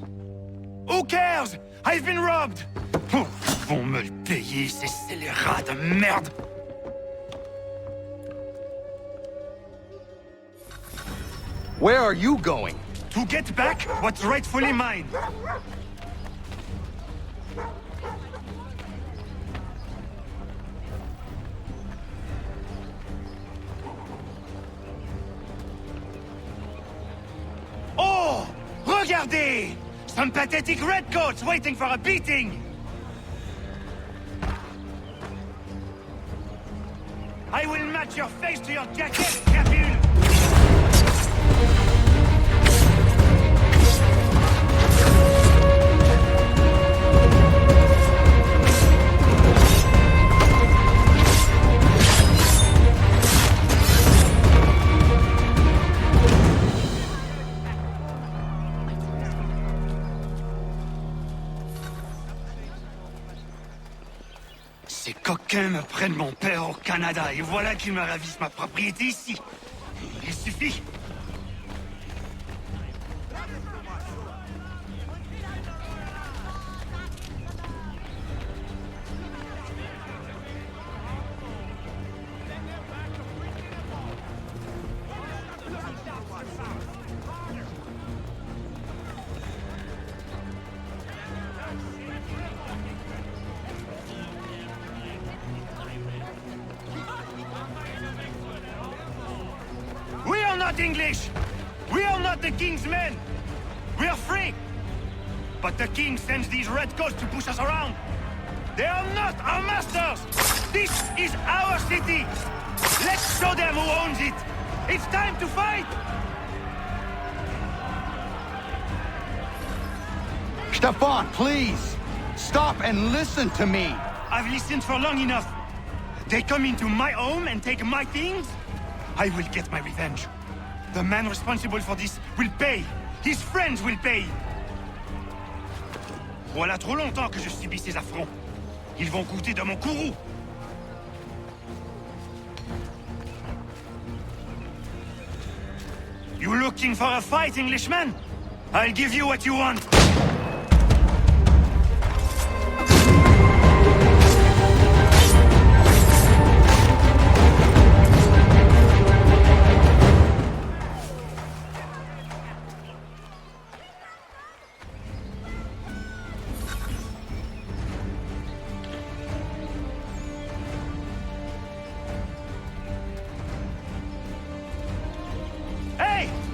Who cares? I've been robbed! Oh, ils vont me le payer, ces scélérats de merde! Where are you going? To get back what's rightfully mine. Oh! Regardez! Some pathetic redcoats waiting for a beating! I will match your face to your jacket, Capule! Ces coquins me prennent mon père au Canada et voilà qu'ils me ravissent ma propriété ici. Il suffit. We are not English! We are not the King's men! We are free! But the King sends these redcoats to push us around! They are not our masters! This is our city! Let's show them who owns it! It's time to fight! Stefan, please! Stop and listen to me! I've listened for long enough. They come into my home and take my things? I will get my revenge. The man responsible for this will pay. His friends will pay. Voilà trop longtemps que je subis ces affronts. Ils vont goûter de mon courroux. You looking for a fight, Englishman? I'll give you what you want.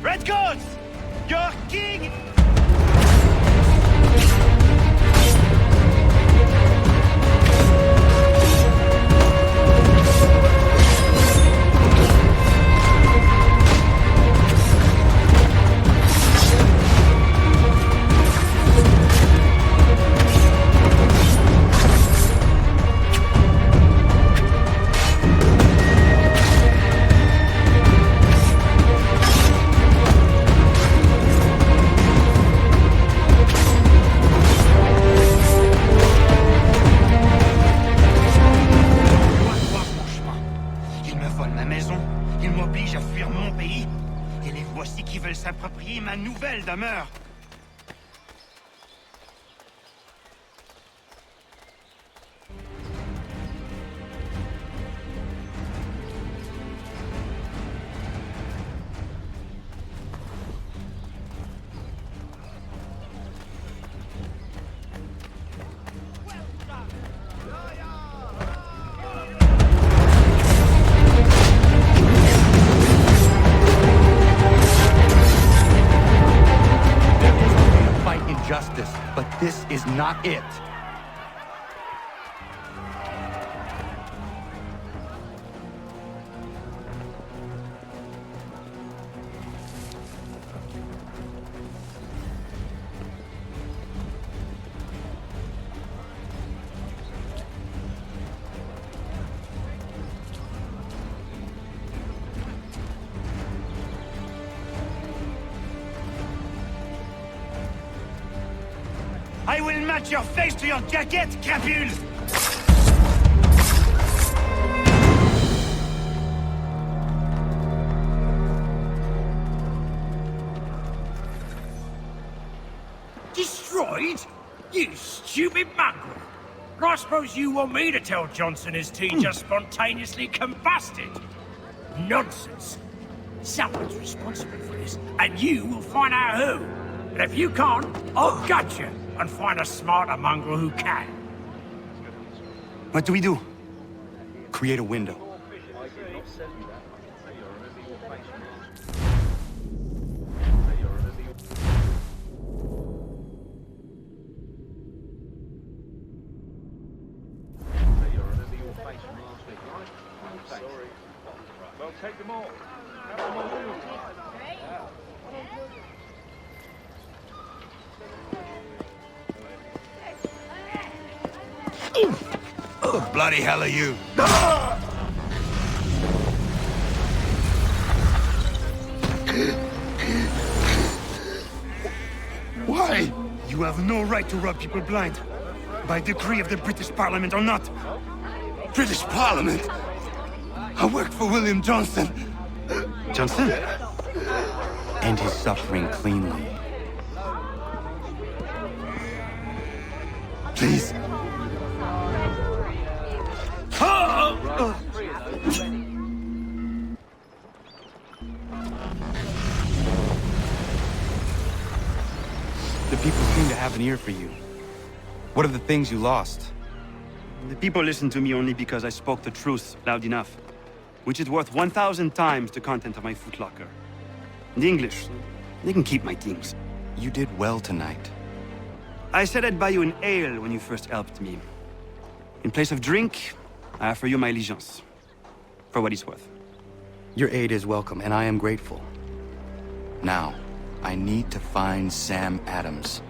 Redcoats! Your king! S'approprier ma nouvelle demeure. But this is not it. I will match your face to your jacket, crapule! Died? You stupid mongrel! I suppose you want me to tell Johnson his tea just spontaneously combusted? Nonsense. Someone's responsible for this, and you will find out who. And if you can't, I'll gut you and find a smarter mongrel who can. What do we do? Create a window. Well, take them all. Have them all. Bloody hell are you? Why? You have no right to rob people blind. By decree of the British Parliament or not. British Parliament? I worked for William Johnson. Johnson? End his suffering cleanly. Please. The people seem to have an ear for you. What are the things you lost? The people listen to me only because I spoke the truth loud enough, which is worth 1,000 times the content of my footlocker. The English, they can keep my things. You did well tonight. I said I'd buy you an ale when you first helped me. In place of drink, I offer you my allegiance. For what it's worth. Your aid is welcome, and I am grateful. Now, I need to find Sam Adams.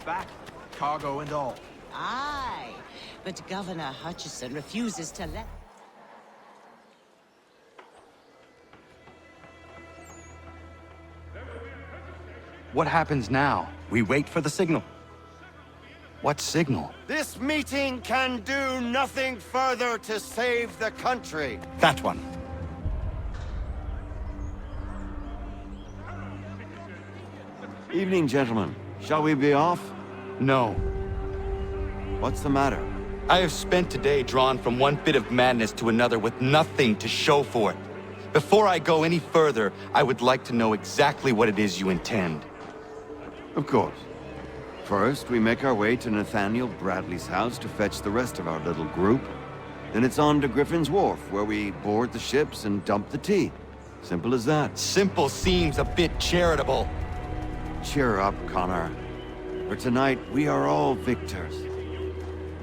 Back, cargo and all. Aye, but Governor Hutchison refuses to let... What happens now? We wait for the signal. What signal? This meeting can do nothing further to save the country. That one. Evening, gentlemen. Shall we be off? No. What's the matter? I have spent today drawn from one bit of madness to another with nothing to show for it. Before I go any further, I would like to know exactly what it is you intend. Of course. First, we make our way to Nathaniel Bradley's house to fetch the rest of our little group. Then it's on to Griffin's Wharf, where we board the ships and dump the tea. Simple as that. Simple seems a bit charitable. Cheer up, Connor. For tonight, we are all victors.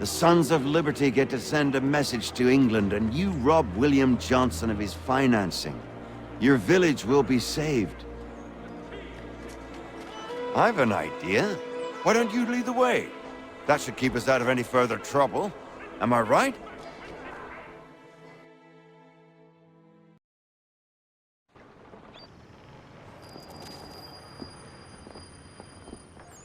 The Sons of Liberty get to send a message to England, and you rob William Johnson of his financing. Your village will be saved. I've an idea. Why don't you lead the way? That should keep us out of any further trouble. Am I right?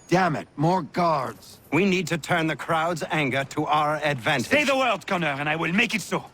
Damn it, more guards. We need to turn the crowd's anger to our advantage. Say the word, Connor, and I will make it so.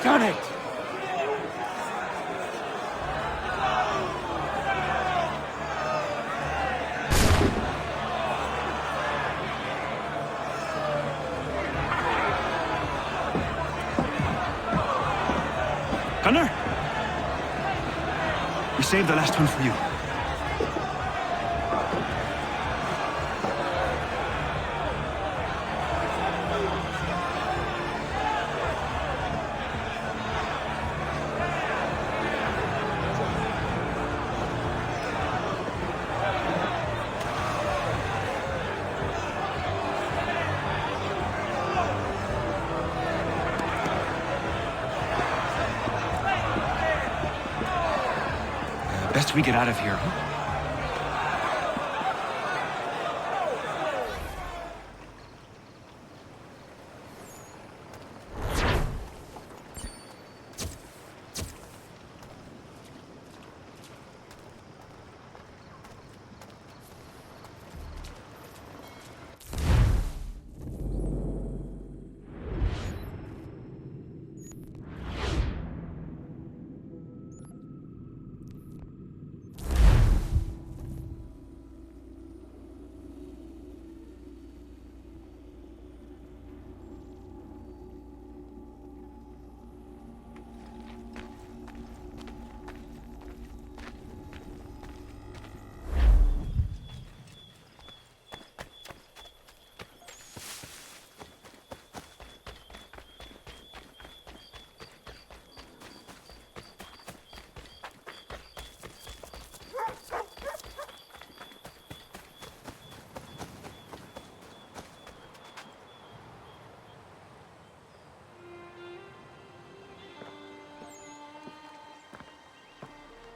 done it! Gunner? We saved the last one for you. Best we get out of here, huh?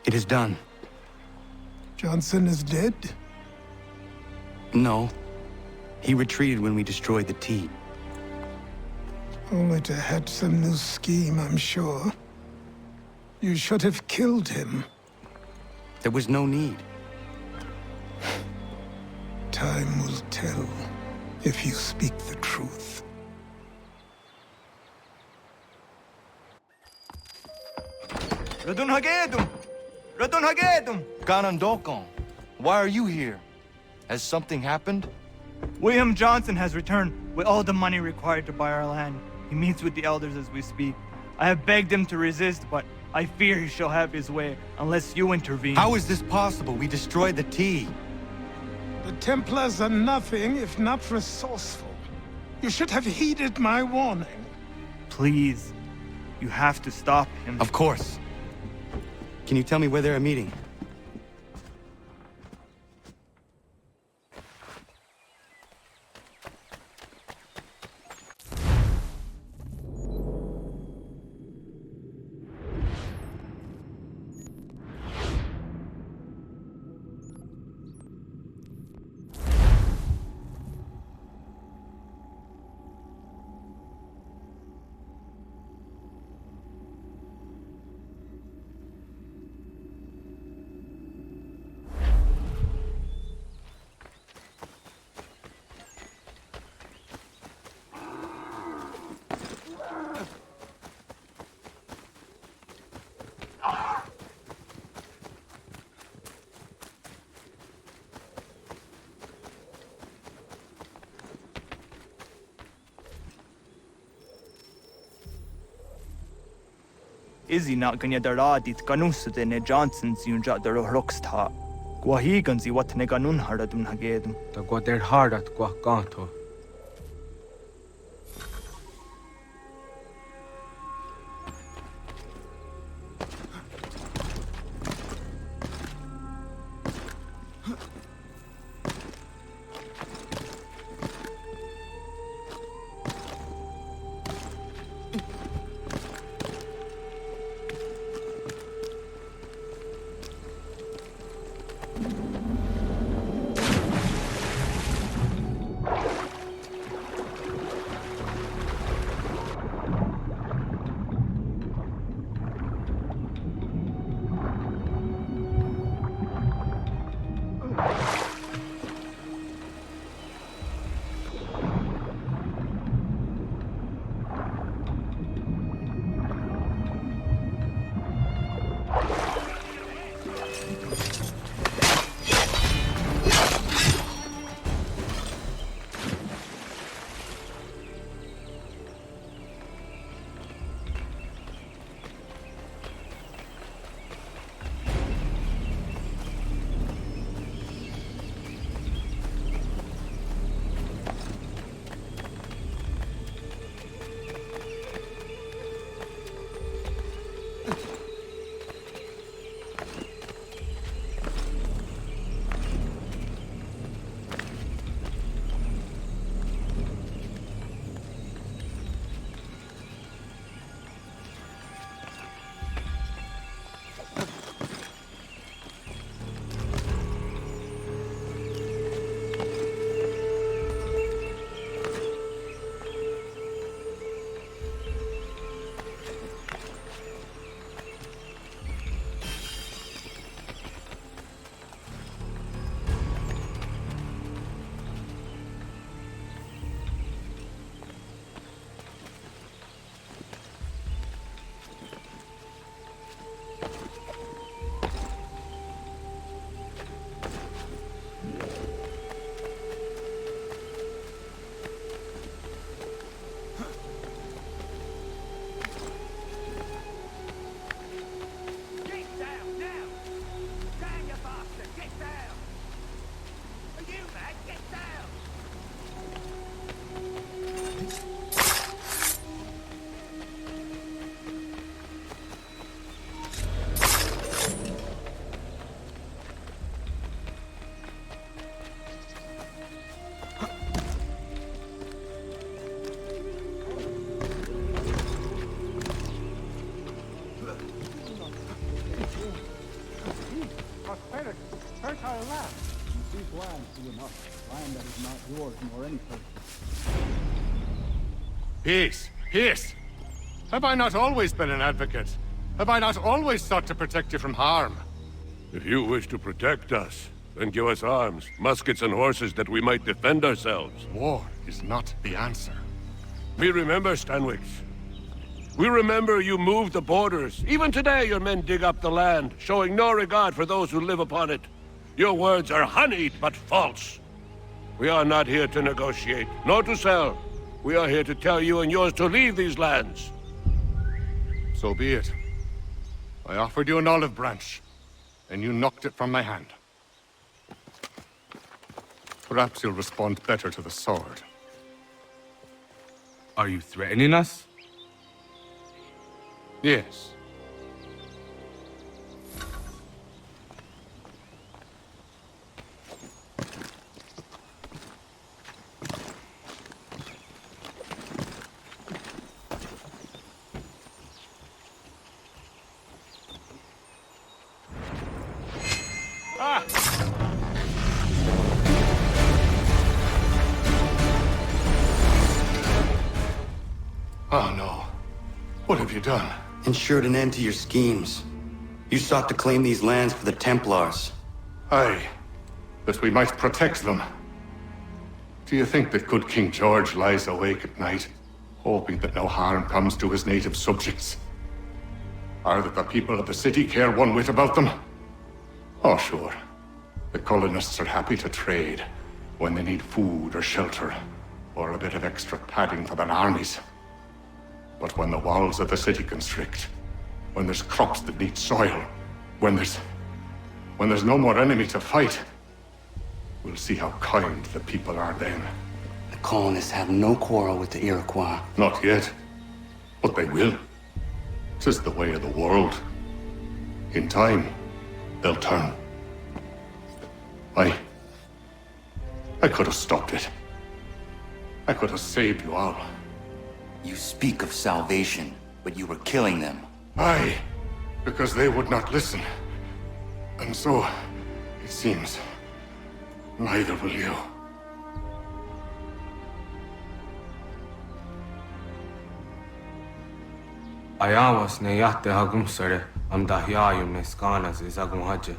It is done. Johnson is dead? No. He retreated when we destroyed the T. Only to hatch some new scheme, I'm sure. You should have killed him. There was no need. Time will tell if you speak the truth. Ganondokon, why are you here? Has something happened? William Johnson has returned with all the money required to buy our land. He meets with the elders as we speak. I have begged him to resist, but I fear he shall have his way unless you intervene. How is this possible? We destroyed the T. The Templars are nothing if not resourceful. You should have heeded my warning. Please, you have to stop him. Of course. Can you tell me where they're meeting? Izzy not ganya daradit ganusade ne Johnson's yunja daro rocksta. Guahiganzi what ne ganun haradun hagedum. The guader hardat guakanto. Haytham or any place. Peace! Peace! Have I not always been an advocate? Have I not always sought to protect you from harm? If you wish to protect us, then give us arms, muskets and horses that we might defend ourselves. War is not the answer. We remember, Stanwix. We remember you moved the borders. Even today your men dig up the land, showing no regard for those who live upon it. Your words are honeyed, but false. We are not here to negotiate, nor to sell. We are here to tell you and yours to leave these lands. So be it. I offered you an olive branch, and you knocked it from my hand. Perhaps you'll respond better to the sword. Are you threatening us? Yes. Oh no. What have you done? Ensured an end to your schemes. You sought to claim these lands for the Templars. Aye, that we might protect them. Do you think that good King George lies awake at night, hoping that no harm comes to his native subjects? Or that the people of the city care one whit about them? Oh, sure. The colonists are happy to trade when they need food or shelter, or a bit of extra padding for their armies. But when the walls of the city constrict, when there's crops that need soil, when there's no more enemy to fight, we'll see how kind the people are then. The colonists have no quarrel with the Iroquois. Not yet, but they will. 'Tis the way of the world. In time, they'll turn. I could have stopped it. I could have saved you all. You speak of salvation, but you were killing them. Aye, because they would not listen. And so, it seems, neither will you. Ayawas ne yatte hagum sare am dahyayum ne skanas izagum haje.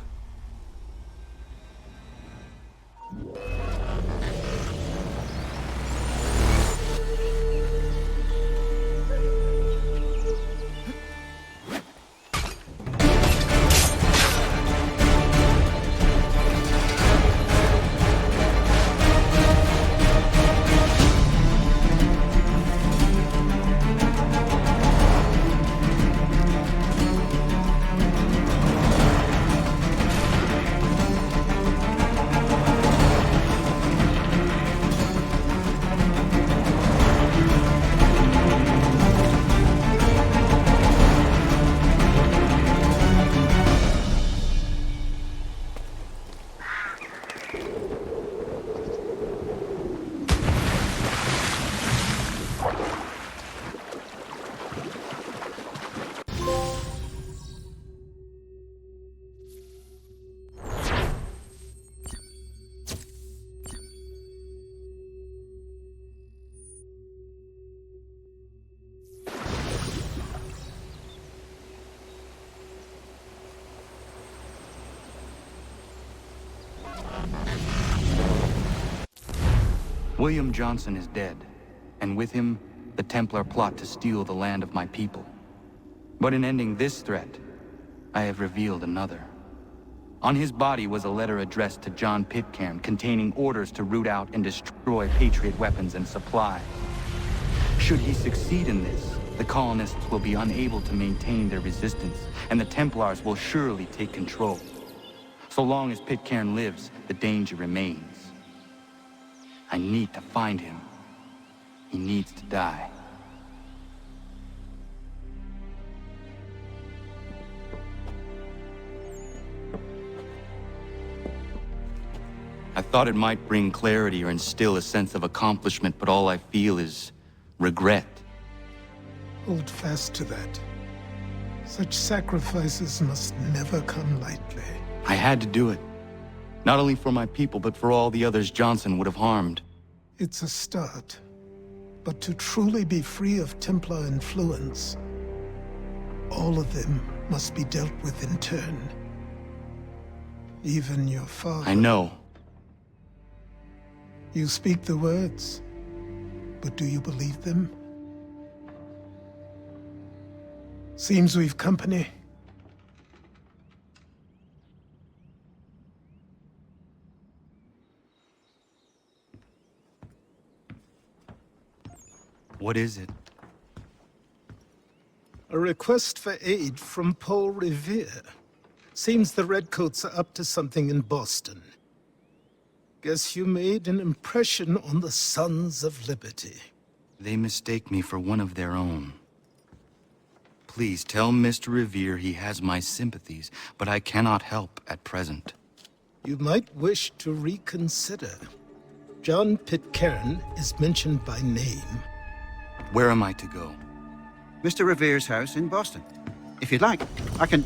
William Johnson is dead, and with him, the Templar plot to steal the land of my people. But in ending this threat, I have revealed another. On his body was a letter addressed to John Pitcairn containing orders to root out and destroy Patriot weapons and supply. Should he succeed in this, the colonists will be unable to maintain their resistance, and the Templars will surely take control. So long as Pitcairn lives, the danger remains. I need to find him. He needs to die. I thought it might bring clarity or instill a sense of accomplishment, but all I feel is regret. Hold fast to that. Such sacrifices must never come lightly. I had to do it. Not only for my people, but for all the others Johnson would have harmed. It's a start. But to truly be free of Templar influence, all of them must be dealt with in turn. Even your father. I know. You speak the words, but do you believe them? Seems we've company. What is it? A request for aid from Paul Revere. Seems the Redcoats are up to something in Boston. Guess you made an impression on the Sons of Liberty. They mistake me for one of their own. Please tell Mr. Revere he has my sympathies, but I cannot help at present. You might wish to reconsider. John Pitcairn is mentioned by name. Where am I to go? Mr. Revere's house in Boston. If you'd like, I can...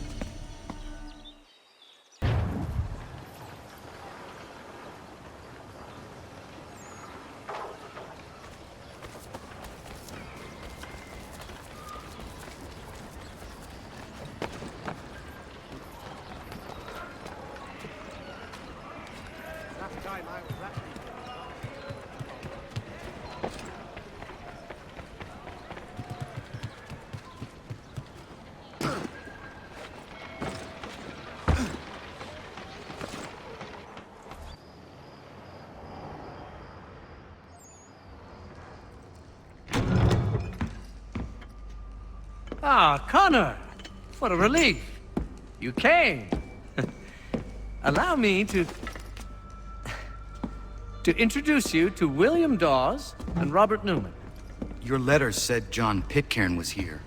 Ah, Connor! What a relief! You came! Allow me to introduce you to William Dawes and Robert Newman. Your letter said John Pitcairn was here.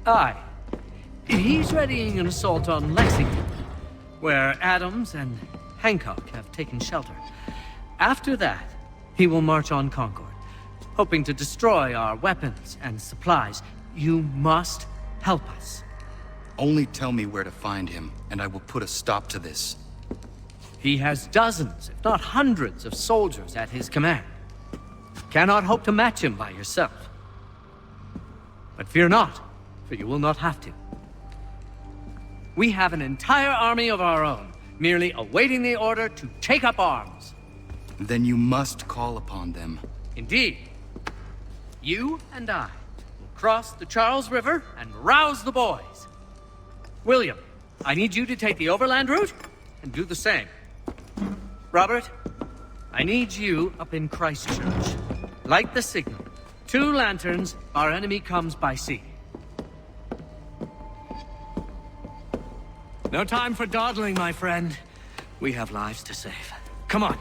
Aye. He's readying an assault on Lexington, where Adams and Hancock have taken shelter. After that, he will march on Concord, hoping to destroy our weapons and supplies. You must help us. Only tell me where to find him, and I will put a stop to this. He has dozens, if not hundreds, of soldiers at his command. Cannot hope to match him by yourself. But fear not, for you will not have to. We have an entire army of our own, merely awaiting the order to take up arms. Then you must call upon them. Indeed. You and I cross the Charles River and rouse the boys. William, I need you to take the overland route and do the same. Robert, I need you up in Christchurch. Light the signal. 2 lanterns, our enemy comes by sea. No time for dawdling, my friend. We have lives to save. Come on.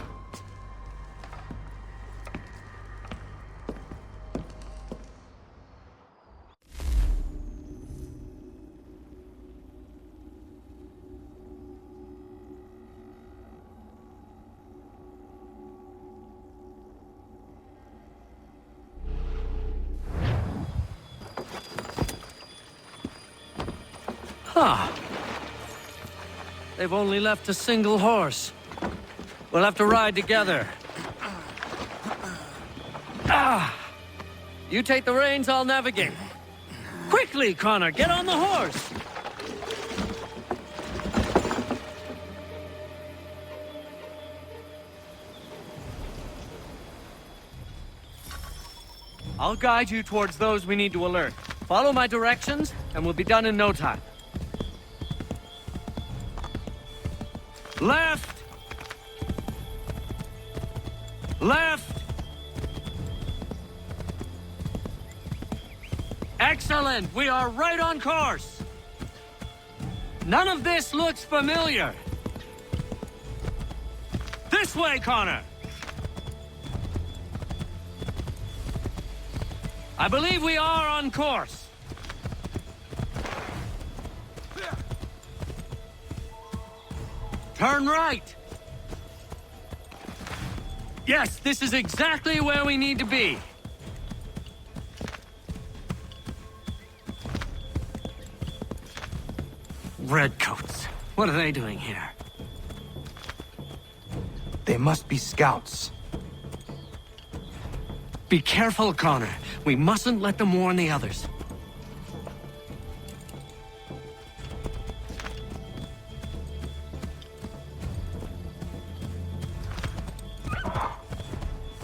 Huh. They've only left a single horse. We'll have to ride together. You take the reins, I'll navigate. Quickly, Connor, get on the horse! I'll guide you towards those we need to alert. Follow my directions, and we'll be done in no time. Left! Left! Excellent! We are right on course! None of this looks familiar! This way, Connor! I believe we are on course. Turn right. Yes, this is exactly where we need to be. Redcoats. What are they doing here? They must be scouts. Be careful, Connor. We mustn't let them warn the others.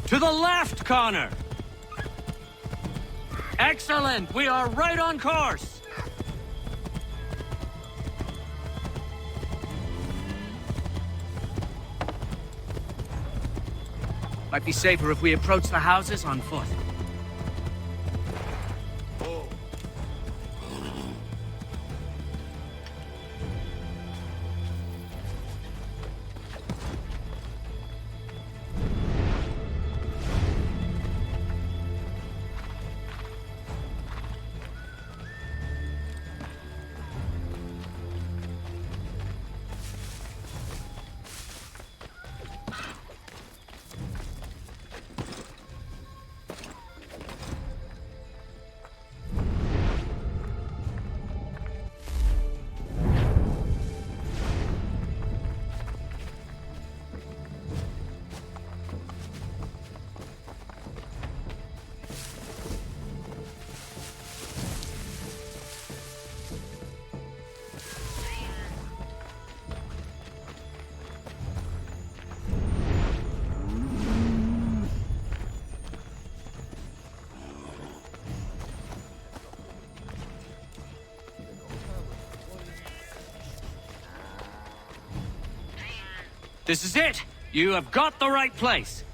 To the left, Connor! Excellent! We are right on course! Might be safer if we approach the houses on foot. This is it! You have got the right place!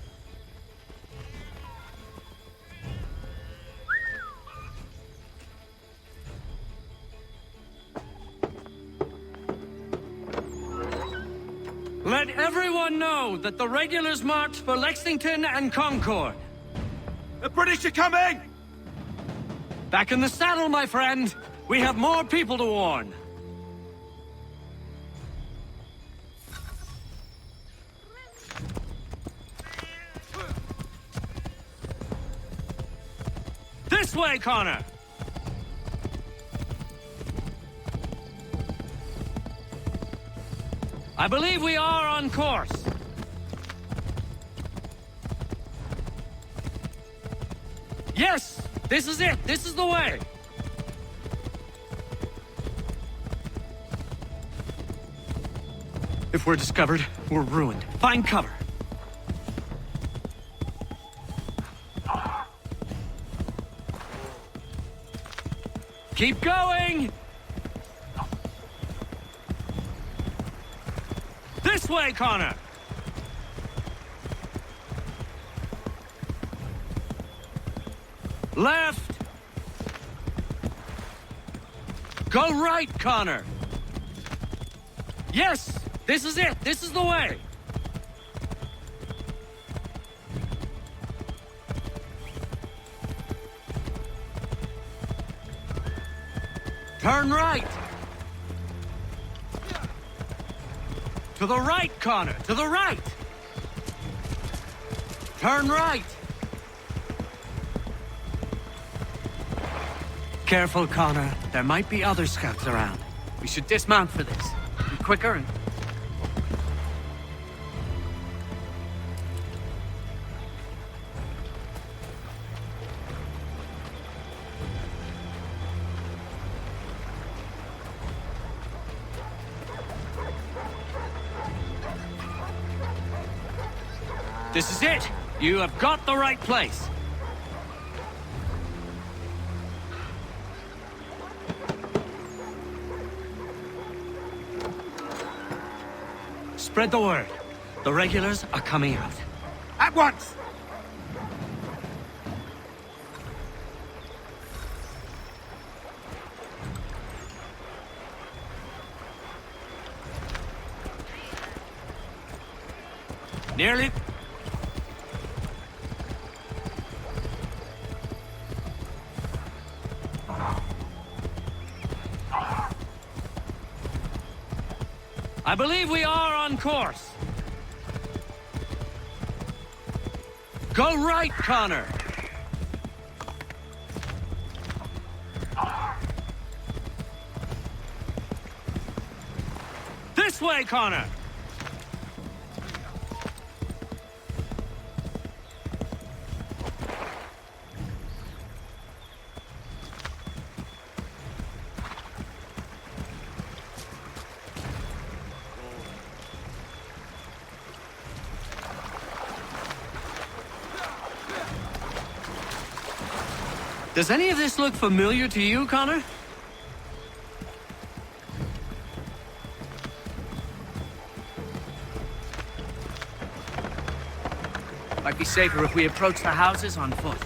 Let everyone know that the regulars marched for Lexington and Concord. The British are coming! Back in the saddle, my friend! We have more people to warn! This way, Connor! I believe we are on course. Yes! This is it! This is the way! If we're discovered, we're ruined. Find cover. Keep going! This way, Connor! Left! Go right, Connor! Yes! This is it! This is the way! Turn right! To the right, Connor! To the right! Turn right! Careful, Connor. There might be other scouts around. We should dismount for this. Be quicker and... This is it! You have got the right place! Spread the word. The regulars are coming out. At once! Nearly... I believe we are on course. Go right, Connor. This way, Connor. Does any of this look familiar to you, Connor? Might be safer if we approach the houses on foot.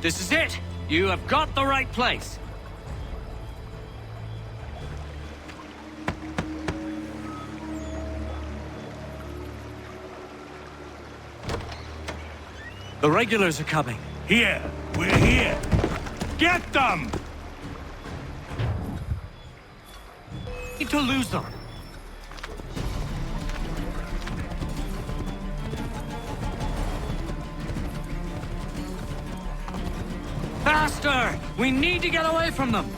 This is it! You have got the right place! The regulars are coming. Here! We're here! Get them! Need to lose them. Faster! We need to get away from them!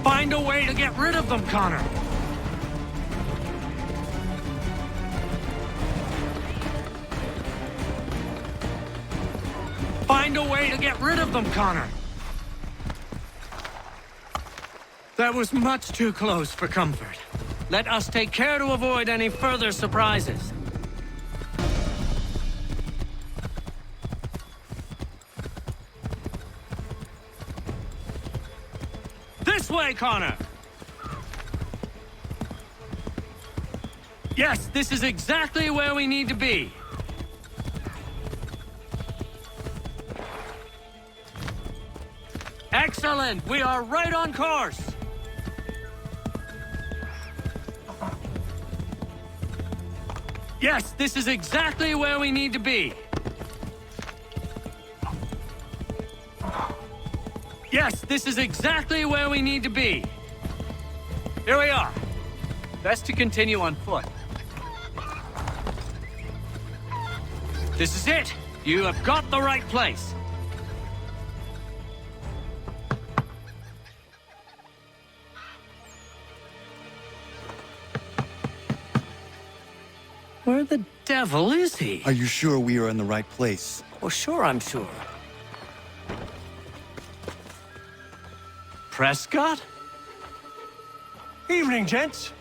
Find a way to get rid of them, Connor! Find a way to get rid of them, Connor! That was much too close for comfort. Let us take care to avoid any further surprises. This way, Connor! Yes, this is exactly where we need to be. Excellent! We are right on course! Yes, this is exactly where we need to be. Yes, this is exactly where we need to be. Here we are. Best to continue on foot. This is it. You have got the right place. Where the devil is he? Are you sure we are in the right place? Well, sure, I'm sure. Prescott? Evening, gents.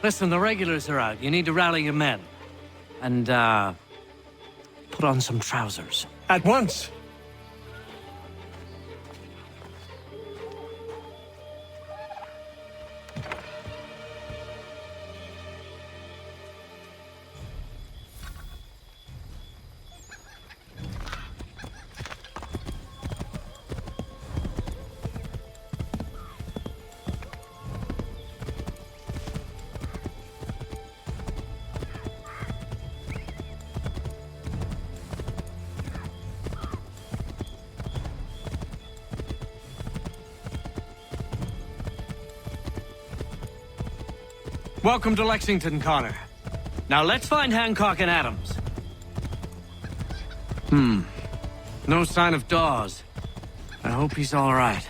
Listen, the regulars are out. You need to rally your men. And, put on some trousers. At once. Welcome to Lexington, Connor. Now let's find Hancock and Adams. No sign of Dawes. I hope he's all right.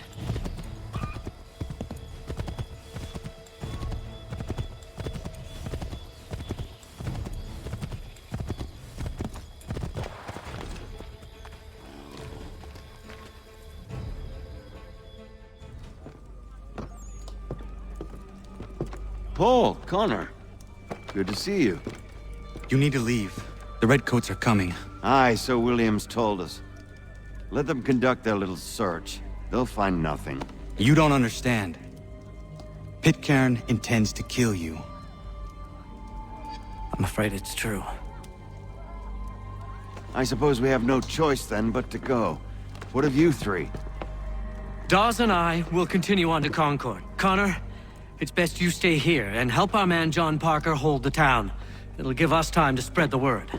Paul, Connor. Good to see you. You need to leave. The Redcoats are coming. Aye, so Williams told us. Let them conduct their little search. They'll find nothing. You don't understand. Pitcairn intends to kill you. I'm afraid it's true. I suppose we have no choice then but to go. What of you three? Dawes and I will continue on to Concord. Connor, it's best you stay here and help our man John Parker hold the town. It'll give us time to spread the word.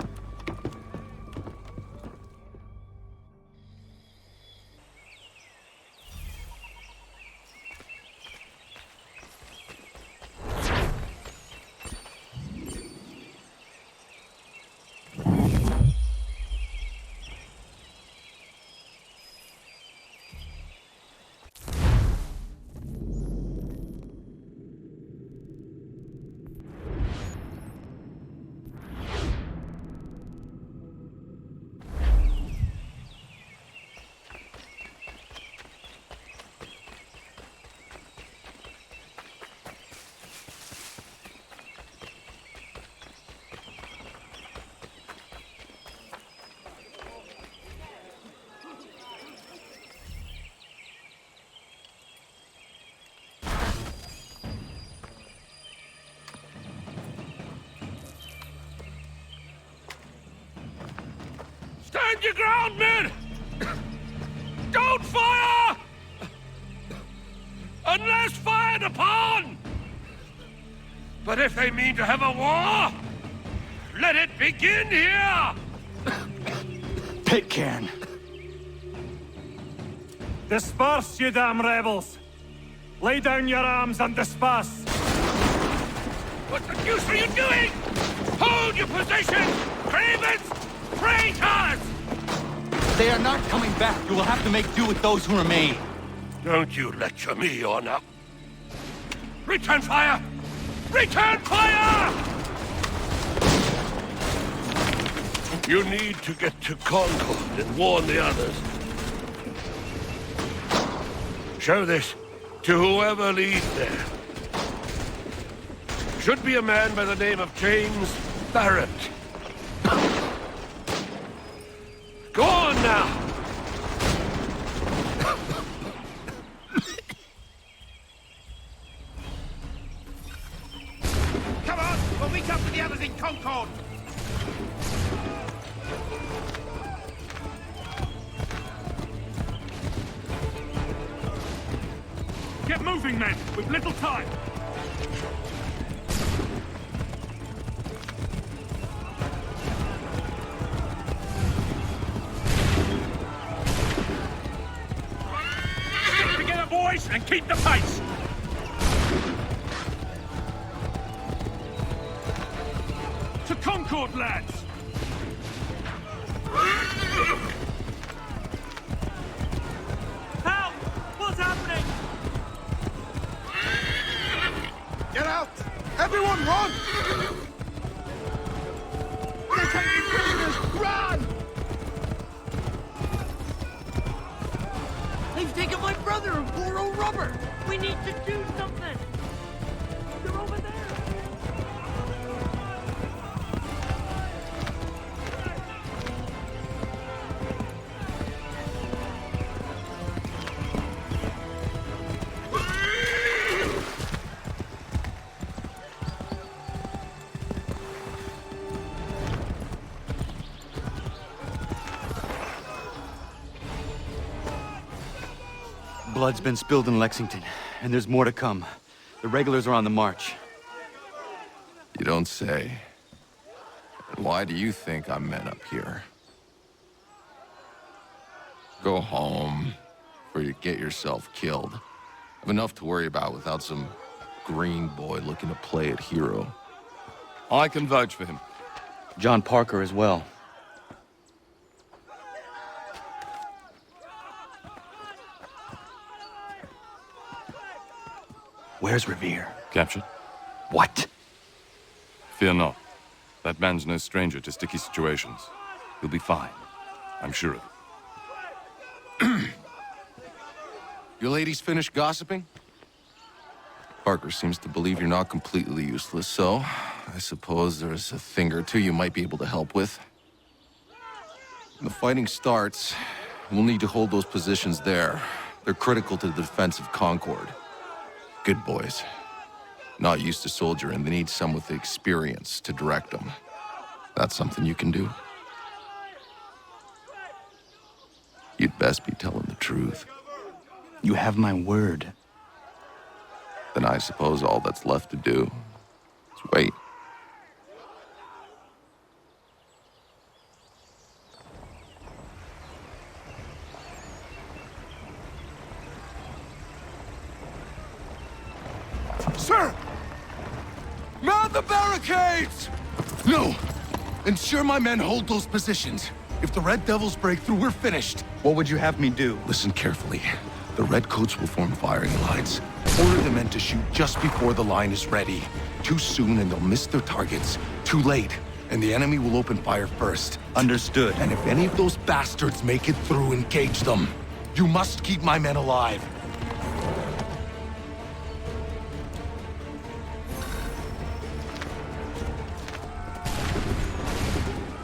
Stand your ground, men! Don't fire! Unless fired upon! But if they mean to have a war, let it begin here! Pitcairn! Disperse, you damn rebels! Lay down your arms and disperse! What the deuce are you doing? Hold your position! Cravens! Traitors! They are not coming back. You will have to make do with those who remain. Don't you lecture me on up. Return fire! Return fire! You need to get to Concord and warn the others. Show this to whoever leads there. Should be a man by the name of James Barrett. Go on now! Come on! We'll meet up with the others in Concord! Get moving, men! We've little time! Stick together, boys, and keep the pace! To Concord, lads! Help! What's happening? Get out! Everyone run! They're taking prisoners! Run! They've taken my brother and poor old Robert! We need to do something! They're over there! Blood's been spilled in Lexington, and there's more to come. The regulars are on the march. You don't say. And why do you think I'm men up here? Go home, or you get yourself killed. I've enough to worry about without some green boy looking to play it hero. I can vouch for him. John Parker as well. Where's Revere? Captured. What? Fear not. That man's no stranger to sticky situations. He'll be fine. I'm sure of it. Your ladies finished gossiping? Parker seems to believe you're not completely useless, so I suppose there's a thing or two you might be able to help with. When the fighting starts, we'll need to hold those positions there. They're critical to the defense of Concord. Good boys. Not used to soldiering, they need some with the experience to direct them. That's something you can do. You'd best be telling the truth. You have my word. Then I suppose all that's left to do is wait. Sir! Mount the barricades! No! Ensure my men hold those positions. If the Red Devils break through, we're finished. What would you have me do? Listen carefully. The Redcoats will form firing lines. Order the men to shoot just before the line is ready. Too soon and they'll miss their targets. Too late, and the enemy will open fire first. Understood. And if any of those bastards make it through, engage them. You must keep my men alive.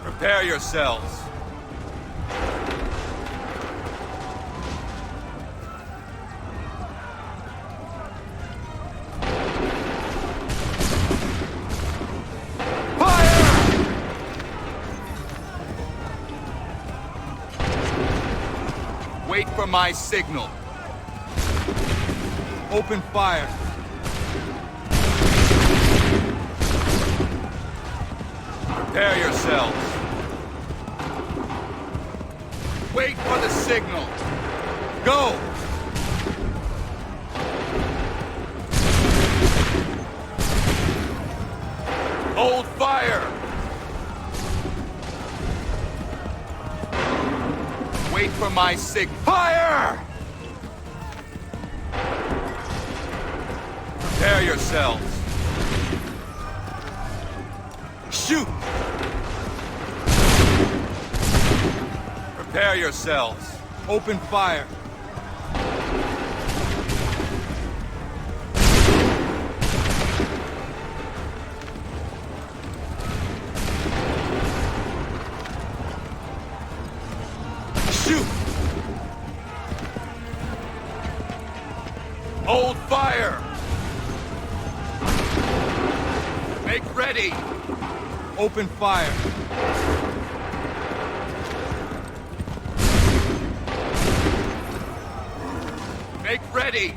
Prepare yourselves. for my signal. Open fire. Prepare yourselves. Wait for the signal. Go! Hold fire! Wait for my signal. Fire! Prepare yourselves. Shoot! Prepare yourselves. Open fire. Shoot! Hold fire! Make ready! Open fire. Make ready!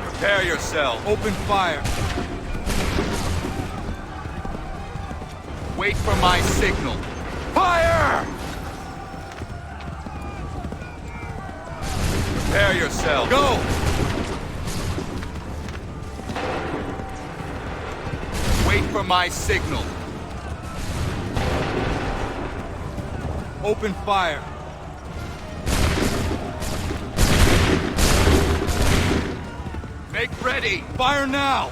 Prepare yourself. Open fire. Wait for my signal. Fire! Prepare yourself. Go! Wait for my signal. Open fire. Make ready. Fire now.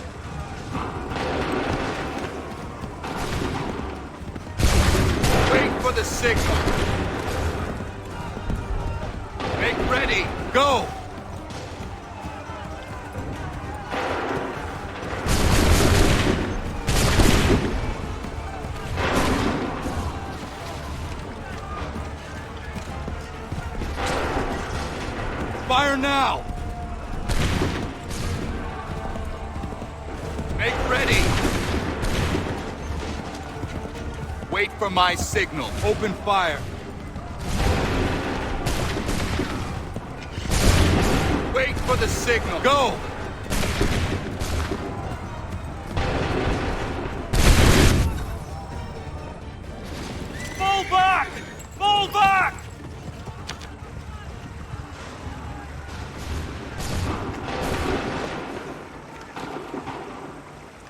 Wait for the signal. Make ready. Go. Fire now! Make ready! Wait for my signal. Open fire. Wait for the signal. Go! Fall back! Fall back!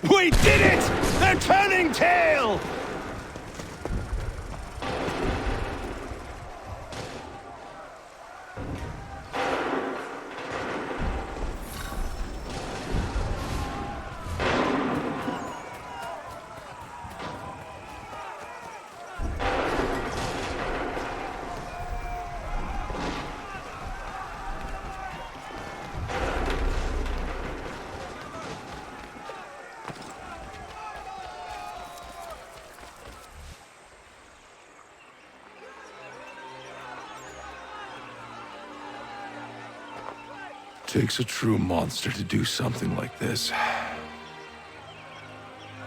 We did it! They're turning tail! Takes a true monster to do something like this.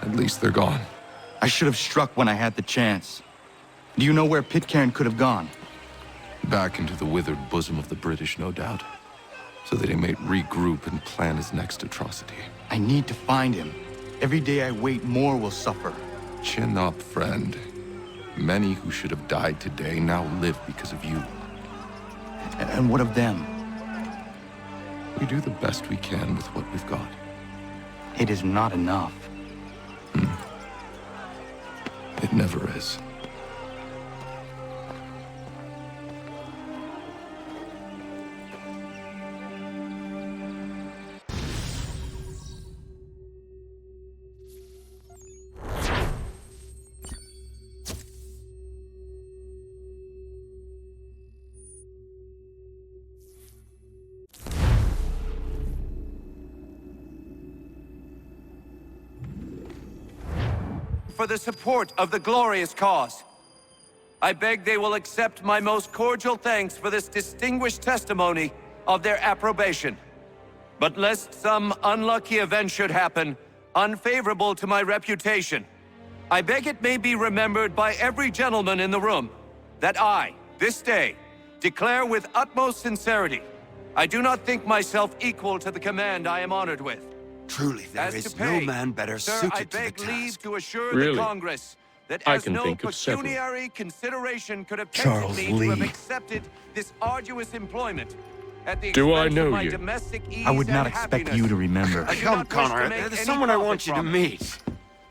At least they're gone. I should have struck when I had the chance. Do you know where Pitcairn could have gone? Back into the withered bosom of the British, no doubt. So that he may regroup and plan his next atrocity. I need to find him. Every day I wait, more will suffer. Chin up, friend. Many who should have died today now live because of you. And what of them? We do the best we can with what we've got. It is not enough. It never is. For the support of the glorious cause. I beg they will accept my most cordial thanks for this distinguished testimony of their approbation. But lest some unlucky event should happen, unfavorable to my reputation, I beg it may be remembered by every gentleman in the room that I, this day, declare with utmost sincerity, I do not think myself equal to the command I am honored with. Truly, there is no man better suited to the task. Leave to assure Really? the Congress that I as can no think of several. pecuniary consideration could have Charles tempted me to have Lee. accepted this arduous employment at the Do I expense know of my you? domestic ease I would not and expect happiness. you to remember. I do Come, not wish Connor. to make There's any someone I profit want you to from it. meet.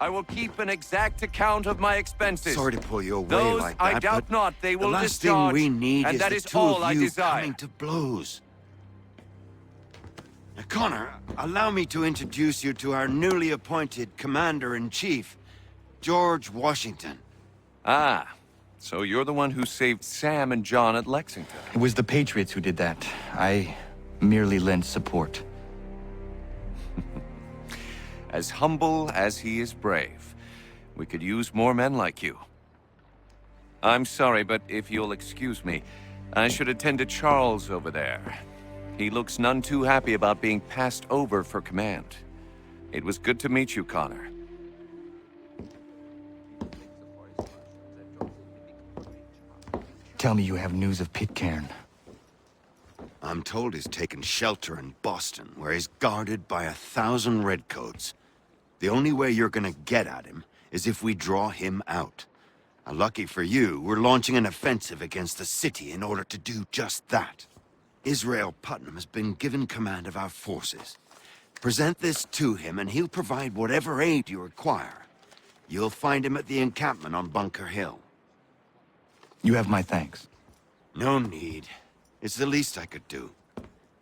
I will keep an exact account of my expenses. Sorry to pull you away Those like I that, doubt but not they will the last discharge, thing we need and is that the is two all of I you desire. coming to blows. Now, Connor, allow me to introduce you to our newly appointed Commander-in-Chief, George Washington. Ah, so you're the one who saved Sam and John at Lexington. It was the Patriots who did that. I merely lent support. As humble as he is brave. We could use more men like you. I'm sorry, but if you'll excuse me, I should attend to Charles over there. He looks none too happy about being passed over for command. It was good to meet you, Connor. Tell me you have news of Pitcairn. I'm told he's taken shelter in Boston, where he's guarded by 1,000 redcoats. The only way you're gonna get at him is if we draw him out. Lucky for you, we're launching an offensive against the city in order to do just that. Israel Putnam has been given command of our forces. Present this to him and he'll provide whatever aid you require. You'll find him at the encampment on Bunker Hill. You have my thanks. No need. It's the least I could do.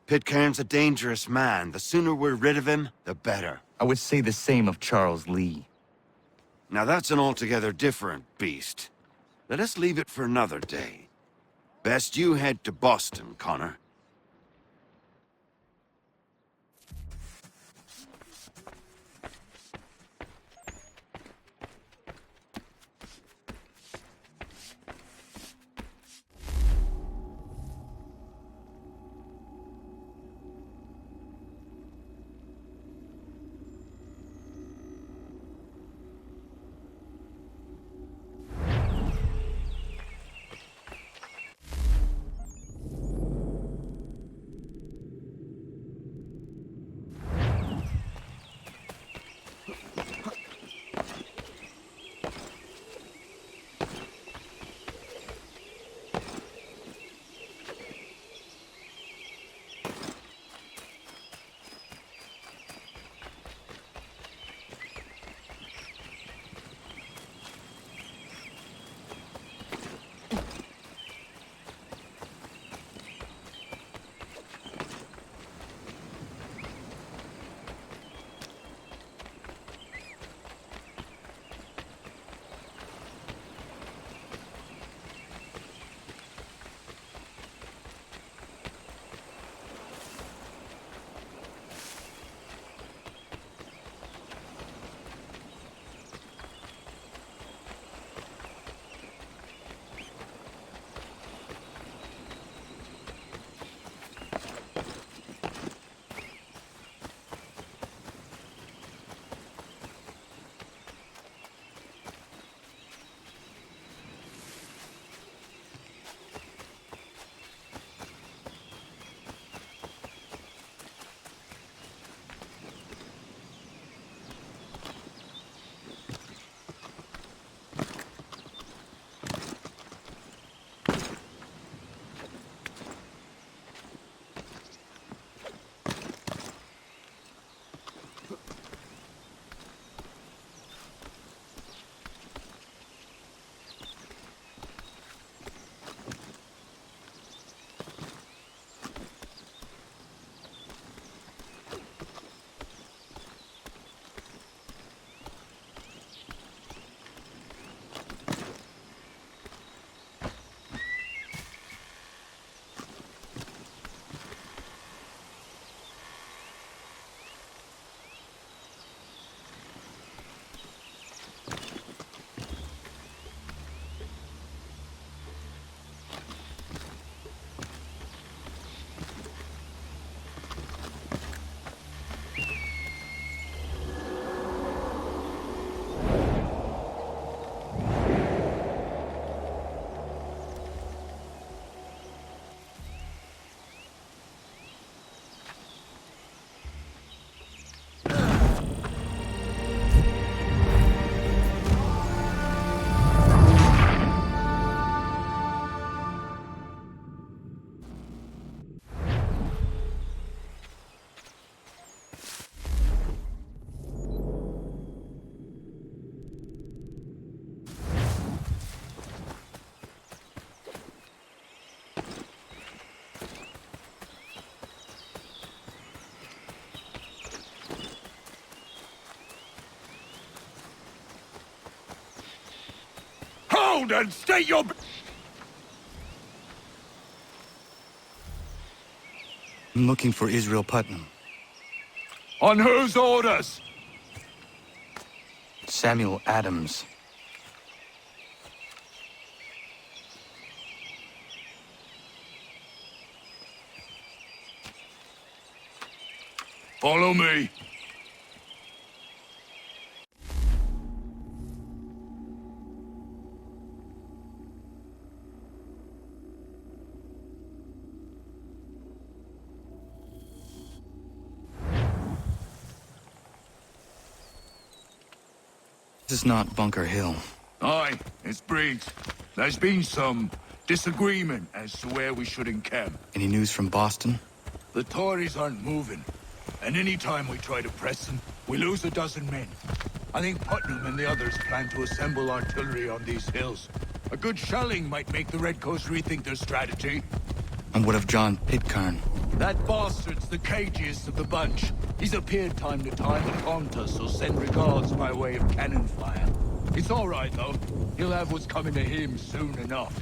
Pitcairn's a dangerous man. The sooner we're rid of him, the better. I would say the same of Charles Lee. Now that's an altogether different beast. Let us leave it for another day. Best you head to Boston, Connor. ground and state your... I'm looking for Israel Putnam. On whose orders? Samuel Adams. Follow me. This is not Bunker Hill. Aye, it's Breach. There's been some disagreement as to where we should encamp. Any news from Boston? The Tories aren't moving, and any time we try to press them, we lose a dozen men. I think Putnam and the others plan to assemble artillery on these hills. A good shelling might make the Redcoats rethink their strategy. And what of John Pitcairn? That bastard's the cagiest of the bunch. He's appeared time to time and taunt us, so send regards by way of cannon fire. It's all right, though. He'll have what's coming to him soon enough.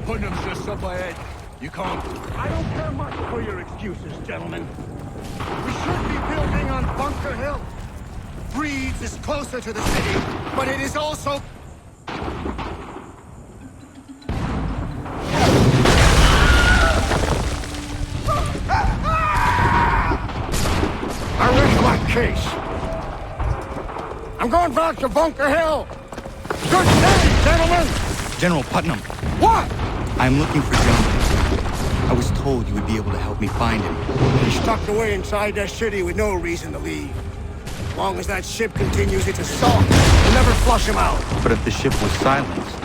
Putnam's just up ahead. You can't... I don't care much for your excuses, gentlemen. We should be building on Bunker Hill. Breeds is closer to the city, but it is also... I rest my case. I'm going back to Bunker Hill. Good day, gentlemen! General Putnam. What? I'm looking for John. I was told you would be able to help me find him. He's tucked away inside that city with no reason to leave. As long as that ship continues its assault, we'll never flush him out. But if the ship was silenced...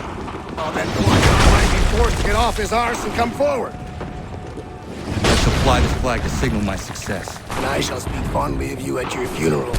Oh, then Concord might be forced to get off his arse and come forward. I shall fly this flag to signal my success. And I shall speak fondly of you at your funeral.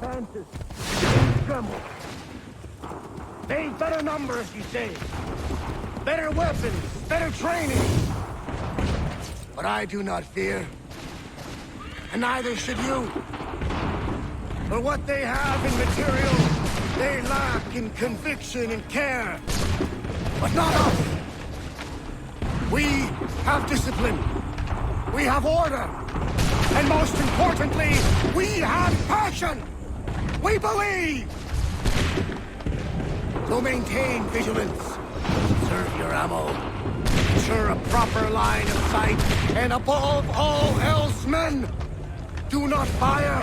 advances. Tremble. They've better numbers, you say. Better weapons, better training. But I do not fear. And neither should you. For what they have in material, they lack in conviction and care. But not us. We have discipline. We have order. And most importantly, we have passion. We believe. So maintain vigilance. Conserve your ammo. Ensure a proper line of sight. And above all else, men, do not fire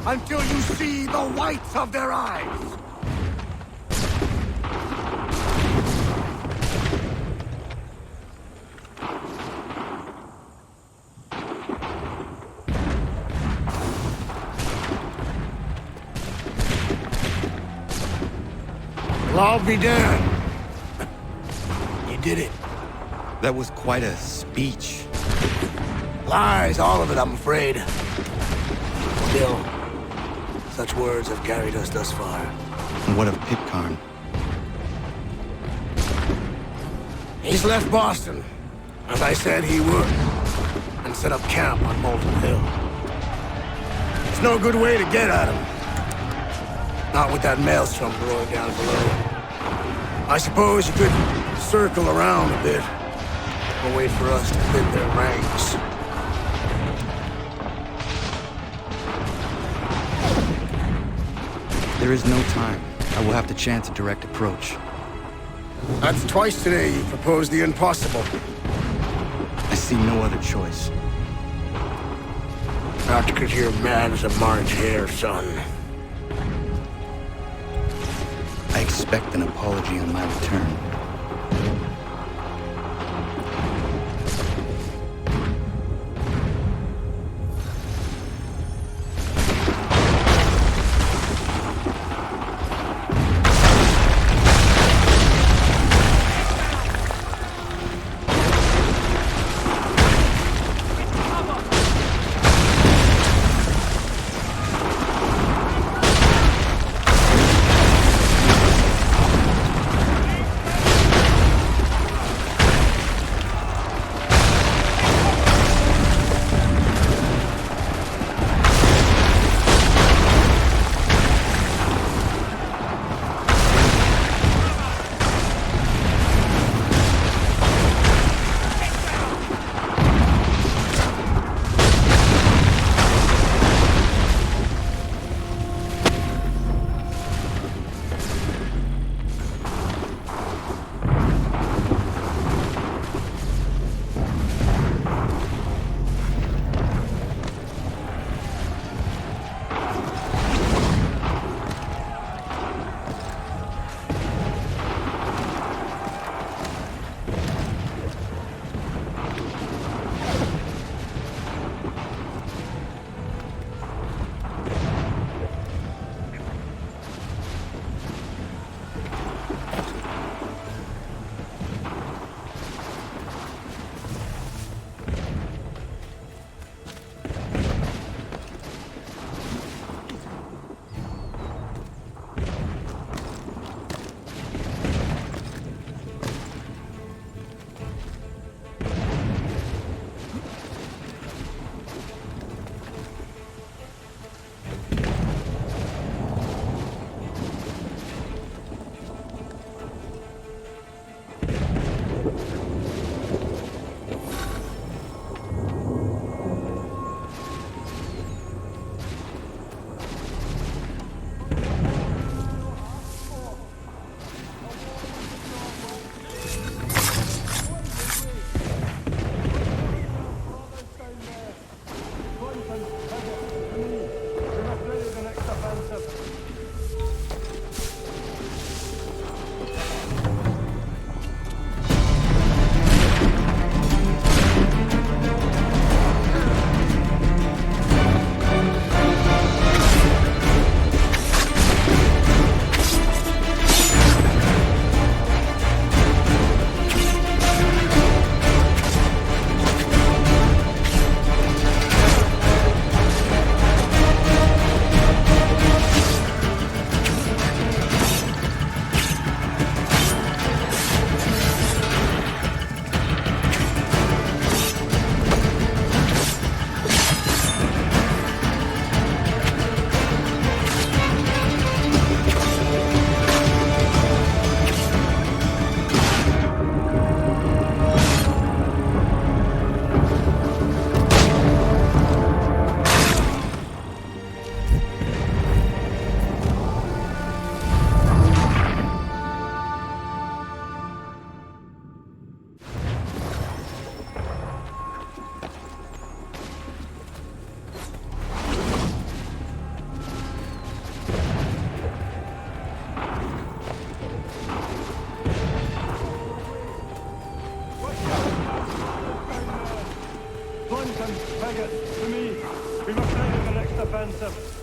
until you see the whites of their eyes. Well, I'll be damned. You did it. That was quite a speech. Lies, all of it, I'm afraid. Still, such words have carried us thus far. And what of Pitcairn? He's left Boston, as I said he would, and set up camp on Molten Hill. There's no good way to get at him. Not with that maelstrom blowing down below. I suppose you could circle around a bit, or wait for us to thin their ranks. There is no time. I will have to chance a direct approach. That's twice today you proposed the impossible. I see no other choice. Not because you're mad as a March hare, son. I expect an apology on my return. Thornton, Paget, to me. We must try the next offensive.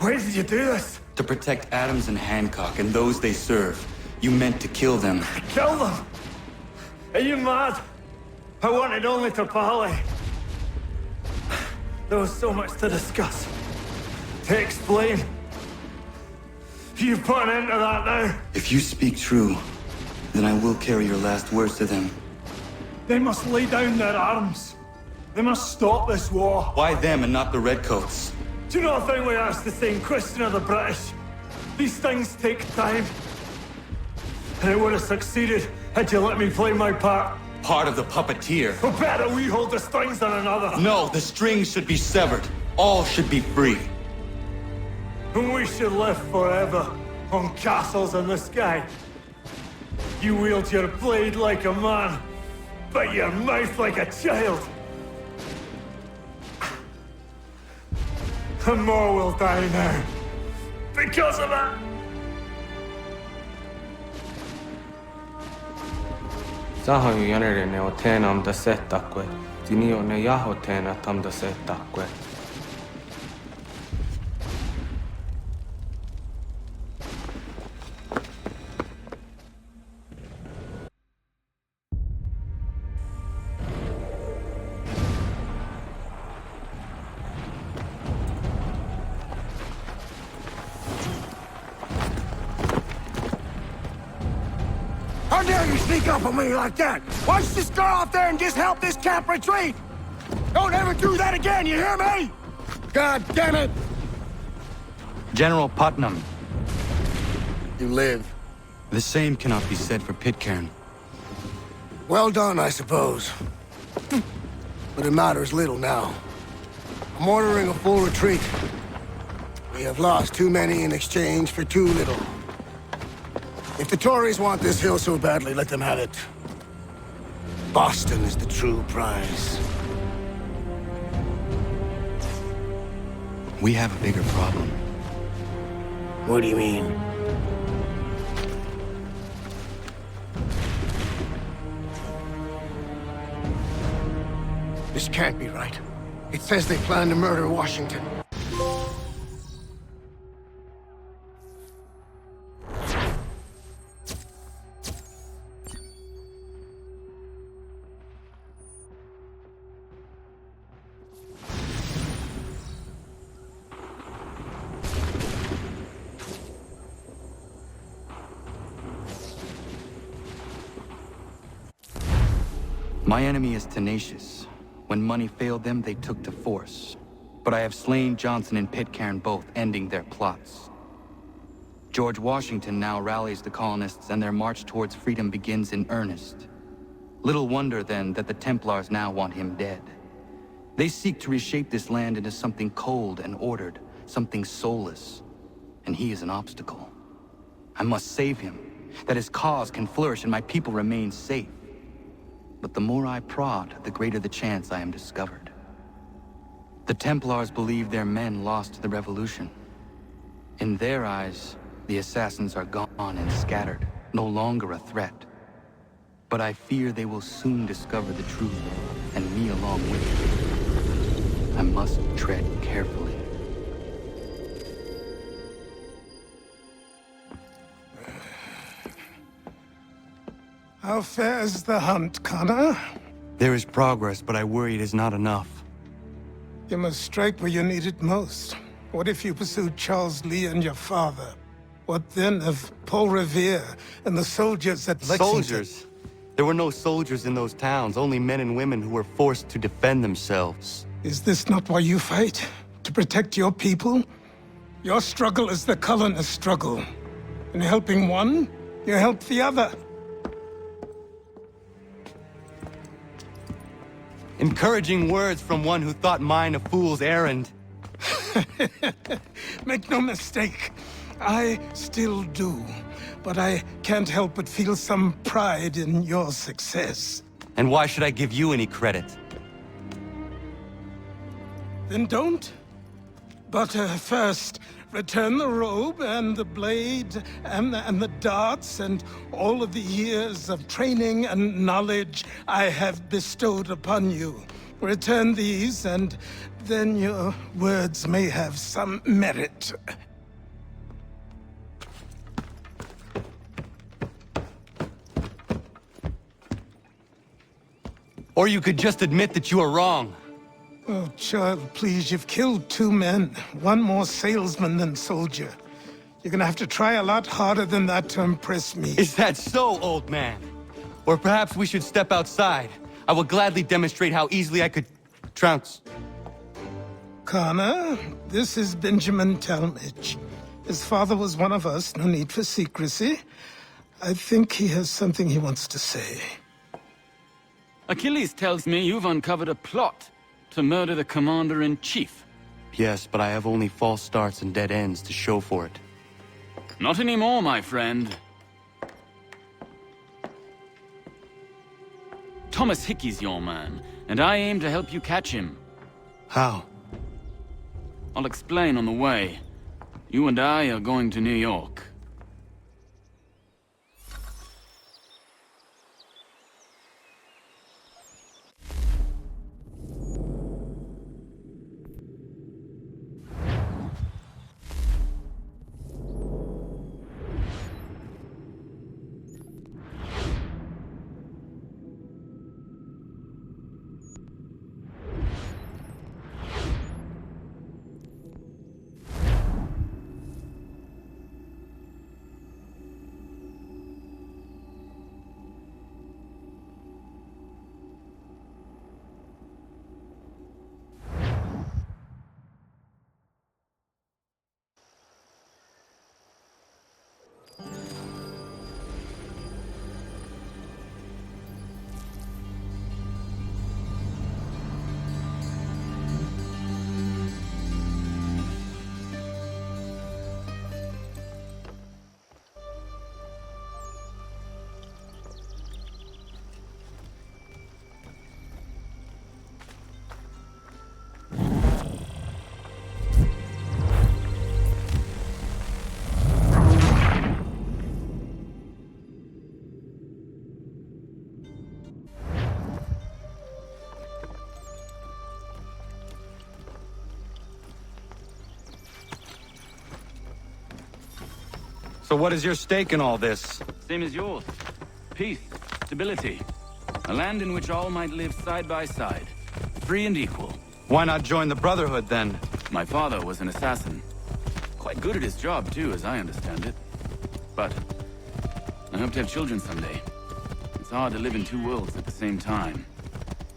Why did you do this? To protect Adams and Hancock and those they serve. You meant to kill them. Kill them? Are you mad? I wanted only to parley. There was so much to discuss, to explain. You put an end to that now. If you speak true, then I will carry your last words to them. They must lay down their arms. They must stop this war. Why them and not the Redcoats? Do you not think we asked the same question of the British? These things take time. And it would have succeeded had you let me play my part. Part of the puppeteer. But better we hold the strings than another. No, the strings should be severed. All should be free. And we should live forever on castles in the sky. You wield your blade like a man, but your mouth like a child. And more will die now. Because of it. Sahoin jänerene otena am da setakwe. Tinio ne yahotena tam da setakwe. How dare you sneak up on me like that? Why don't you just go out there and just help this camp retreat? Don't ever do that again, you hear me? God damn it! General Putnam. You live. The same cannot be said for Pitcairn. Well done, I suppose. But it matters little now. I'm ordering a full retreat. We have lost too many in exchange for too little. If the Tories want this hill so badly, let them have it. Boston is the true prize. We have a bigger problem. What do you mean? This can't be right. It says they plan to murder Washington. My enemy is tenacious. When money failed them, they took to force. But I have slain Johnson and Pitcairn both, ending their plots. George Washington now rallies the colonists and their march towards freedom begins in earnest. Little wonder, then, that the Templars now want him dead. They seek to reshape this land into something cold and ordered, something soulless. And he is an obstacle. I must save him, that his cause can flourish and my people remain safe. But the more I prod, the greater the chance I am discovered. The Templars believe their men lost the revolution. In their eyes, the assassins are gone and scattered, no longer a threat. But I fear they will soon discover the truth, and me along with them. I must tread carefully. How fares the hunt, Connor? There is progress, but I worry it is not enough. You must strike where you need it most. What if you pursued Charles Lee and your father? What then of Paul Revere and the soldiers at Lexington? Soldiers? There were no soldiers in those towns, only men and women who were forced to defend themselves. Is this not why you fight? To protect your people? Your struggle is the colonist struggle. In helping one, you help the other. Encouraging words from one who thought mine a fool's errand. Make no mistake, I still do. But I can't help but feel some pride in your success. And why should I give you any credit? Then don't. But first, return the robe and the blade and the darts and all of the years of training and knowledge I have bestowed upon you. Return these, and then your words may have some merit. Or you could just admit that you are wrong. Oh, child, please, you've killed 2 men. One more salesman than soldier. You're gonna have to try a lot harder than that to impress me. Is that so, old man? Or perhaps we should step outside. I will gladly demonstrate how easily I could trounce. Connor, this is Benjamin Talmadge. His father was one of us, no need for secrecy. I think he has something he wants to say. Achilles tells me you've uncovered a plot to murder the Commander-in-Chief. Yes, but I have only false starts and dead ends to show for it. Not anymore, my friend. Thomas Hickey's your man, and I aim to help you catch him. How? I'll explain on the way. You and I are going to New York. So what is your stake in all this? Same as yours. Peace, stability. A land in which all might live side by side. Free and equal. Why not join the Brotherhood, then? My father was an assassin. Quite good at his job, too, as I understand it. But I hope to have children someday. It's hard to live in two worlds at the same time.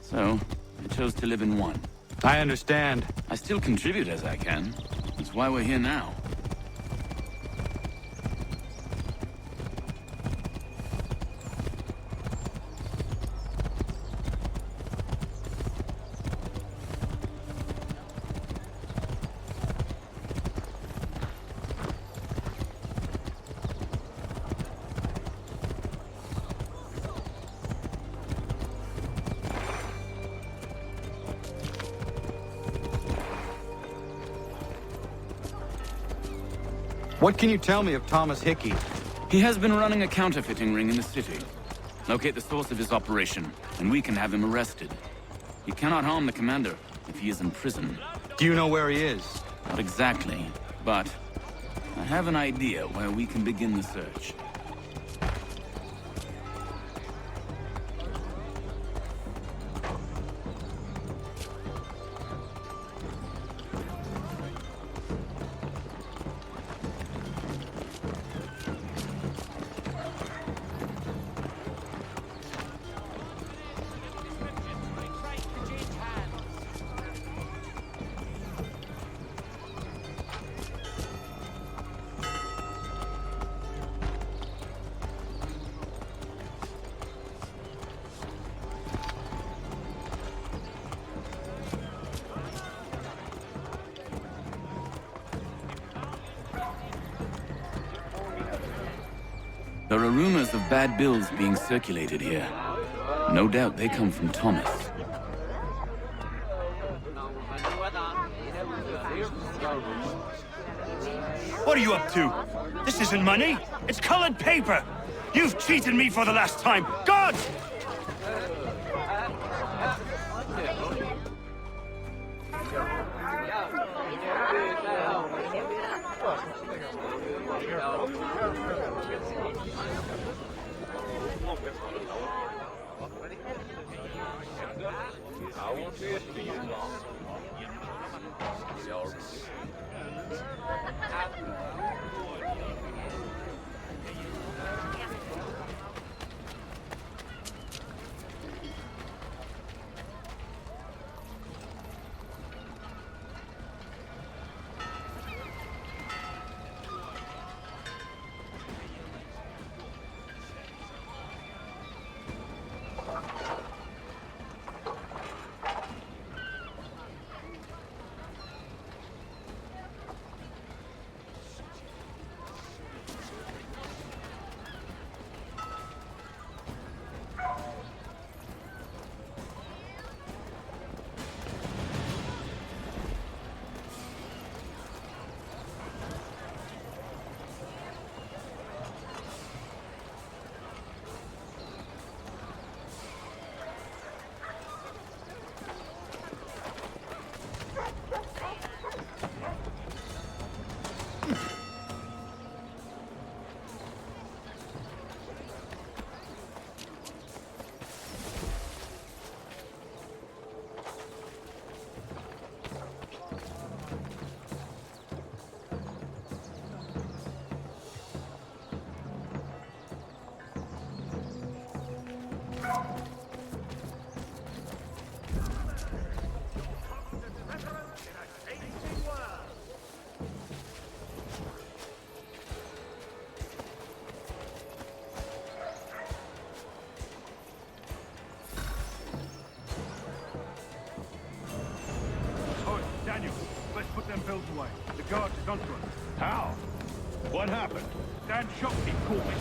So, I chose to live in one. I understand. I still contribute as I can. That's why we're here now. What can you tell me of Thomas Hickey? He has been running a counterfeiting ring in the city. Locate the source of his operation, and we can have him arrested. He cannot harm the commander if he is in prison. Do you know where he is? Not exactly, but I have an idea where we can begin the search. There are rumors of bad bills being circulated here. No doubt they come from Thomas. What are you up to? This isn't money. It's colored paper. You've cheated me for the last time. God! Let's put them bills away. The guard is onto us. How? What happened? Dan Shopkeep called me.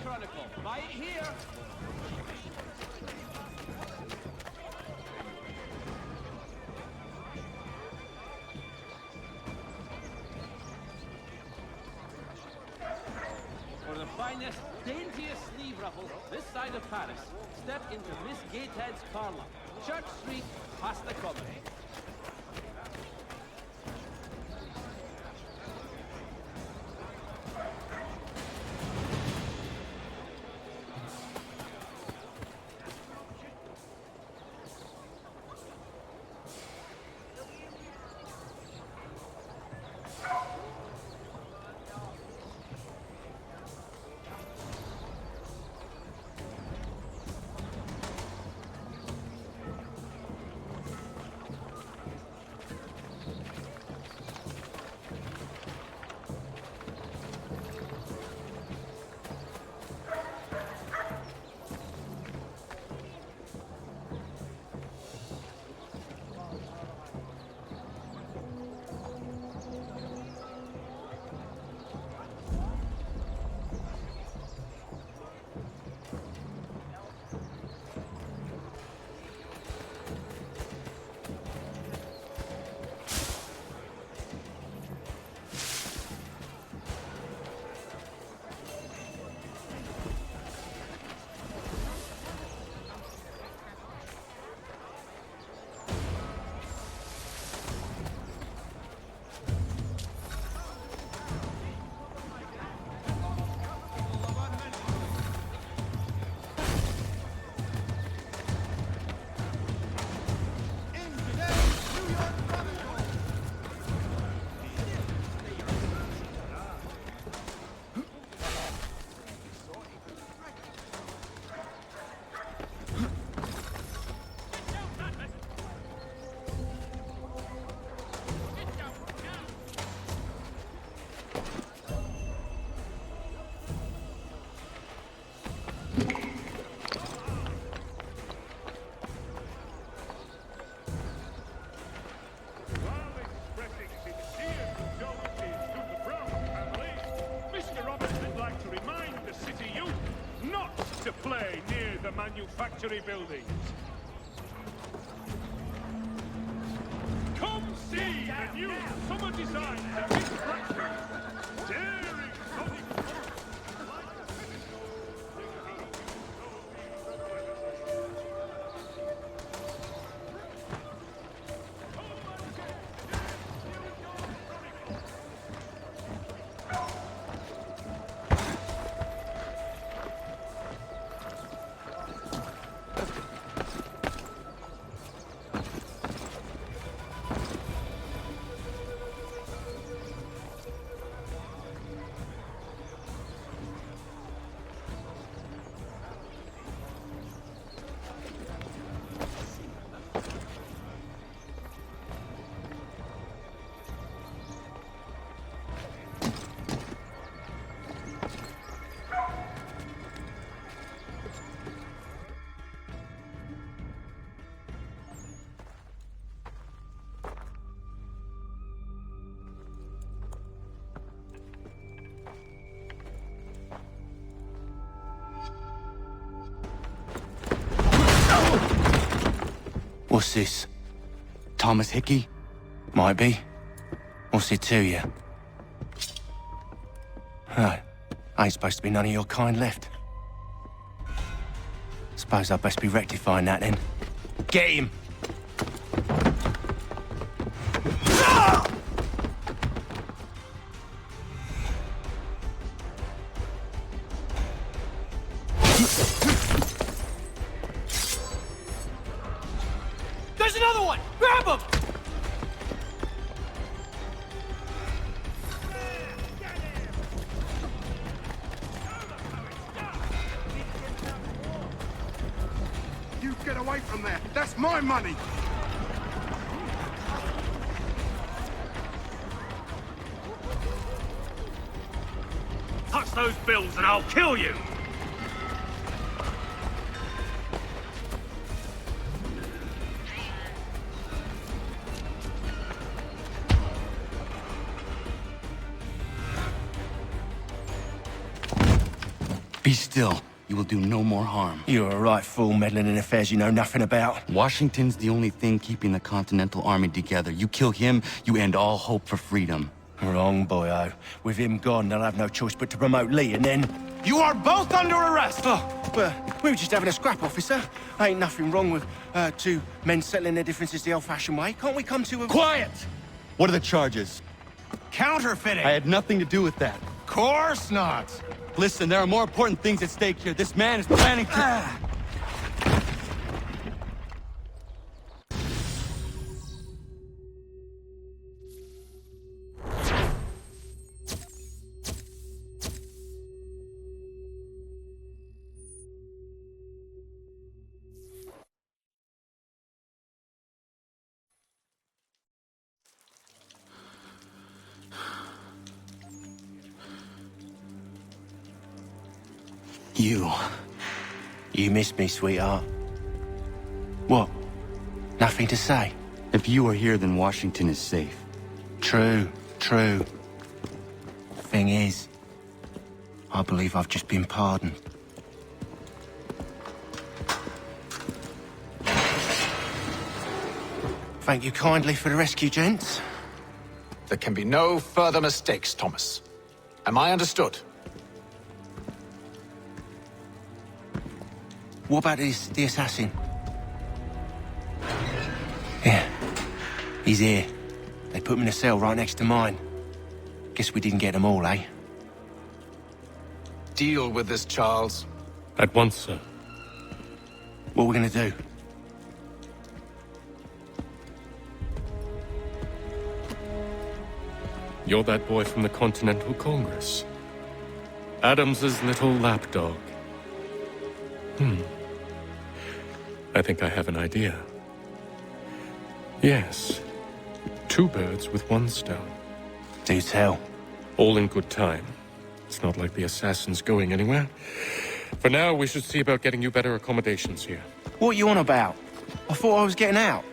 Chronicle. Buy it here. For the finest, daintiest sleeve ruffle this side of Paris, step into Miss Gatehead's parlor. Church Street, past the Common. Manufactory buildings. Come see the new summer design of this factory. Daring sonic. What's this? Thomas Hickey? Might be. What's it to you? Oh, ain't supposed to be none of your kind left. Suppose I best be rectifying that then. Get him! There's another one! Grab him! You get away from there! That's my money! Touch those bills and I'll kill you! Be still. You will do no more harm. You're a right fool meddling in affairs you know nothing about. Washington's the only thing keeping the Continental Army together. You kill him, you end all hope for freedom. Wrong, boyo. With him gone, they'll have no choice but to promote Lee, and then... You are both under arrest! Oh, well, we were just having a scrap, officer. Ain't nothing wrong with two men settling their differences the old-fashioned way. Can't we come to a... Quiet! What are the charges? Counterfeiting! I had nothing to do with that. Course not! Listen, there are more important things at stake here. This man is planning to... You missed me, sweetheart. What? Nothing to say? If you are here, then Washington is safe. True. Thing is, I believe I've just been pardoned. Thank you kindly for the rescue, gents. There can be no further mistakes, Thomas. Am I understood? What about the assassin? Yeah, he's here. They put him in a cell right next to mine. Guess we didn't get them all, eh? Deal with this, Charles. At once, sir. What are we gonna do? You're that boy from the Continental Congress. Adams's little lapdog. I think I have an idea. Yes. 2 birds with 1 stone. Do tell. All in good time. It's not like the assassin's going anywhere. For now, we should see about getting you better accommodations here. What are you on about? I thought I was getting out.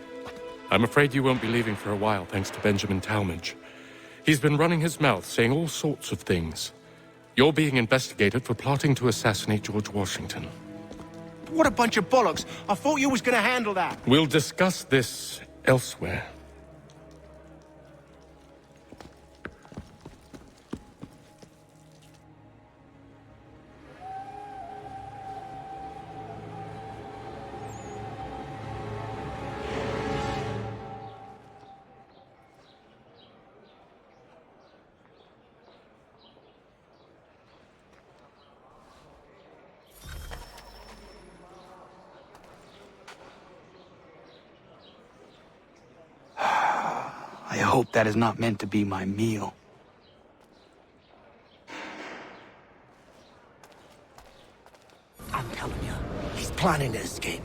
I'm afraid you won't be leaving for a while, thanks to Benjamin Talmadge. He's been running his mouth, saying all sorts of things. You're being investigated for plotting to assassinate George Washington. What a bunch of bollocks. I thought you was gonna handle that. We'll discuss this elsewhere. I hope that is not meant to be my meal. I'm telling you, he's planning to escape.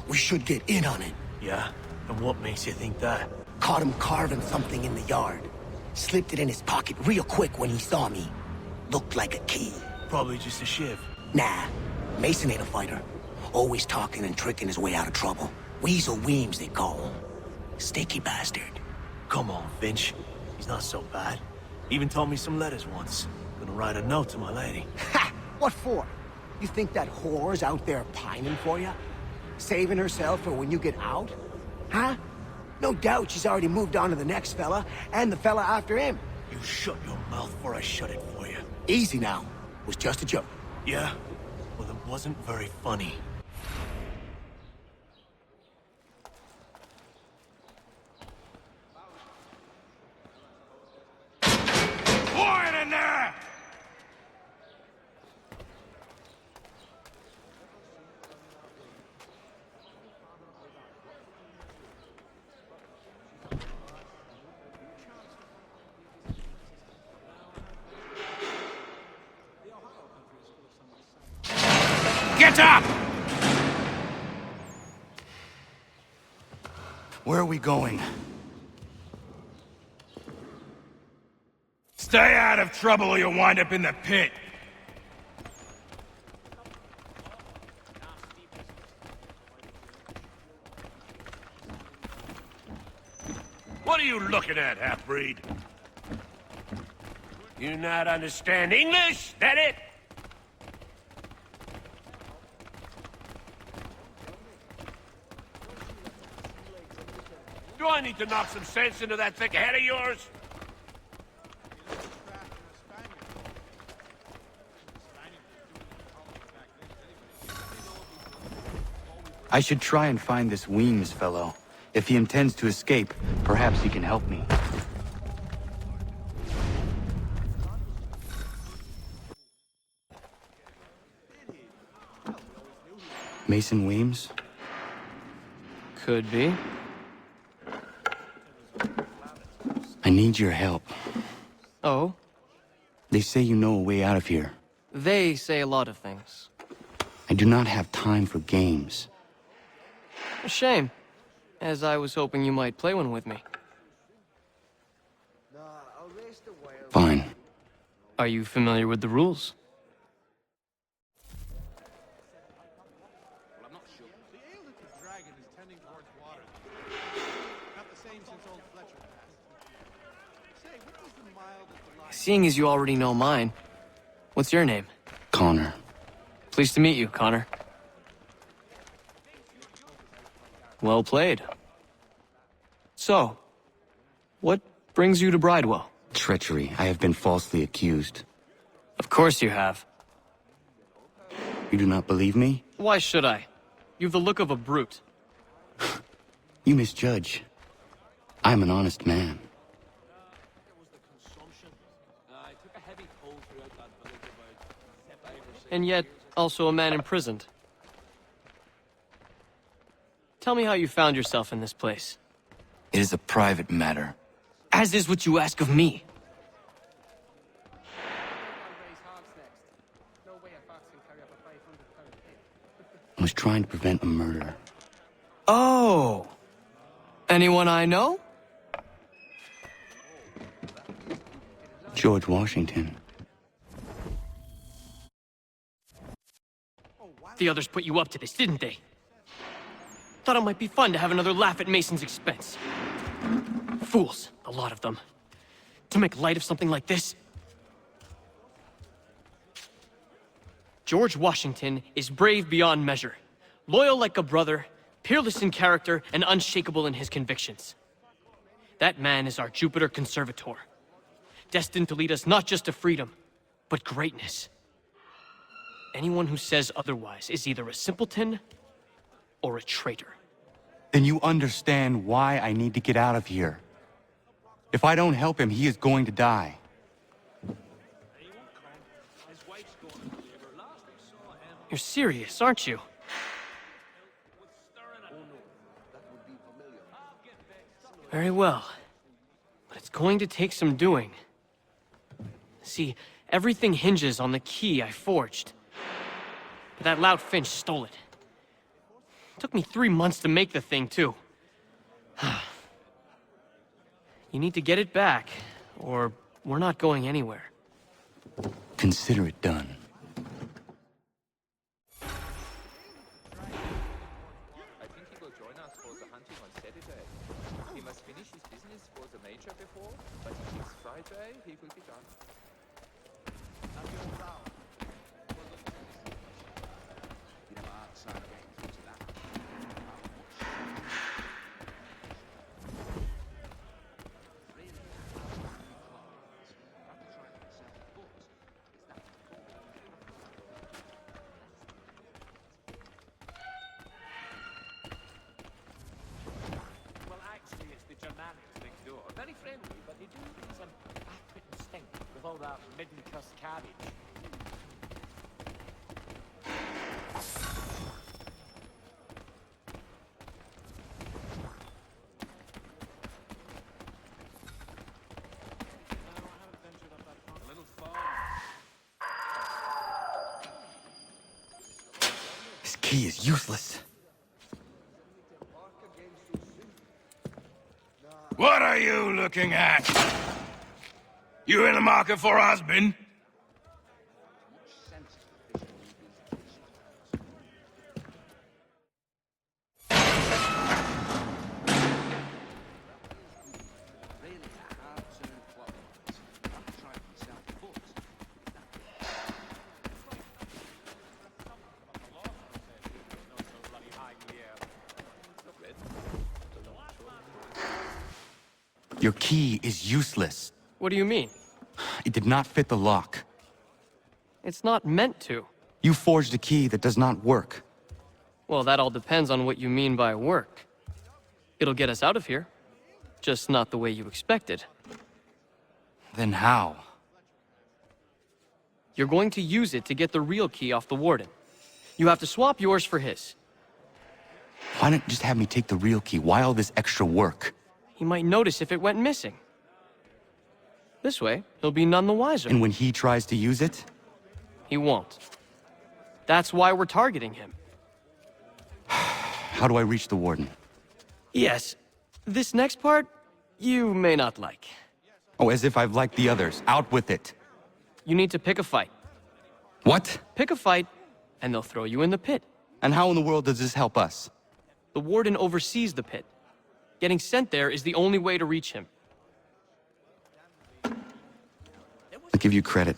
We should get in on it. Yeah? And what makes you think that? Caught him carving something in the yard. Slipped it in his pocket real quick when he saw me. Looked like a key. Probably just a shiv. Nah, Mason ain't a fighter. Always talking and tricking his way out of trouble. Weasel Weems, they call him. Sneaky bastard. Come on, Finch. He's not so bad. Even taught me some letters once. Gonna write a note to my lady. Ha! What for? You think that whore's out there pining for you? Saving herself for when you get out? Huh? No doubt she's already moved on to the next fella, and the fella after him. You shut your mouth before I shut it for you. Easy now. Was just a joke. Yeah? Well, it wasn't very funny. Quiet in there! Get up! Where are we going? Stay out of trouble or you'll wind up in the pit. What are you looking at, half-breed? You not understand English? That it? I need to knock some sense into that thick head of yours? I should try and find this Weems fellow. If he intends to escape, perhaps he can help me. Mason Weems? Could be. I need your help. Oh? They say you know a way out of here. They say a lot of things. I do not have time for games. A shame, as I was hoping you might play one with me. Fine. Are you familiar with the rules? Seeing as you already know mine, what's your name? Connor. Pleased to meet you, Connor. Well played. So, what brings you to Bridewell? Treachery. I have been falsely accused. Of course you have. You do not believe me? Why should I? You've the look of a brute. You misjudge. I'm an honest man. And yet, also a man imprisoned. Tell me how you found yourself in this place. It is a private matter. As is what you ask of me. I was trying to prevent a murder. Oh! Anyone I know? George Washington. The others put you up to this, didn't they? Thought it might be fun to have another laugh at Mason's expense. Fools, a lot of them. To make light of something like this. George Washington is brave beyond measure, loyal like a brother, peerless in character, and unshakable in his convictions. That man is our Jupiter Conservator, destined to lead us not just to freedom, but greatness. Anyone who says otherwise is either a simpleton or a traitor. Then you understand why I need to get out of here. If I don't help him, he is going to die. You're serious, aren't you? Very well. But it's going to take some doing. See, everything hinges on the key I forged. But that loud Finch stole it. Took me 3 months to make the thing, too. You need to get it back, or we're not going anywhere. Consider it done. I think he will join us for the hunting on Saturday. He must finish his business for the Major before, but if it's Friday, he will be done. Very friendly, but they do some acrid stink with all that midden-crust cabbage. This key is useless. What are you looking at? You in the market for a husband? Your key is useless. What do you mean? It did not fit the lock. It's not meant to. You forged a key that does not work. Well, that all depends on what you mean by work. It'll get us out of here. Just not the way you expected. Then how? You're going to use it to get the real key off the Warden. You have to swap yours for his. Why not just have me take the real key? Why all this extra work? He might notice if it went missing. This way, he'll be none the wiser. And when he tries to use it? He won't. That's why we're targeting him. How do I reach the Warden? Yes. This next part, you may not like. Oh, as if I've liked the others. Out with it. You need to pick a fight. What? Pick a fight, and they'll throw you in the pit. And how in the world does this help us? The Warden oversees the pit. Getting sent there is the only way to reach him. I'll give you credit.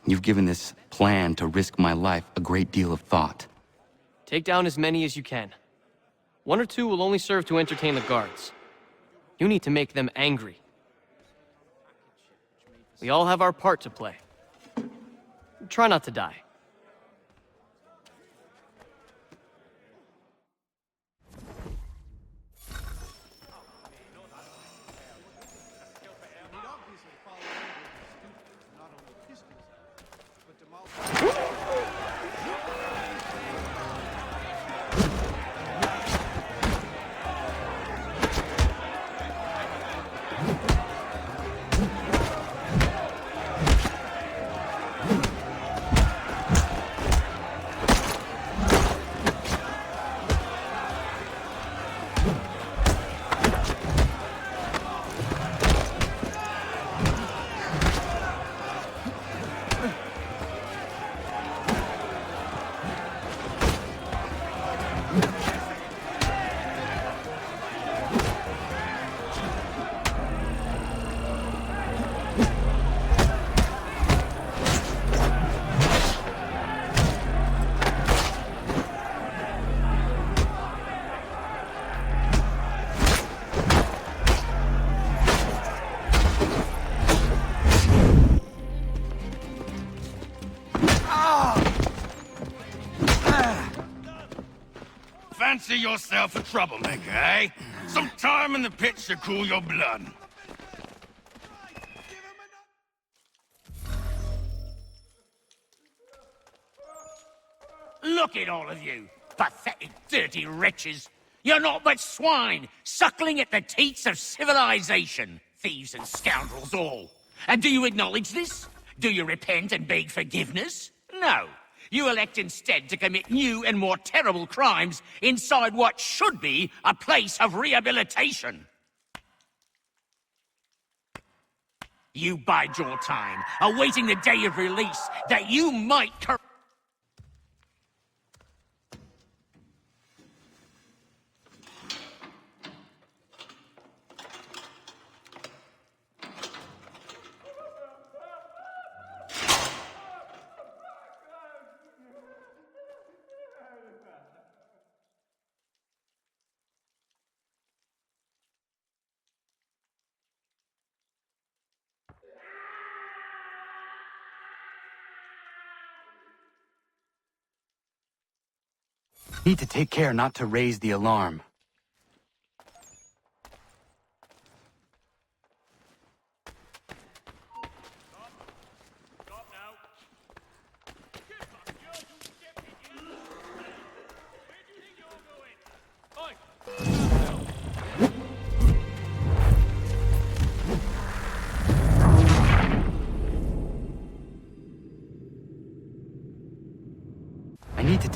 You've given this plan to risk my life a great deal of thought. Take down as many as you can. 1 or 2 will only serve to entertain the guards. You need to make them angry. We all have our part to play. Try not to die. Fancy yourself a troublemaker, eh? Some time in the pit should cool your blood. Look at all of you, pathetic, dirty wretches. You're not but swine, suckling at the teats of civilization. Thieves and scoundrels all. And do you acknowledge this? Do you repent and beg forgiveness? No. You elect instead to commit new and more terrible crimes inside what should be a place of rehabilitation. You bide your time, awaiting the day of release that you might Need to take care not to raise the alarm.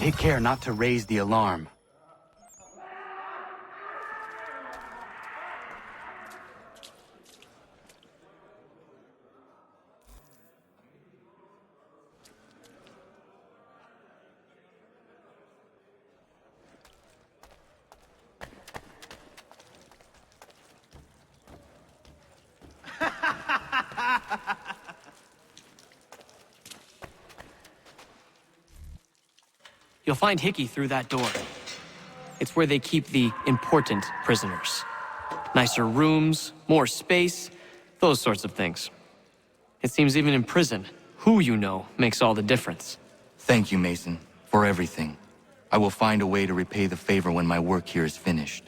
Take care not to raise the alarm. You'll find Hickey through that door. It's where they keep the important prisoners. Nicer rooms, more space, those sorts of things. It seems even in prison, who you know makes all the difference. Thank you, Mason, for everything. I will find a way to repay the favor when my work here is finished.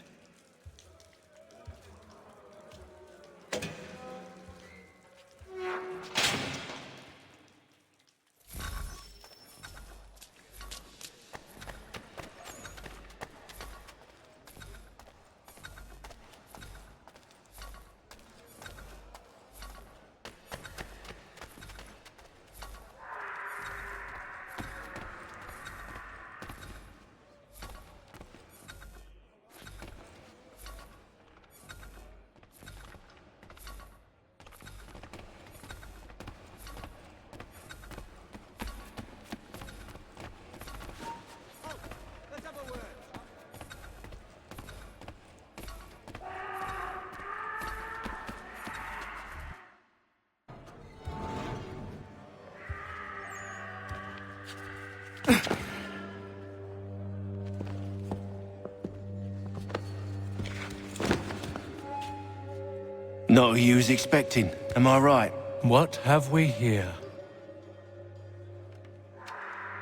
Not who you was expecting, am I right? What have we here?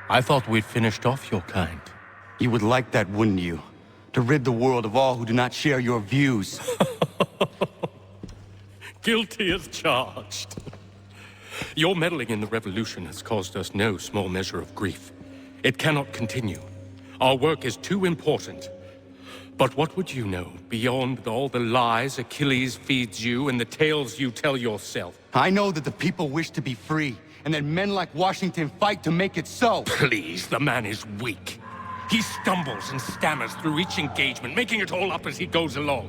I thought we'd finished off your kind. You would like that, wouldn't you? To rid the world of all who do not share your views. Guilty as charged. Your meddling in the revolution has caused us no small measure of grief. It cannot continue. Our work is too important. But what would you know beyond all the lies Achilles feeds you and the tales you tell yourself? I know that the people wish to be free, and that men like Washington fight to make it so. Please, the man is weak. He stumbles and stammers through each engagement, making it all up as he goes along.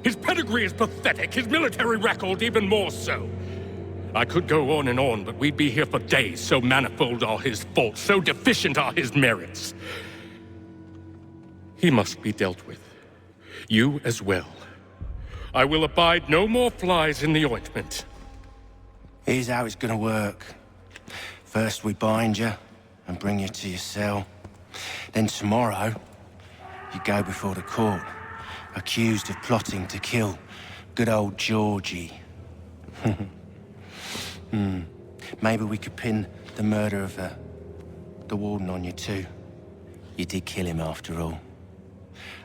His pedigree is pathetic, his military record even more so. I could go on, but we'd be here for days, so manifold are his faults, so deficient are his merits. He must be dealt with. You as well. I will abide no more flies in the ointment. Here's how it's gonna work. First we bind you and bring you to your cell. Then tomorrow, you go before the court, accused of plotting to kill good old Georgie. Maybe we could pin the murder of the warden on you too. You did kill him after all.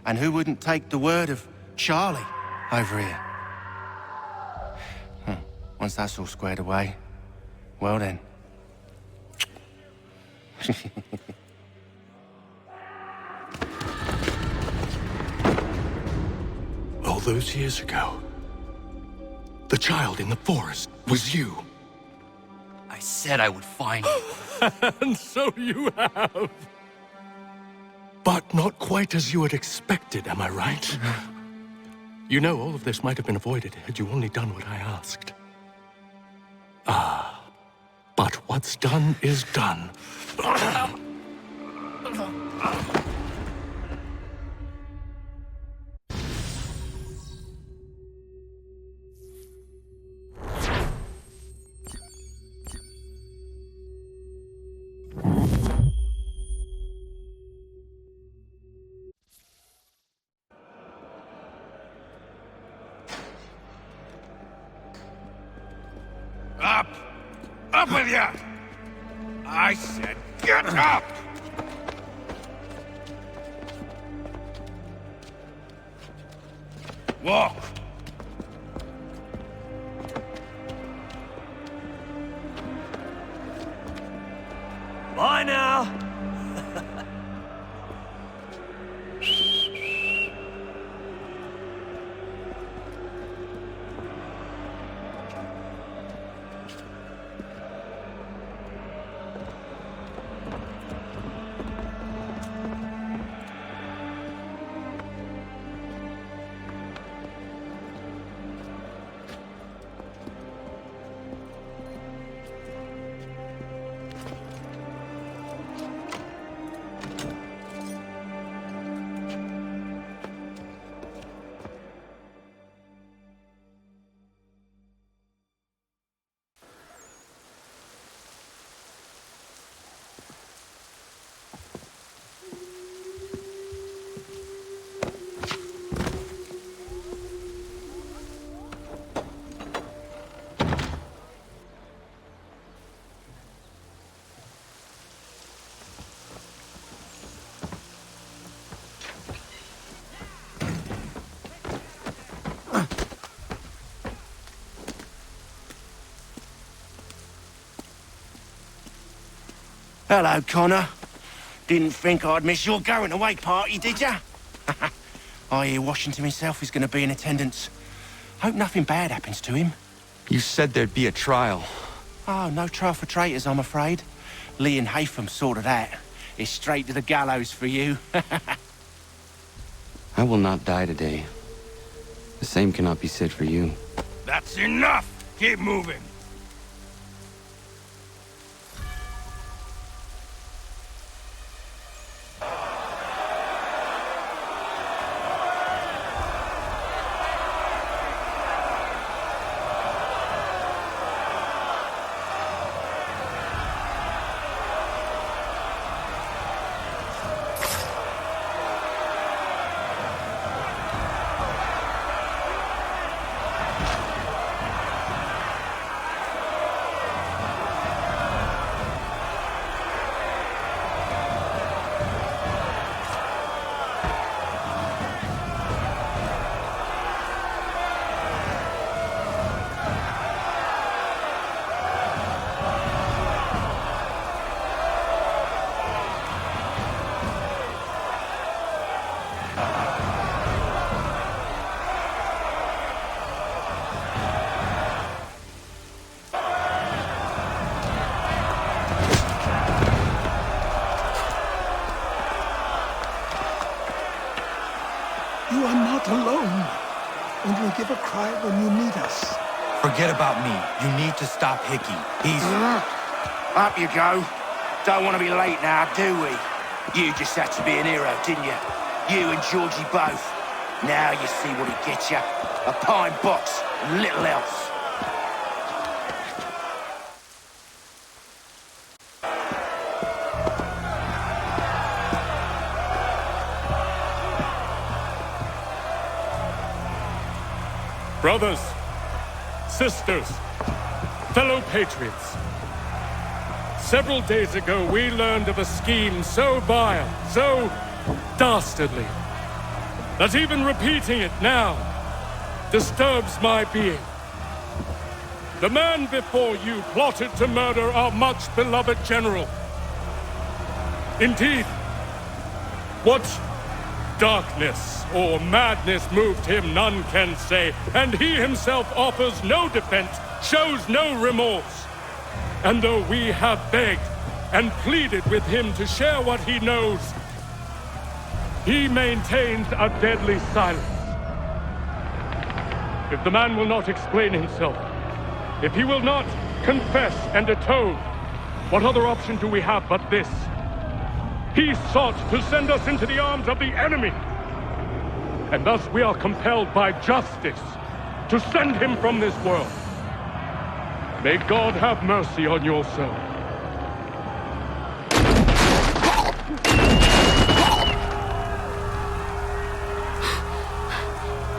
And who wouldn't take the word of Charlie over here? Once that's all squared away, well then. All those years ago, the child in the forest was you. I said I would find you. And so you have. But not quite as you had expected, am I right? You know, all of this might have been avoided had you only done what I asked. Ah, but what's done is done. Up! Up with ya! I said get up! Walk! Bye now! Hello, Connor. Didn't think I'd miss your going away party, did ya? I hear Washington himself is going to be in attendance. Hope nothing bad happens to him. You said there'd be a trial. Oh, no trial for traitors, I'm afraid. Lee and Haytham sorted that. It's straight to the gallows for you. I will not die today. The same cannot be said for you. That's enough! Keep moving! You are not alone. And we'll give a cry when you need us. Forget about me. You need to stop Hickey. He's... Up you go. Don't want to be late now, do we? You just had to be an hero, didn't you? You and Georgie both. Now you see what he gets you. A pine box and little else. Brothers, sisters, fellow patriots. Several days ago, we learned of a scheme so vile, so dastardly, that even repeating it now disturbs my being. The man before you plotted to murder our much-beloved general. Indeed, what darkness or madness moved him, none can say, and he himself offers no defense, shows no remorse. And though we have begged and pleaded with him to share what he knows, he maintains a deadly silence. If the man will not explain himself, if he will not confess and atone, what other option do we have but this? He sought to send us into the arms of the enemy. And thus we are compelled by justice to send him from this world. May God have mercy on your soul.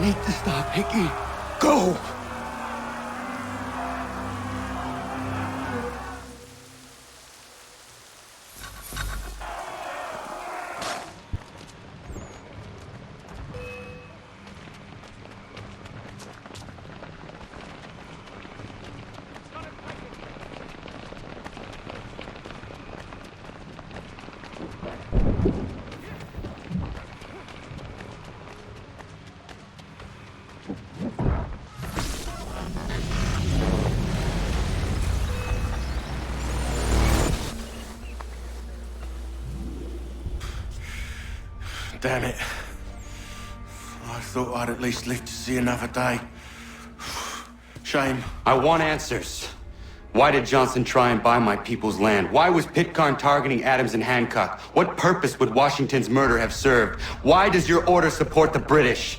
Need to stop, Hickey. Go! Damn it. I thought I'd at least live to see another day. Shame. I want answers. Why did Johnson try and buy my people's land? Why was Pitcairn targeting Adams and Hancock? What purpose would Washington's murder have served? Why does your order support the British?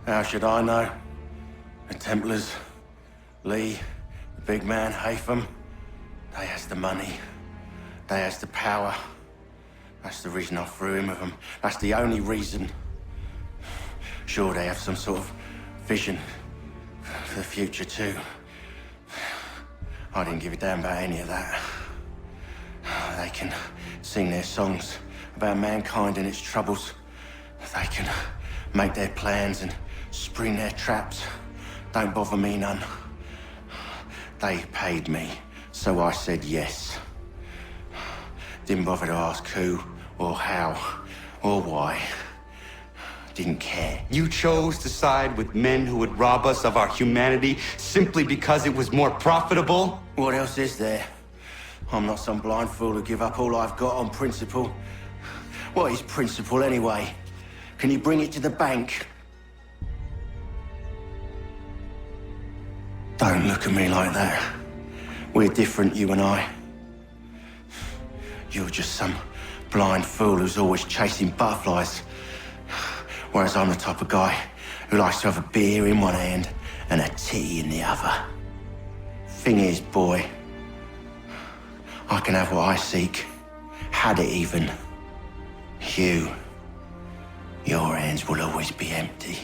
How should I know? The Templars, Lee, the big man, Haytham, they has the money. They has the power. That's the reason I threw in with them. That's the only reason. Sure, they have some sort of vision for the future too. I didn't give a damn about any of that. They can sing their songs about mankind and its troubles. They can make their plans and spring their traps. Don't bother me none. They paid me, so I said yes. Didn't bother to ask who, or how, or why. Didn't care. You chose to side with men who would rob us of our humanity simply because it was more profitable? What else is there? I'm not some blind fool who give up all I've got on principle. What is principle anyway? Can you bring it to the bank? Don't look at me like that. We're different, you and I. You're just some blind fool who's always chasing butterflies. Whereas I'm the type of guy who likes to have a beer in one hand and a tea in the other. Thing is, boy, I can have what I seek. Had it even. Your hands will always be empty.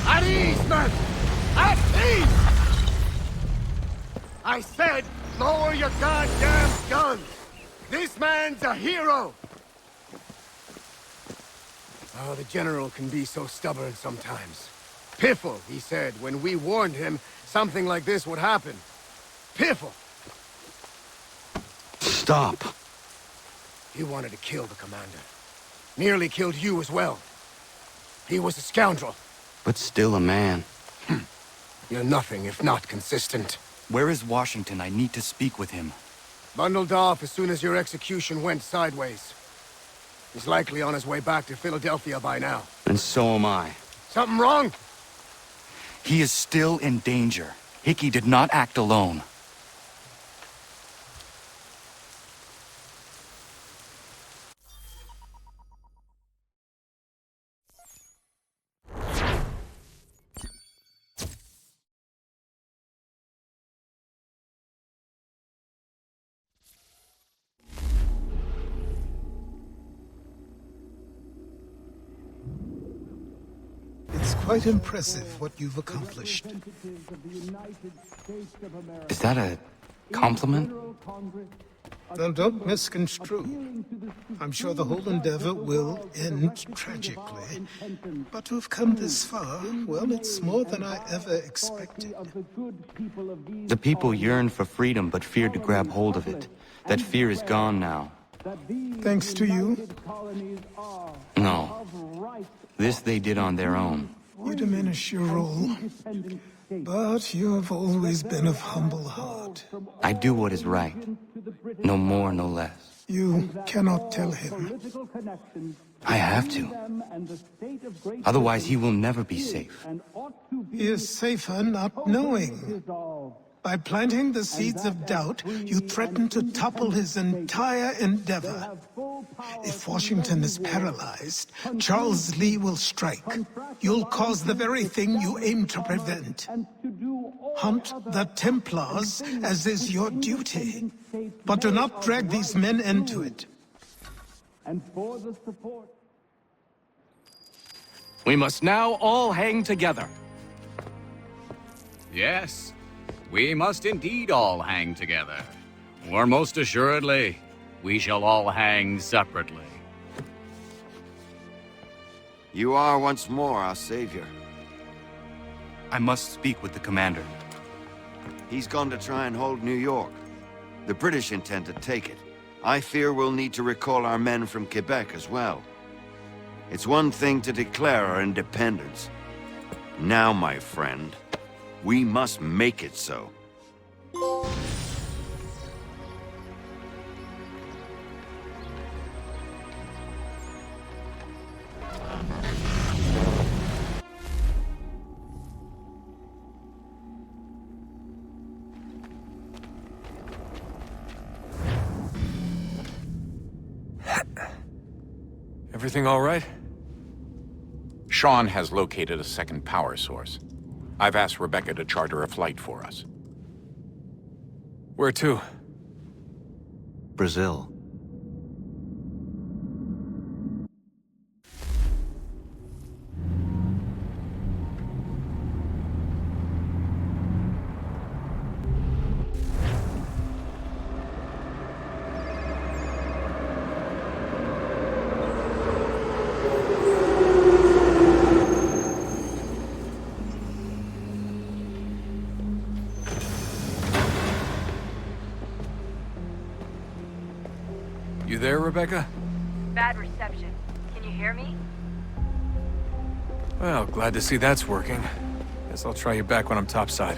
At ease, men! At ease! I said, lower your goddamn guns! This man's a hero! Oh, the General can be so stubborn sometimes. Piffle, he said, when we warned him something like this would happen. Piffle! Stop. He wanted to kill the commander. Nearly killed you as well. He was a scoundrel. But still a man. You're nothing if not consistent. Where is Washington? I need to speak with him. Bundled off as soon as your execution went sideways. He's likely on his way back to Philadelphia by now. And so am I. Something wrong? He is still in danger. Hickey did not act alone. It's quite impressive what you've accomplished. Is that a compliment? Now, don't misconstrue. I'm sure the whole endeavor will end tragically. But to have come this far, well, it's more than I ever expected. The people yearn for freedom but feared to grab hold of it. That fear is gone now. Thanks to you? No. This they did on their own. You diminish your role. But you have always been of humble heart. I do what is right. No more, no less. You cannot tell him. I have to. Otherwise, he will never be safe. He is safer not knowing. By planting the seeds of doubt, you threaten to topple his entire endeavor. If Washington is paralyzed, Charles Lee will strike. You'll cause the very thing you aim to prevent. Hunt the Templars, as is your duty. But do not drag these men into it. We must now all hang together. Yes, we must indeed all hang together. Or most assuredly, we shall all hang separately. You are once more our savior. I must speak with the commander. He's gone to try and hold New York. The British intend to take it. I fear we'll need to recall our men from Quebec as well. It's one thing to declare our independence. Now, my friend, we must make it so. Everything all right? Sean has located a second power source. I've asked Rebecca to charter a flight for us. Where to? Brazil. Rebecca? Bad reception. Can you hear me? Well, glad to see that's working. Guess I'll try you back when I'm topside.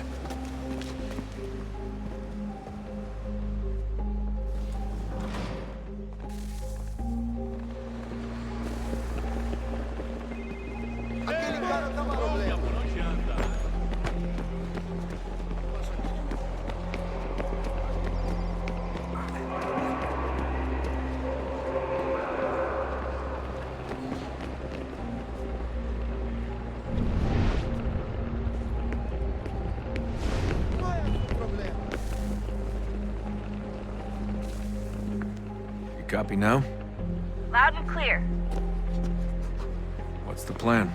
Copy now? Loud and clear. What's the plan?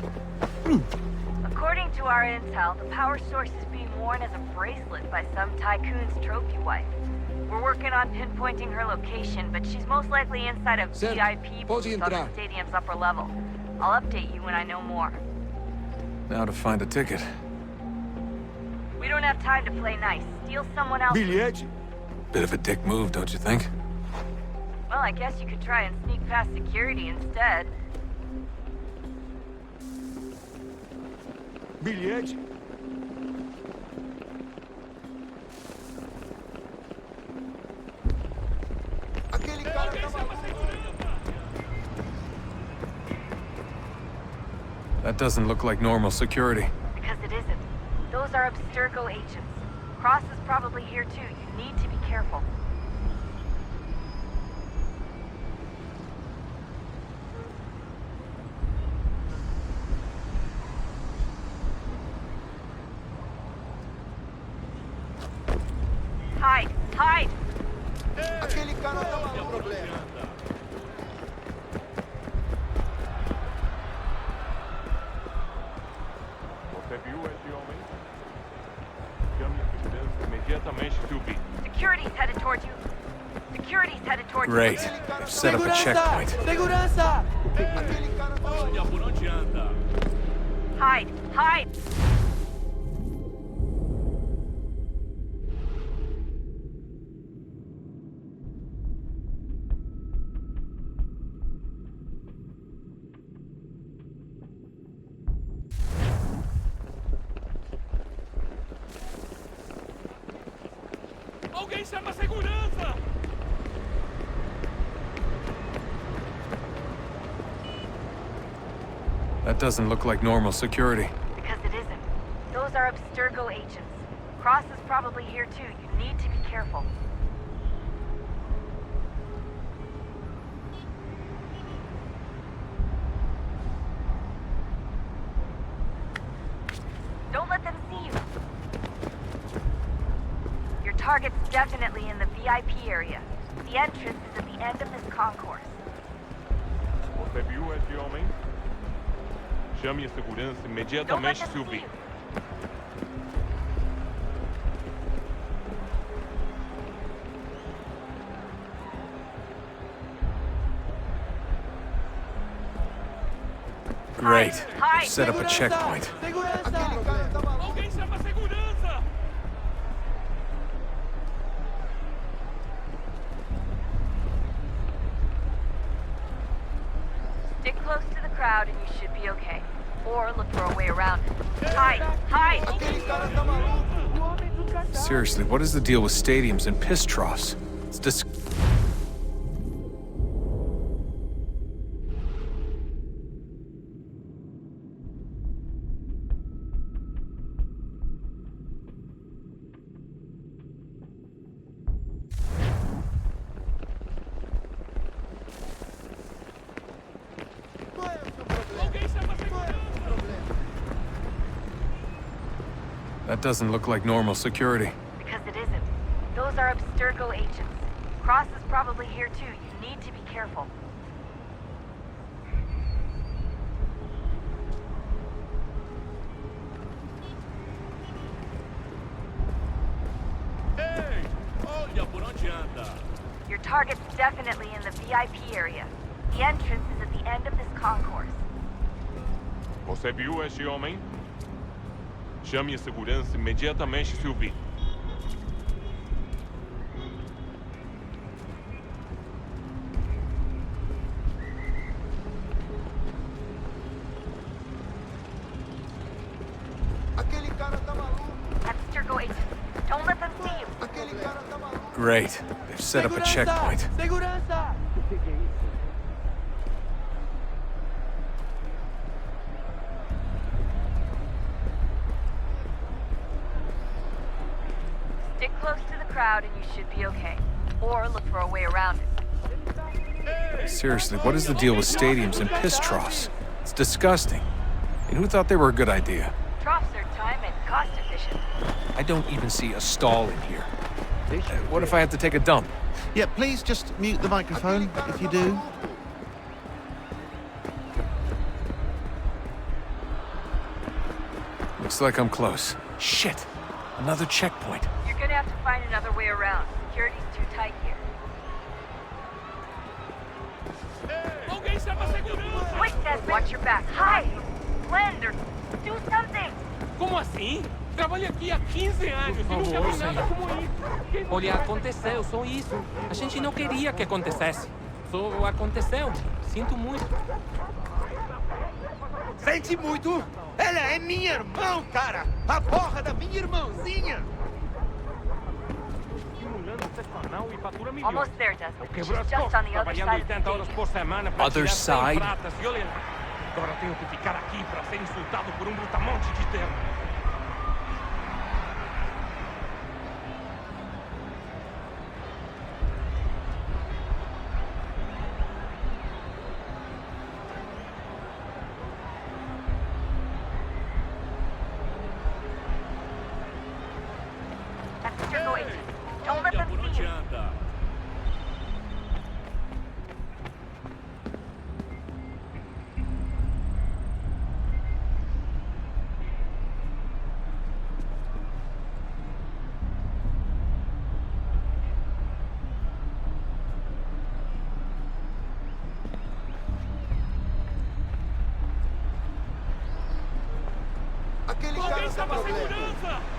According to our intel, the power source is being worn as a bracelet by some tycoon's trophy wife. We're working on pinpointing her location, but she's most likely inside a VIP booth on the stadium's upper level. I'll update you when I know more. Now to find a ticket. We don't have time to play nice. Steal someone else's. Bit of a dick move, don't you think? Well, I guess you could try and sneak past security instead. Bilhete? That doesn't look like normal security. Because it isn't. Those are Abstergo agents. Cross is probably here too. You need to be careful. Hide! Hide! Aquele cara tá com problema. Você viu esse homem? Chame a segurança imediatamente se ouvir. Security's headed towards you. Security's headed towards you. Great. They've set up a checkpoint. Segurança! Olha por onde anda. Hide! Hide! Alguém chama a segurança! That doesn't look like normal security. Because it isn't. Those are Abstergo agents. Cross is probably here too. You need to be careful. Don't let them see you. Your target's definitely in the VIP area. The entrance is at the end of this concourse. Você viu esse homem? Chame a segurança imediatamente se ouvir. Great. They've set up a checkpoint. Alguém chama a segurança! Stick close to the crowd and you should be okay. Or look for a way around it. Hide! Hide! Seriously, what is the deal with stadiums and piss troughs? It's That doesn't look like normal security. Because it isn't. Those are Abstergo agents. Cross is probably here too. You need to be careful. Ei! Olha por onde anda. Your target's definitely in the VIP area. The entrance is at the end of this concourse. Você viu esse homem? Chame a segurança imediatamente se ouvir. Great. They've set up a checkpoint. Segurança! Stick close to the crowd and you should be okay. Or look for a way around it. Seriously, what is the deal with stadiums and piss troughs? It's disgusting. And who thought they were a good idea? Troughs are time and cost efficient. I don't even see a stall in here. What if I have to take a dump? Yeah, please just mute the microphone if you do. Looks like I'm close. Shit! Another checkpoint. You're gonna have to find another way around. Security's too tight here. Quick, Desmond! Watch your back. Hide! Blend or do something! Como assim? Trabalho aqui há 15 anos e nunca vi nada como isso. Olha, aconteceu, só isso. A gente não queria que acontecesse. Só aconteceu. Sinto muito. Sente muito? Ela é minha irmã, cara! A porra da minha irmãzinha! Almost there, Desmond. She's just on the other side of the stage. Other side? Agora tenho que ficar aqui para ser insultado por brutamonte de terno. Abstergo 18. Don't let them see you. Alguém chama segurança!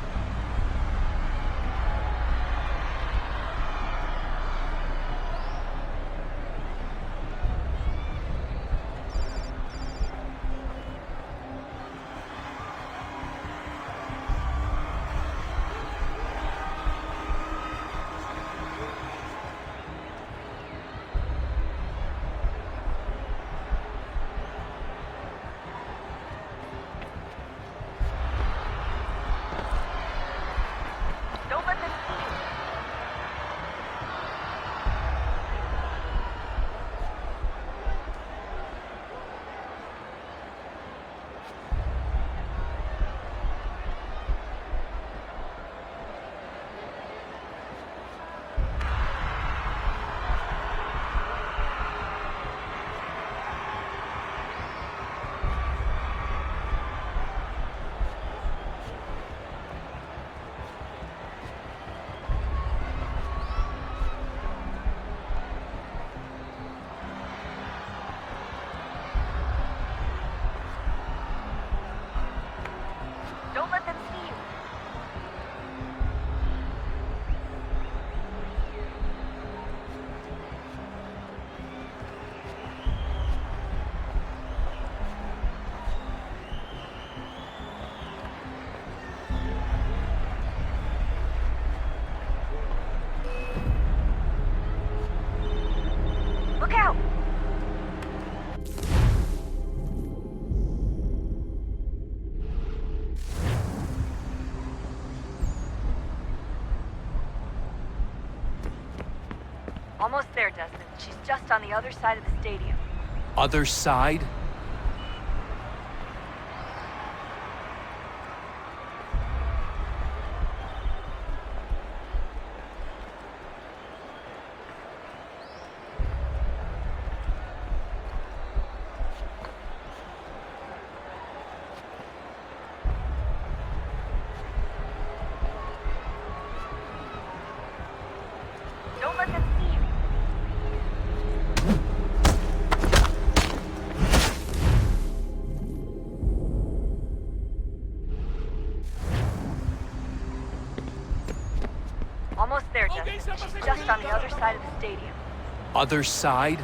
Don't let them see you. Look out! Almost there, Desmond. She's just on the other side of the stadium. Other side? Don't let them see you. Almost there, Desmond. She's just on the other side of the stadium. Other side?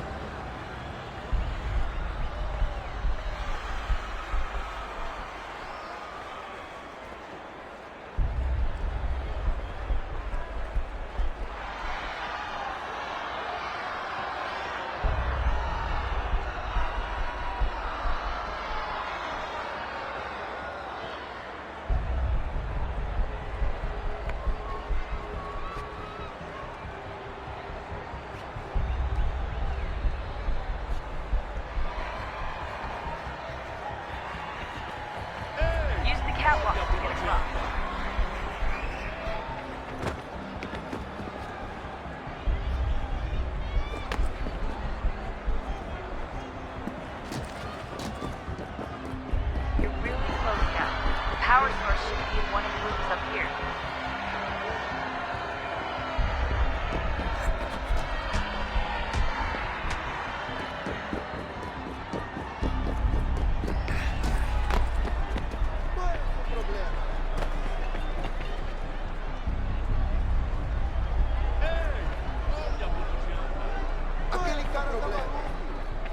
in one of the rooms up here.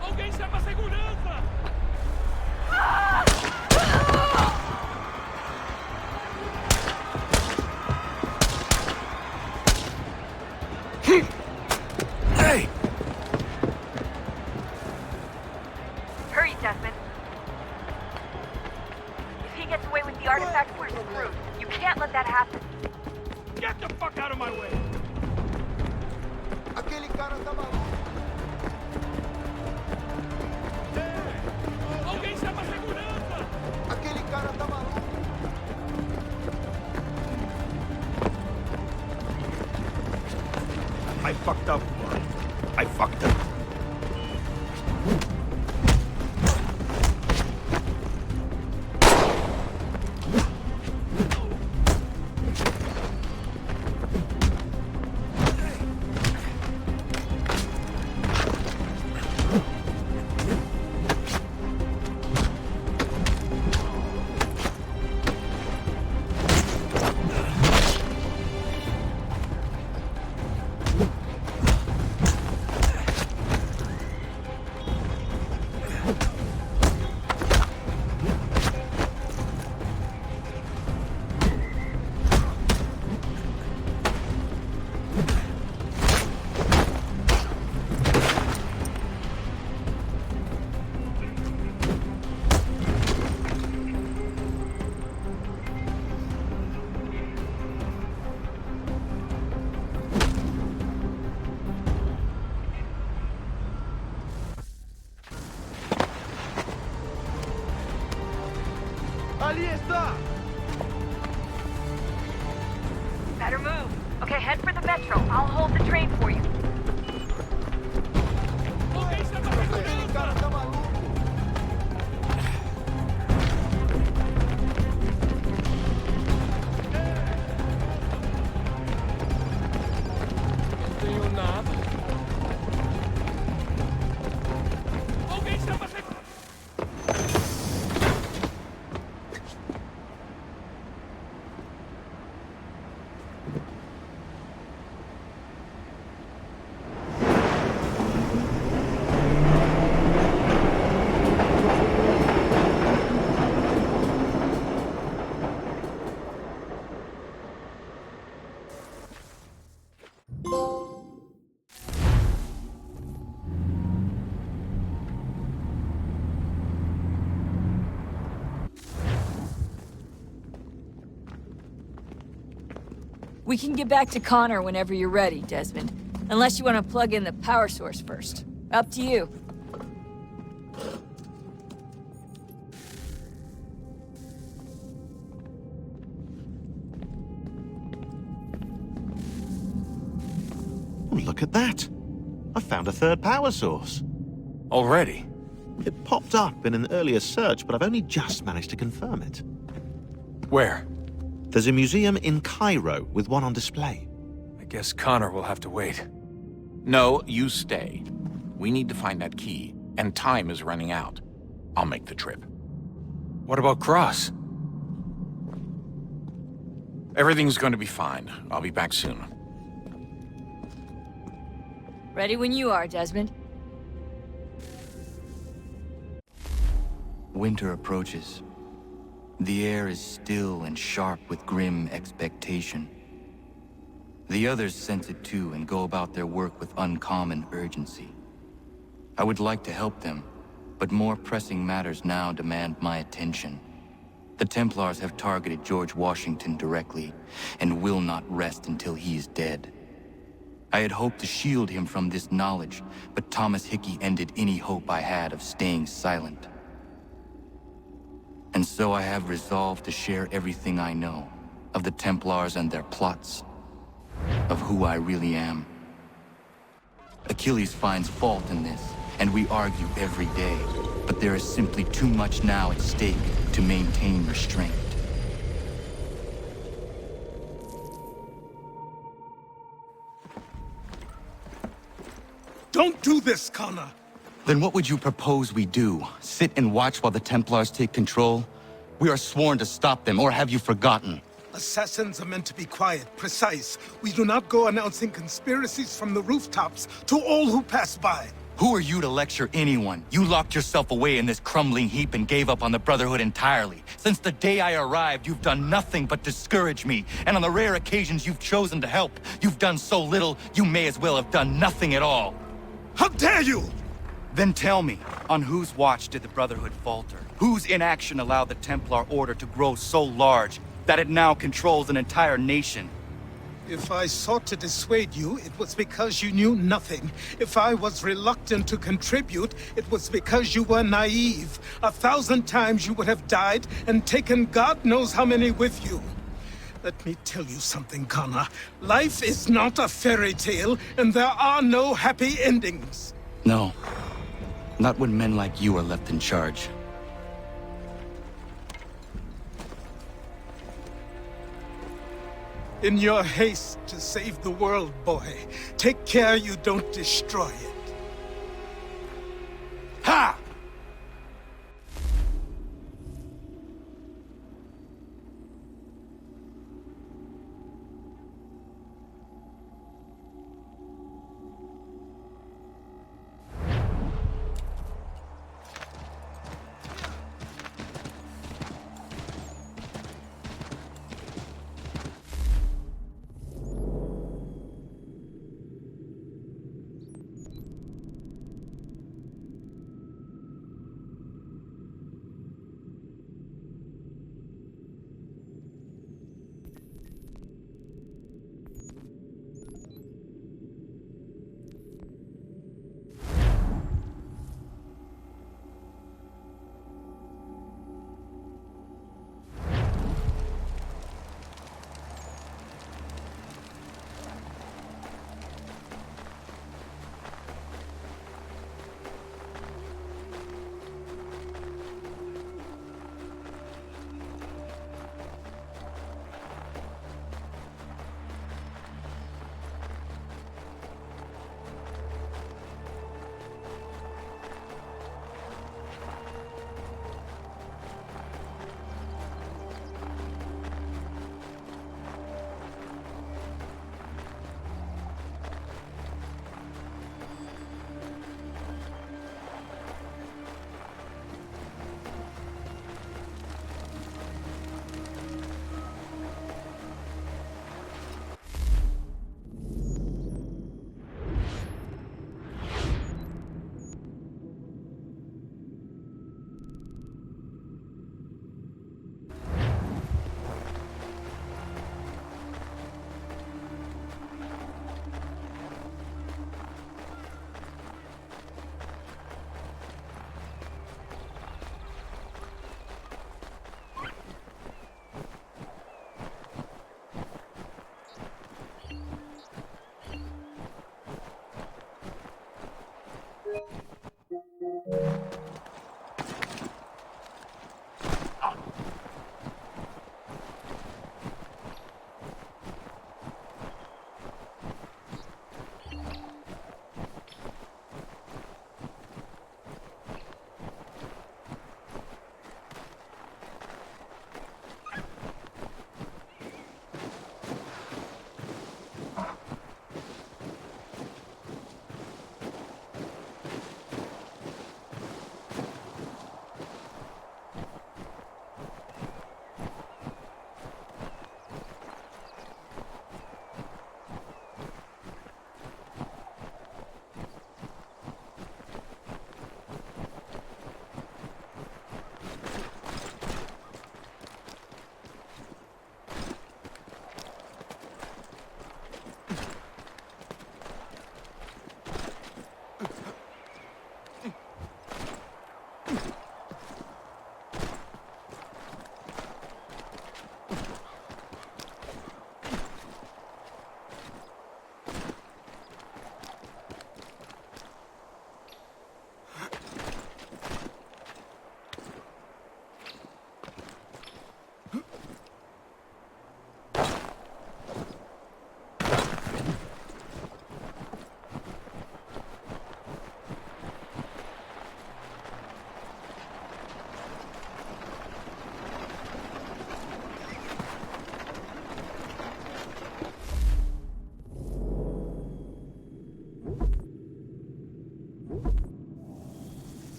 Alguém chama a segurança! Hey! Hurry, Desmond. If he gets away with the artifact, we're screwed. You can't let that happen. Get the fuck out of my way! Aquele cara tá maluco. Alguém chama a segurança! Aquele cara tá maluco. I fucked up, man. I fucked up. Ali está! Better move. Okay, head for the metro. I'll hold the train for you. Alguém chama a Aquele cara segurança! tá maluco. Não tenho nada. Alguém chama a segurança! We can get back to Connor whenever you're ready, Desmond. Unless you want to plug in the power source first. Up to you. Oh, look at that. I found a third power source. Already? It popped up in an earlier search, but I've only just managed to confirm it. Where? There's a museum in Cairo with one on display. I guess Connor will have to wait. No, you stay. We need to find that key, and time is running out. I'll make the trip. What about Cross? Everything's going to be fine. I'll be back soon. Ready when you are, Desmond. Winter approaches. The air is still and sharp with grim expectation. The others sense it too and go about their work with uncommon urgency. I would like to help them, but more pressing matters now demand my attention. The Templars have targeted George Washington directly, and will not rest until he is dead. I had hoped to shield him from this knowledge, but Thomas Hickey ended any hope I had of staying silent. And so I have resolved to share everything I know of the Templars and their plots, of who I really am. Achilles finds fault in this, and we argue every day, but there is simply too much now at stake to maintain restraint. Don't do this, Connor. Then what would you propose we do? Sit and watch while the Templars take control? We are sworn to stop them, or have you forgotten? Assassins are meant to be quiet, precise. We do not go announcing conspiracies from the rooftops to all who pass by. Who are you to lecture anyone? You locked yourself away in this crumbling heap and gave up on the Brotherhood entirely. Since the day I arrived, you've done nothing but discourage me. And on the rare occasions you've chosen to help, you've done so little, you may as well have done nothing at all. How dare you! Then tell me, on whose watch did the Brotherhood falter? Whose inaction allowed the Templar Order to grow so large that it now controls an entire nation? If I sought to dissuade you, it was because you knew nothing. If I was reluctant to contribute, it was because you were naive. 1,000 times you would have died and taken God knows how many with you. Let me tell you something, Connor. Life is not a fairy tale, and there are no happy endings. No. Not when men like you are left in charge. In your haste to save the world, boy, take care you don't destroy it. Ha!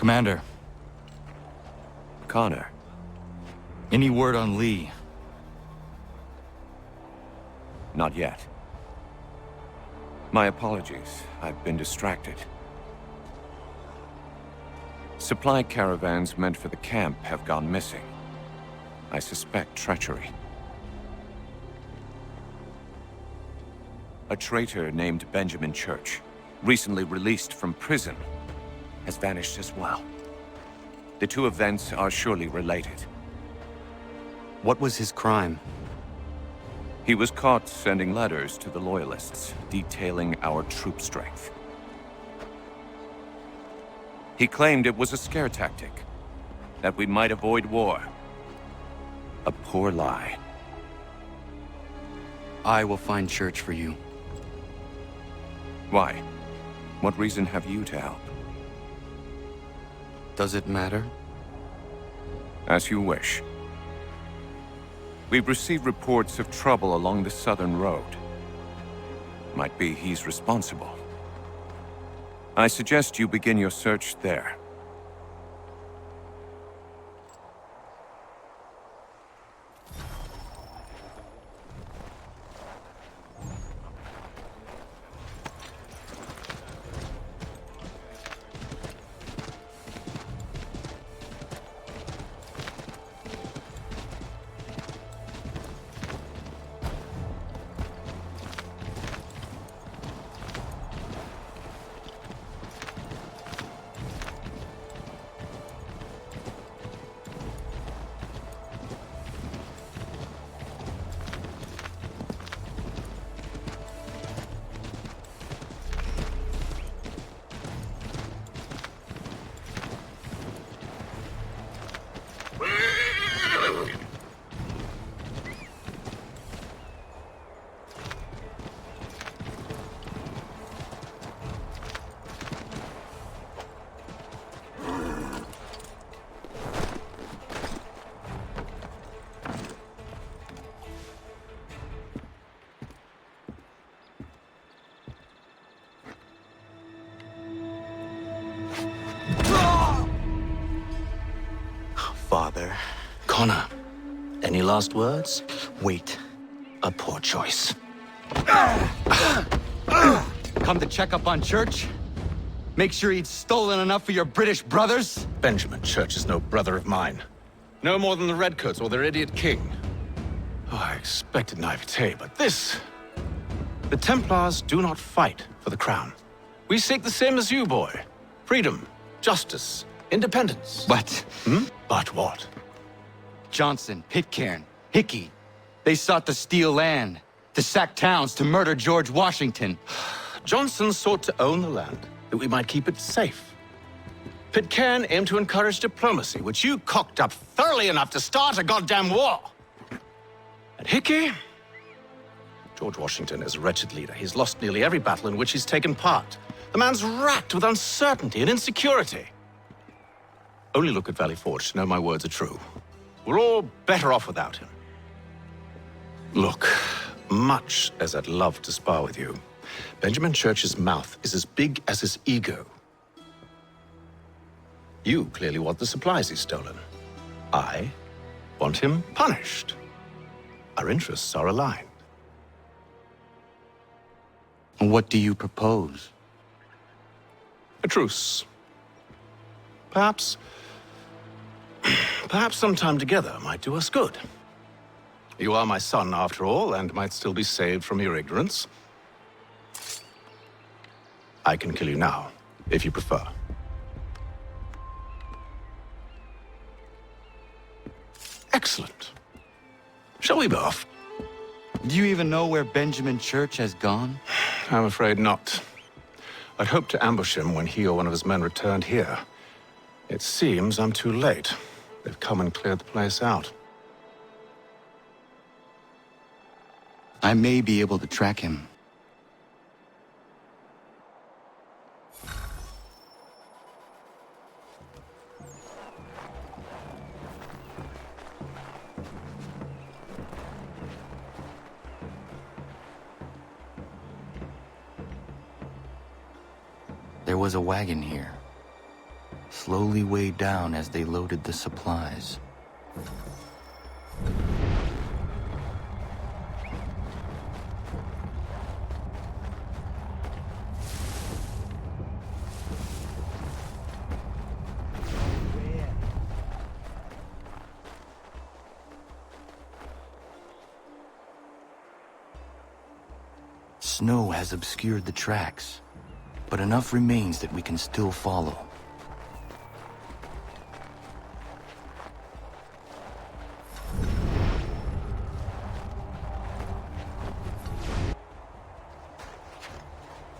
Commander. Connor. Any word on Lee? Not yet. My apologies. I've been distracted. Supply caravans meant for the camp have gone missing. I suspect treachery. A traitor named Benjamin Church, recently released from prison, has vanished as well. The two events are surely related. What was his crime? He was caught sending letters to the Loyalists, detailing our troop strength. He claimed it was a scare tactic, that we might avoid war. A poor lie. I will find Church for you. Why? What reason have you to help? Does it matter? As you wish. We've received reports of trouble along the southern road. Might be he's responsible. I suggest you begin your search there. Father. Connor, any last words? Wait. A poor choice. Come to check up on Church? Make sure he'd stolen enough for your British brothers? Benjamin Church is no brother of mine. No more than the Redcoats or their idiot king. Oh, I expected naivete, but this... The Templars do not fight for the crown. We seek the same as you, boy. Freedom, justice, independence. But... But what? Johnson, Pitcairn, Hickey. They sought to steal land, to sack towns, to murder George Washington. Johnson sought to own the land, that we might keep it safe. Pitcairn aimed to encourage diplomacy, which you cocked up thoroughly enough to start a goddamn war. And Hickey? George Washington is a wretched leader. He's lost nearly every battle in which he's taken part. The man's racked with uncertainty and insecurity. Only look at Valley Forge to know my words are true. We're all better off without him. Look, much as I'd love to spar with you, Benjamin Church's mouth is as big as his ego. You clearly want the supplies he's stolen. I want him punished. Our interests are aligned. What do you propose? A truce. Perhaps some time together might do us good. You are my son, after all, and might still be saved from your ignorance. I can kill you now, if you prefer. Excellent. Shall we be off? Do you even know where Benjamin Church has gone? I'm afraid not. I'd hoped to ambush him when he or one of his men returned here. It seems I'm too late. They've come and cleared the place out. I may be able to track him. There was a wagon here. slowly weighed down as they loaded the supplies. Snow has obscured the tracks, but enough remains that we can still follow.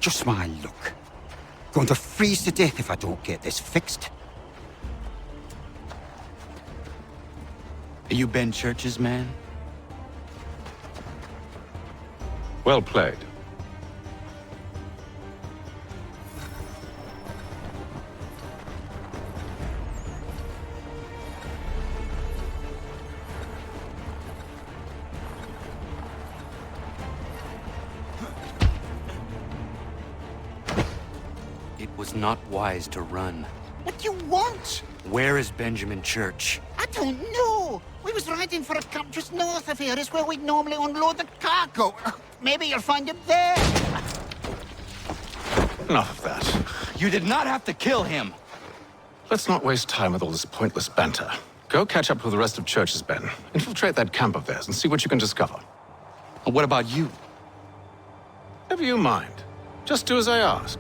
Just my luck. Going to freeze to death if I don't get this fixed. Are you Ben Church's man? Well played. It was not wise to run. What do you want? Where is Benjamin Church? I don't know. We was riding for a camp just north of here. It's where we'd normally unload the cargo. Maybe you'll find him there. Enough of that. You did not have to kill him! Let's not waste time with all this pointless banter. Go catch up with the rest of Church's men. Infiltrate that camp of theirs and see what you can discover. And what about you? Never you mind. Just do as I ask.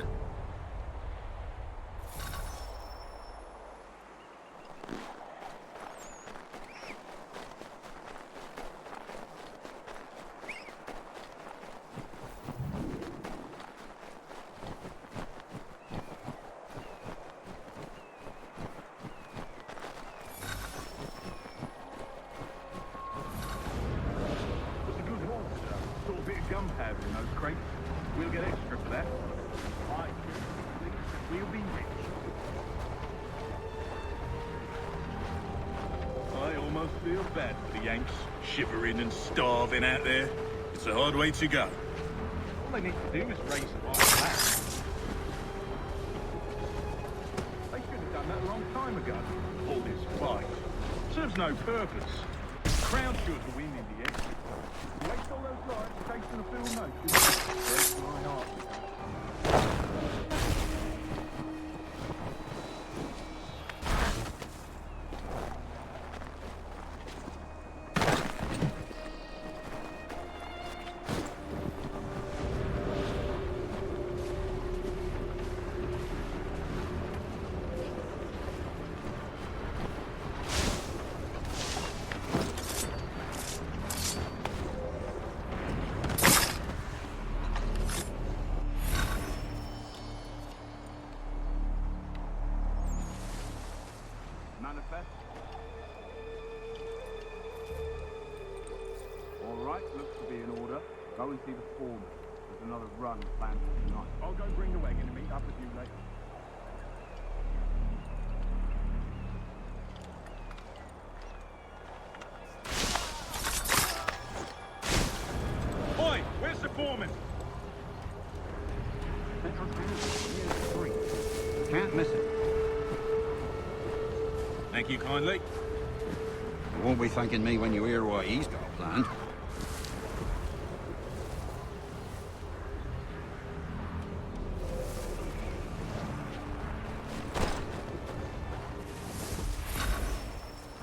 Feel bad for the Yanks, shivering and starving out there. It's a hard way to go. All they need to do is raise the white flag. They should have done that a long time ago. All this fight serves no purpose. The crowd sure to win in the end. Waste all those lives chasing a film notion. Breaks my heart. Looks to be in order. Go and see the foreman. There's another run planned for tonight. I'll go bring the wagon and meet up with you later. Oi! Where's the foreman? Can't miss it. Thank you kindly. You won't be thanking me when you hear what he's got planned.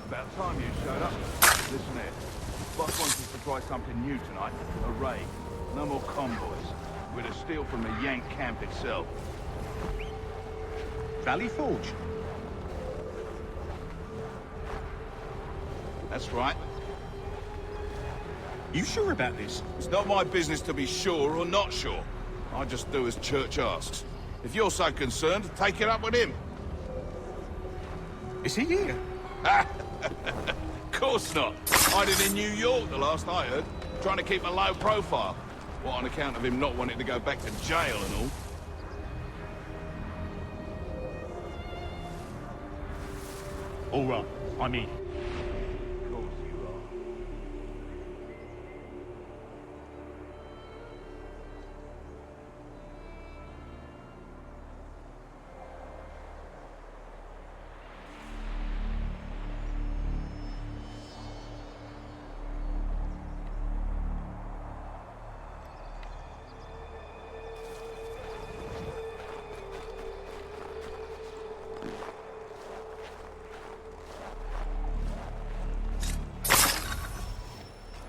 About time you showed up. Listen here. Boss wants us to try something new tonight. A raid. No more convoys. We're to steal from the Yank camp itself. Valley Forge? That's right. You sure about this? It's not my business to be sure or not sure. I just do as Church asks. If you're so concerned, take it up with him. Is he here? Of course not. Hiding in New York, the last I heard. Trying to keep a low profile. What, on account of him not wanting to go back to jail and all? All right, I'm in. Of course you are.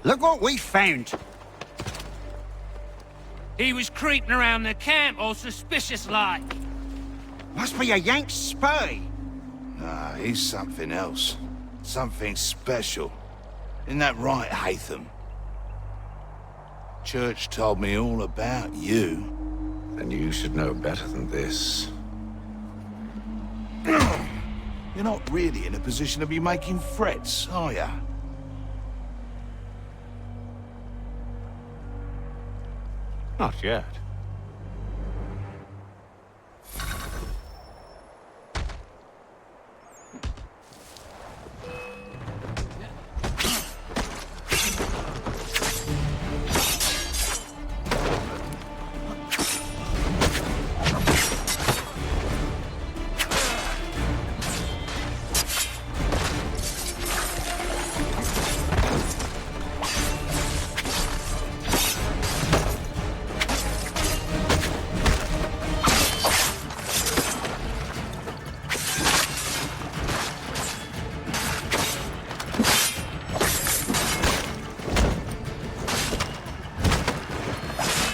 Look what we found. He was creeping around the camp, all suspicious-like. Must be a Yank spy. Nah, he's something else. Something special. Isn't that right, Haytham? Church told me all about you. Then you should know better than this. You're not really in a position to be making threats, are ya? Not yet.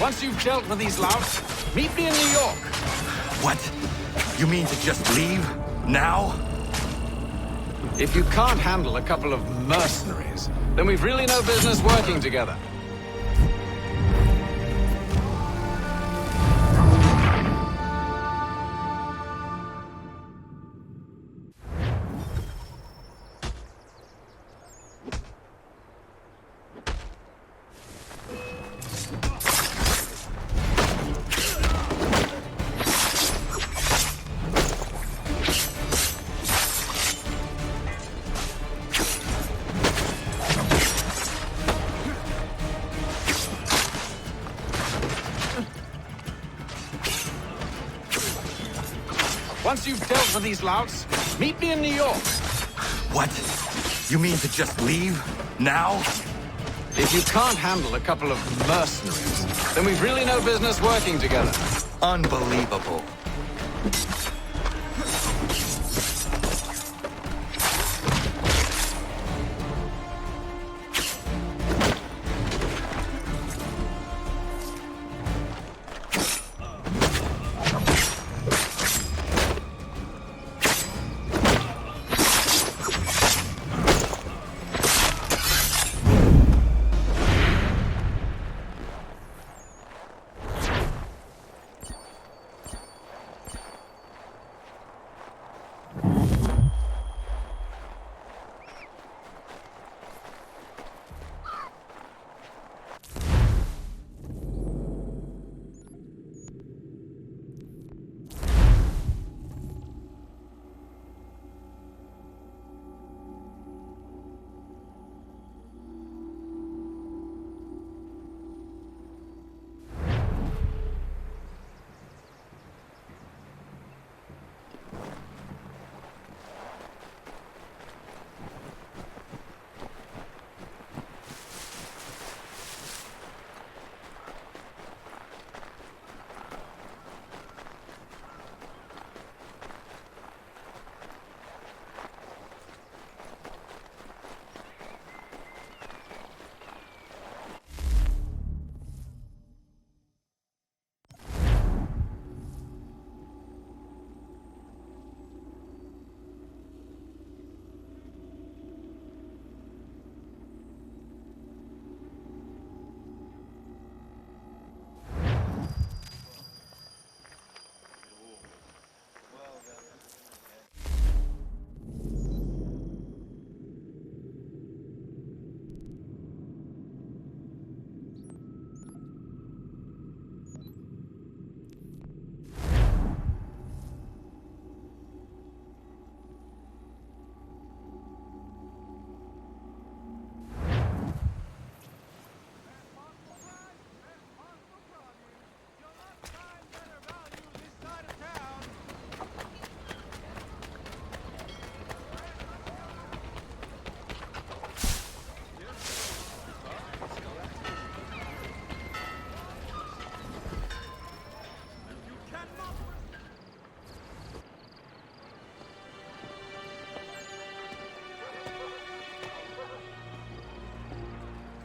Once you've dealt with these louts, meet me in New York. What? You mean to just leave? Now? If you can't handle a couple of mercenaries, then we've really no business working together. Once you've dealt with these louts, meet me in New York. What? You mean to just leave? Now? If you can't handle a couple of mercenaries, then we've really no business working together. Unbelievable.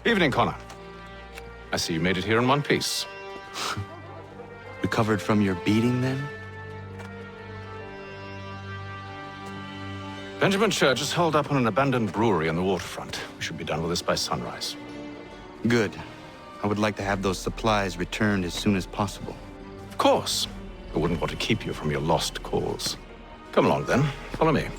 Evening, Connor. I see you made it here in one piece. Recovered from your beating, then? Benjamin Church is holed up on an abandoned brewery on the waterfront. We should be done with this by sunrise. Good. I would like to have those supplies returned as soon as possible. Of course. I wouldn't want to keep you from your lost cause. Come along, then. Follow me.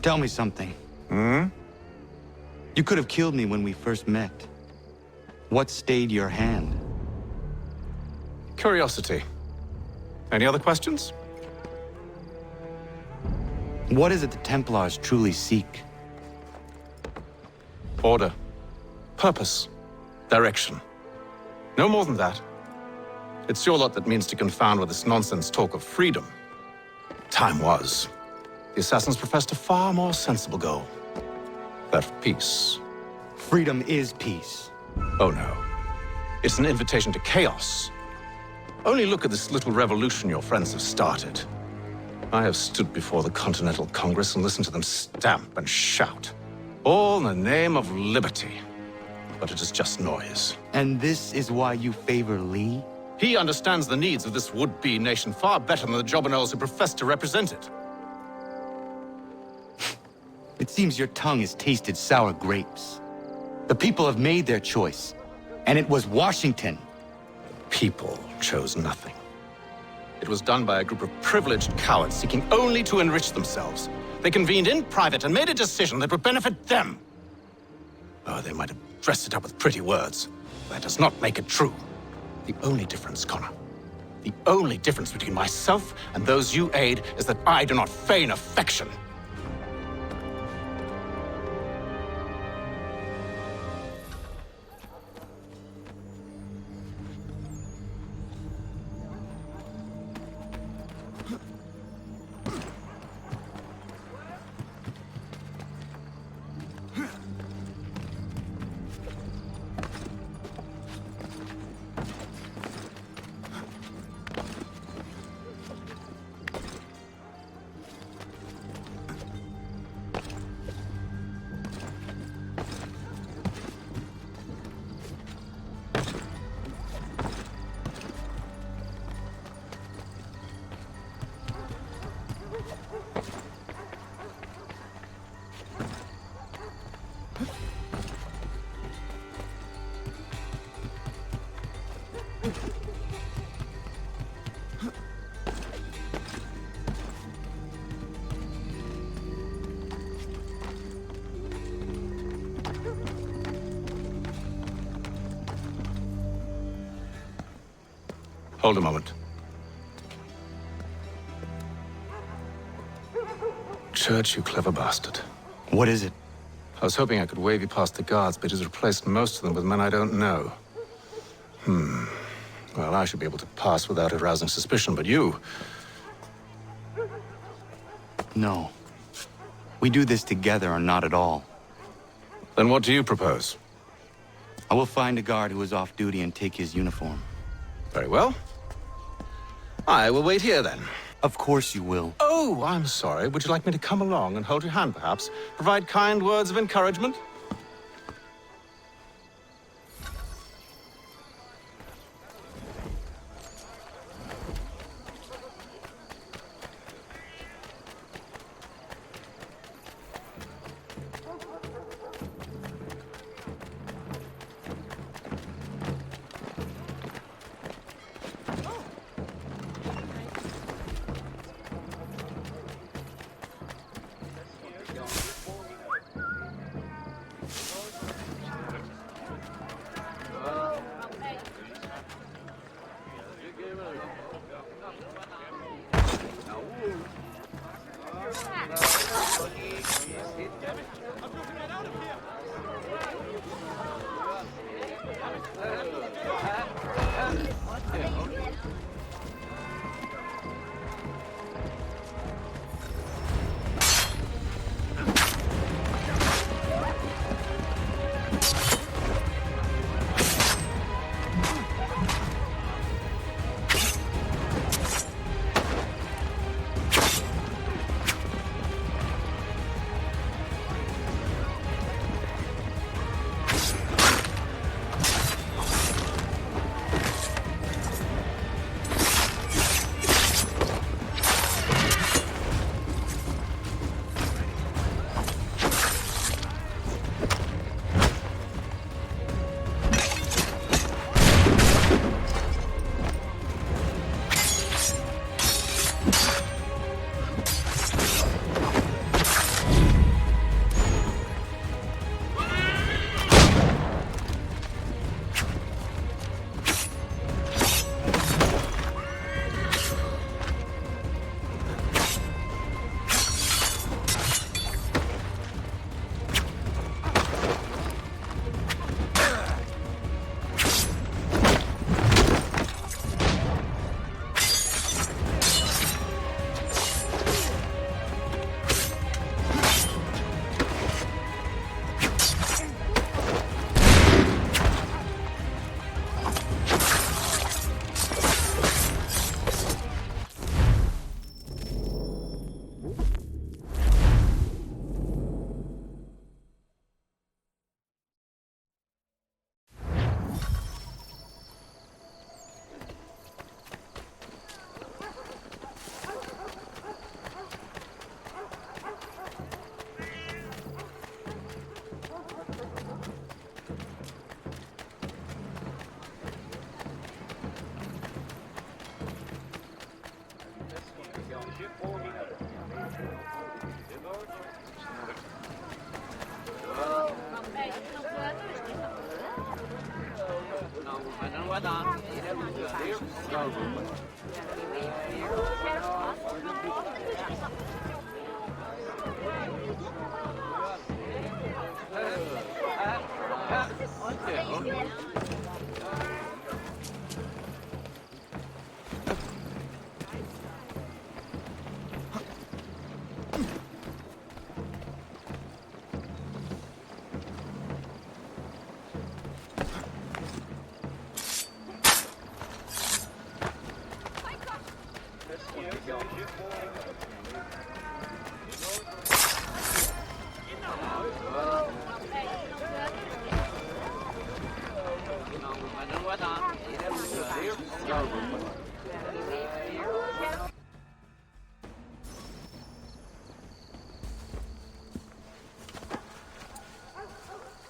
Tell me something. You could have killed me when we first met. What stayed your hand? Curiosity. Any other questions? What is it the Templars truly seek? Order. Purpose. Direction. No more than that. It's your lot that means to confound with this nonsense talk of freedom. Time was. The assassins professed a far more sensible goal. That of peace. Freedom is peace. Oh no. It's an invitation to chaos. Only look at this little revolution your friends have started. I have stood before the Continental Congress and listened to them stamp and shout. All in the name of liberty. But it is just noise. And this is why you favor Lee? He understands the needs of this would-be nation far better than the jobberknolls who profess to represent it. It seems your tongue has tasted sour grapes. The people have made their choice, and it was Washington. People chose nothing. It was done by a group of privileged cowards seeking only to enrich themselves. They convened in private and made a decision that would benefit them. Oh, they might have dressed it up with pretty words. That does not make it true. The only difference, Connor, the only difference between myself and those you aid is that I do not feign affection. Hold a moment. Church, you clever bastard. What is it? I was hoping I could wave you past the guards, but he's replaced most of them with men I don't know. Well, I should be able to pass without arousing suspicion, but you... No. We do this together or not at all. Then what do you propose? I will find a guard who is off duty and take his uniform. Very well. I will wait here, then. Of course you will. Oh, I'm sorry. Would you like me to come along and hold your hand, perhaps? Provide kind words of encouragement?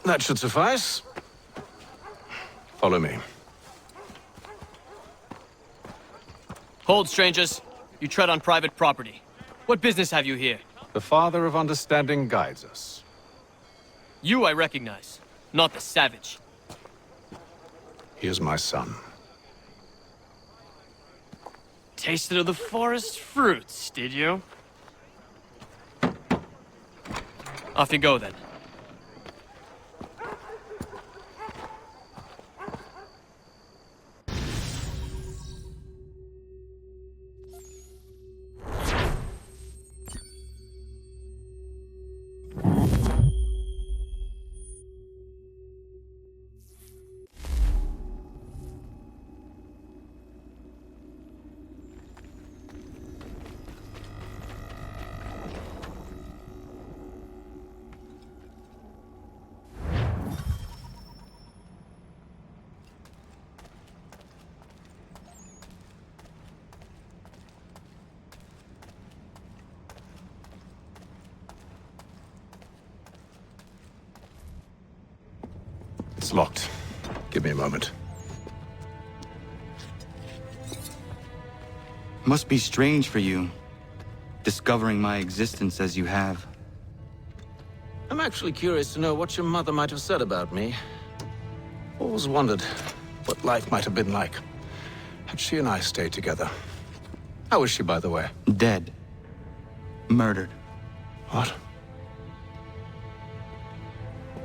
That should suffice. Follow me. Hold, strangers. You tread on private property. What business have you here? The Father of Understanding guides us. You I recognize, not the savage. He is my son. Tasted of the forest fruits, did you? Off you go, then. It's locked. Give me a moment. Must be strange for you, discovering my existence as you have. I'm actually curious to know what your mother might have said about me. Always wondered what life might have been like had she and I stayed together. How is she, by the way? Dead. Murdered. What?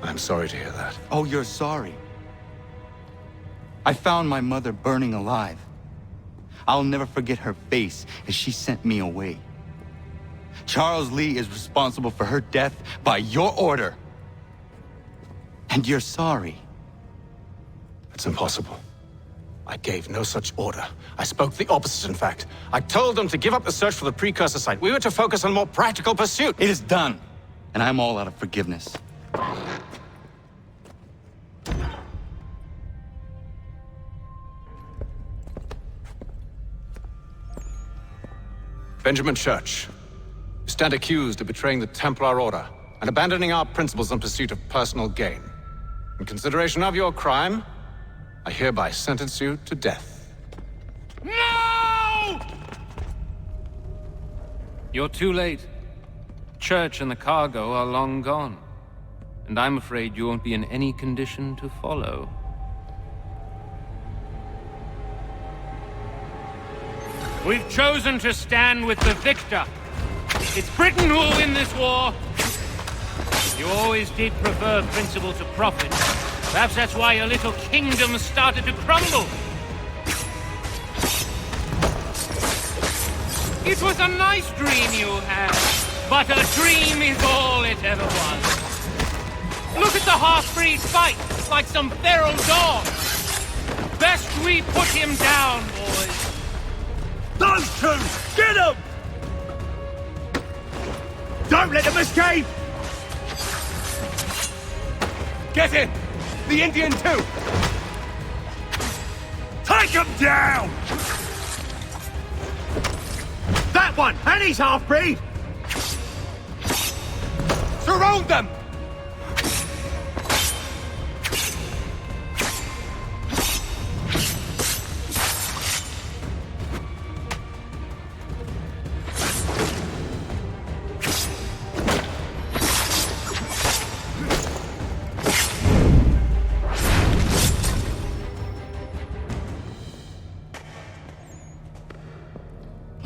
I'm sorry to hear that. Oh, you're sorry. I found my mother burning alive. I'll never forget her face as she sent me away. Charles Lee is responsible for her death by your order. And you're sorry. It's impossible. I gave no such order. I spoke the opposite, in fact. I told them to give up the search for the precursor site. We were to focus on more practical pursuit. It is done, and I'm all out of forgiveness. Benjamin Church, you stand accused of betraying the Templar Order and abandoning our principles in pursuit of personal gain. In consideration of your crime, I hereby sentence you to death. No! You're too late. Church and the cargo are long gone. And I'm afraid you won't be in any condition to follow. We've chosen to stand with the victor. It's Britain who will win this war. You always did prefer principle to profit. Perhaps that's why your little kingdom started to crumble. It was a nice dream you had, but a dream is all it ever was. Look at the half-breed fight, like some feral dog. Best we put him down, boys. Those two! Get them! Don't let them escape! Get him! The Indian too! Take him down! That one! And he's half-breed! Surround them!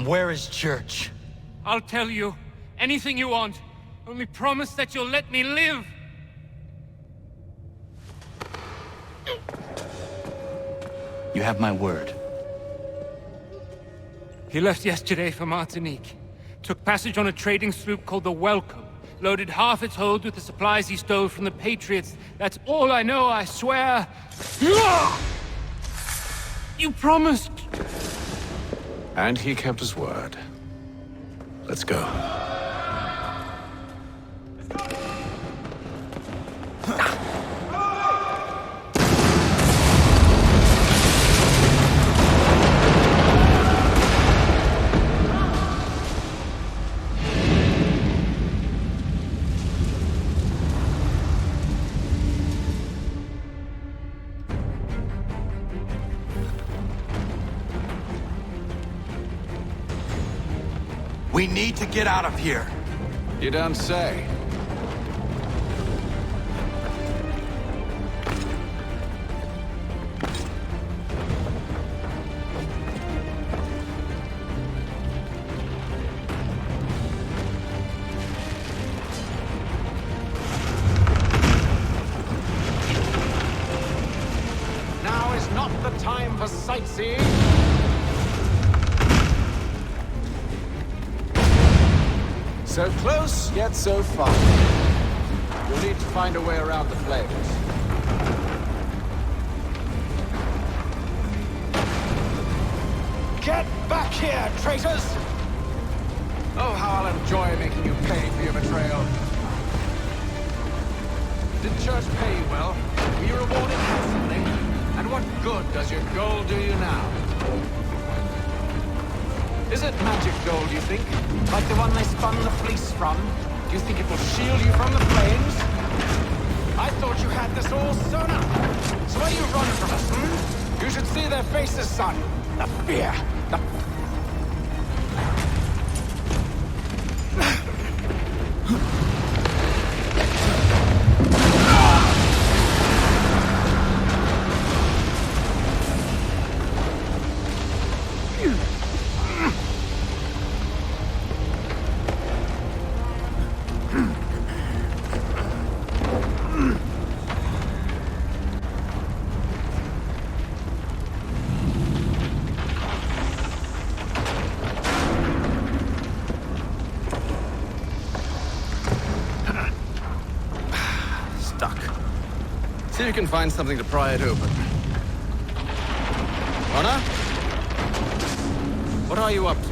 Where is Church? I'll tell you. Anything you want. Only promise that you'll let me live. You have my word. He left yesterday for Martinique. Took passage on a trading sloop called the Welcome. Loaded half its hold with the supplies he stole from the Patriots. That's all I know, I swear. You promised. And he kept his word. Let's go. We need to get out of here. You don't say. Now is not the time for sightseeing. So close, yet so far. You'll need to find a way around the flames. Get back here, traitors! Oh, how I'll enjoy making you pay for your betrayal. Did Church pay you well? Were you rewarded handsomely? And what good does your gold do you now? Is it magic gold, you think? Like the one they spun the fleece from? Do you think it will shield you from the flames? I thought you had this all sewn up. So when you run from us, You should see their faces, son. The fear, the... See if you can find something to pry it open. Connor? What are you up to?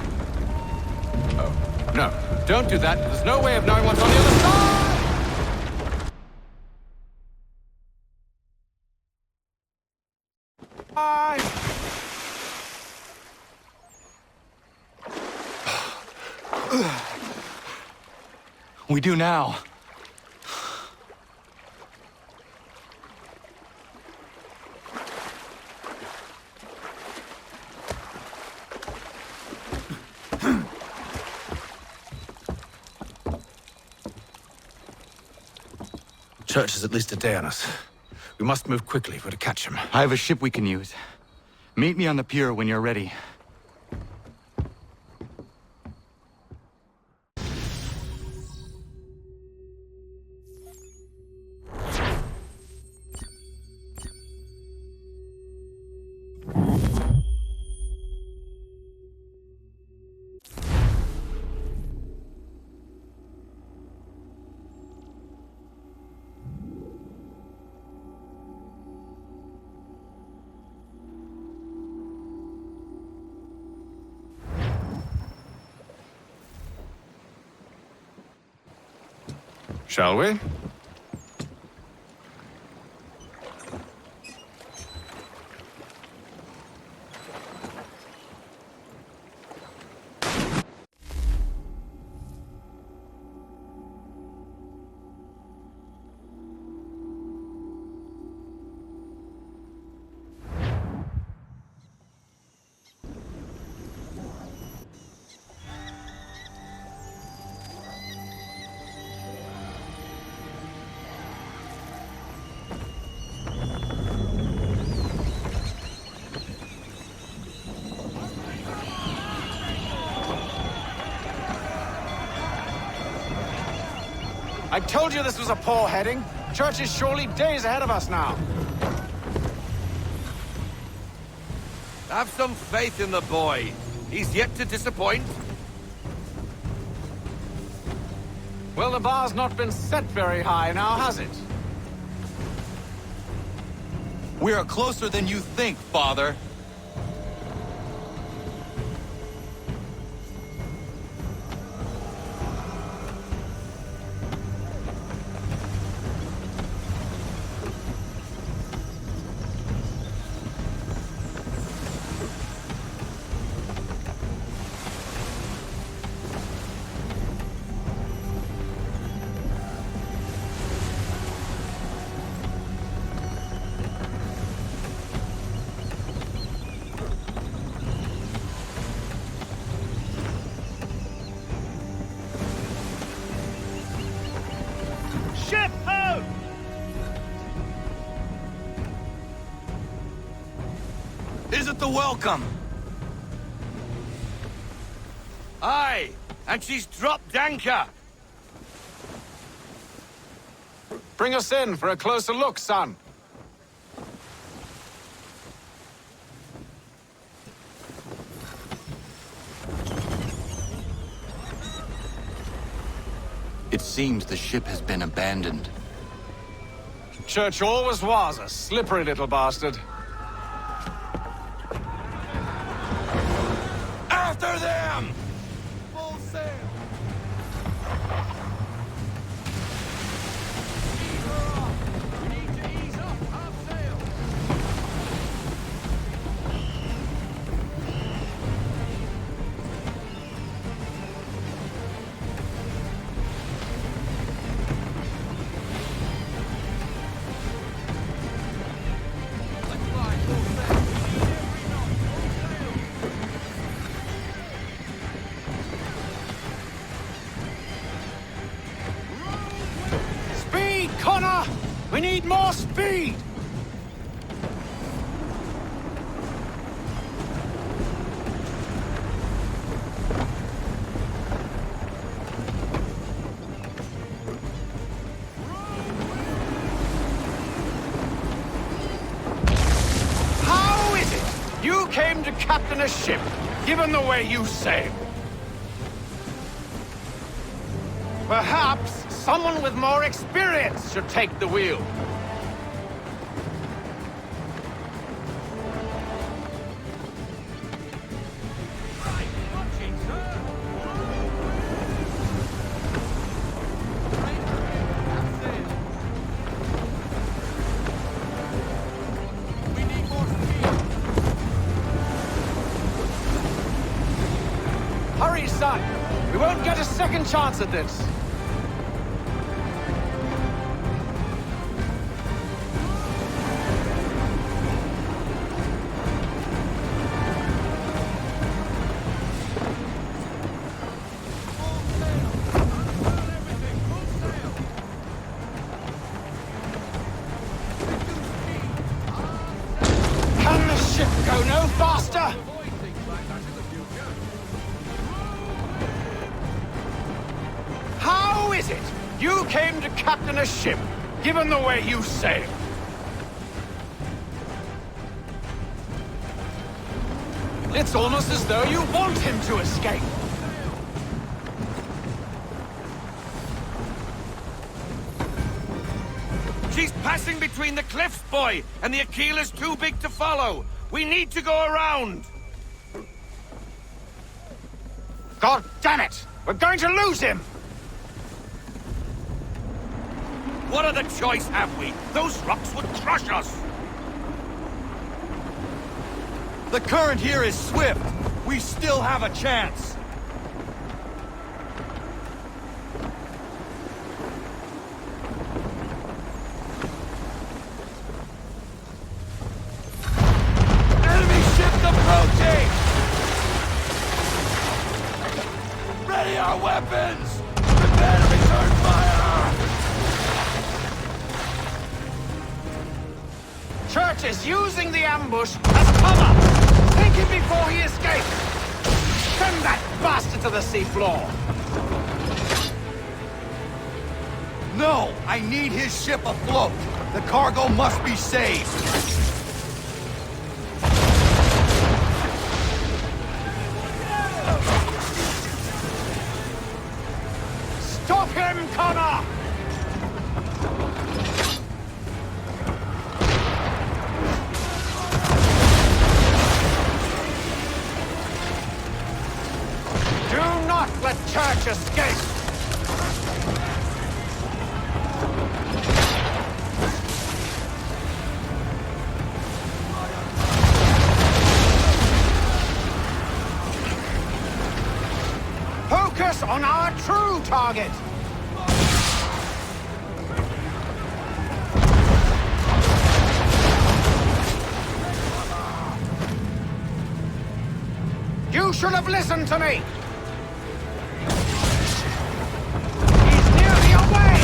Oh, no. Don't do that. There's no way of knowing what's on the other side! We do now. Church is at least a day on us. We must move quickly if we're to catch him. I have a ship we can use. Meet me on the pier when you're ready. Shall we? I told you this was a poor heading. Church is surely days ahead of us now. Have some faith in the boy. He's yet to disappoint. Well, the bar's not been set very high now, has it? We are closer than you think, Father. Ship out! Is it the welcome? Aye, and she's dropped anchor. Bring us in for a closer look, son. It seems the ship has been abandoned. Church always was a slippery little bastard. After them! Full sail! Connor! We need more speed! How is it you came to captain a ship, given the way you sailed? Perhaps someone with more experience should take the wheel. won't get a second chance at this. Can the ship go no faster? How is it you came to captain a ship, given the way you sail? It's almost as though you want him to escape. She's passing between the cliffs, boy, and the Aquila's too big to follow. We need to go around. God damn it! We're going to lose him! What other choice have we? Those rocks would crush us. The current here is swift. We still have a chance. Enemy ships approaching! Ready our weapons! Prepare to return fire! Church is using the ambush as cover! Take him before he escapes! Send that bastard to the seafloor! No! I need his ship afloat! The cargo must be saved! Stop him, Connor! Do not let Church escape! Focus on our true target! You should have listened to me! He's nearly away!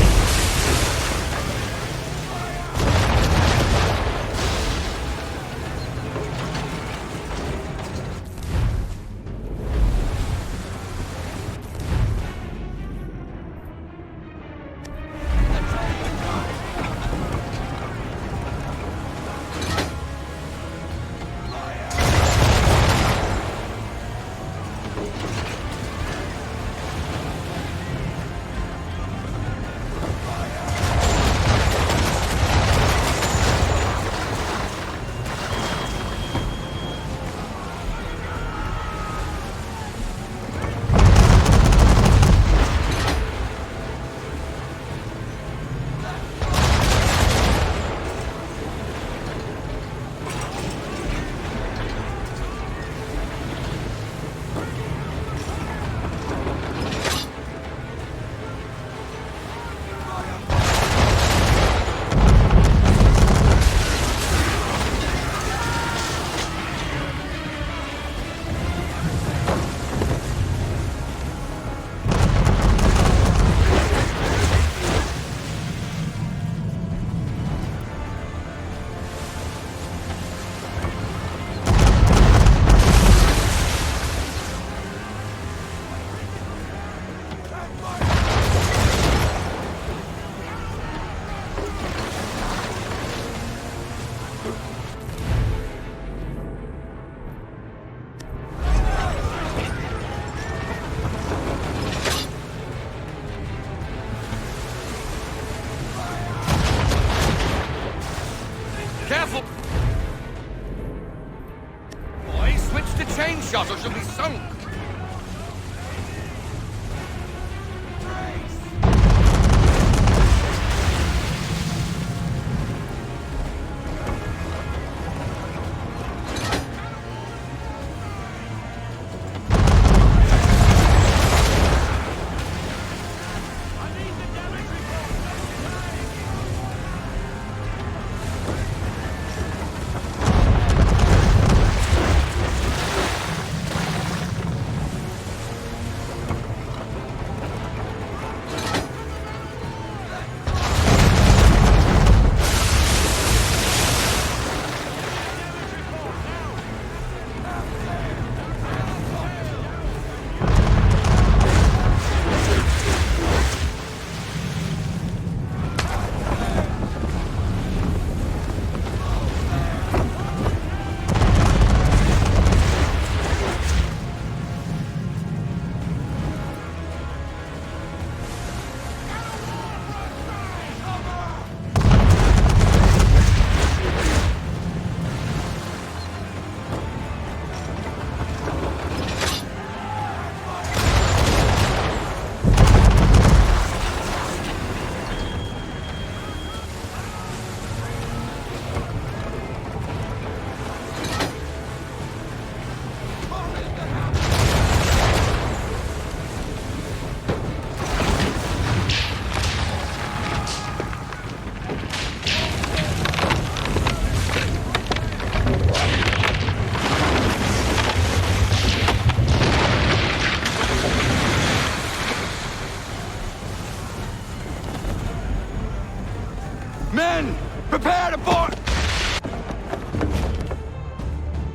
Men! Prepare to board!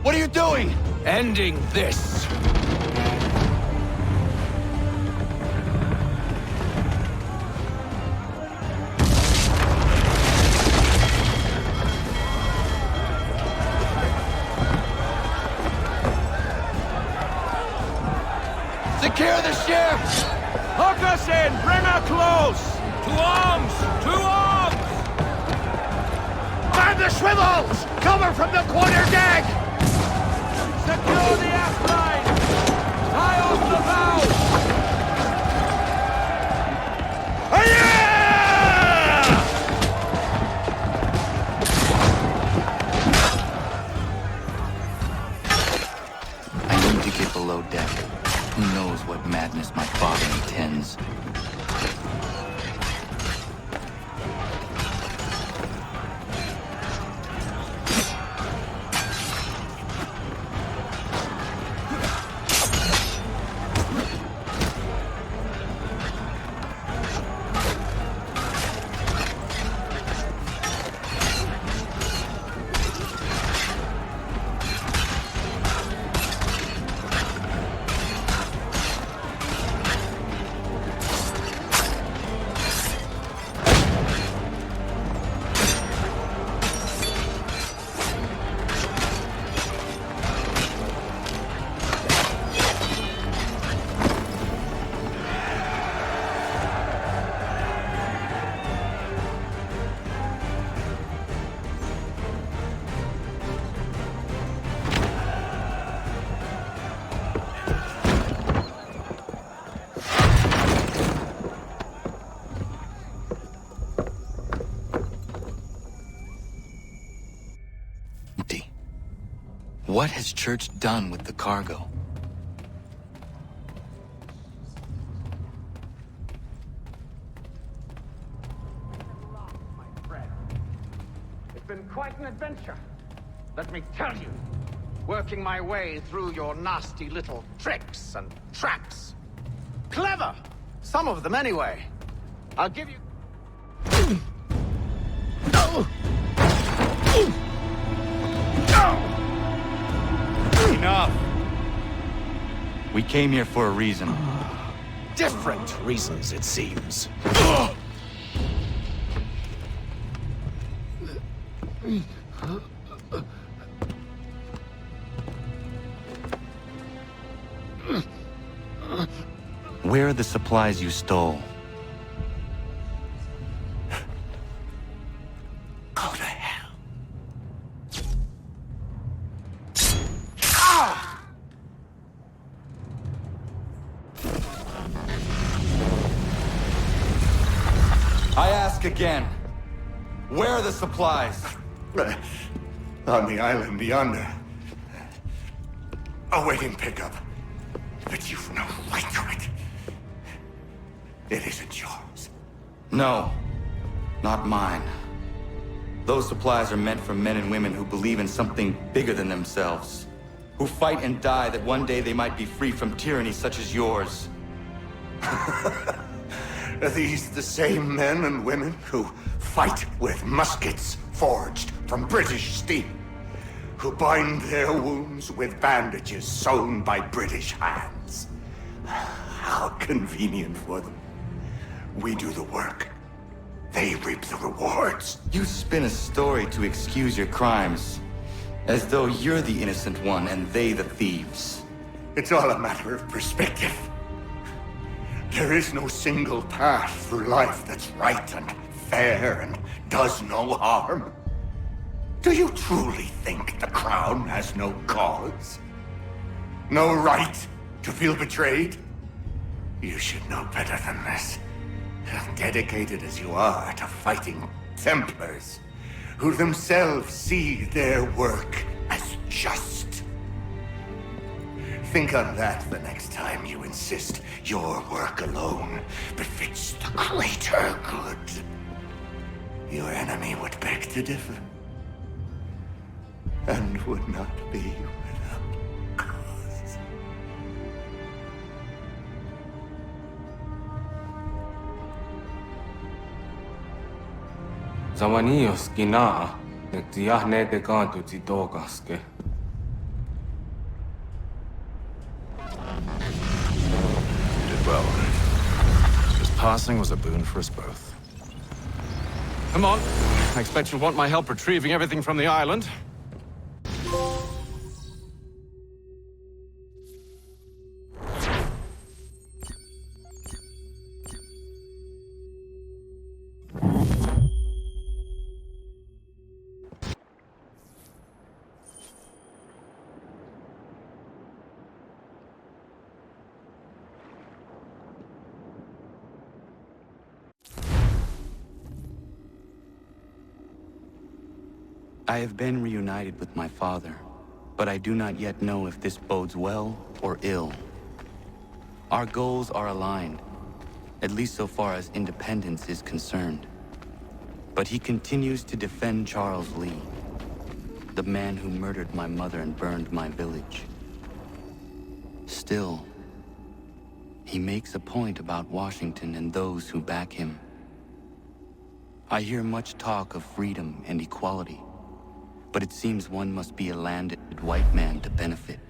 What are you doing? Ending this. Secure the ship! Hook us in! Bring her close! To arms! To arms! Man the swivels! Cover from the quarter deck! Secure the aft line! Tie off the bow! I need to get below deck. Who knows what madness my father intends? What has Church done with the cargo? It's been quite an adventure. Let me tell you. Working my way through your nasty little tricks and traps. Clever! Some of them anyway. I'll give you... Enough! We came here for a reason. Different reasons, it seems. Where are the supplies you stole? Go to hell. I ask again. Where are the supplies? On the island yonder. Awaiting pickup. But you've no right to it. It isn't yours. No, not mine. Those supplies are meant for men and women who believe in something bigger than themselves. Who fight and die that one day they might be free from tyranny such as yours. Are these the same men and women who fight with muskets forged from British steel? Who bind their wounds with bandages sewn by British hands? How convenient for them. We do the work. They reap the rewards. You spin a story to excuse your crimes, as though you're the innocent one and they the thieves. It's all a matter of perspective. There is no single path through life that's right and fair and does no harm. Do you truly think the Crown has no cause? No right to feel betrayed? You should know better than this. Dedicated as you are to fighting Templars, who themselves see their work as just. Think on that the next time you insist your work alone befits the greater good. Your enemy would beg to differ, and would not be without cause. Zawanios Ginaa, Tiahne de Gantu Tidogaske. You did well. His passing was a boon for us both. Come on. I expect you'll want my help retrieving everything from the island. I have been reunited with my father, but I do not yet know if this bodes well or ill. Our goals are aligned, at least so far as independence is concerned. But he continues to defend Charles Lee, the man who murdered my mother and burned my village. Still, he makes a point about Washington and those who back him. I hear much talk of freedom and equality, but it seems one must be a landed white man to benefit.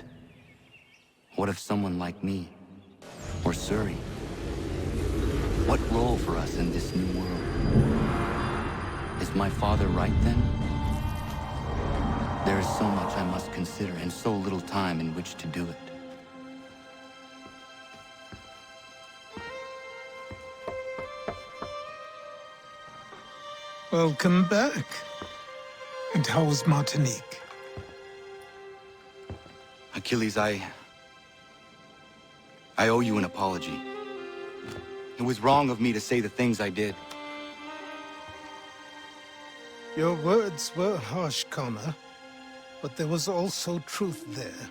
What if someone like me, or Surrey? What role for us in this new world? Is my father right then? There is so much I must consider and so little time in which to do it. Welcome back. And how was Martinique? Achilles, I owe you an apology. It was wrong of me to say the things I did. Your words were harsh, Connor, but there was also truth there.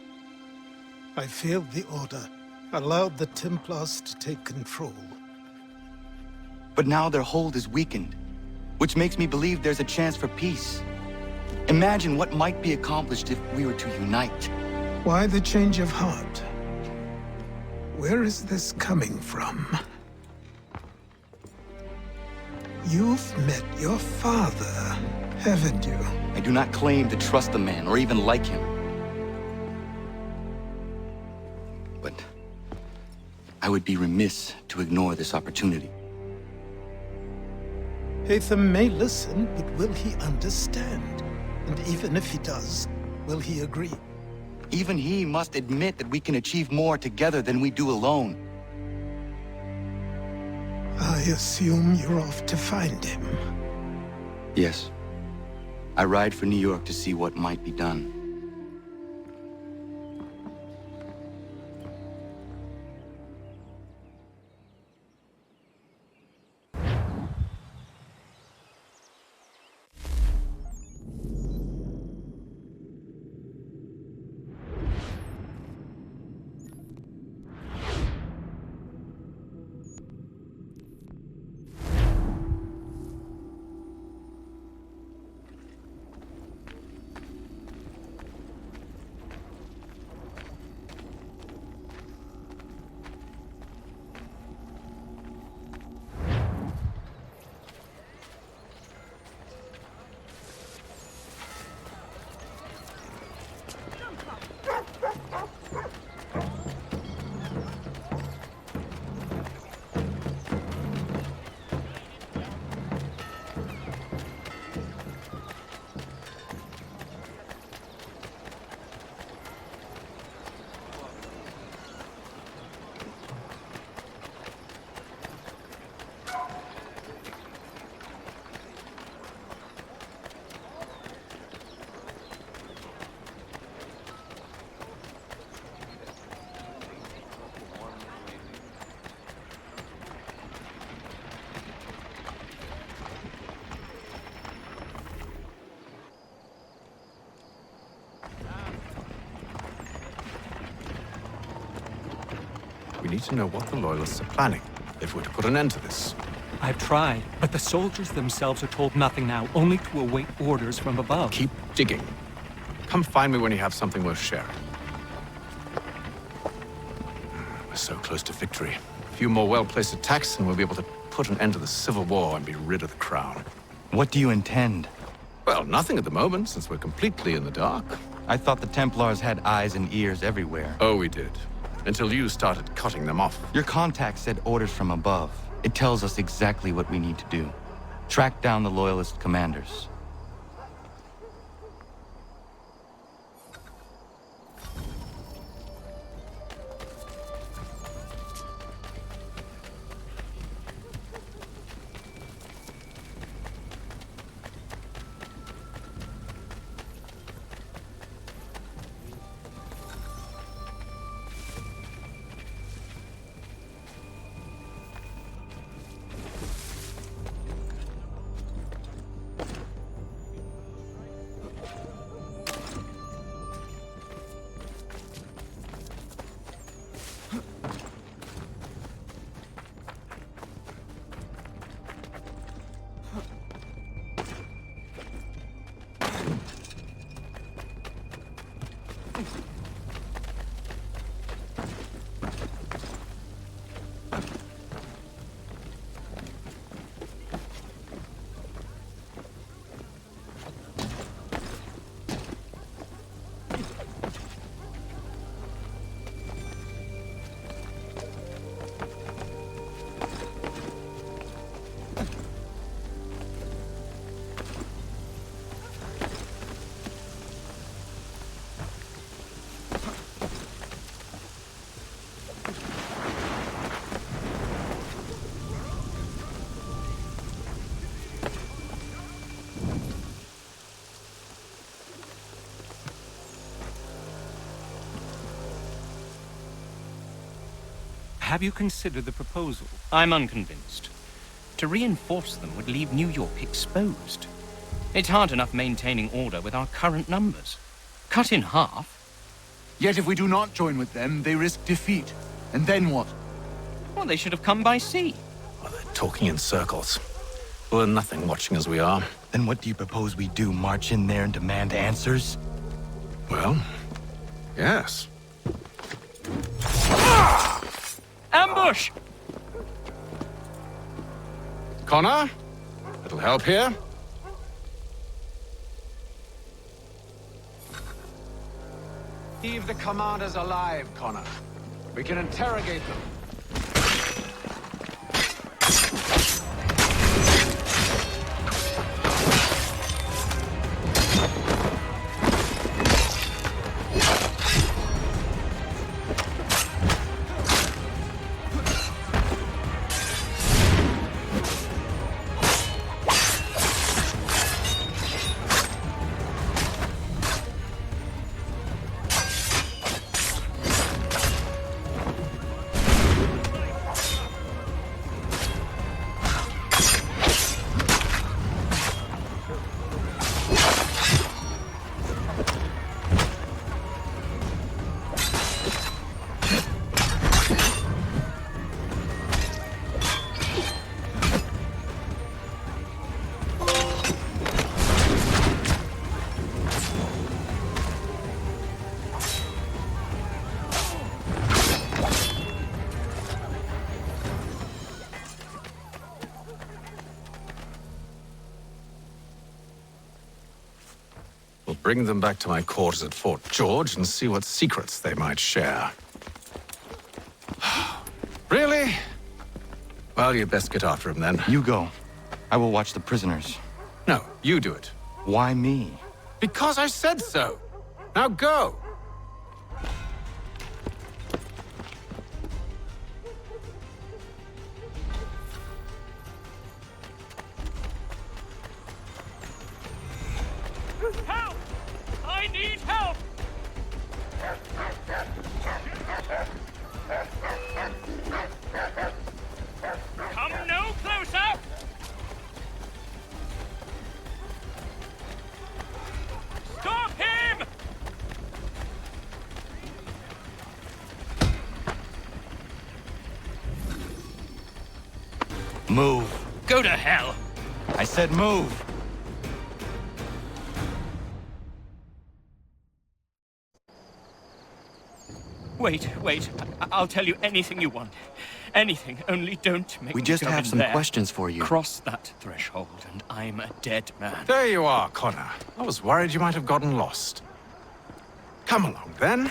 I failed the Order, allowed the Templars to take control. But now their hold is weakened, which makes me believe there's a chance for peace. Imagine what might be accomplished if we were to unite. Why the change of heart? Where is this coming from? You've met your father, haven't you? I do not claim to trust the man or even like him. But I would be remiss to ignore this opportunity. Haytham may listen, but will he understand? And even if he does, will he agree? Even he must admit that we can achieve more together than we do alone. I assume you're off to find him. Yes. I ride for New York to see what might be done. We need to know what the Loyalists are planning, if we're to put an end to this. I've tried, but the soldiers themselves are told nothing now, only to await orders from above. Keep digging. Come find me when you have something worth sharing. We're so close to victory. A few more well-placed attacks and we'll be able to put an end to the Civil War and be rid of the Crown. What do you intend? Well, nothing at the moment, since we're completely in the dark. I thought the Templars had eyes and ears everywhere. Oh, we did. Until you started cutting them off. Your contact said orders from above. It tells us exactly what we need to do. Track down the Loyalist commanders. Have you considered the proposal? I'm unconvinced. To reinforce them would leave New York exposed. It's hard enough maintaining order with our current numbers. Cut in half. Yet if we do not join with them, they risk defeat. And then what? Well, they should have come by sea. Well, they're talking in circles. We're nothing watching as we are. Then what do you propose we do? March in there and demand answers? Well, yes. Ambush! Connor? Little help here? Leave the commanders alive, Connor. We can interrogate them. Bring them back to my quarters at Fort George and see what secrets they might share. Really? Well, you'd best get after him then. You go. I will watch the prisoners. No, you do it. Why me? Because I said so. Now go. Help! I need help! Come no closer! Stop him! Move. Go to hell! I said move. Wait. I'll tell you anything you want. Anything, only don't make We me just go have in some there. questions for you. Cross that threshold, and I'm a dead man. There you are, Connor. I was worried you might have gotten lost. Come along, then.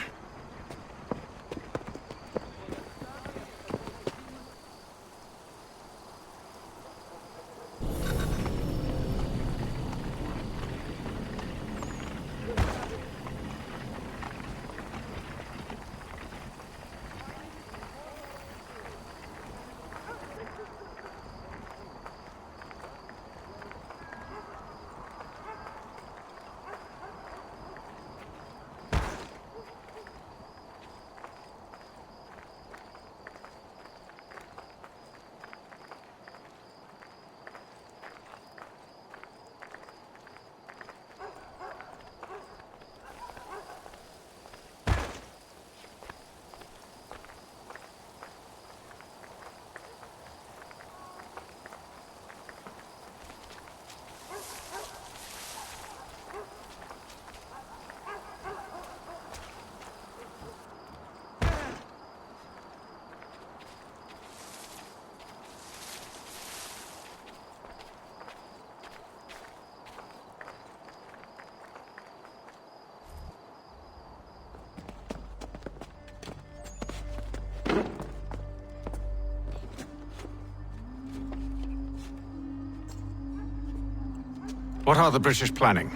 What are the British planning?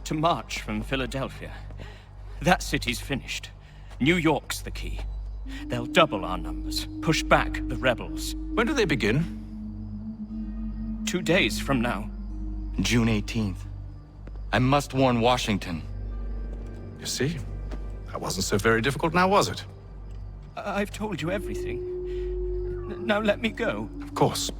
To march from Philadelphia. That city's finished. New York's the key. They'll double our numbers, push back the rebels. When do they begin? 2 days from now. June 18th. I must warn Washington. You see? That wasn't so very difficult now, was it? I've told you everything. Now let me go. Of course.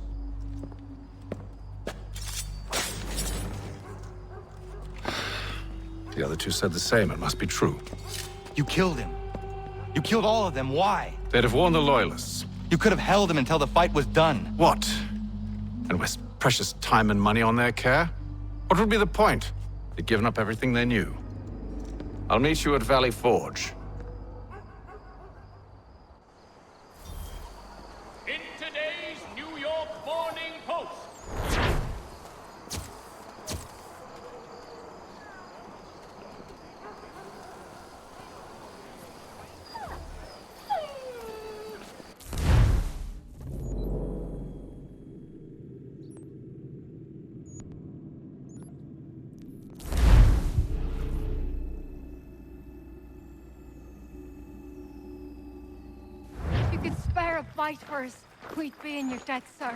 The other two said the same. It must be true. You killed him. You killed all of them. Why? They'd have warned the Loyalists. You could have held him until the fight was done. What? And waste precious time and money on their care? What would be the point? They'd given up everything they knew. I'll meet you at Valley Forge. In today's New York Morning Post. You could spare a bite for us. We'd be in your debt, sir.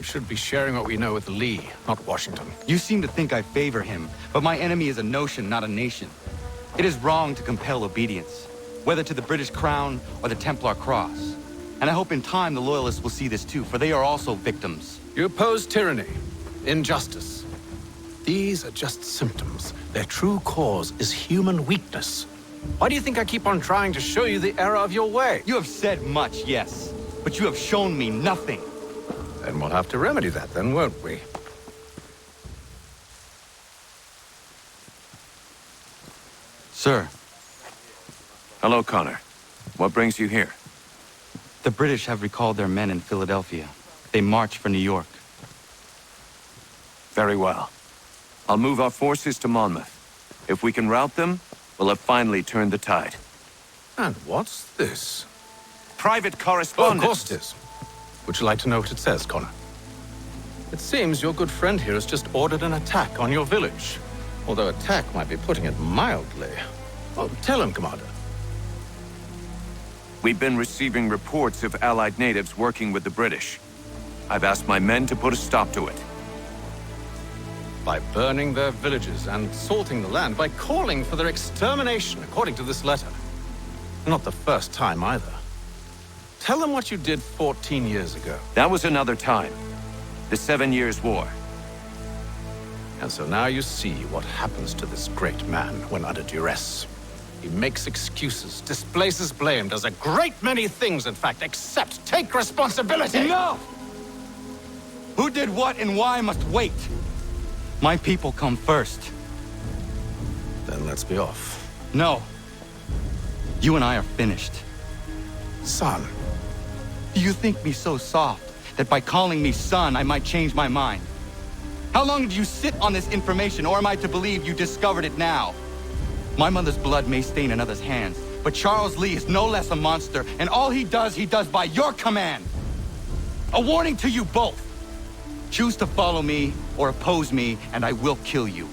We should be sharing what we know with Lee, not Washington. You seem to think I favor him, but my enemy is a notion, not a nation. It is wrong to compel obedience, whether to the British Crown or the Templar Cross. And I hope in time the Loyalists will see this too, for they are also victims. You oppose tyranny, injustice. These are just symptoms. Their true cause is human weakness. Why do you think I keep on trying to show you the error of your way? You have said much, yes, but you have shown me nothing. Then we'll have to remedy that then, won't we? Sir. Hello, Connor. What brings you here? The British have recalled their men in Philadelphia. They march for New York. Very well. I'll move our forces to Monmouth. If we can rout them, we'll have finally turned the tide. And what's this? Private correspondence. Oh, of course it is. Would you like to know what it says, Connor? It seems your good friend here has just ordered an attack on your village. Although attack might be putting it mildly. Oh, tell him, Commander. We've been receiving reports of Allied natives working with the British. I've asked my men to put a stop to it. By burning their villages and salting the land, by calling for their extermination, according to this letter. Not the first time either. Tell them what you did 14 years ago. That was another time. The 7 Years' War. And so now you see what happens to this great man when under duress. He makes excuses, displaces blame, does a great many things, in fact, except take responsibility! Enough! Who did what and why must wait. My people come first. Then let's be off. No. You and I are finished. Son. Do you think me so soft that by calling me son, I might change my mind? How long did you sit on this information, or am I to believe you discovered it now? My mother's blood may stain another's hands, But Charles Lee is no less a monster, and all he does by your command. A warning to you both. Choose to follow me or oppose me, and I will kill you.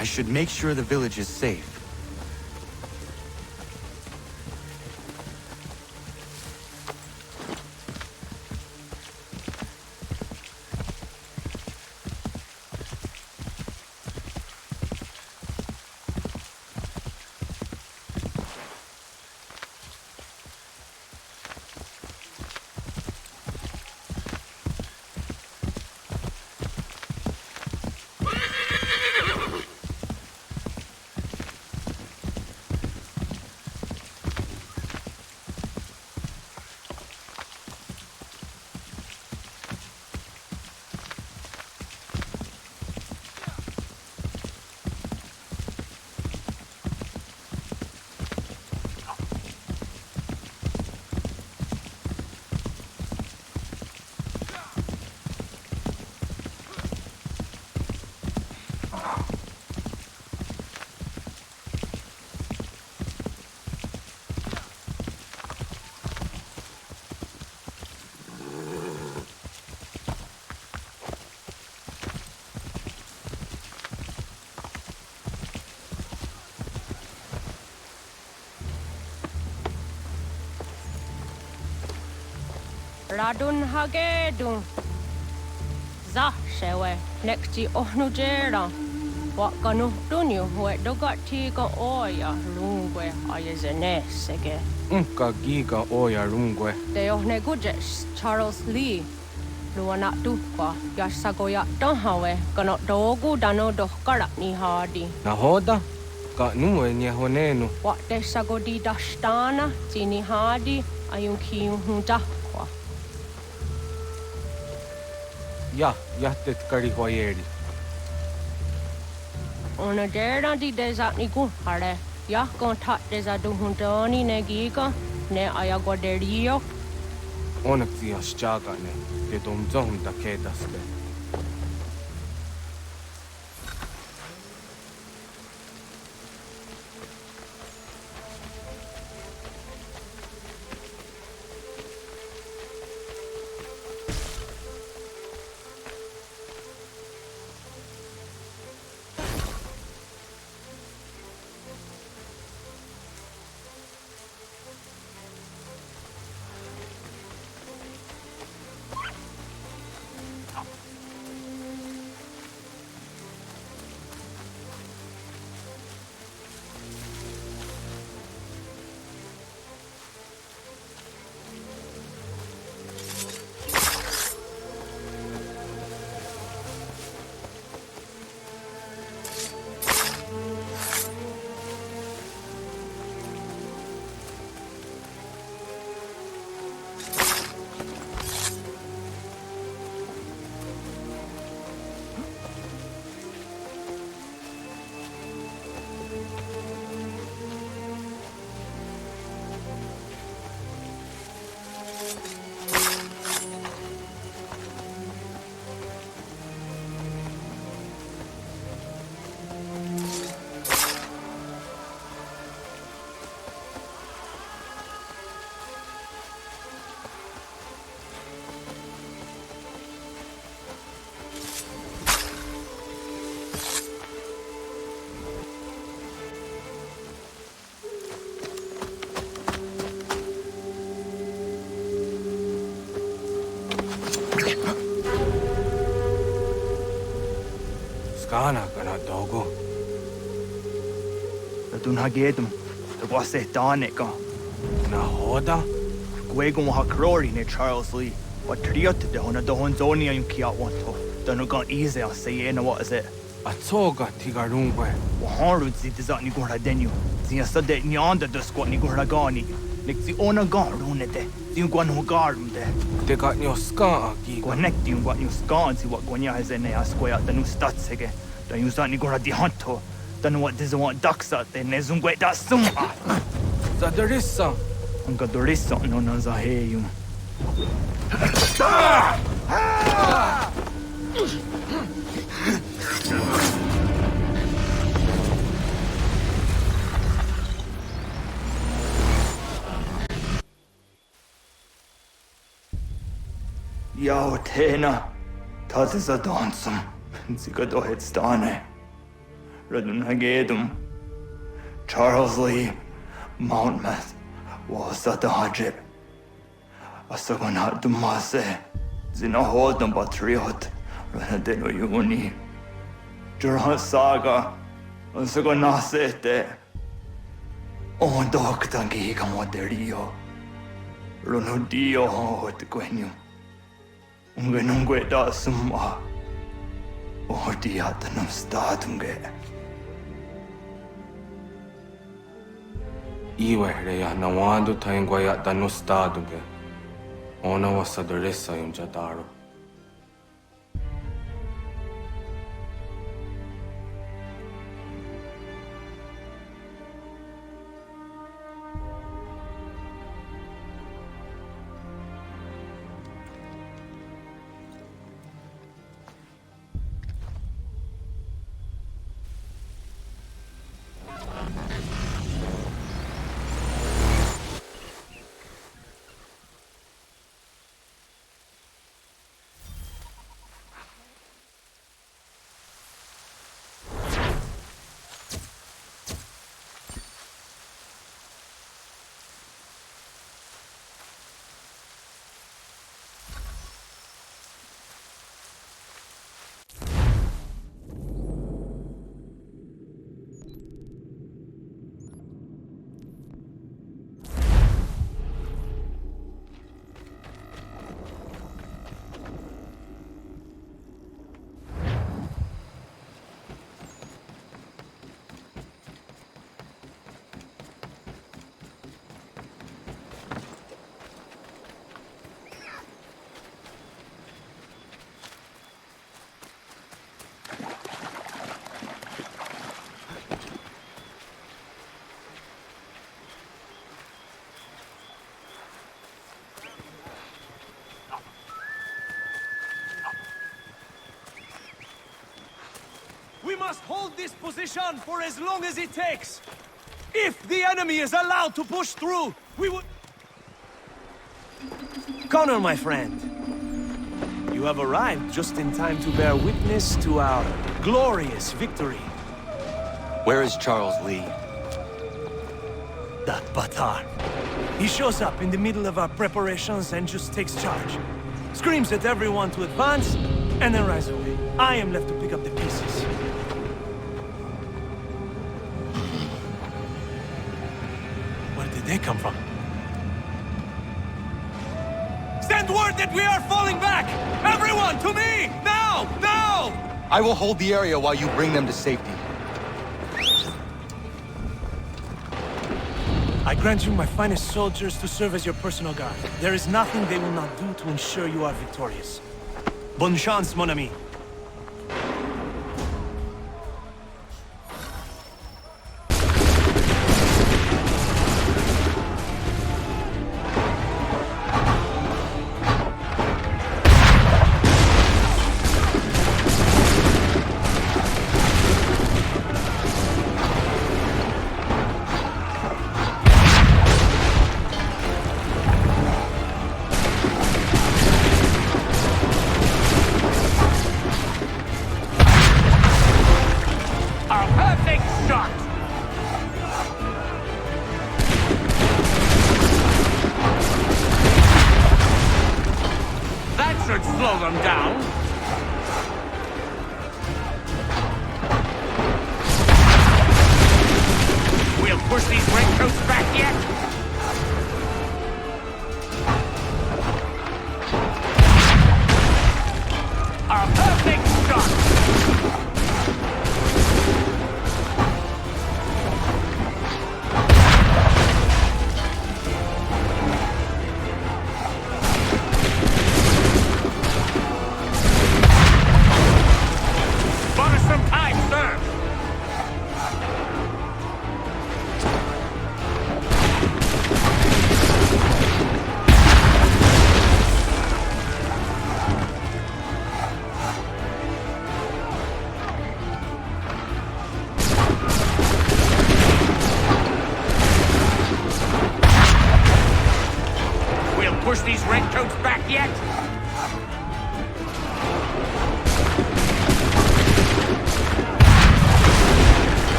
I should make sure the village is safe. Radun hagedun. Zashewe, nexti ohnujera. Wakanu dunyu, we dogati ga oya, lungwe, ayazenesege. Unka giga oya rungwe. De ohne gujes, Charles Lee. Luana tukwa, yasagoya donhawe, ganot dogu dano dohkarak ni hardi. Nahoda? Ka numwe ni honenu. Wat de sagodi dashtana, tini hardi, ayun kiyun hundakwa. Ja, jahtet kari hoyeri. Ona dera di desa ni gunhare, ya kontat desa duhundani ne giga, ne ayagoderio. Onak ti aschaga ne, te domzom da kedaste. Skana kana dogo. Radun hagedum, the wase danika. Nahoda? Gwegun ha krori ne Charles Lee. What triot de hona do honzonia yun kiat wanto. Danu gon easy I say na what is it? Atsoga tigarungwe. Waharu zi dizat ni gora denu. Zia sade nyanda de squat ni gora gani. Nixi ona garune de. Zi gwan ho garum de. De got nyo ska gi. Gwanek di wat nyo ska zi wat gwanya is ne asquaya danu statsege. Dan you zat ni gora di hanto. Danu what diz want ducks de ne zungwe da sum. Zadarissa. Anka dorissa no na za heyum. Yao tena, das ist a dansum. Zika do het stane. Radun hagedum. Charles Lee, Monmouth, was at the hajib. Asagonat dumase. Zina hodam patriot. Ranadeno yuni. Jurhan saga. Asagonasete. On doktangi kamoderio. Runudio hot quenu. Ungenungue da summa. Odiatanum statunge. Iwe reya nawando taingwaya danu staduge. Ona wasadoresa yung jadaro. must hold this position for as long as it takes. If the enemy is allowed to push through, we will... Connor, my friend. You have arrived just in time to bear witness to our glorious victory. Where is Charles Lee? That batard. He shows up in the middle of our preparations and just takes charge. Screams at everyone to advance, and then rides away. I am left to pick up the pieces. Where did they come from? Send word that we are falling back! Everyone, to me! Now! Now! I will hold the area while you bring them to safety. I grant you my finest soldiers to serve as your personal guard. There is nothing they will not do to ensure you are victorious. Bonne chance, mon ami. Push these redcoats back yet?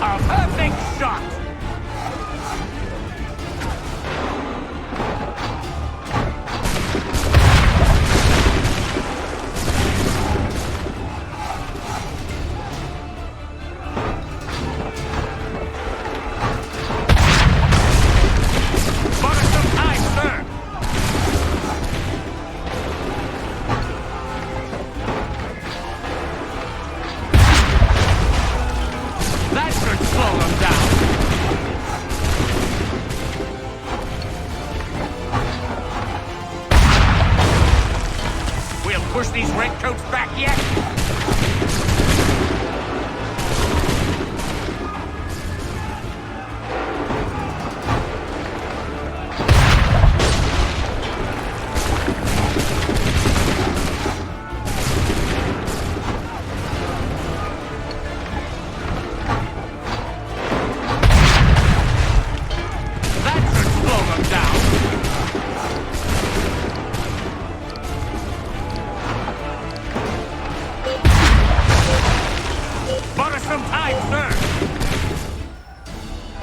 A perfect shot!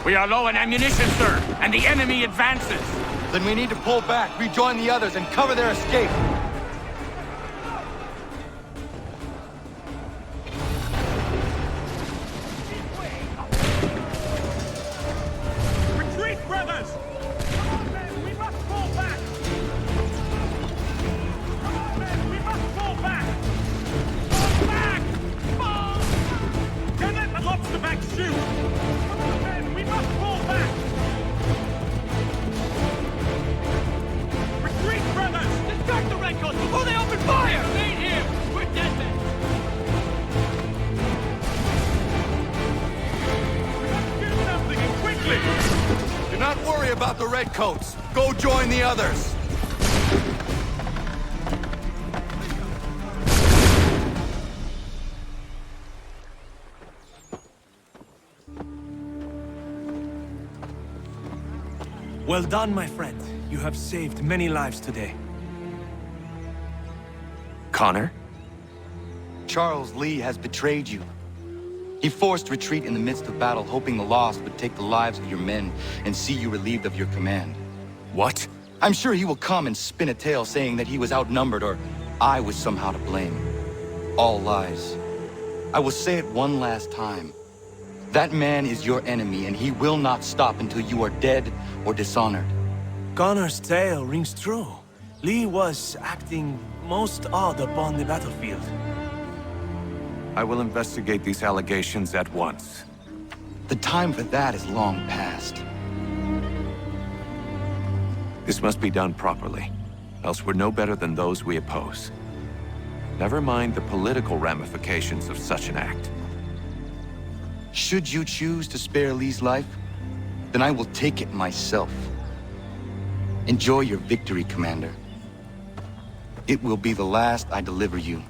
We are low on ammunition, sir, and the enemy advances. Then we need to pull back, rejoin the others, and cover their escape. Retreat, brothers! Come on, men, we must fall back! Come on, men, we must fall back! Fall back! Fall! Don't let the lobster back shoot! Come on, men, we must fall back! Retreat, brothers! Distract the redcoats before they open fire! Remain here! We're dead men! We must do something, and quickly! Do not worry about the redcoats. Go join the others. Well done, my friend. You have saved many lives today. Connor? Charles Lee has betrayed you. He forced retreat in the midst of battle, hoping the loss would take the lives of your men and see you relieved of your command. What? I'm sure he will come and spin a tale saying that he was outnumbered or I was somehow to blame. All lies. I will say it one last time. That man is your enemy, and he will not stop until you are dead or dishonored. Connor's tale rings true. Lee was acting most odd upon the battlefield. I will investigate these allegations at once. The time for that is long past. This must be done properly, else we're no better than those we oppose. Never mind the political ramifications of such an act. Should you choose to spare Lee's life, then I will take it myself. Enjoy your victory, Commander. It will be the last I deliver you.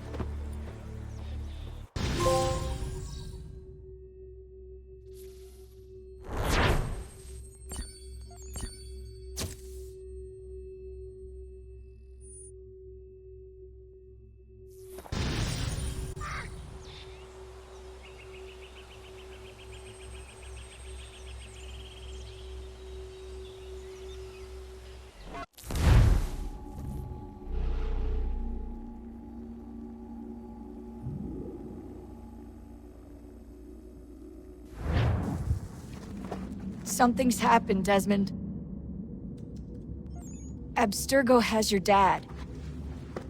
Something's happened, Desmond. Abstergo has your dad.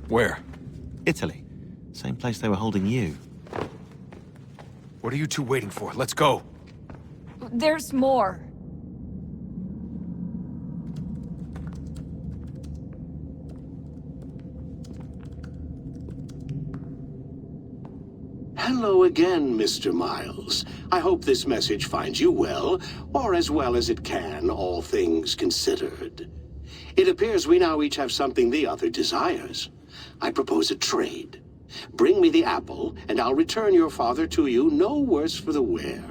Where? Italy. Same place they were holding you. What are you two waiting for? Let's go! There's more. Hello again, Mr. Miles. I hope this message finds you well, or as well as it can, all things considered. It appears we now each have something the other desires. I propose a trade. Bring me the apple, and I'll return your father to you no worse for the wear.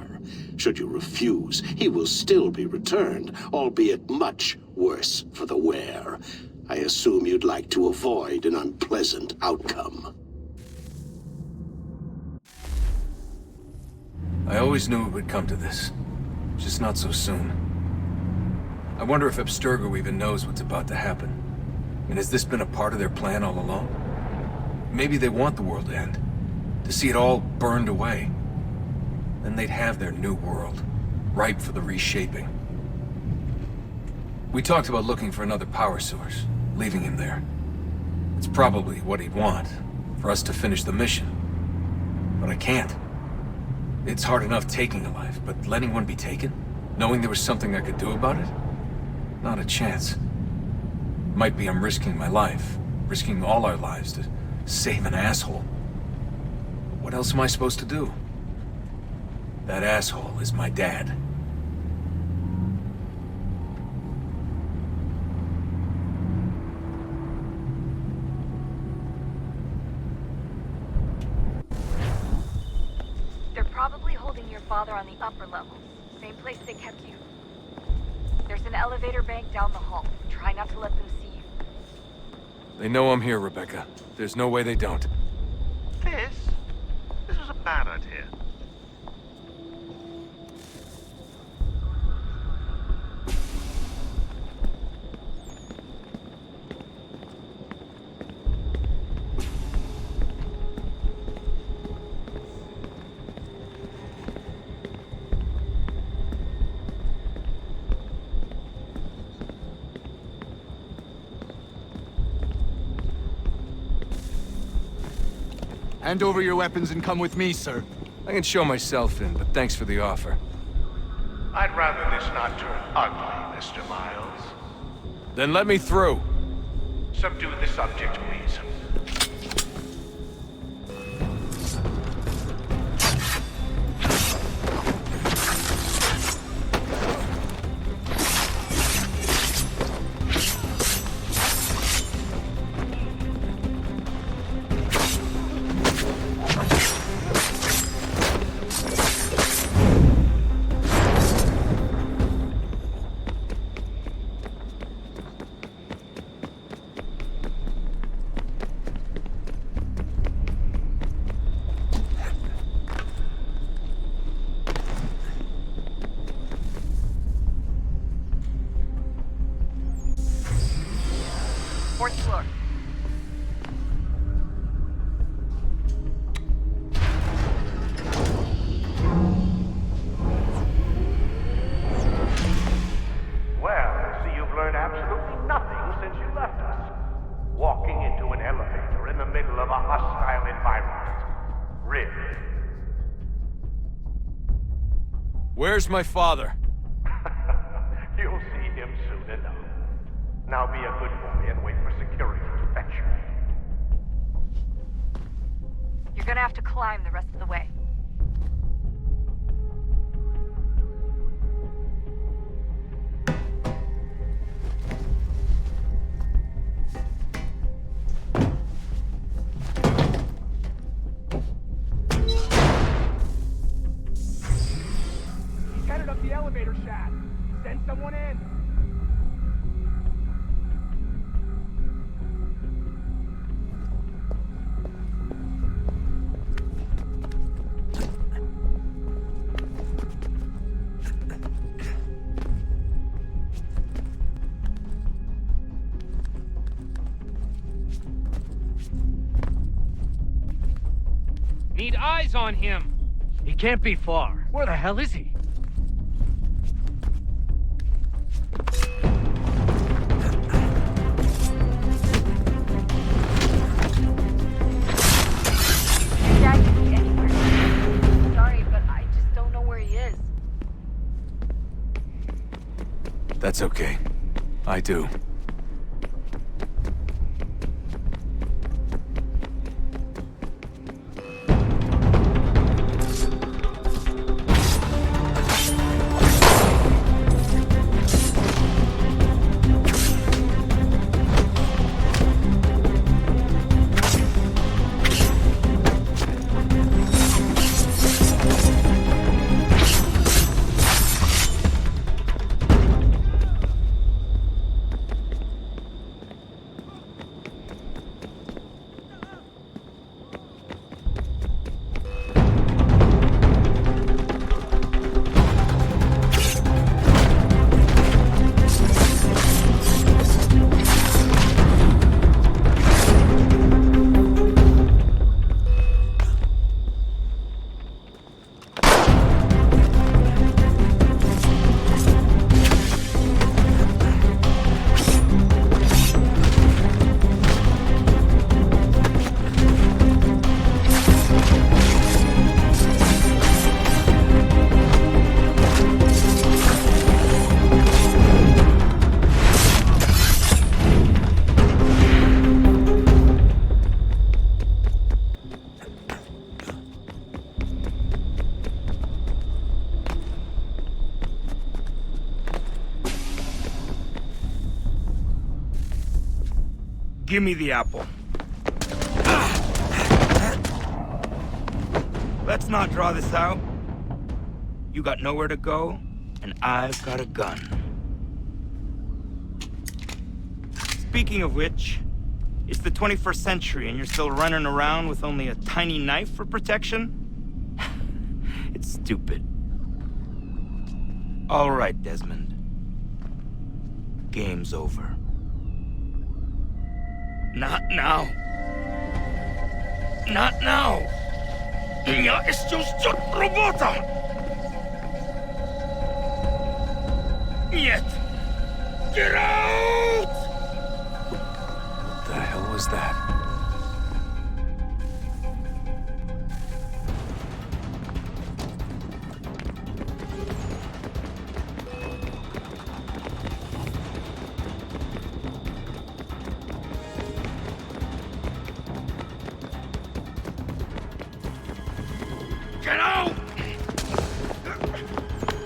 Should you refuse, he will still be returned, albeit much worse for the wear. I assume you'd like to avoid an unpleasant outcome. I always knew it would come to this. Just not so soon. I wonder if Abstergo even knows what's about to happen. And has this been a part of their plan all along? Maybe they want the world to end. To see it all burned away. Then they'd have their new world, ripe for the reshaping. We talked about looking for another power source, leaving him there. It's probably what he'd want, for us to finish the mission. But I can't. It's hard enough taking a life, but letting one be taken? Knowing there was something I could do about it? Not a chance. Might be I'm risking my life, risking all our lives to save an asshole. But what else am I supposed to do? That asshole is my dad. Probably holding your father on the upper levels. Same place they kept you. There's an elevator bank down the hall. Try not to let them see you. They know I'm here, Rebecca. There's no way they don't. This is a bad idea. Hand over your weapons and come with me, sir. I can show myself in, but thanks for the offer. I'd rather this not turn ugly, Mr. Miles. Then let me through. Subdue the subject, please. Where's my father? You'll see him soon enough. Now be a good boy and wait for security to fetch you. You're gonna have to climb the rest of the way. He's headed up the elevator shaft. Send someone in. Need eyes on him. He can't be far. Where the hell is he? Dad could be anywhere. Sorry, but I just don't know where he is. That's okay. I do. Give me the apple. Let's not draw this out. You got nowhere to go, and I've got a gun. Speaking of which, it's the 21st century and you're still running around with only a tiny knife for protection? It's stupid. All right, Desmond. Game's over. Not now. Not now. Я еще ждет работа. Нет. Get out! What the hell was that? Get out!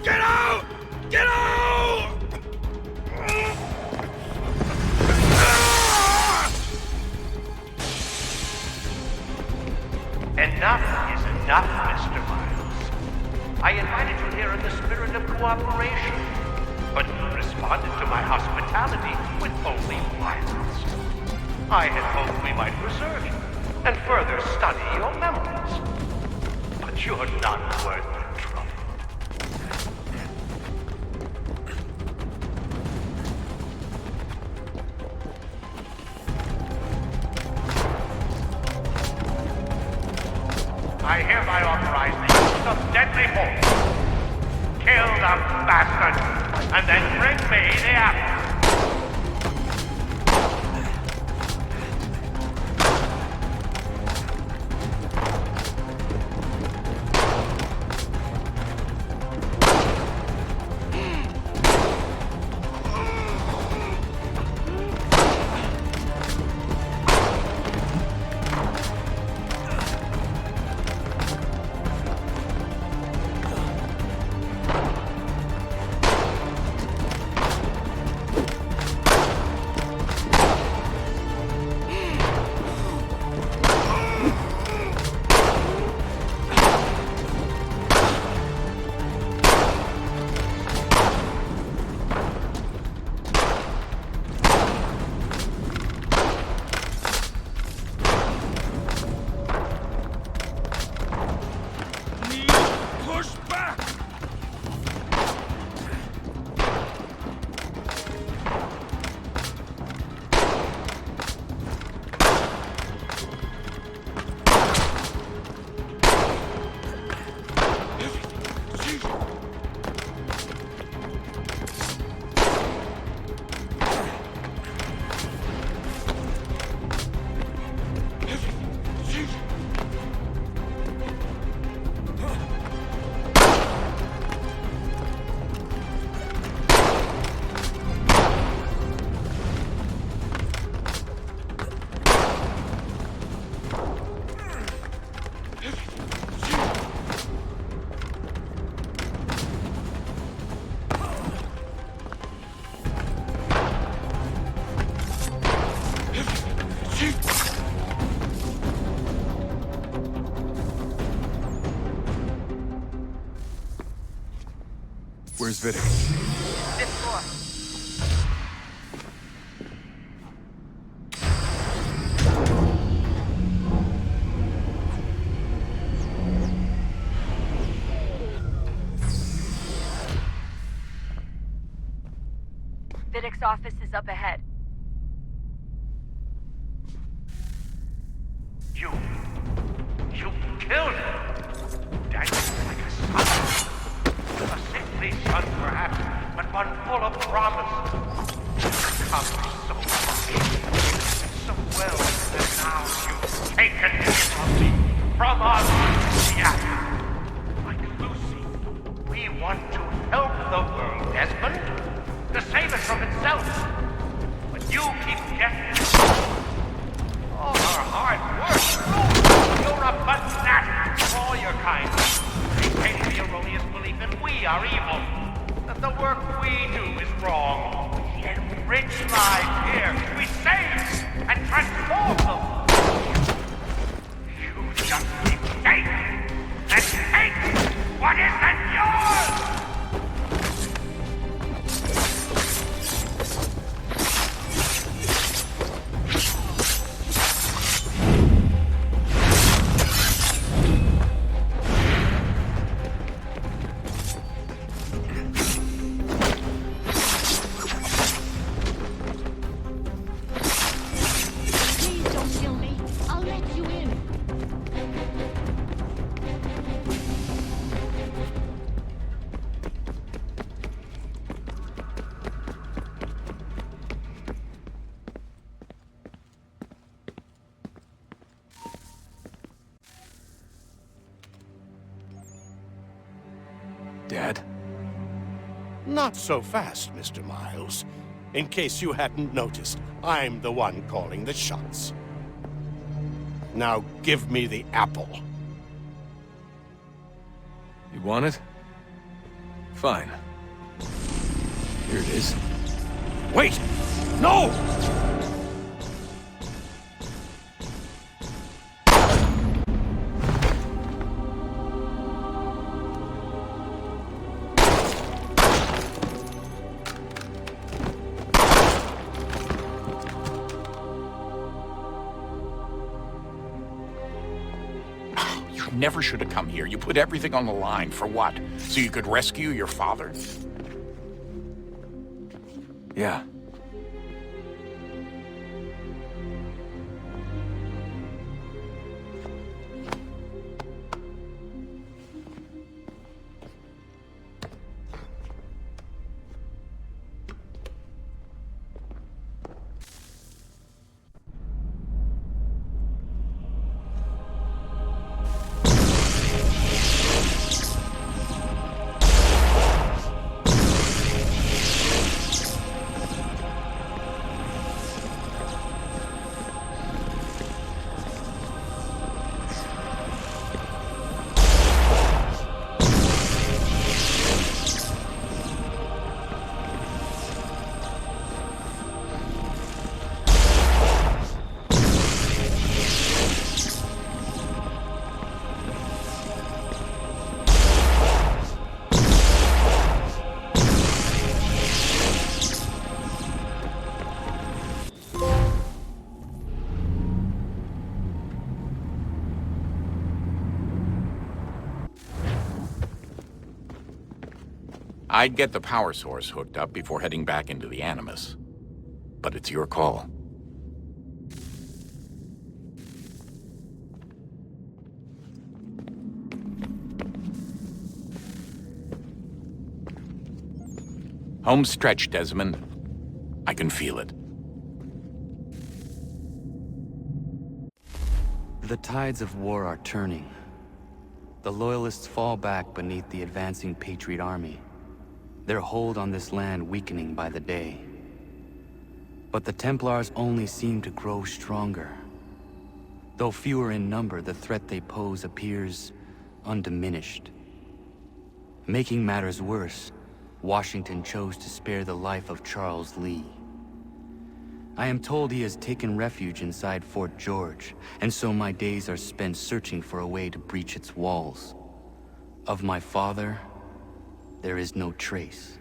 Get out! Get out! Enough is enough, Mr. Miles. I invited you here in the spirit of cooperation, but you responded to my hospitality with only violence. I had hoped we might preserve you and further study your memories. But you're not worth the trouble. I hereby authorize the use of deadly force. Kill the bastard, and then bring me the apple. Where's Vidic? Fifth floor. Vidic's office is up ahead. You killed him! Died like a son. A sickly son, perhaps, but one full of promise. Accomplished so much, so well, that now you've taken him from me, from us, yeah. Like Lucy, we want to help the world, Desmond, to save it from itself. But you keep getting all our hard work. You're a fanatic for all your kind. Maintaining the erroneous belief that we are evil. That the work we do is wrong. We enrich lives here. We save and transform them. You just keep taking and take what isn't yours! Dad? Not so fast, Mr. Miles. In case you hadn't noticed, I'm the one calling the shots. Now give me the apple. You want it? Fine. Here it is. Wait! No! Never should have come here. You put everything on the line. For what? So you could rescue your father? Yeah. I'd get the power source hooked up before heading back into the Animus. But it's your call. Home stretch, Desmond. I can feel it. The tides of war are turning. The Loyalists fall back beneath the advancing Patriot army, their hold on this land weakening by the day. But the Templars only seem to grow stronger. Though fewer in number, the threat they pose appears undiminished. Making matters worse, Washington chose to spare the life of Charles Lee. I am told he has taken refuge inside Fort George, and so my days are spent searching for a way to breach its walls. Of my father, there is no trace,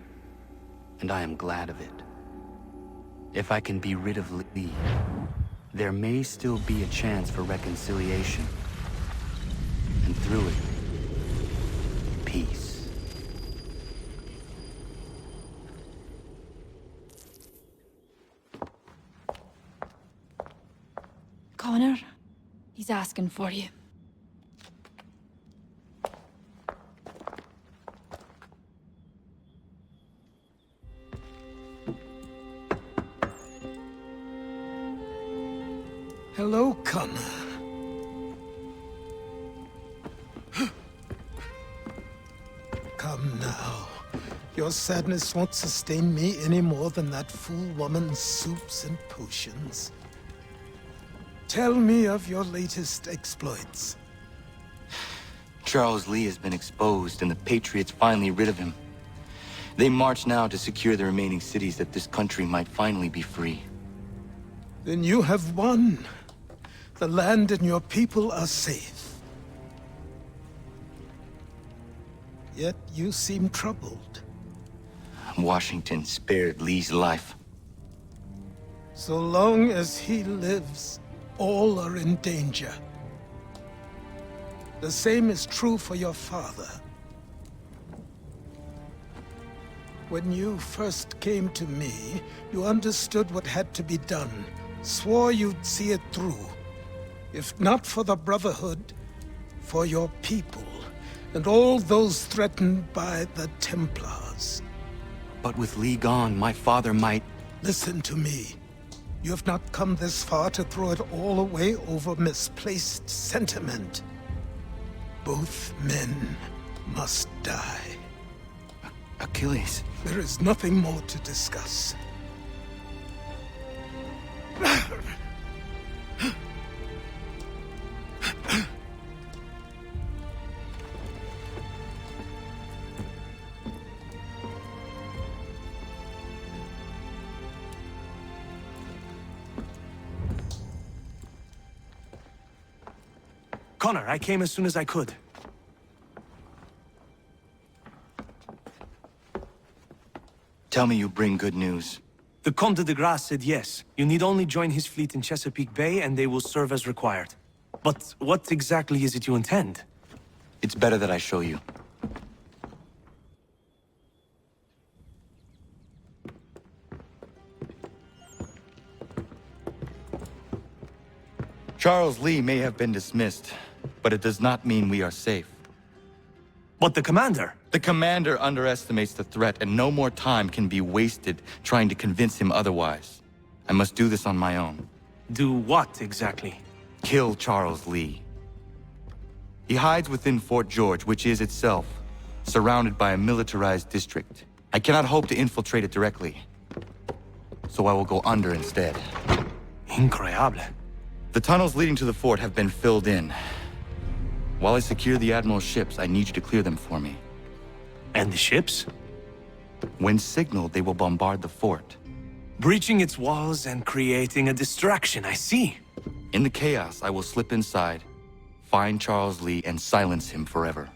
and I am glad of it. If I can be rid of Lee, there may still be a chance for reconciliation. And through it, peace. Connor, he's asking for you. Hello, Connor. Come now. Your sadness won't sustain me any more than that fool woman's soups and potions. Tell me of your latest exploits. Charles Lee has been exposed, and the Patriots finally rid of him. They march now to secure the remaining cities that this country might finally be free. Then you have won. The land and your people are safe. Yet you seem troubled. Washington spared Lee's life. So long as he lives, all are in danger. The same is true for your father. When you first came to me, you understood what had to be done, swore you'd see it through. If not for the Brotherhood, for your people, and all those threatened by the Templars. But with Lee gone, my father might... Listen to me. You have not come this far to throw it all away over misplaced sentiment. Both men must die. Achilles. There is nothing more to discuss. Connor, I came as soon as I could. Tell me you bring good news. The Comte de Grasse said yes. You need only join his fleet in Chesapeake Bay and they will serve as required. But what exactly is it you intend? It's better that I show you. Charles Lee may have been dismissed, but it does not mean we are safe. But the commander? The commander underestimates the threat, and no more time can be wasted trying to convince him otherwise. I must do this on my own. Do what, exactly? Kill Charles Lee. He hides within Fort George, which is itself surrounded by a militarized district. I cannot hope to infiltrate it directly, so I will go under instead. Incroyable. The tunnels leading to the fort have been filled in. While I secure the Admiral's ships, I need you to clear them for me. And the ships? When signaled, they will bombard the fort. Breaching its walls and creating a distraction, I see. In the chaos, I will slip inside, find Charles Lee, and silence him forever.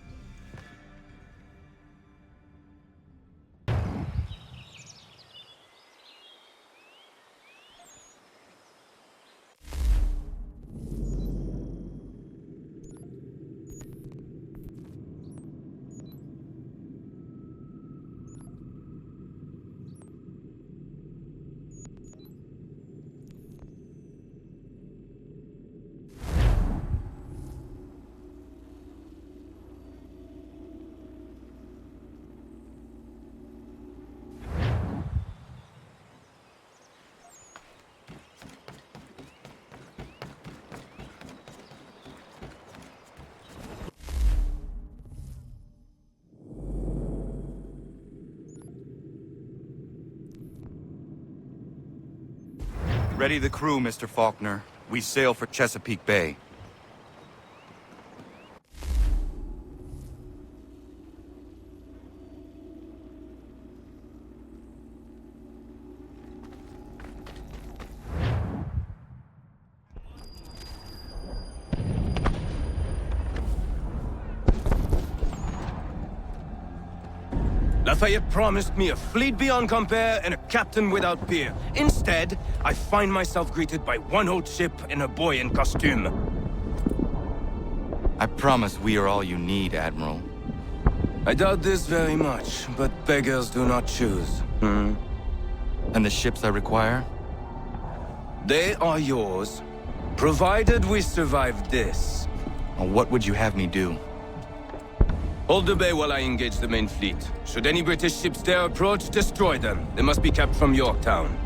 Ready the crew, Mr. Faulkner. We sail for Chesapeake Bay. Lafayette promised me a fleet beyond compare and a captain without peer. Instead, I find myself greeted by one old ship and a boy in costume. I promise we are all you need, Admiral. I doubt this very much, but beggars do not choose. And the ships I require? They are yours, provided we survive this. What would you have me do? Hold the bay while I engage the main fleet. Should any British ships dare approach, destroy them. They must be kept from Yorktown.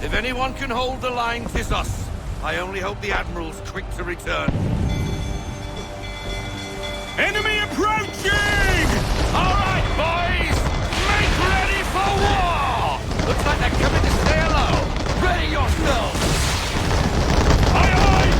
If anyone can hold the line, 'tis us. I only hope the Admiral's quick to return. Enemy approaching! All right, boys! Make ready for war! Looks like they're coming to say hello. Ready yourselves! Aye, aye!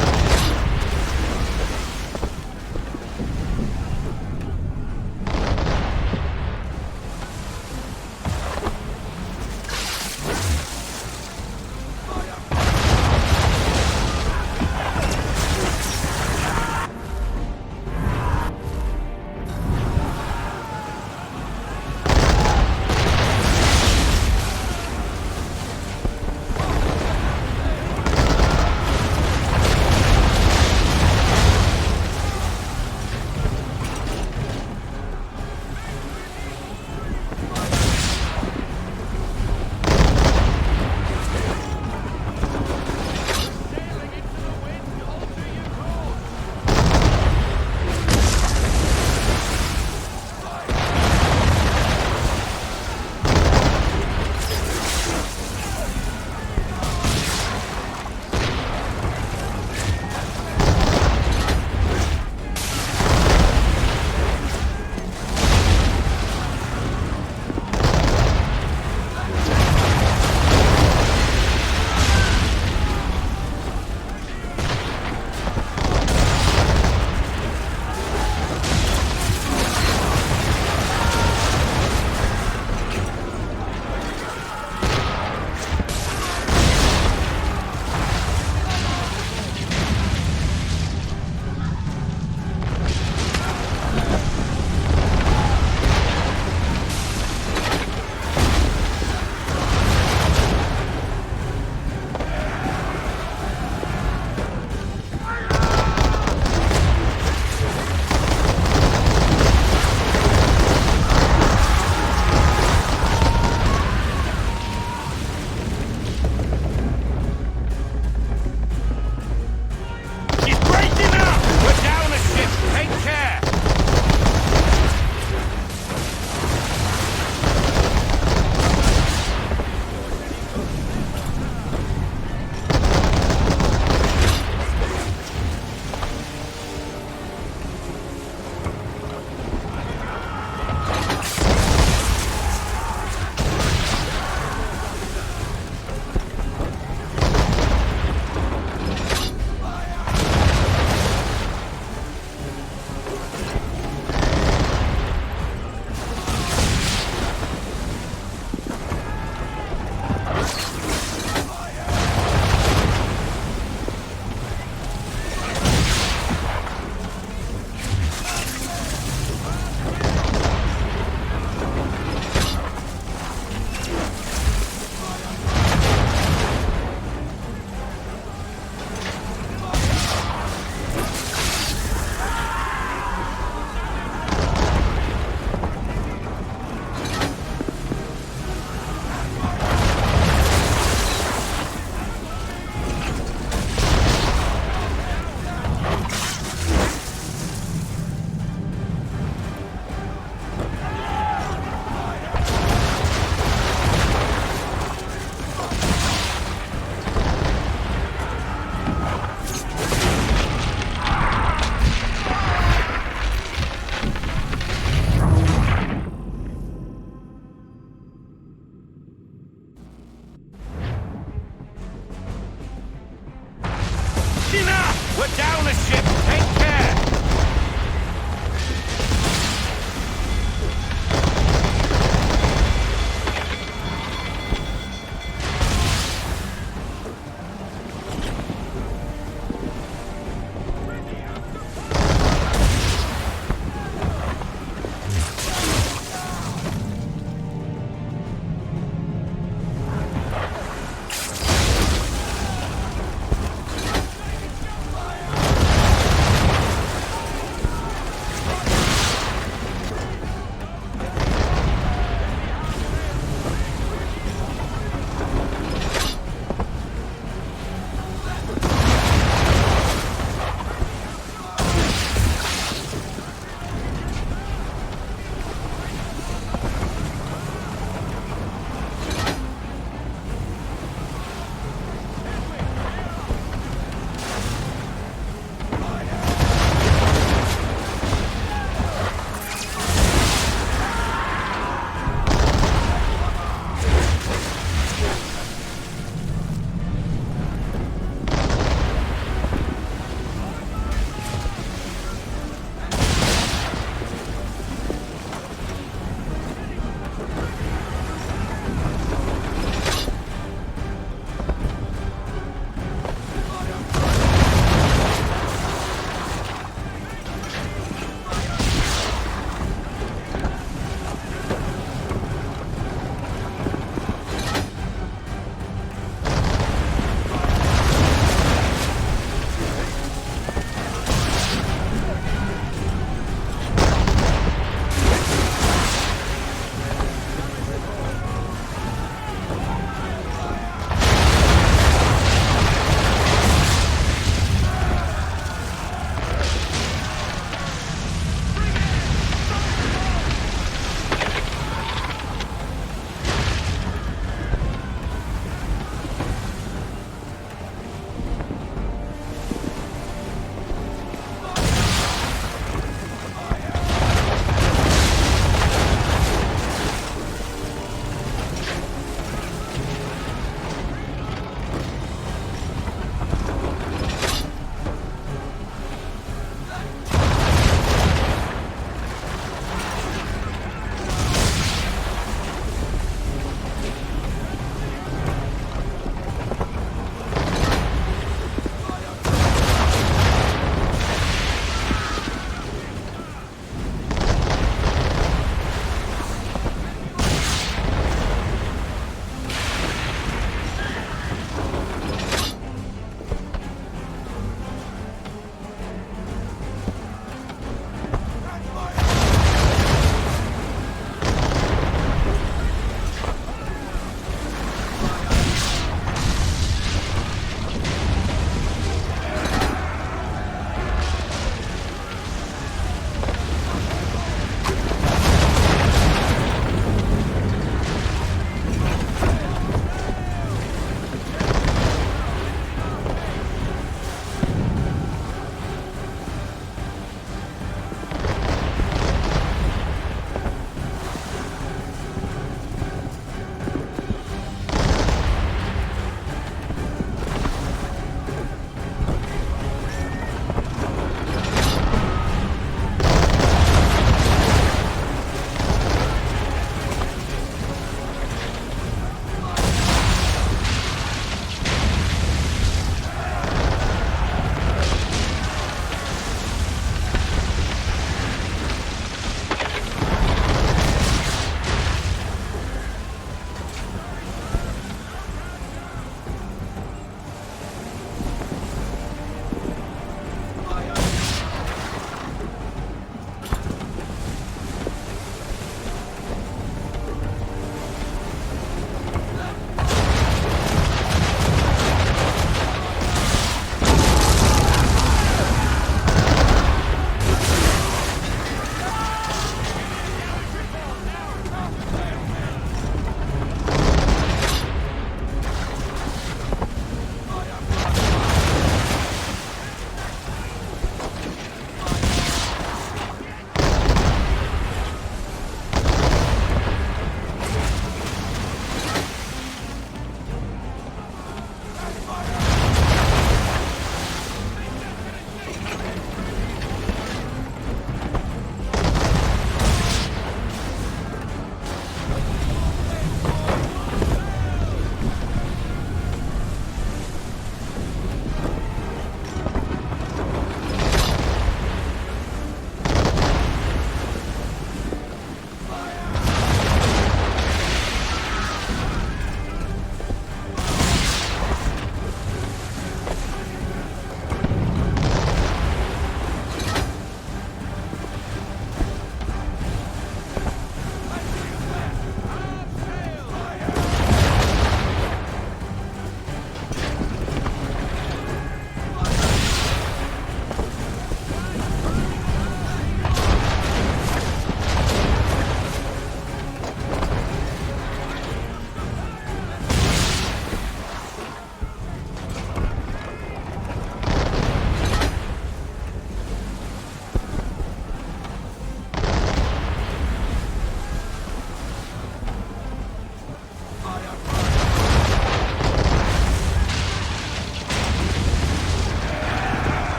enough! We're down a ship! Take care!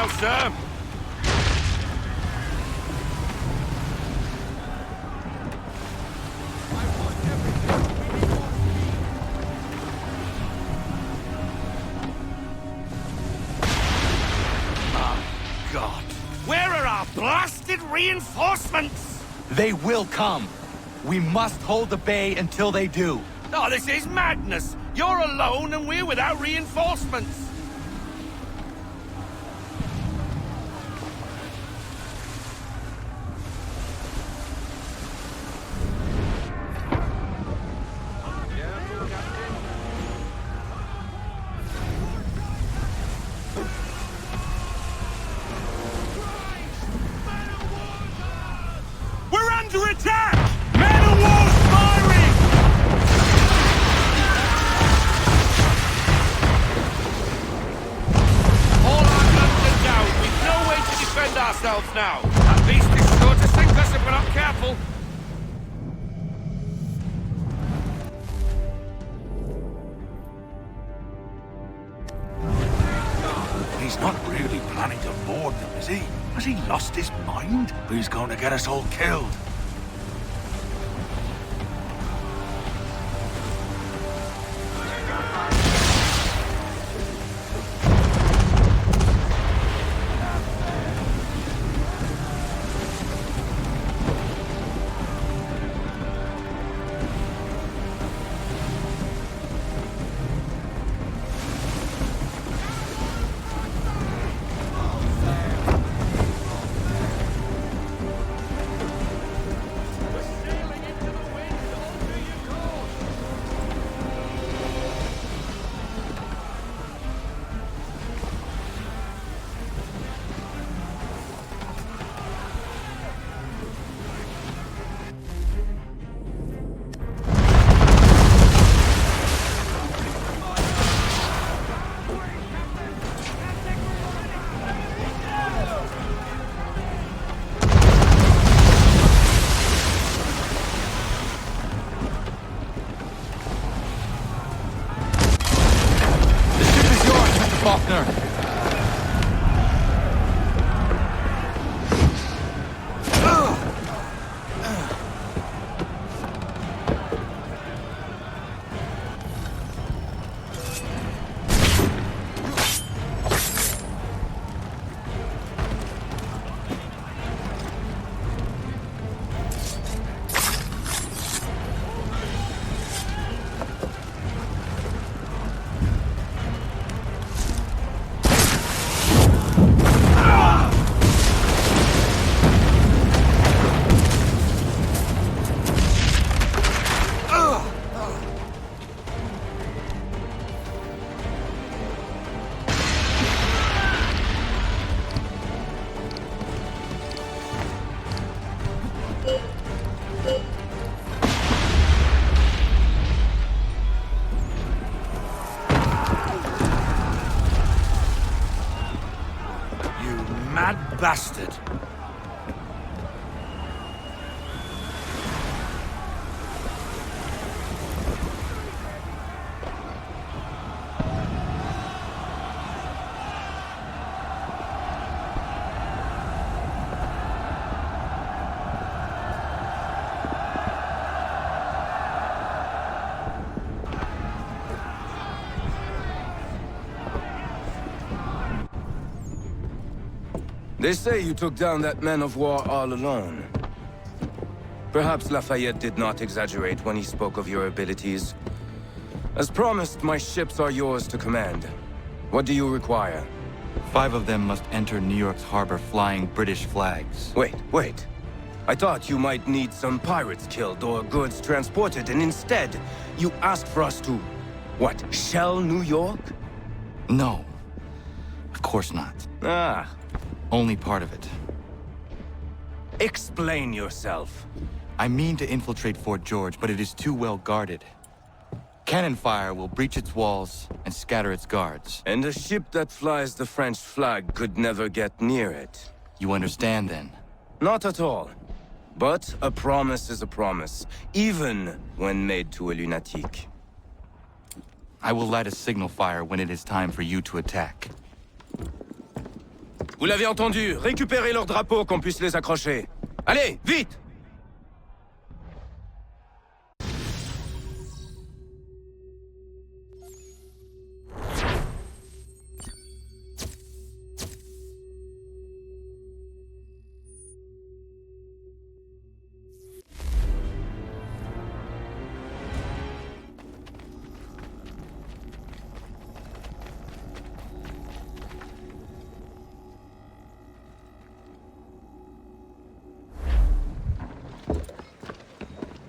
now, sir. God. Where are our blasted reinforcements? They will come. We must hold the bay until they do. Oh, this is madness. You're alone and we're without reinforcements. We're under attack! Men of war's firing! All our guns are down. We've no way to defend ourselves now. At least it's sure to sink us if we're not careful. He's not really planning to board them, is he? Has he lost his mind? He's going to get us all killed. Faulkner. Bastard. They say you took down that man of war all alone. Perhaps Lafayette did not exaggerate when he spoke of your abilities. As promised, my ships are yours to command. What do you require? 5 of them must enter New York's harbor flying British flags. Wait. I thought you might need some pirates killed or goods transported, and instead, you asked for us to... what, shell New York? No. Of course not. Ah. Only part of it. Explain yourself. I mean to infiltrate Fort George, but it is too well guarded. Cannon fire will breach its walls and scatter its guards. And a ship that flies the French flag could never get near it. You understand, then? Not at all. But a promise is a promise, even when made to a lunatic. I will light a signal fire when it is time for you to attack. Vous l'avez entendu, récupérez leurs drapeaux qu'on puisse les accrocher. Allez, vite!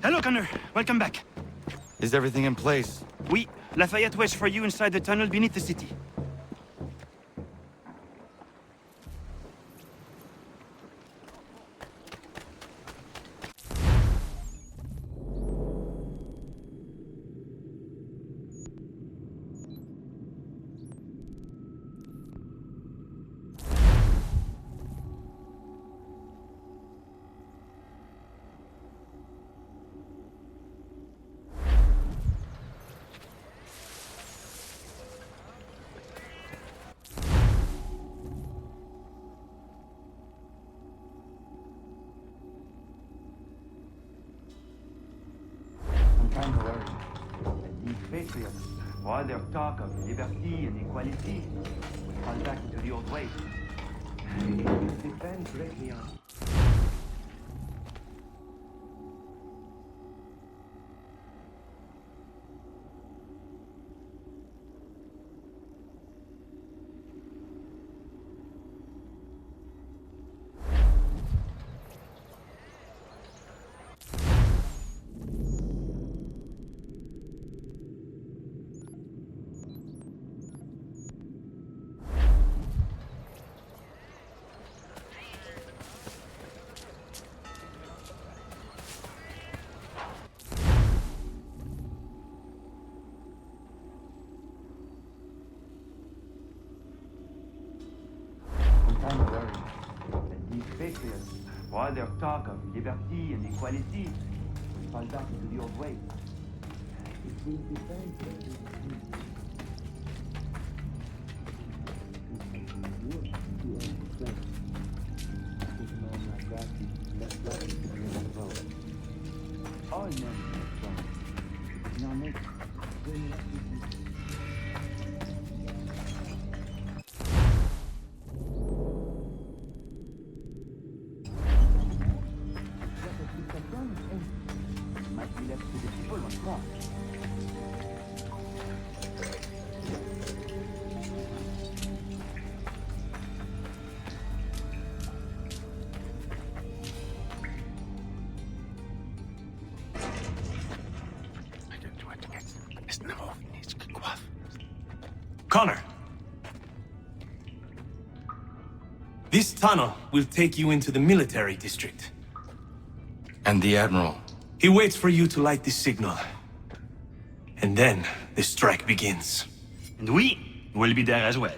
Hello, Connor. Welcome back. Is everything in place? Oui. Lafayette waits for you inside the tunnel beneath the city. These patriots, while their talk of liberty and equality, will fall back into the old ways. It will depend greatly on... Patriots, while their talk of liberty and equality, will fall back into the old ways. It will depend. All men are strong. Might be left to the people once more. Connor. This tunnel will take you into the military district. And the Admiral? He waits for you to light this signal. And then the strike begins. And we will be there as well.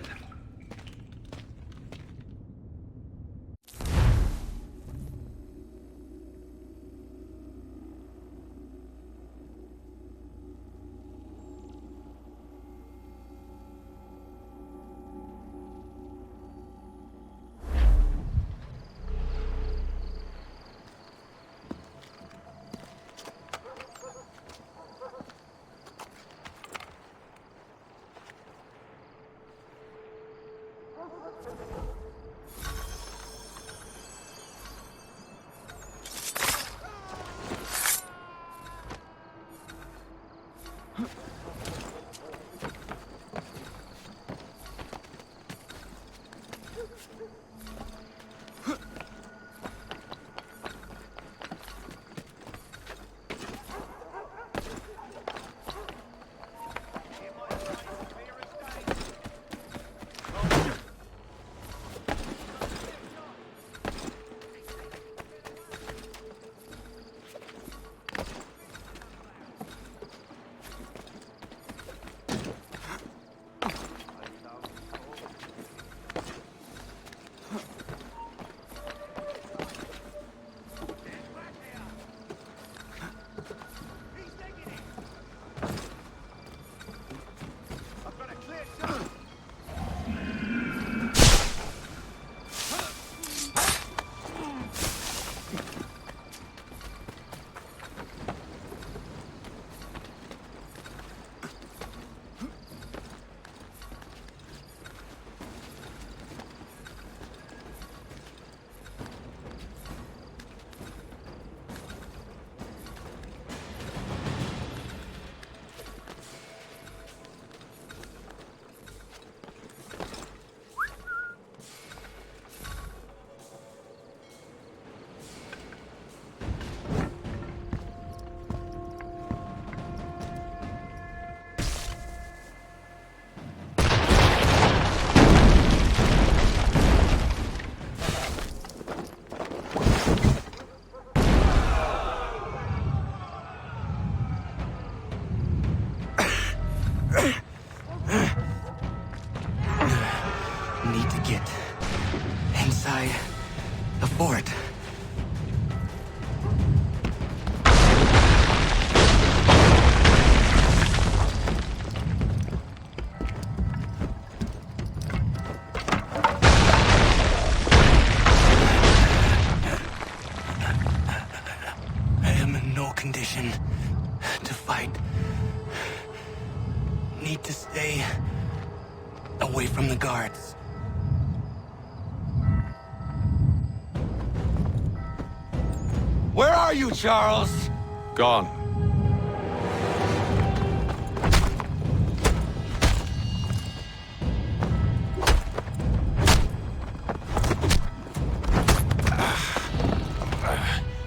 outside the fort. I am in no condition to fight. Need to stay away from the guards. Where are you, Charles? Gone.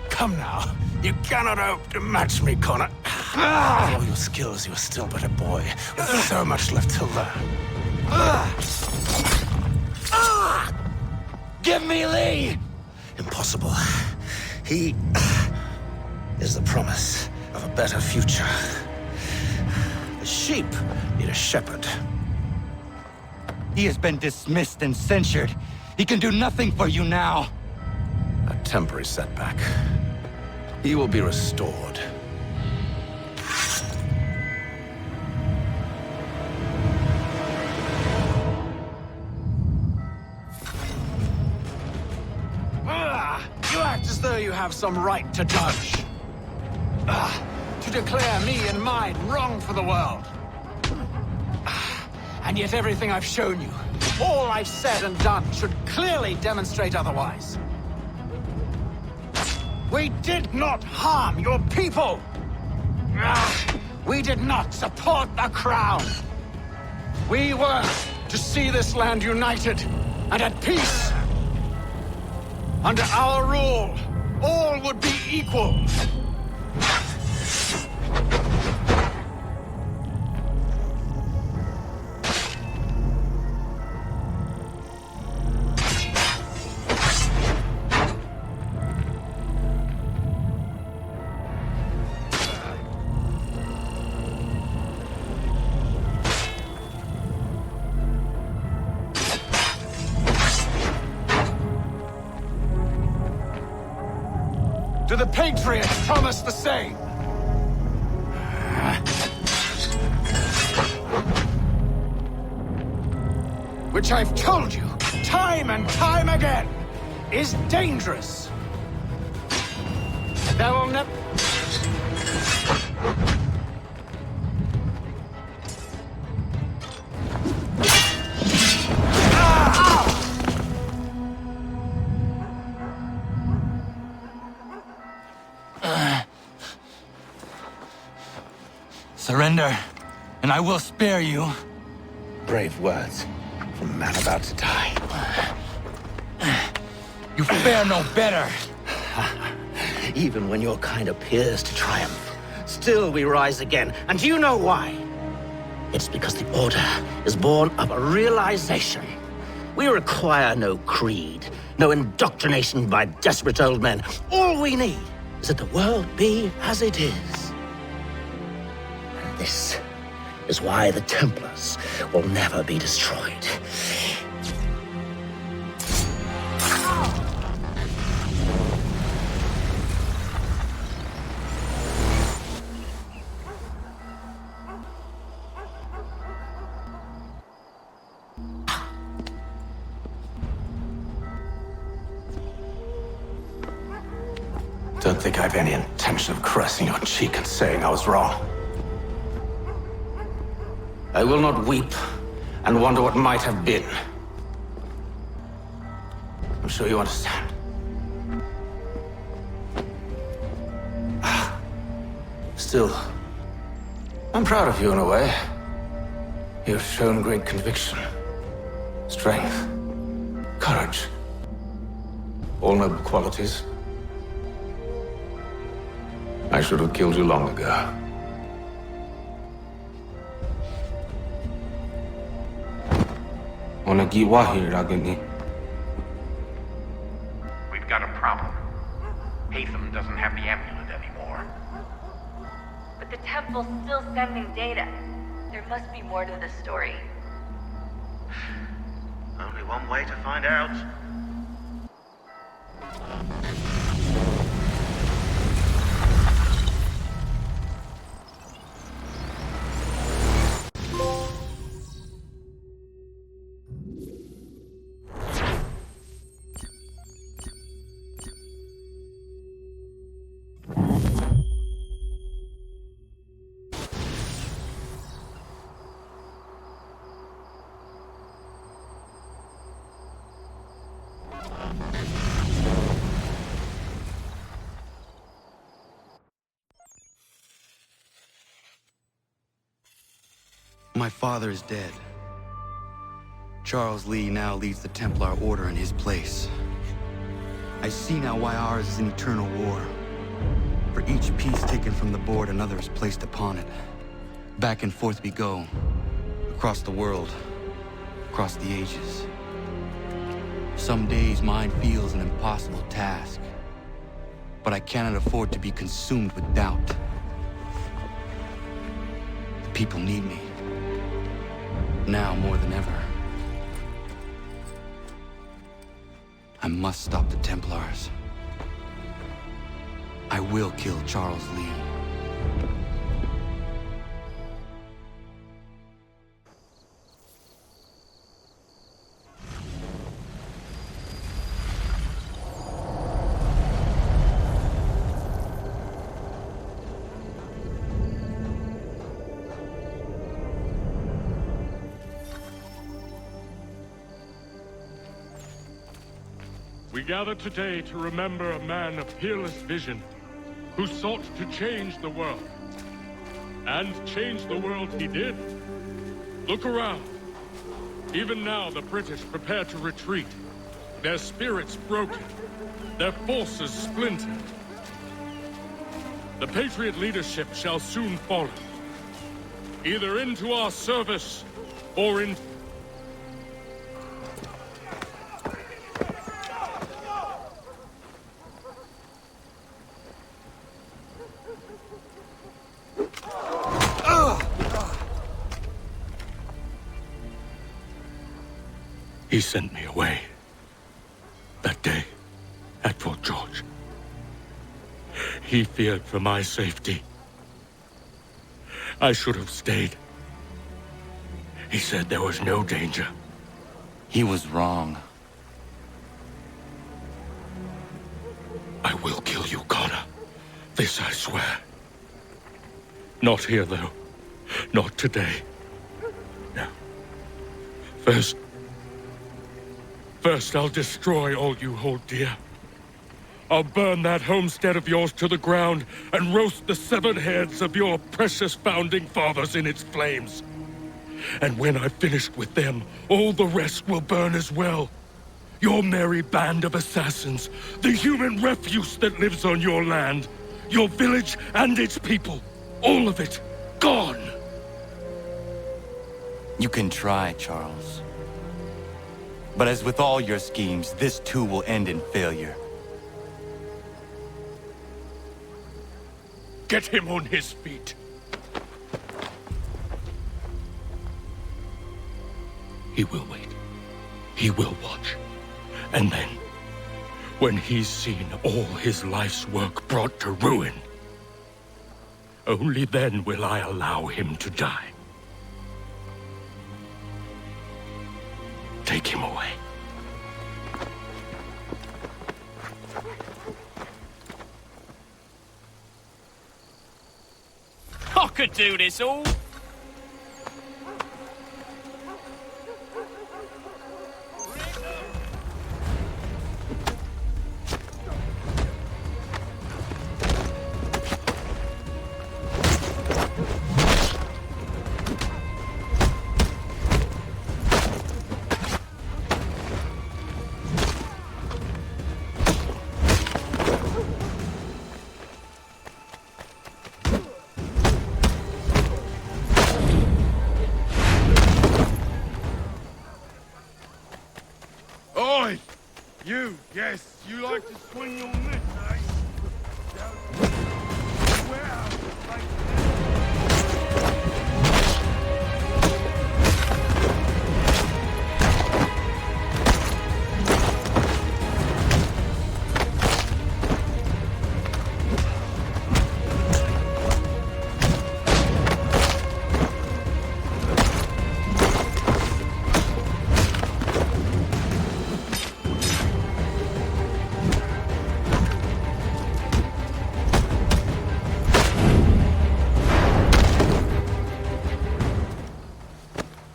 Come now. You cannot hope to match me, Connor. With all your skills, you are still but a boy, with so much left to learn. Give me Lee! Impossible. He is the promise of a better future. The sheep need a shepherd. He has been dismissed and censured. He can do nothing for you now. A temporary setback. He will be restored. You act as though you have some right to judge. To declare me and mine wrong for the world. And yet everything I've shown you, all I've said and done, should clearly demonstrate otherwise. We did not harm your people! We did not support the crown! We were to see this land united and at peace! Under our rule, all would be equal! Do the Patriots promise the same? Which I've told you, time and time again, is dangerous. There will never... Surrender, and I will spare you. Brave words from a man about to die. You fare no better. Even when your kind appears to triumph, still we rise again. And do you know why? It's because the Order is born of a realization. We require no creed, no indoctrination by desperate old men. All we need is that the world be as it is. And this is why the Templars will never be destroyed. Don't think I've any intention of caressing your cheek and saying I was wrong. I will not weep and wonder what might have been. I'm sure you understand. Still, I'm proud of you in a way. You have shown great conviction, strength, courage. All noble qualities. I should have killed you long ago. We've got a problem. Haytham doesn't have the amulet anymore. But the temple's still sending data. There must be more to this story. Only one way to find out. My father is dead. Charles Lee now leads the Templar Order in his place. I see now why ours is an eternal war. For each piece taken from the board, another is placed upon it. Back and forth we go. Across the world. Across the ages. Some days mine feels an impossible task. But I cannot afford to be consumed with doubt. The people need me. Now more than ever. I must stop the Templars. I will kill Charles Lee. We gather today to remember a man of peerless vision who sought to change the world. And change the world he did. Look around. Even now the British prepare to retreat. Their spirits broken. Their forces splintered. The Patriot leadership shall soon follow. Either into our service or into... He sent me away. That day, at Fort George. He feared for my safety. I should have stayed. He said there was no danger. He was wrong. I will kill you, Connor. This I swear. Not here, though. Not today. No. First, I'll destroy all you hold dear. I'll burn that homestead of yours to the ground and roast the severed heads of your precious founding fathers in its flames. And when I've finished with them, all the rest will burn as well. Your merry band of assassins, the human refuse that lives on your land, your village and its people, all of it, gone. You can try, Charles. But as with all your schemes, this too will end in failure. Get him on his feet. He will wait. He will watch. And then, when he's seen all his life's work brought to ruin, only then will I allow him to die. Take him away. I could do this all. Yes, you like to swing your mitt, eh?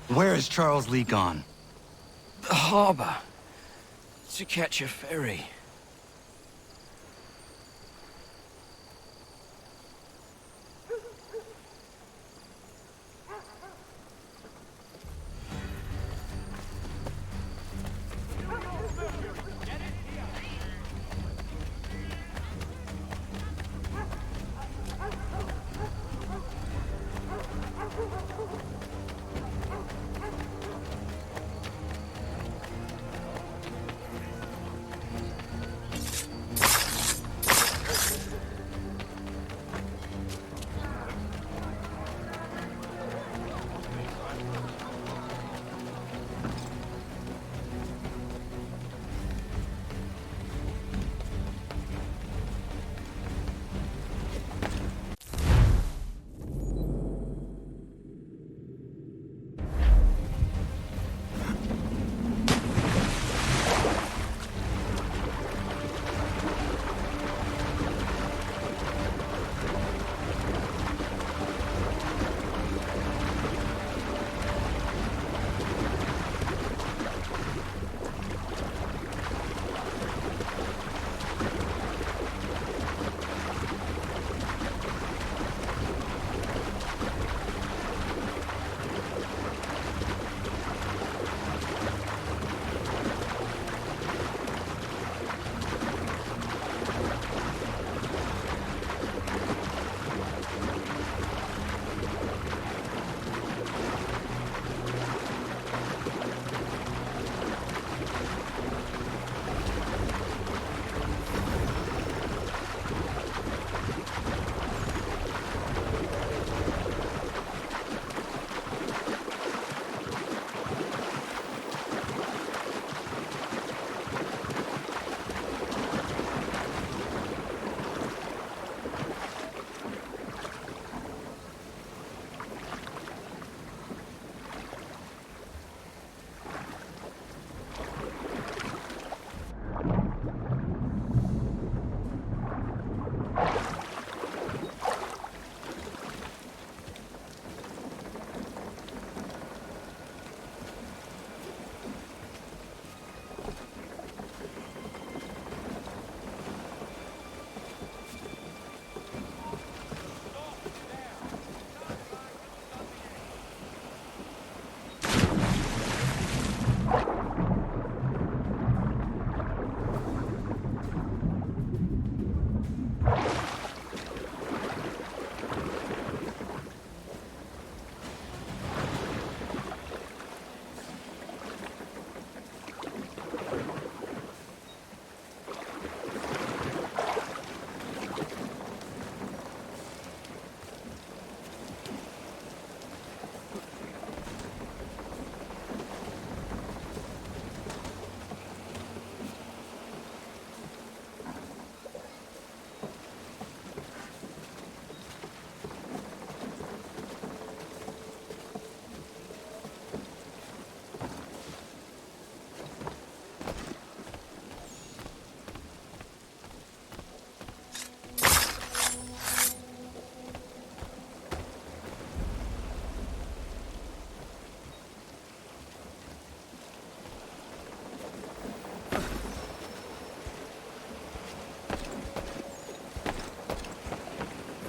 Where is Charles Lee gone? The harbor. to catch a ferry.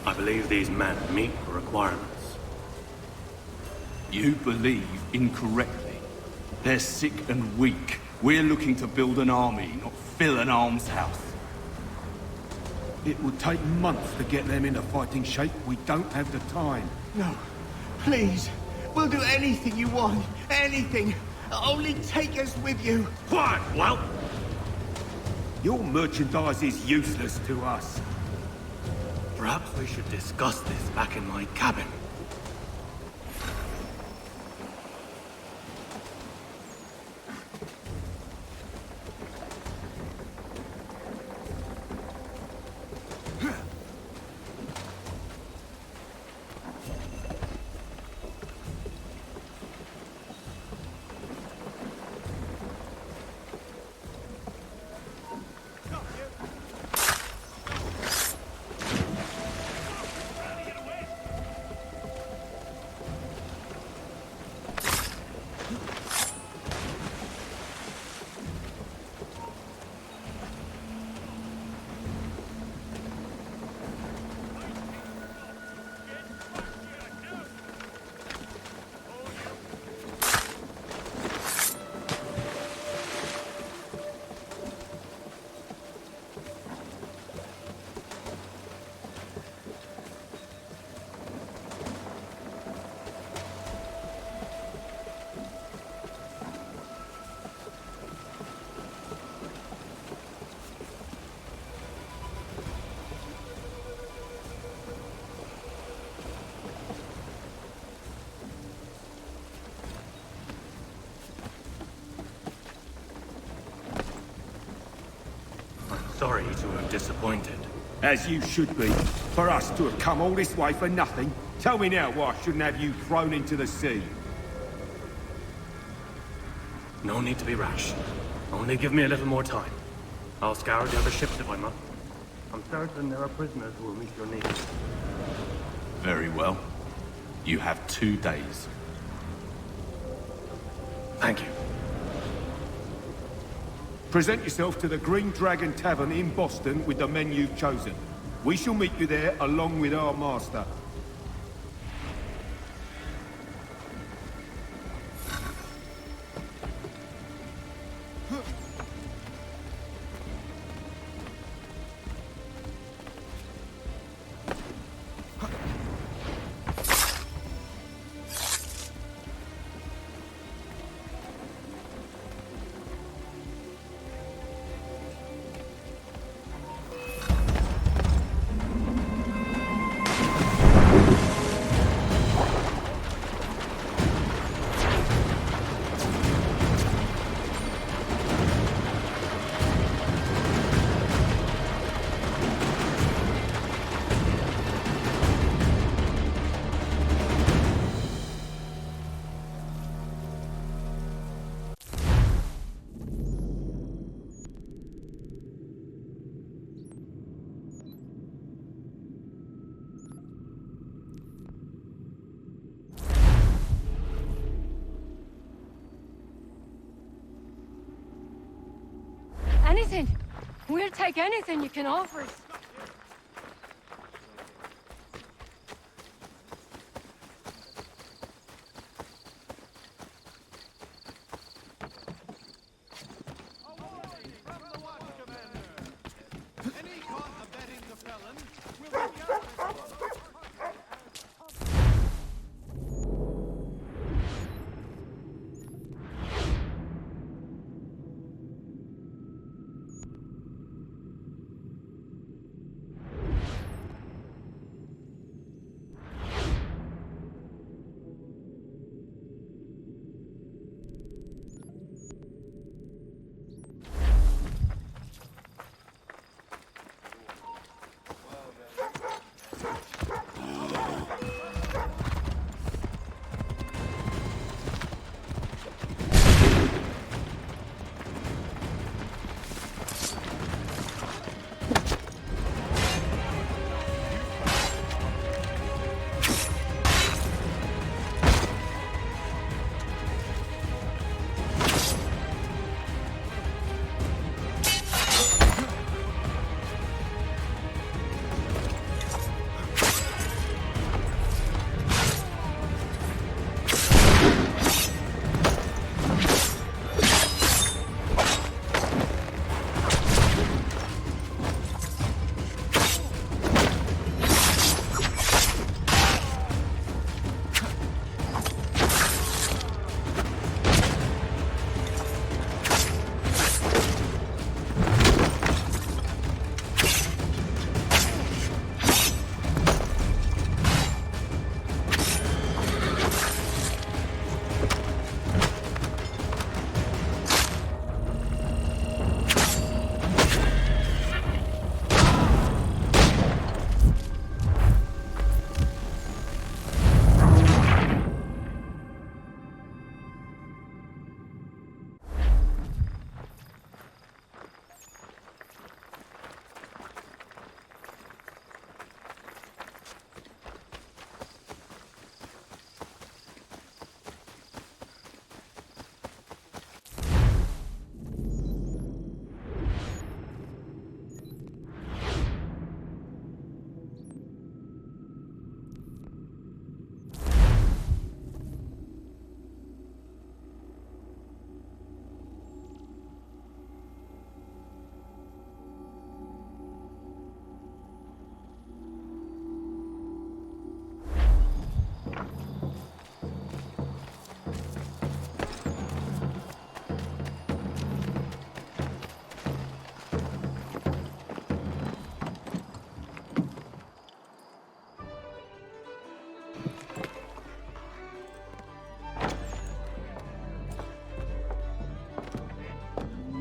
I believe these men meet the requirements. You believe incorrectly. They're sick and weak. We're looking to build an army, not fill an almshouse. It would take months to get them into fighting shape. We don't have the time. No. Please. We'll do anything you want. Anything. Only take us with you. Quiet, well. Your merchandise is useless to us. Perhaps we should discuss this back in my cabin. I'm sorry to have disappointed. As you should be. For us to have come all this way for nothing. Tell me now why I shouldn't have you thrown into the sea. No need to be rash. Only give me a little more time. I'll scour the other ships if I must. I'm certain there are prisoners who will meet your needs. Very well. You have 2 days. Thank you. Present yourself to the Green Dragon Tavern in Boston with the men you've chosen. We shall meet you there along with our master. Anything. We'll take anything you can offer us.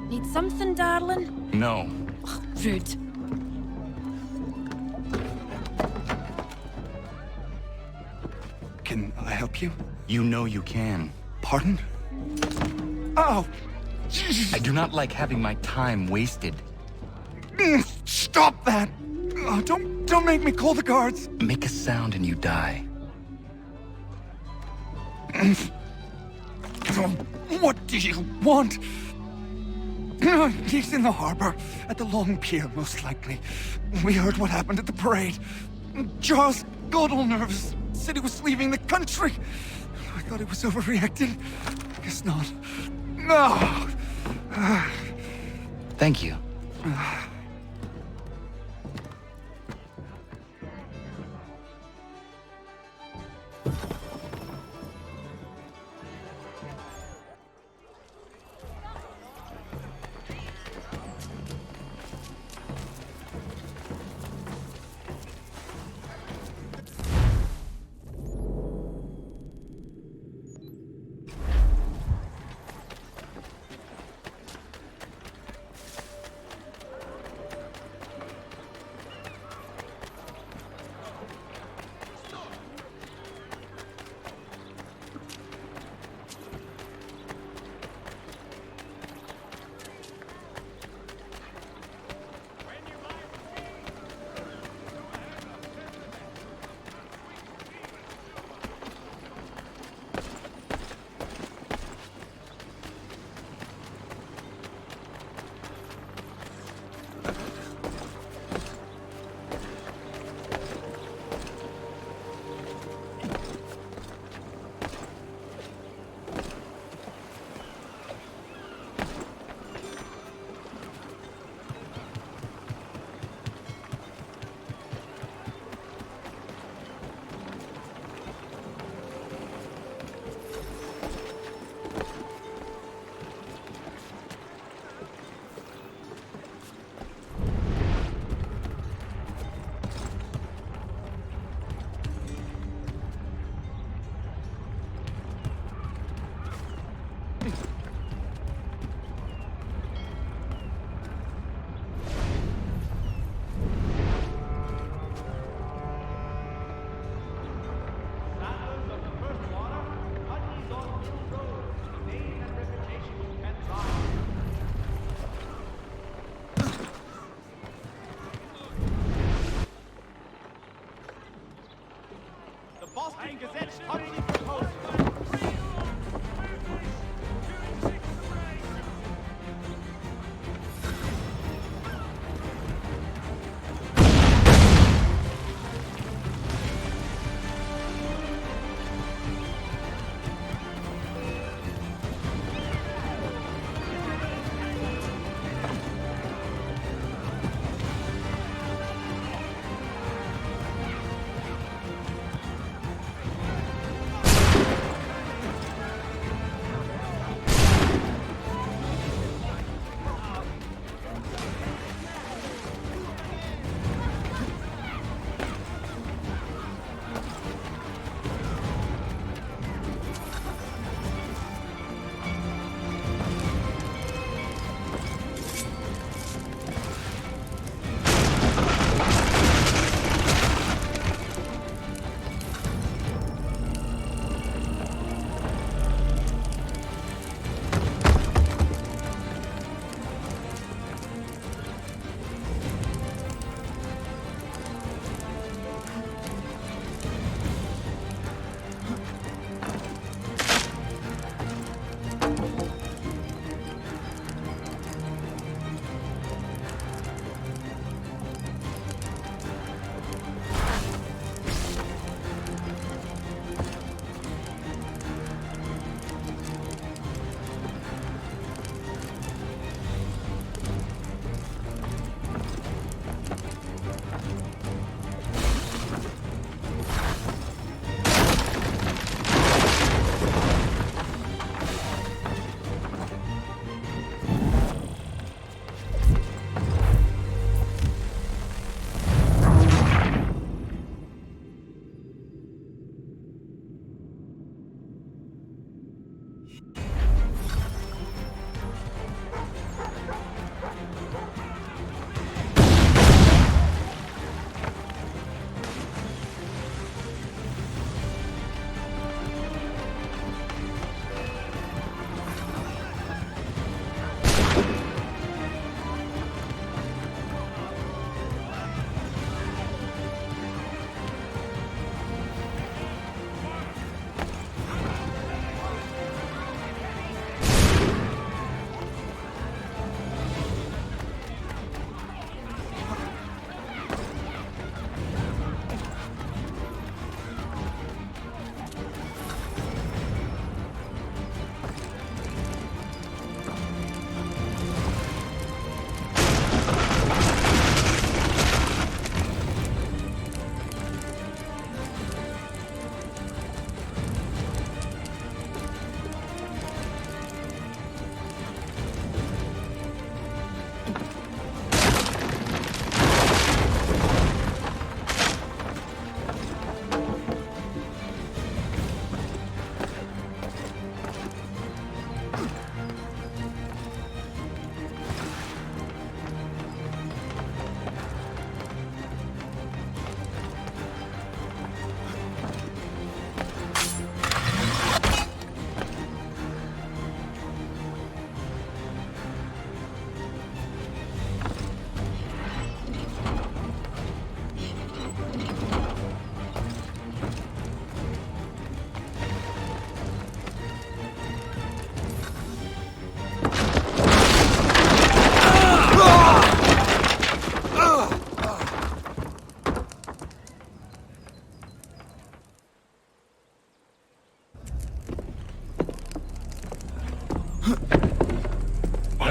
Need something, darling? No. route. Can I help you? You know you can. Pardon? Oh! I do not like having my time wasted. Stop that! Oh, don't make me call the guards! Make a sound and you die. What do you want? He's in the harbor, at the Long Pier, most likely. We heard what happened at the parade. Charles got all nervous, said he was leaving the country. I thought he was overreacting. Guess not. No! Thank you.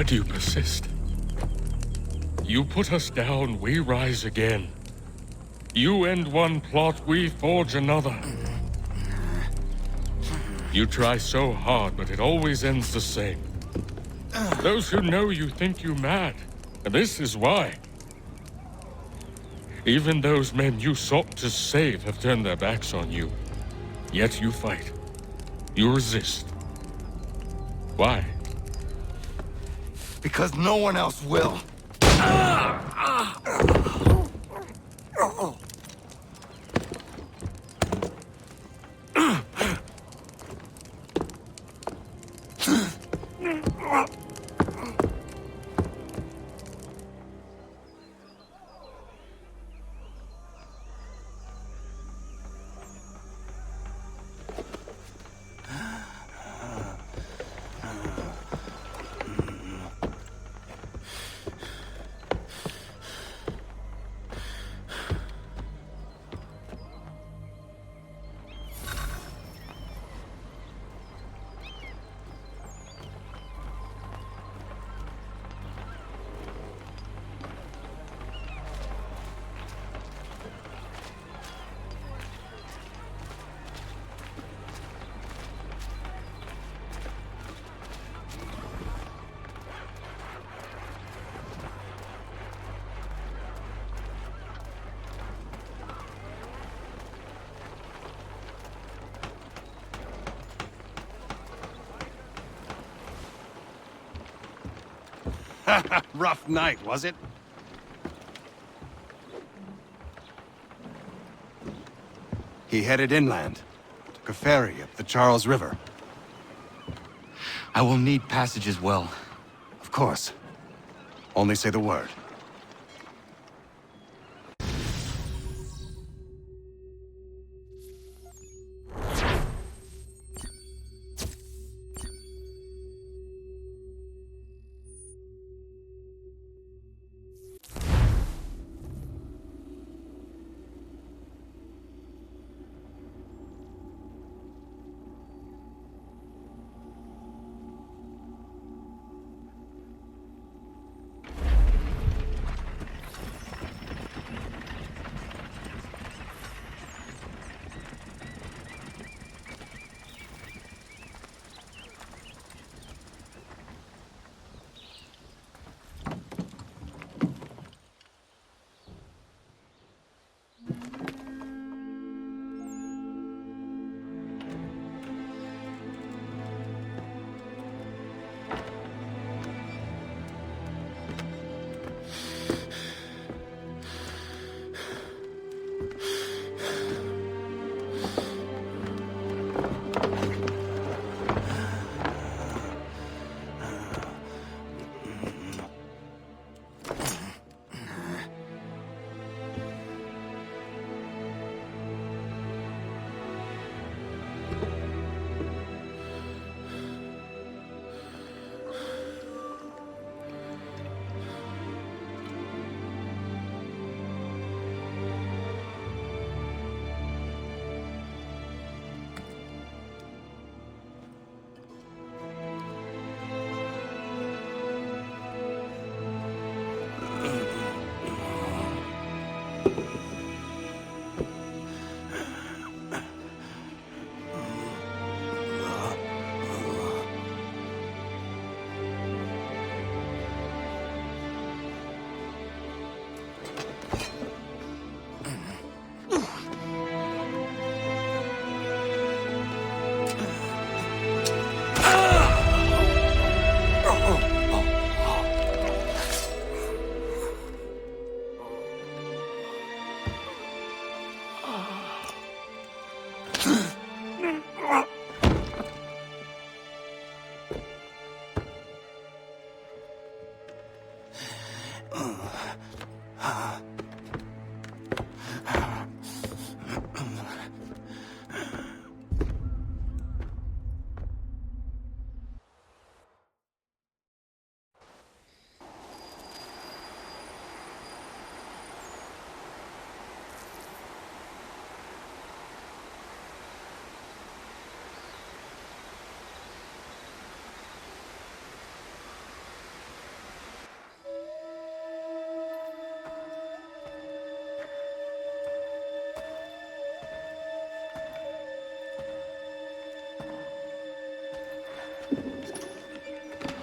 do you persist? You put us down, we rise again. You end one plot, we forge another. You try so hard, but it always ends the same. Those who know you think you mad, and this is why. Even those men you sought to save have turned their backs on you. Yet you fight. You resist. Why? Because no one else will. Rough night, was it? He headed inland. Took a ferry up the Charles River. I will need passage as well. Of course. Only say the word.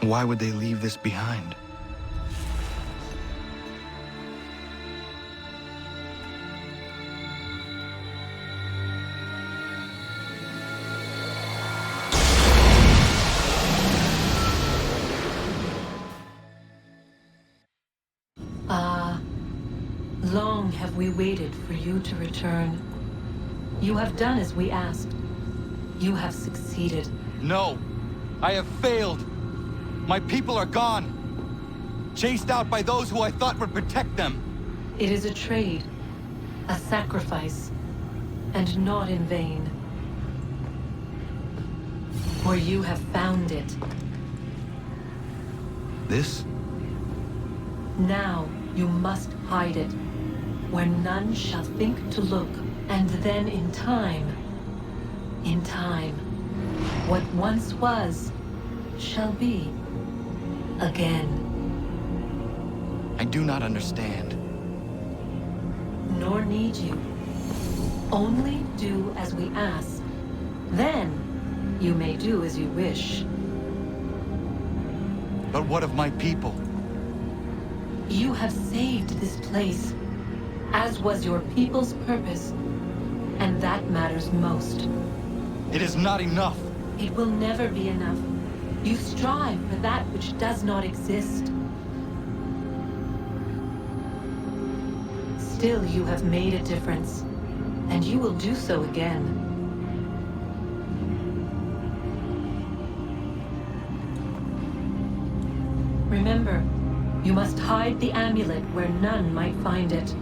Why would they leave this behind? Long have we waited for you to return. You have done as we asked. You have succeeded. No! I have failed! My people are gone! Chased out by those who I thought would protect them! It is a trade, a sacrifice, and not in vain. For you have found it. This? Now you must hide it, where none shall think to look, and then in time, what once was, shall be, again. I do not understand. Nor need you. Only do as we ask. Then, you may do as you wish. But what of my people? You have saved this place, as was your people's purpose, and that matters most. It is not enough. It will never be enough. You strive for that which does not exist. Still, you have made a difference, and you will do so again. Remember, you must hide the amulet where none might find it.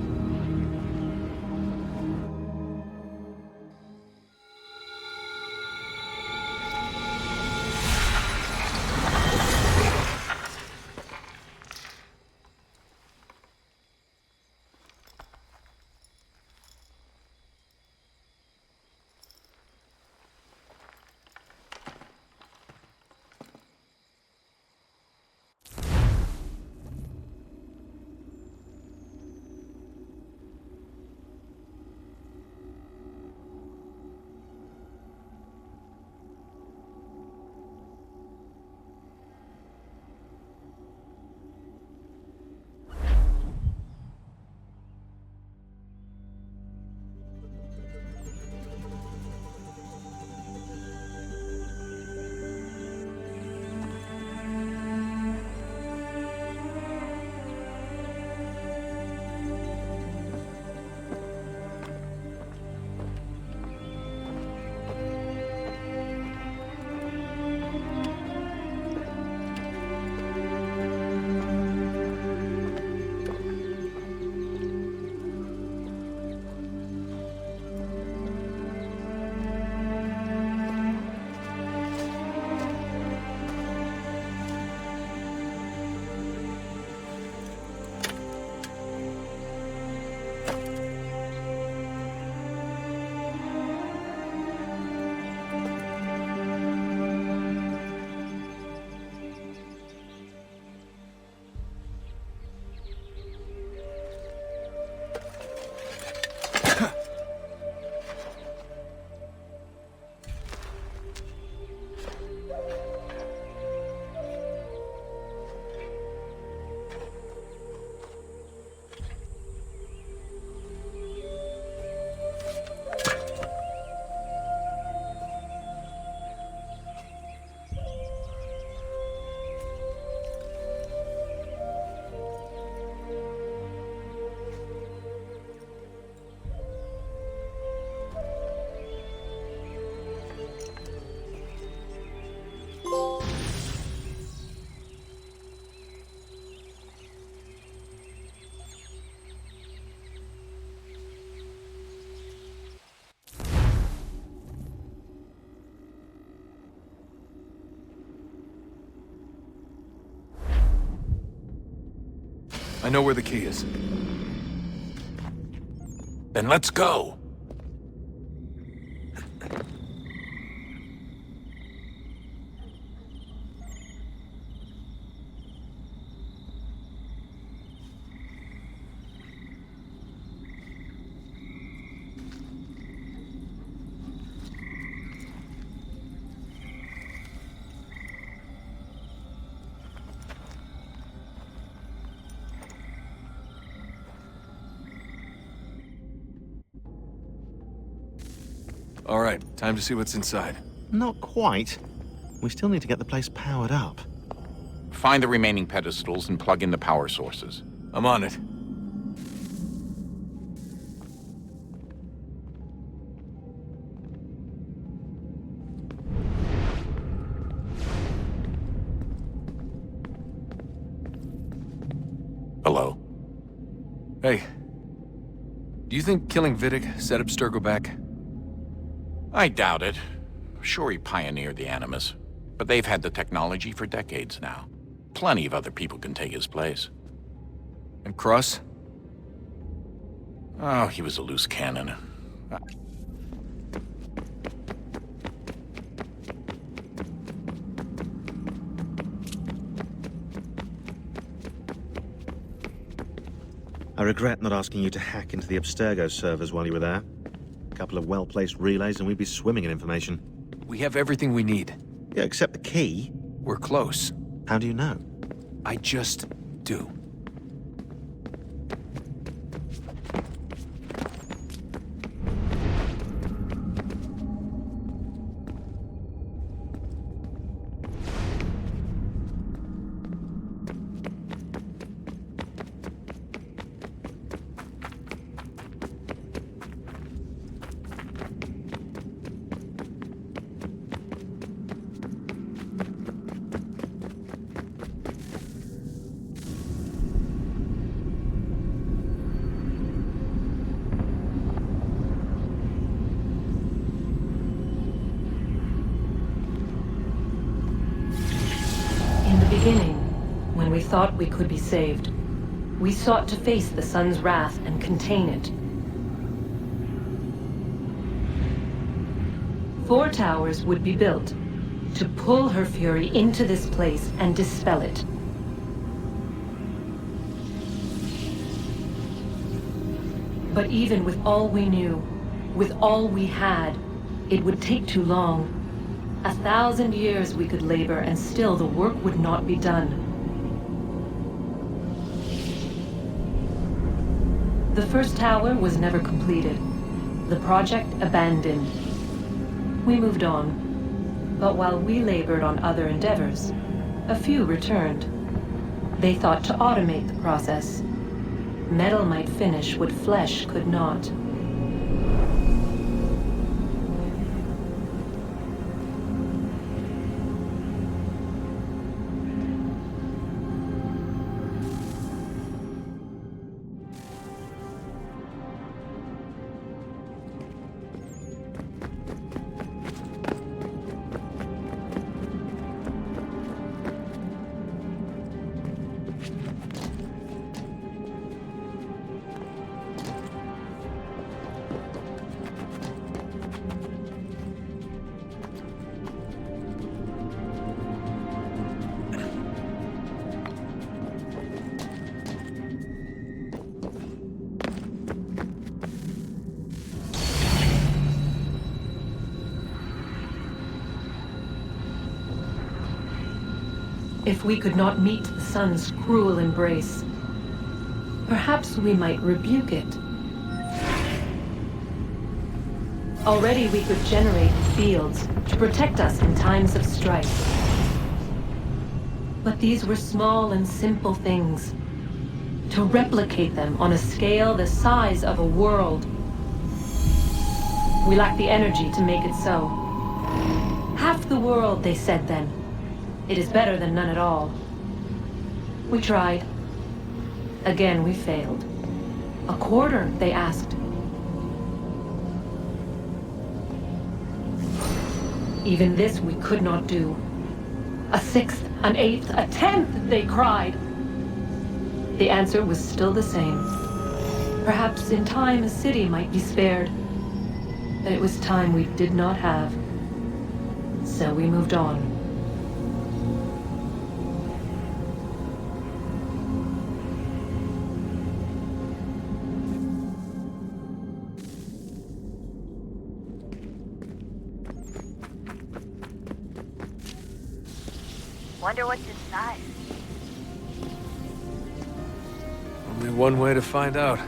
I know where the key is. Then let's go! All right, time to see what's inside. Not quite. We still need to get the place powered up. Find the remaining pedestals and plug in the power sources. I'm on it. Hello? Hey. Do you think killing Vidic set Abstergo back? I doubt it. Sure, he pioneered the Animus, but they've had the technology for decades now. Plenty of other people can take his place. And Cross? Oh, he was a loose cannon. I regret not asking you to hack into the Abstergo servers while you were there. A couple of well-placed relays and we'd be swimming in information. We have everything we need. Yeah, except the key. We're close. How do you know? I just do. When we thought we could be saved, we sought to face the sun's wrath and contain it. 4 towers would be built to pull her fury into this place and dispel it. But even with all we knew, with all we had, it would take too long. 1,000 years we could labor and still the work would not be done. The first tower was never completed. The project abandoned. We moved on. But while we labored on other endeavors, a few returned. They thought to automate the process. Metal might finish what flesh could not. If we could not meet the sun's cruel embrace, perhaps we might rebuke it. Already we could generate fields to protect us in times of strife. But these were small and simple things. To replicate them on a scale the size of a world, we lack the energy to make it so. Half the world, they said then. It is better than none at all. We tried. Again, we failed. A quarter, they asked. Even this we could not do. A 1/6, an 1/8, a 1/10, they cried. The answer was still the same. Perhaps in time a city might be spared. But it was time we did not have. So we moved on. Wonder what's inside. Only one way to find out.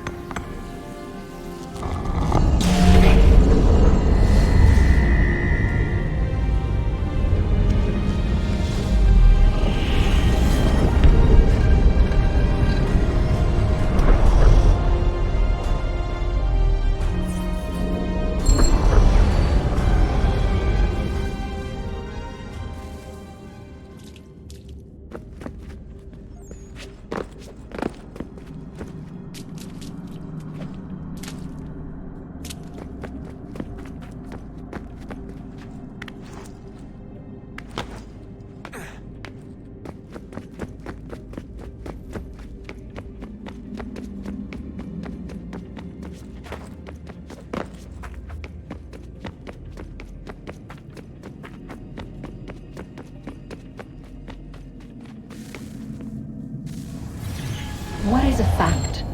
a fact?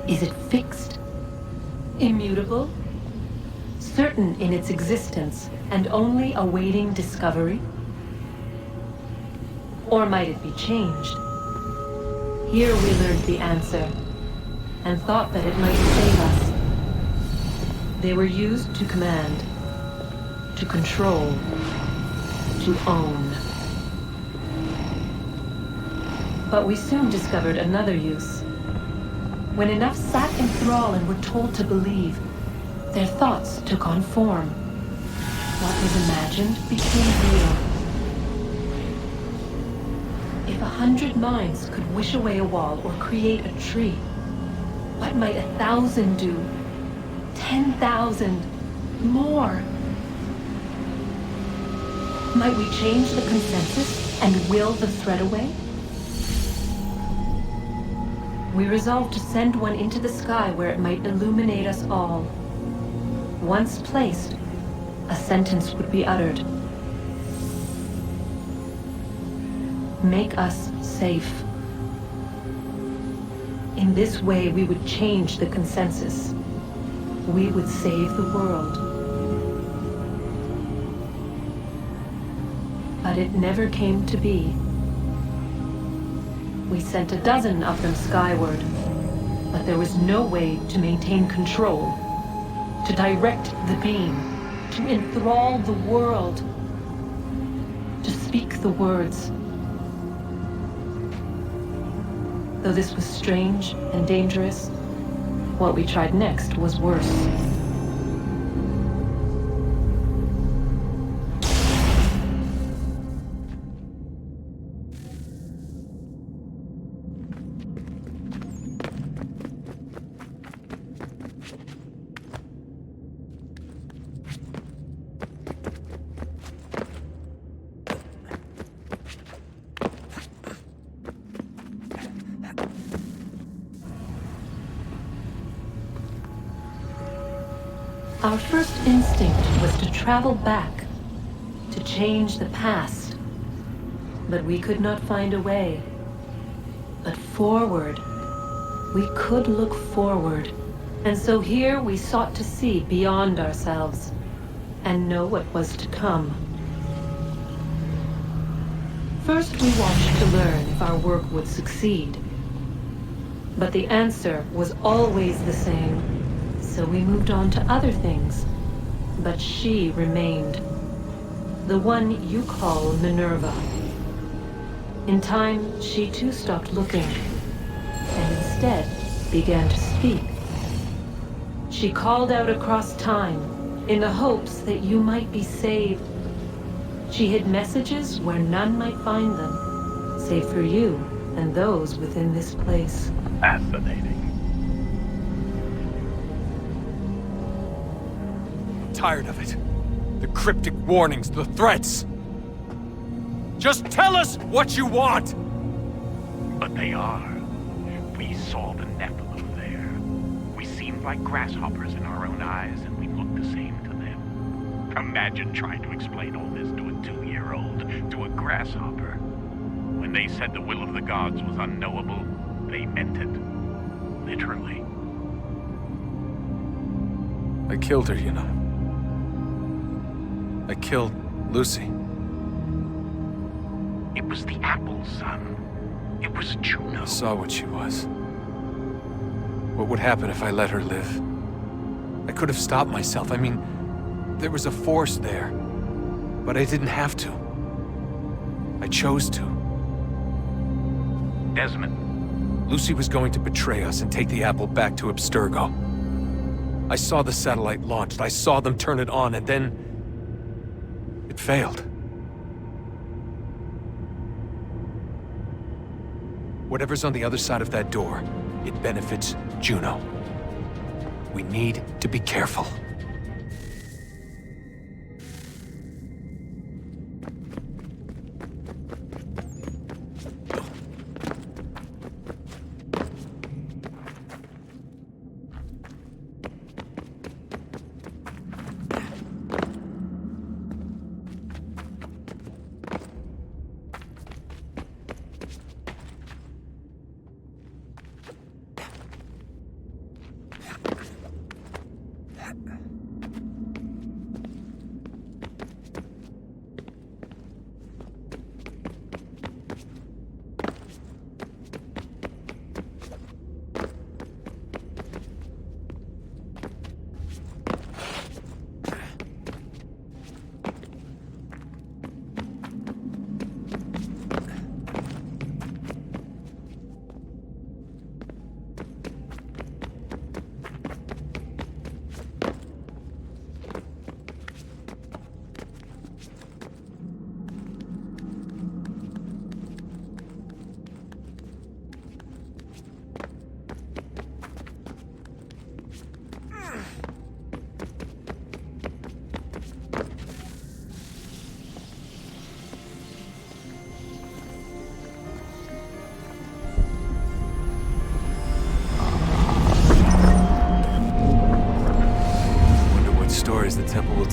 Is it fixed? Immutable? Certain in its existence and only awaiting discovery? Or might it be changed? Here we learned the answer, and thought that it might save us. They were used to command, to control, to own. But we soon discovered another use. When enough sat in thrall and were told to believe, their thoughts took on form. What was imagined became real. If 100 minds could wish away a wall or create a tree, what might 1,000 do? 10,000? More? Might we change the consensus and will the threat away? We resolved to send one into the sky where it might illuminate us all. Once placed, a sentence would be uttered. Make us safe. In this way, we would change the consensus. We would save the world. But it never came to be. We sent a dozen of them skyward, but there was no way to maintain control, to direct the beam, to enthrall the world, to speak the words. Though this was strange and dangerous, what we tried next was worse. Our first instinct was to travel back, to change the past. But we could not find a way. But forward, we could look forward. And so here we sought to see beyond ourselves and know what was to come. First, we watched to learn if our work would succeed. But the answer was always the same. So we moved on to other things, but she remained. The one you call Minerva. In time, she too stopped looking, and instead began to speak. She called out across time, in the hopes that you might be saved. She hid messages where none might find them, save for you and those within this place. Fascinating. Tired of it. The cryptic warnings, the threats. Just tell us what you want! But they are. We saw the Nephilim there. We seemed like grasshoppers in our own eyes, and we looked the same to them. Imagine trying to explain all this to a 2-year-old, to a grasshopper. When they said the will of the gods was unknowable, they meant it. Literally. I killed her, you know. I killed Lucy. It was the apple, son. It was Juno. I saw what she was. What would happen if I let her live? I could have stopped myself. I mean, there was a force there. But I didn't have to. I chose to. Desmond. Lucy was going to betray us and take the apple back to Abstergo. I saw the satellite launched. I saw them turn it on, and then it failed. Whatever's on the other side of that door, it benefits Juno. We need to be careful.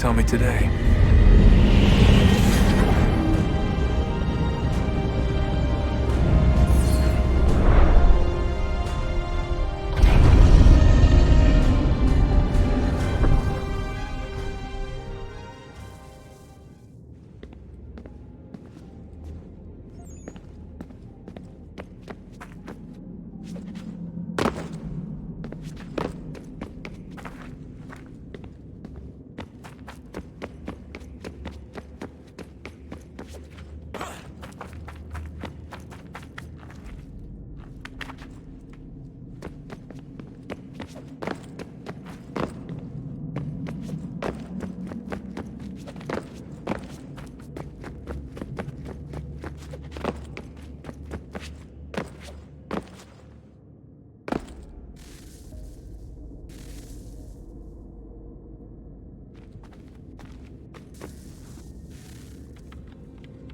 tell me today?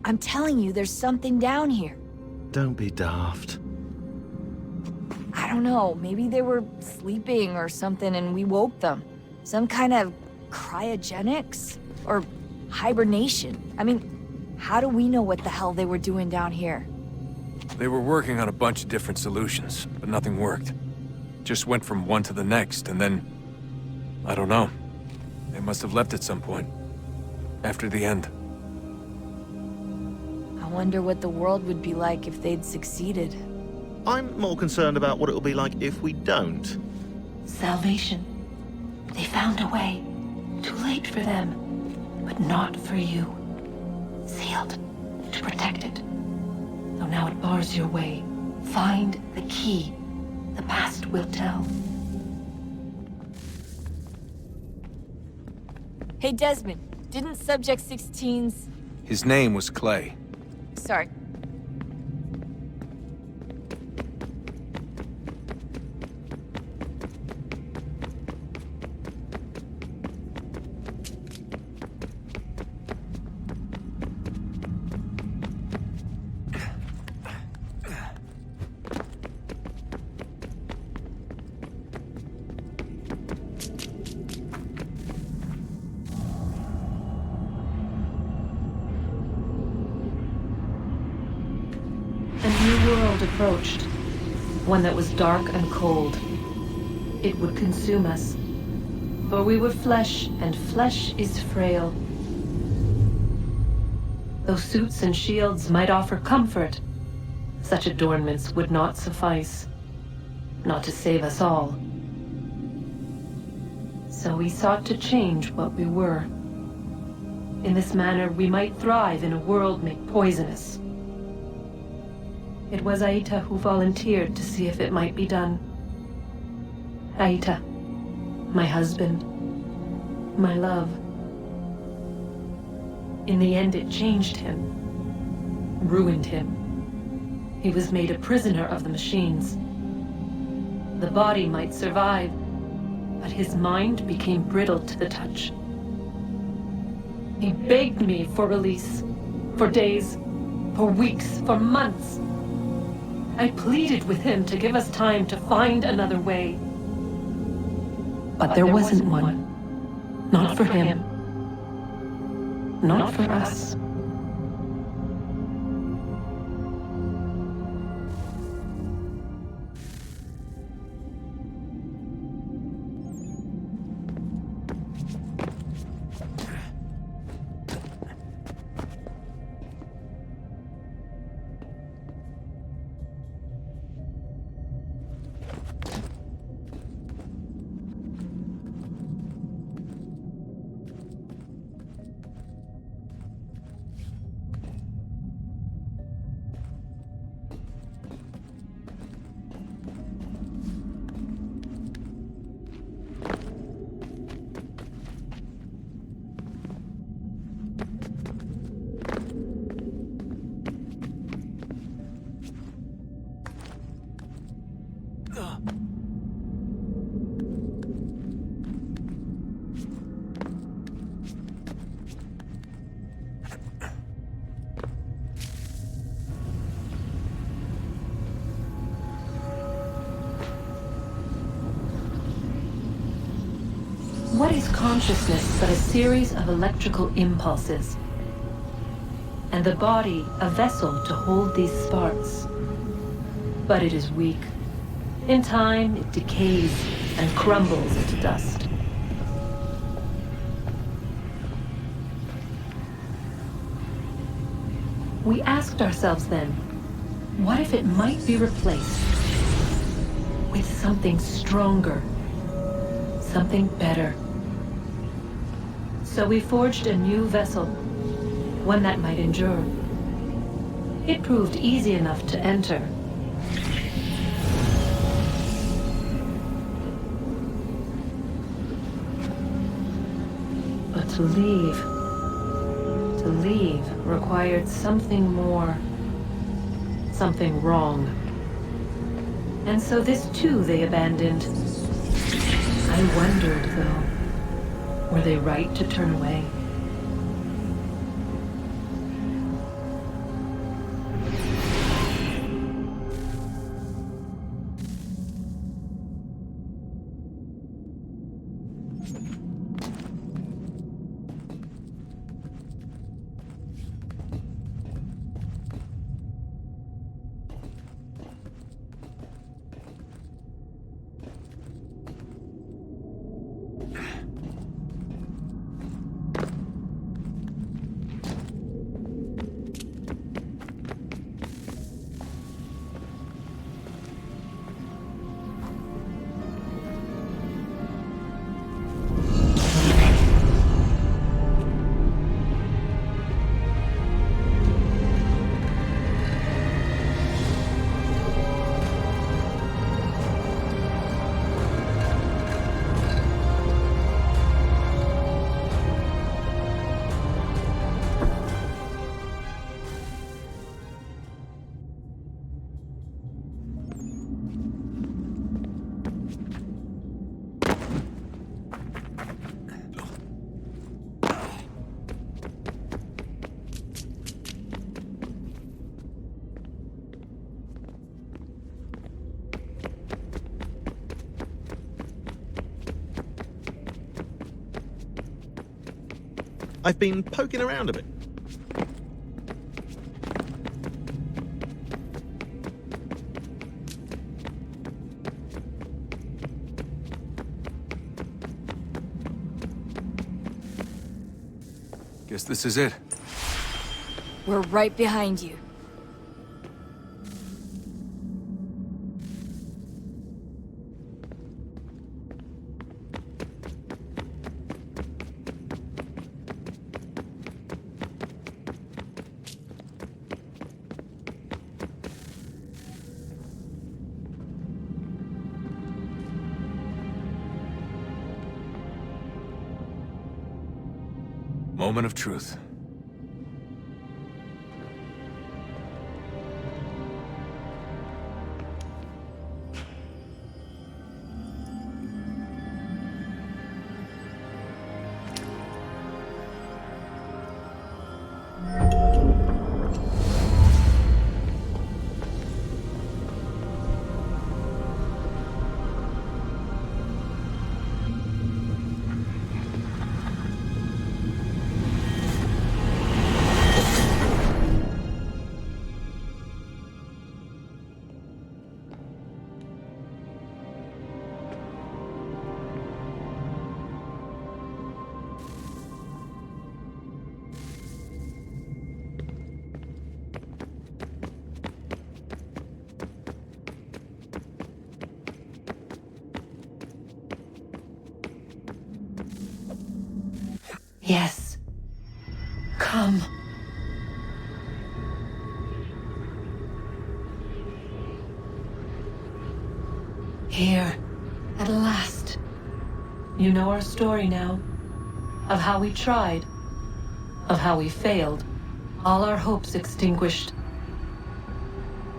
I'm telling you, there's something down here. Don't be daft. I don't know, maybe they were sleeping or something and we woke them. Some kind of cryogenics? Or hibernation? I mean, how do we know what the hell they were doing down here? They were working on a bunch of different solutions, but nothing worked. Just went from one to the next, and then... I don't know. They must have left at some point. After the end. I wonder what the world would be like if they'd succeeded. I'm more concerned about what it'll be like if we don't. Salvation. They found a way. Too late for them, but not for you. Sealed to protect it. Though now it bars your way. Find the key. The past will tell. Hey, Desmond, didn't Subject 16's... His name was Clay. Sorry. Approached. One that was dark and cold. It would consume us. For we were flesh, and flesh is frail. Though suits and shields might offer comfort, such adornments would not suffice. Not to save us all. So we sought to change what we were. In this manner, we might thrive in a world made poisonous. It was Haytham who volunteered to see if it might be done. Haytham, my husband, my love. In the end, it changed him, ruined him. He was made a prisoner of the machines. The body might survive, but his mind became brittle to the touch. He begged me for release, for days, for weeks, for months. I pleaded with him to give us time to find another way. But there wasn't one. Not for him. Not for us. What is consciousness but a series of electrical impulses? And the body a vessel to hold these sparks. But it is weak. In time, it decays and crumbles into dust. We asked ourselves then, what if it might be replaced with something stronger, something better? So we forged a new vessel, one that might endure. It proved easy enough to enter. But to leave required something more, something wrong. And so this too they abandoned. I wondered, though, were they right to turn away? I've been poking around a bit. Guess this is it. We're right behind you. Moment of truth. Yes. Come. Here, at last. You know our story now. Of how we tried. Of how we failed. All our hopes extinguished.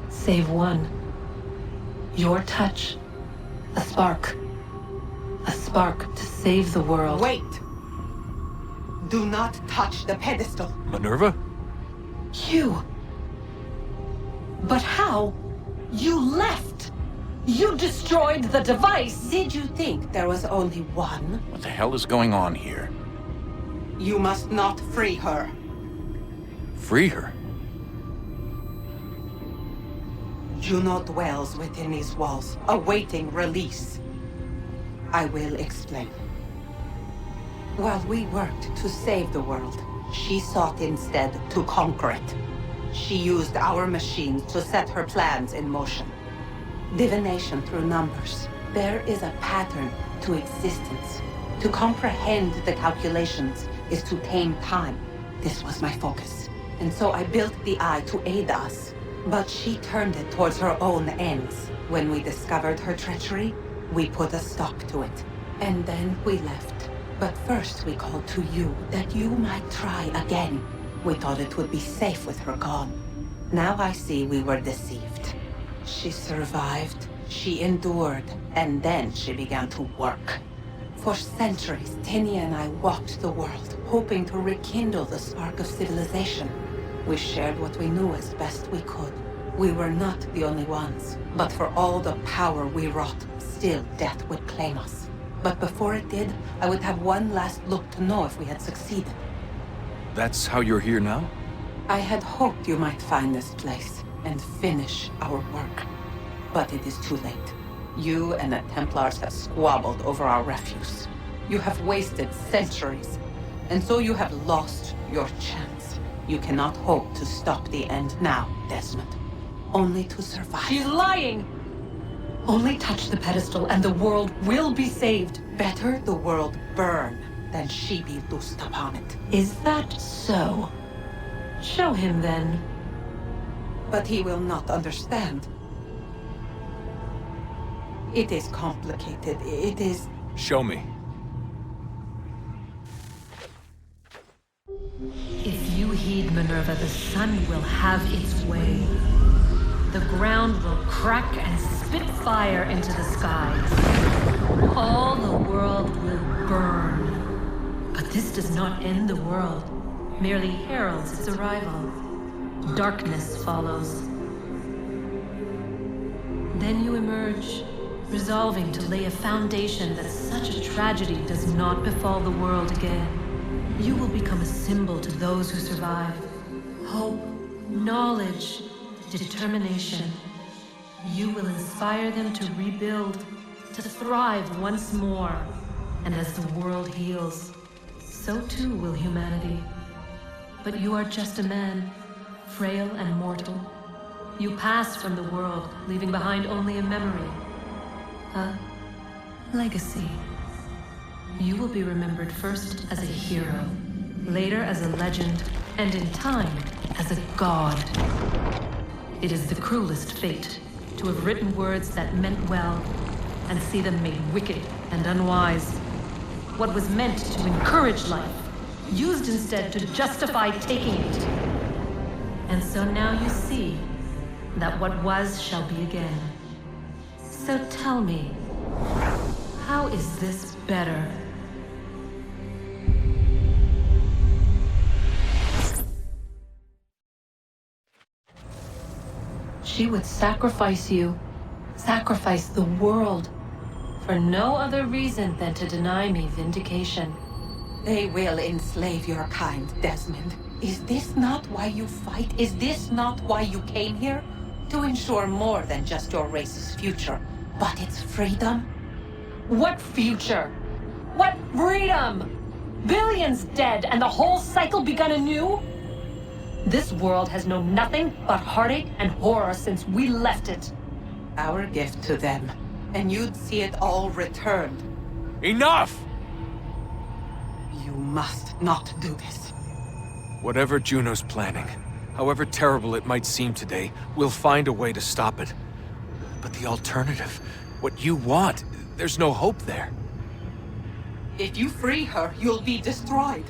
Save one. Your touch. A spark. A spark to save the world. Wait! Do not touch the pedestal. Minerva? You. But how? You left. You destroyed the device! Did you think there was only one? What the hell is going on here? You must not free her. Free her? Juno dwells within these walls, awaiting release. I will explain. While we worked to save the world, she sought instead to conquer it. She used our machines to set her plans in motion. Divination through numbers. There is a pattern to existence. To comprehend the calculations is to tame time. This was my focus. And so I built the eye to aid us. But she turned it towards her own ends. When we discovered her treachery, we put a stop to it. And then we left. But first we called to you, that you might try again. We thought it would be safe with her gone. Now I see we were deceived. She survived, she endured, and then she began to work. For centuries, Tinia and I walked the world, hoping to rekindle the spark of civilization. We shared what we knew as best we could. We were not the only ones, but for all the power we wrought, still death would claim us. But before it did, I would have one last look to know if we had succeeded. That's how you're here now? I had hoped you might find this place and finish our work. But it is too late. You and the Templars have squabbled over our refuse. You have wasted centuries, and so you have lost your chance. You cannot hope to stop the end now, Desmond. Only to survive. She's lying! Only touch the pedestal and the world will be saved. Better the world burn than she be loosed upon it. Is that so? Show him then. But he will not understand. It is complicated. It is... Show me. If you heed Minerva, the sun will have its way. The ground will crack and spit fire into the skies. All the world will burn. But this does not end the world, merely heralds its arrival. Darkness follows. Then you emerge, resolving to lay a foundation that such a tragedy does not befall the world again. You will become a symbol to those who survive. Hope, knowledge, determination. You will inspire them to rebuild, to thrive once more. And as the world heals, so too will humanity. But you are just a man, frail and mortal. You pass from the world, leaving behind only a memory. A legacy. You will be remembered first as a hero, later as a legend, and in time, as a god. It is the cruelest fate, to have written words that meant well, and see them made wicked and unwise. What was meant to encourage life, used instead to justify taking it. And so now you see that what was shall be again. So tell me, how is this better? She would sacrifice you, sacrifice the world, for no other reason than to deny me vindication. They will enslave your kind, Desmond. Is this not why you fight? Is this not why you came here? To ensure more than just your race's future, but its freedom? What future? What freedom? Billions dead and the whole cycle begun anew? This world has known nothing but heartache and horror since we left it. Our gift to them, and you'd see it all returned. Enough! You must not do this. Whatever Juno's planning, however terrible it might seem today, we'll find a way to stop it. But the alternative, what you want, there's no hope there. If you free her, you'll be destroyed.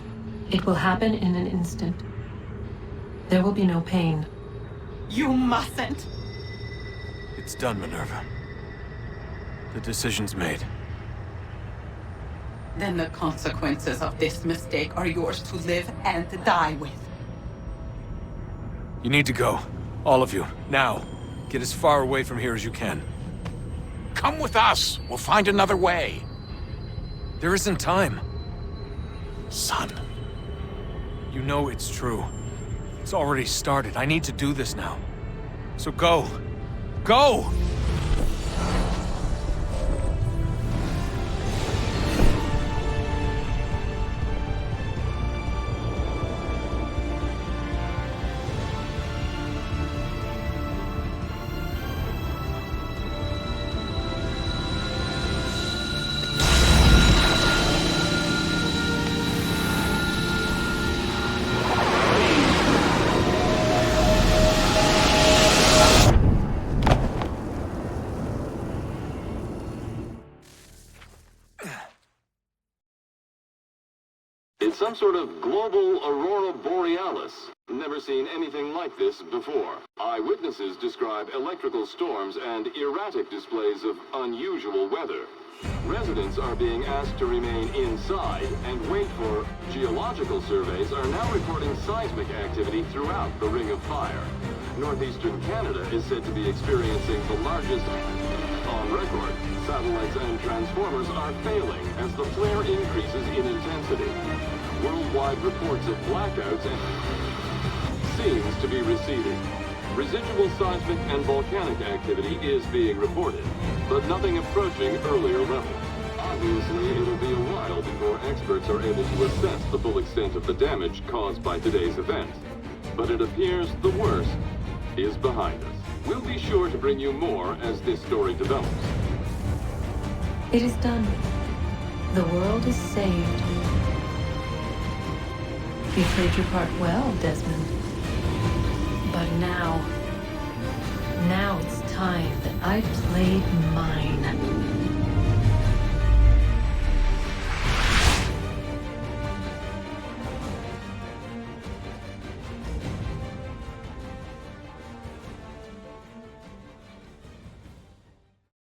It will happen in an instant. There will be no pain. You mustn't. It's done, Minerva. The decision's made. Then the consequences of this mistake are yours to live and die with. You need to go. All of you. Now. Get as far away from here as you can. Come with us. We'll find another way. There isn't time. Son. You know it's true. It's already started. I need to do this now. So go. Go! It's some sort of global aurora borealis. Never seen anything like this before. Eyewitnesses describe electrical storms and erratic displays of unusual weather. Residents are being asked to remain inside and wait for geological surveys are now recording seismic activity throughout the Ring of Fire. Northeastern Canada is said to be experiencing the largest on record. Satellites and transformers are failing as the flare increases in intensity. Worldwide reports of blackouts seems to be receding. Residual seismic and volcanic activity is being reported, but nothing approaching earlier levels. Obviously, it'll be a while before experts are able to assess the full extent of the damage caused by today's event. But it appears the worst is behind us. We'll be sure to bring you more as this story develops. It is done. The world is saved. You played your part well, Desmond. But now it's time that I played mine.